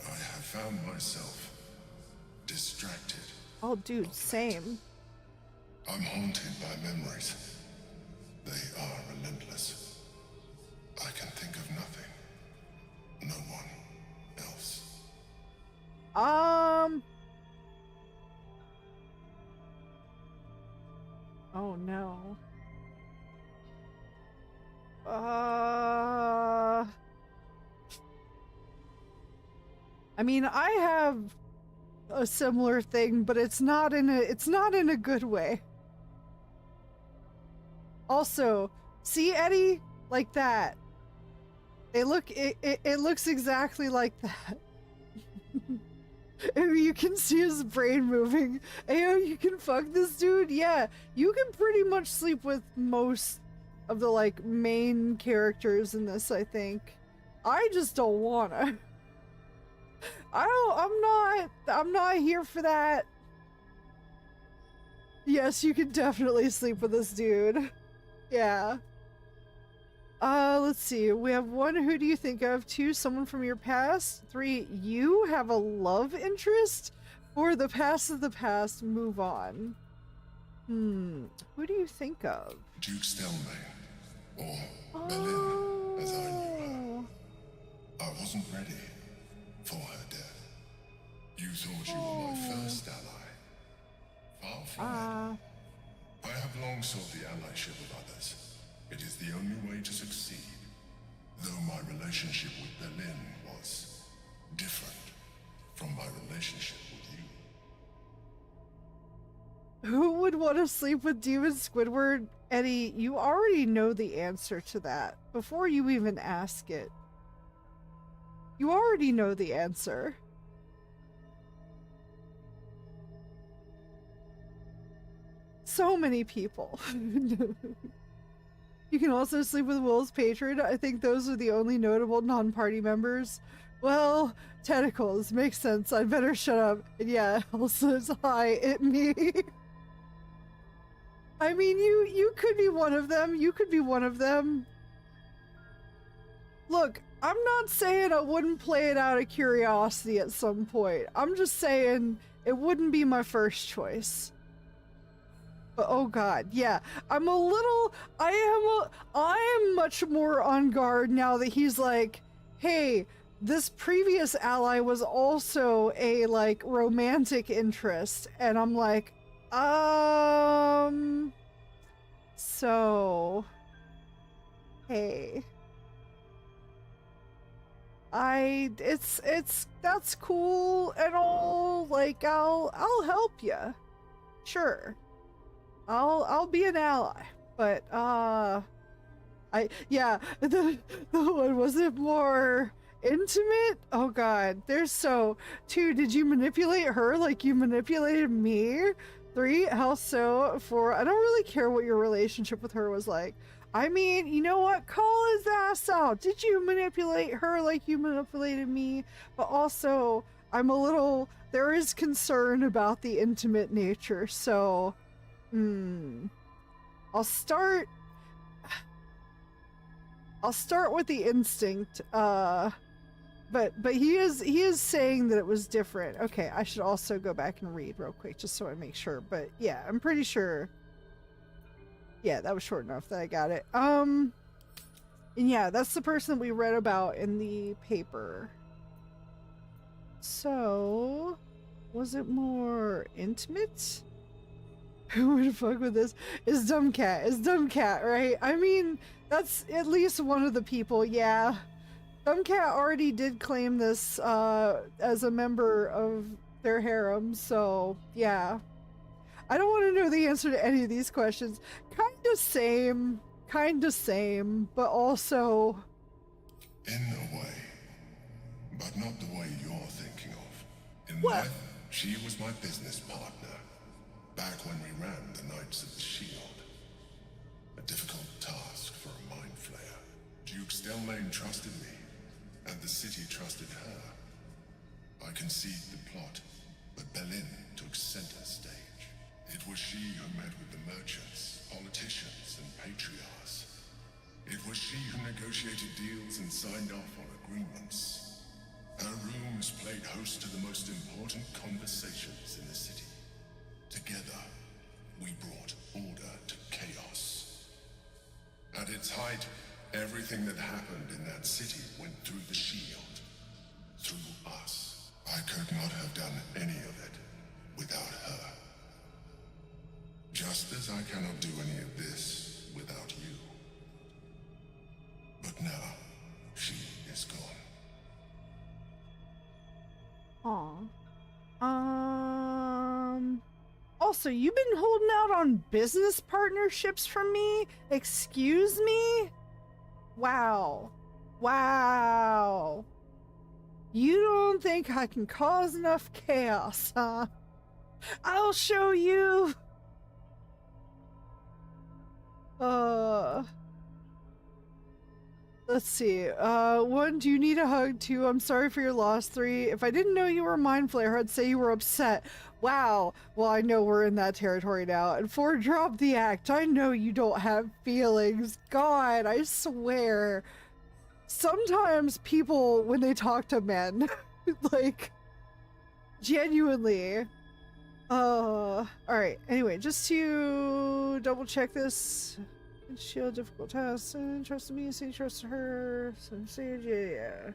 I have found myself distracted. Oh, dude, same. I'm haunted by memories. They are relentless. I can think of nothing. No one else. Oh no. I mean, I have a similar thing, but it's not in a good way. Also, see Eddie? Like that. It looks exactly like that. And you can see his brain moving. Hey, you can fuck this dude? Yeah, you can pretty much sleep with most of the, like, main characters in this, I think. I just don't wanna. I'm not here for that. Yes, you can definitely sleep with this dude. Yeah. Let's see. We have 1, who do you think of? 2, someone from your past. 3, you have a love interest? 4, the past is the past, move on. Who do you think of? Duke Stelmane, or Berlin, as I knew her. I wasn't ready for her death. You thought you were my first ally. Far from it. I have long sought the allyship of others. It is the only way to succeed. Though my relationship with Berlin was different from my relationship with you. Who would want to sleep with Demon Squidward? Eddie, you already know the answer to that before you even ask it. You already know the answer. So many people. You can also sleep with Will's patron. I think those are the only notable non-party members. Well, tentacles. Makes sense. I'd better shut up. And yeah, Elsa's hi, it me. I mean, you could be one of them. You could be one of them. Look, I'm not saying I wouldn't play it out of curiosity at some point. I'm just saying it wouldn't be my first choice. But oh god, yeah. I am much more on guard now that he's like, hey, this previous ally was also a, like, romantic interest. And I'm like, so, hey. That's cool and all, like, I'll help you. Sure. I'll be an ally, but the one, was it more intimate? Oh god, there's 2, did you manipulate her like you manipulated me? 3, how so? 4, I don't really care what your relationship with her was like. I mean, you know what? Call his ass out. Did you manipulate her like you manipulated me? But also, there is concern about the intimate nature, so I'll start with the instinct, but he is saying that it was different. Okay, I should also go back and read real quick just so I make sure, but yeah, I'm pretty sure. Yeah, that was short enough that I got it. And yeah, that's the person we read about in the paper. So, was it more intimate? Who would fuck with this? It's Dumb Cat. It's Dumb Cat, right? I mean, that's at least one of the people, yeah. Dumb Cat already did claim this as a member of their harem, so yeah. I don't want to know the answer to any of these questions. Kinda same, but also... In a way, but not the way you're thinking of. In life, she was my business partner. Back when we ran the Knights of the Shield. A difficult task for a mind flayer. Duke Stelmane trusted me, and the city trusted her. I conceived the plot, but Berlin took center stage. It was she who met with the merchants, politicians, and patriarchs. It was she who negotiated deals and signed off on agreements. Her rooms played host to the most important conversations in the city. Together, we brought order to chaos. At its height, everything that happened in that city went through the shield. Through us. I could not have done any of it without her. Just as I cannot do any of this without you. now she is gone. Aw. Also, you've been holding out on business partnerships from me? Excuse me? Wow. Wow. You don't think I can cause enough chaos, huh? I'll show you. Let's see. 1, do you need a hug? 2, I'm sorry for your loss. 3, if I didn't know you were a mind flayer, I'd say you were upset. Wow. Well, I know we're in that territory now. And 4, drop the act. I know you don't have feelings. God, I swear. Sometimes people, when they talk to men, like, genuinely. Alright. Anyway, just to double check this. Shield difficult tasks. Trust me, say trust her. Some sage, yeah.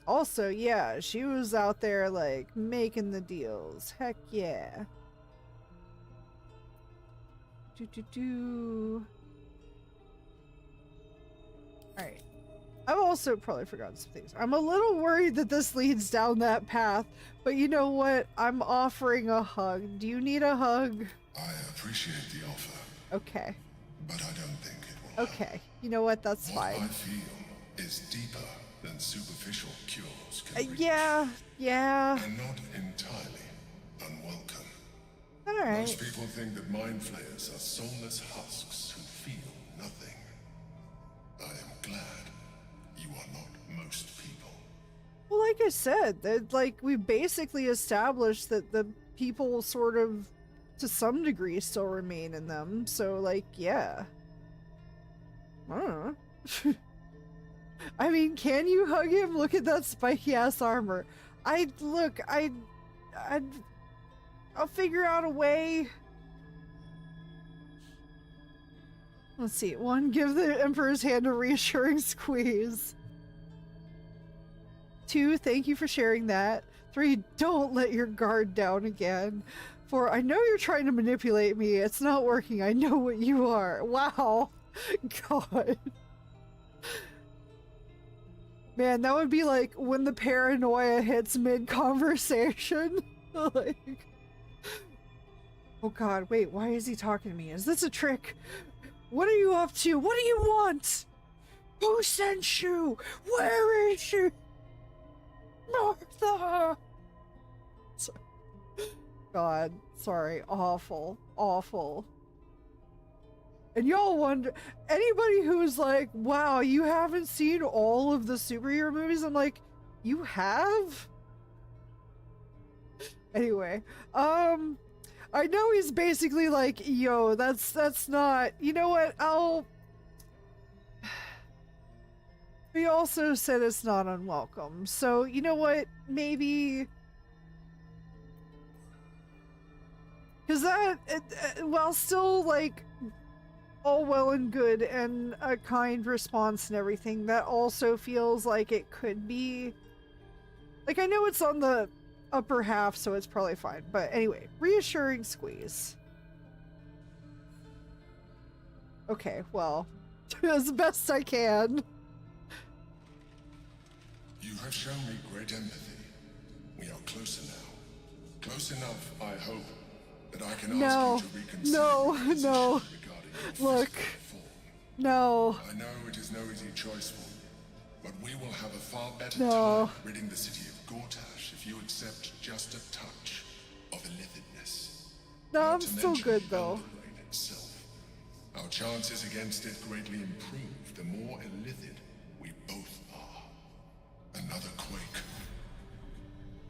Also, yeah, she was out there like making the deals. Heck yeah. Alright. I've also probably forgotten some things. I'm a little worried that this leads down that path, but you know what? I'm offering a hug. Do you need a hug? I appreciate the offer. Okay. But I don't think it will. Okay. You know what? That's fine. What I feel is deeper than superficial cures can reach. Yeah. And not entirely unwelcome. Alright. Most people think that mind flayers are soulless husks who feel nothing. I am glad you are not most people. Well, like I said, that like we basically established that the people sort of to some degree still remain in them. So like, yeah. I don't know. I mean, can you hug him? Look at that spiky ass armor. I'll figure out a way. Let's see. 1, give the Emperor's hand a reassuring squeeze. 2, thank you for sharing that. 3, don't let your guard down again. 4, I know you're trying to manipulate me. It's not working. I know what you are. Wow. God. Man, that would be like when the paranoia hits mid-conversation. Like, oh God, wait, why is he talking to me? Is this a trick? What are you up to? What do you want? Who sent you? Where is she? Martha! God, sorry. Awful. Awful. And y'all wonder, anybody who's like, wow, you haven't seen all of the superhero movies? I'm like, you have? Anyway, I know he's basically like, yo, that's not, you know what, he also said it's not unwelcome. So, you know what, maybe, because that, while still like, all well and good and a kind response and everything, that also feels like it could be, like, I know it's on the upper half, so it's probably fine, but anyway, reassuring squeeze. Okay, well, as best I can. You have shown me great empathy. We are closer now. Close enough, I hope, that I can ask you to reconsider your No. Look. No. I know it is no easy choice for you, but we will have a far better No. time ridding the city of Gortash if you accept just a touch of illithidness. No, Not I'm to still mention good the though. Goblin itself. Our chances against it greatly improve the more illithid we both are. Another quake.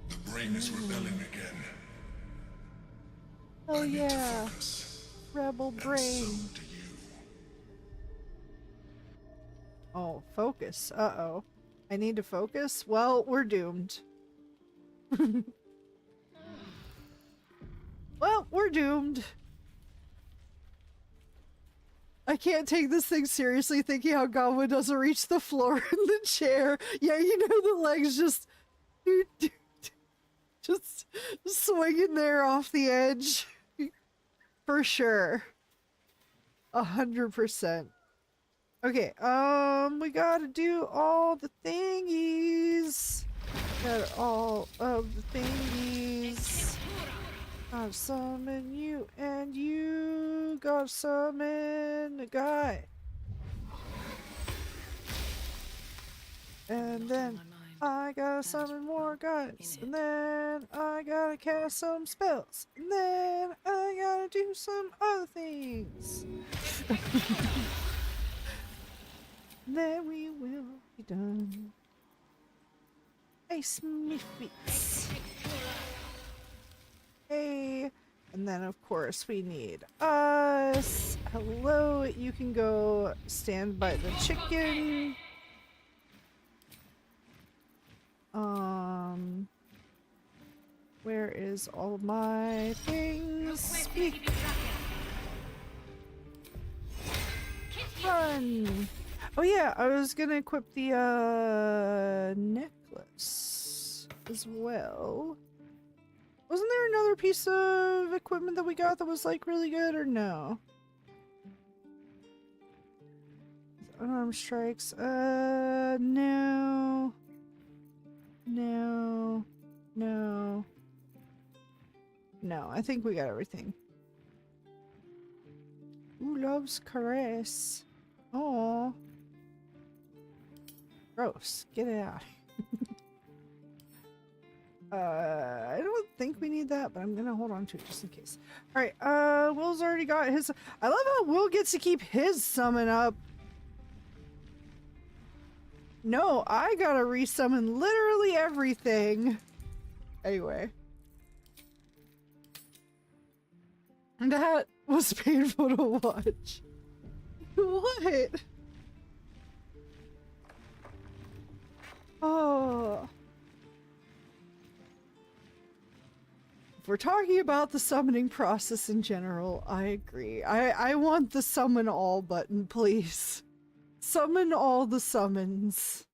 The brain is rebelling again. Oh I need to yeah. focus. Rebel brain. So do you. Oh, focus. Uh-oh. I need to focus? Well, we're doomed. Well, we're doomed. I can't take this thing seriously thinking how Goblin doesn't reach the floor in the chair. Yeah, you know, the legs just swinging there off the edge. For sure. 100%. Okay, we gotta do all the thingies. Got all of the thingies. Gotta summon you, and you gotta summon a guy. And then I gotta summon more guys. And then I gotta cast some spells. And then I gotta do some other things. Then we will be done. Hey, Smithies. Hey. And then, of course, we need us. Hello, you can go stand by the chicken. Where is all my things? Speak. Run. Oh yeah, I was gonna equip the necklace as well. Wasn't there another piece of equipment that we got that was like really good, or no? Unarmed strikes. No. No. No. No, I think we got everything. Who loves caress? Oh. Gross. Get it out. I don't think we need that, but I'm gonna hold on to it just in case. Alright, Will's already got his. I love how Will gets to keep his summon up. No, I gotta resummon literally everything. Anyway. That was painful to watch. What? Oh. If we're talking about the summoning process in general, I agree. I want the summon all button, please. Summon all the summons.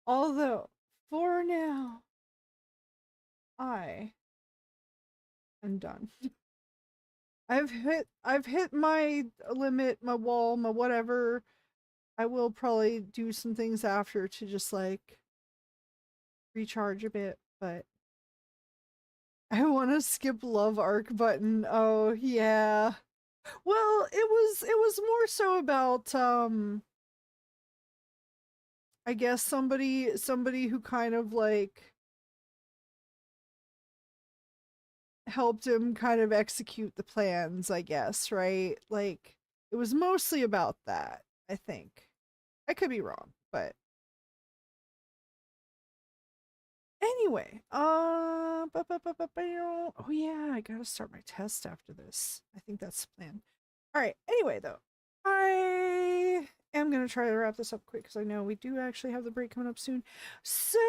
Although, for now, I am done. I've hit my limit, my wall, my whatever. I will probably do some things after to just like recharge a bit, but I want to skip love arc button. Oh yeah. Well, it was more so about I guess somebody who kind of like helped him kind of execute the plans, I guess, right? Like it was mostly about that, I think. I could be wrong, but anyway, oh yeah, I gotta start my test after this. I think that's the plan. All right. Anyway, though, I am gonna try to wrap this up quick because I know we do actually have the break coming up soon. So,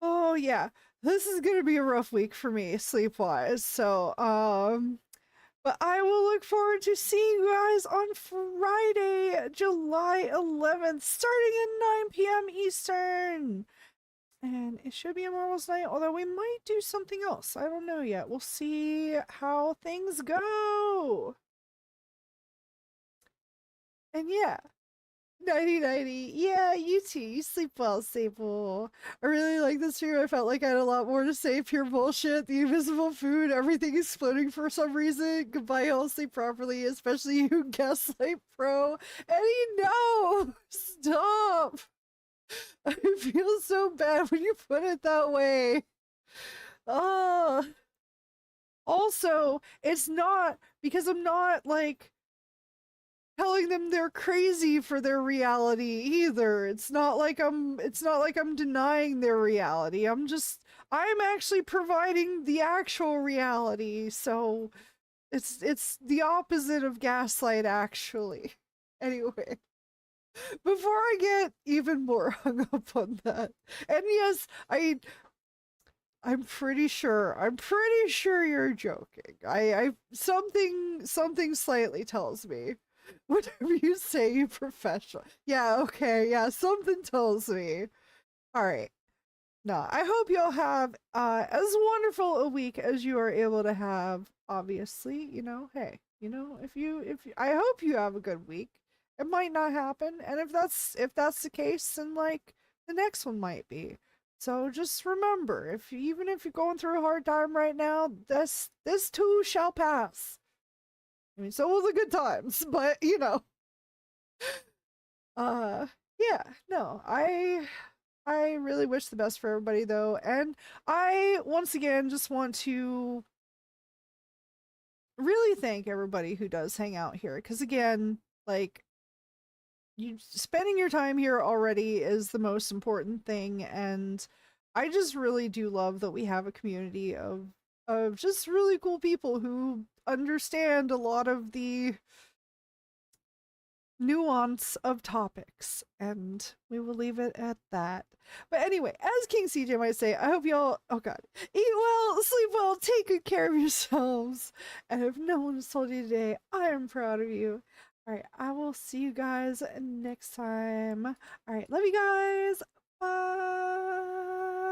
oh yeah, this is gonna be a rough week for me sleep-wise. So, but I will look forward to seeing you guys on Friday, July 11th, starting at 9 p.m. Eastern. And it should be a Marvel's Night, although we might do something else. I don't know yet. We'll see how things go. And yeah. Nighty-nighty. Yeah, you too. You sleep well, Sable. I really like this stream. I felt like I had a lot more to say. Pure bullshit. The invisible food. Everything exploding for some reason. Goodbye, all sleep properly. Especially you, Gaslight Pro. Eddie, no! Stop! I feel so bad when you put it that way. Also, it's not because I'm not like telling them they're crazy for their reality either. It's not like I'm denying their reality. I'm actually providing the actual reality. So it's the opposite of gaslight actually. Anyway. Before I get even more hung up on that, and yes, I'm pretty sure you're joking. I something slightly tells me. Whatever you say, you professional. Yeah, okay, yeah, something tells me. Alright. No, I hope you'll have as wonderful a week as you are able to have. Obviously, you know, hey, You know, I hope you have a good week. It might not happen, and if that's the case, then like the next one might be. So just remember, even if you're going through a hard time right now, this too shall pass. I mean, so will the good times, but you know. Yeah, no, I really wish the best for everybody though, and I once again just want to really thank everybody who does hang out here, because again, like, you spending your time here already is the most important thing, and I just really do love that we have a community of just really cool people who understand a lot of the nuance of topics, and we will leave it at that. But anyway, as King CJ might say, I hope y'all, oh god, eat well, sleep well, take good care of yourselves, and if no one has told you today, I am proud of you. Alright, I will see you guys next time. Alright, love you guys. Bye.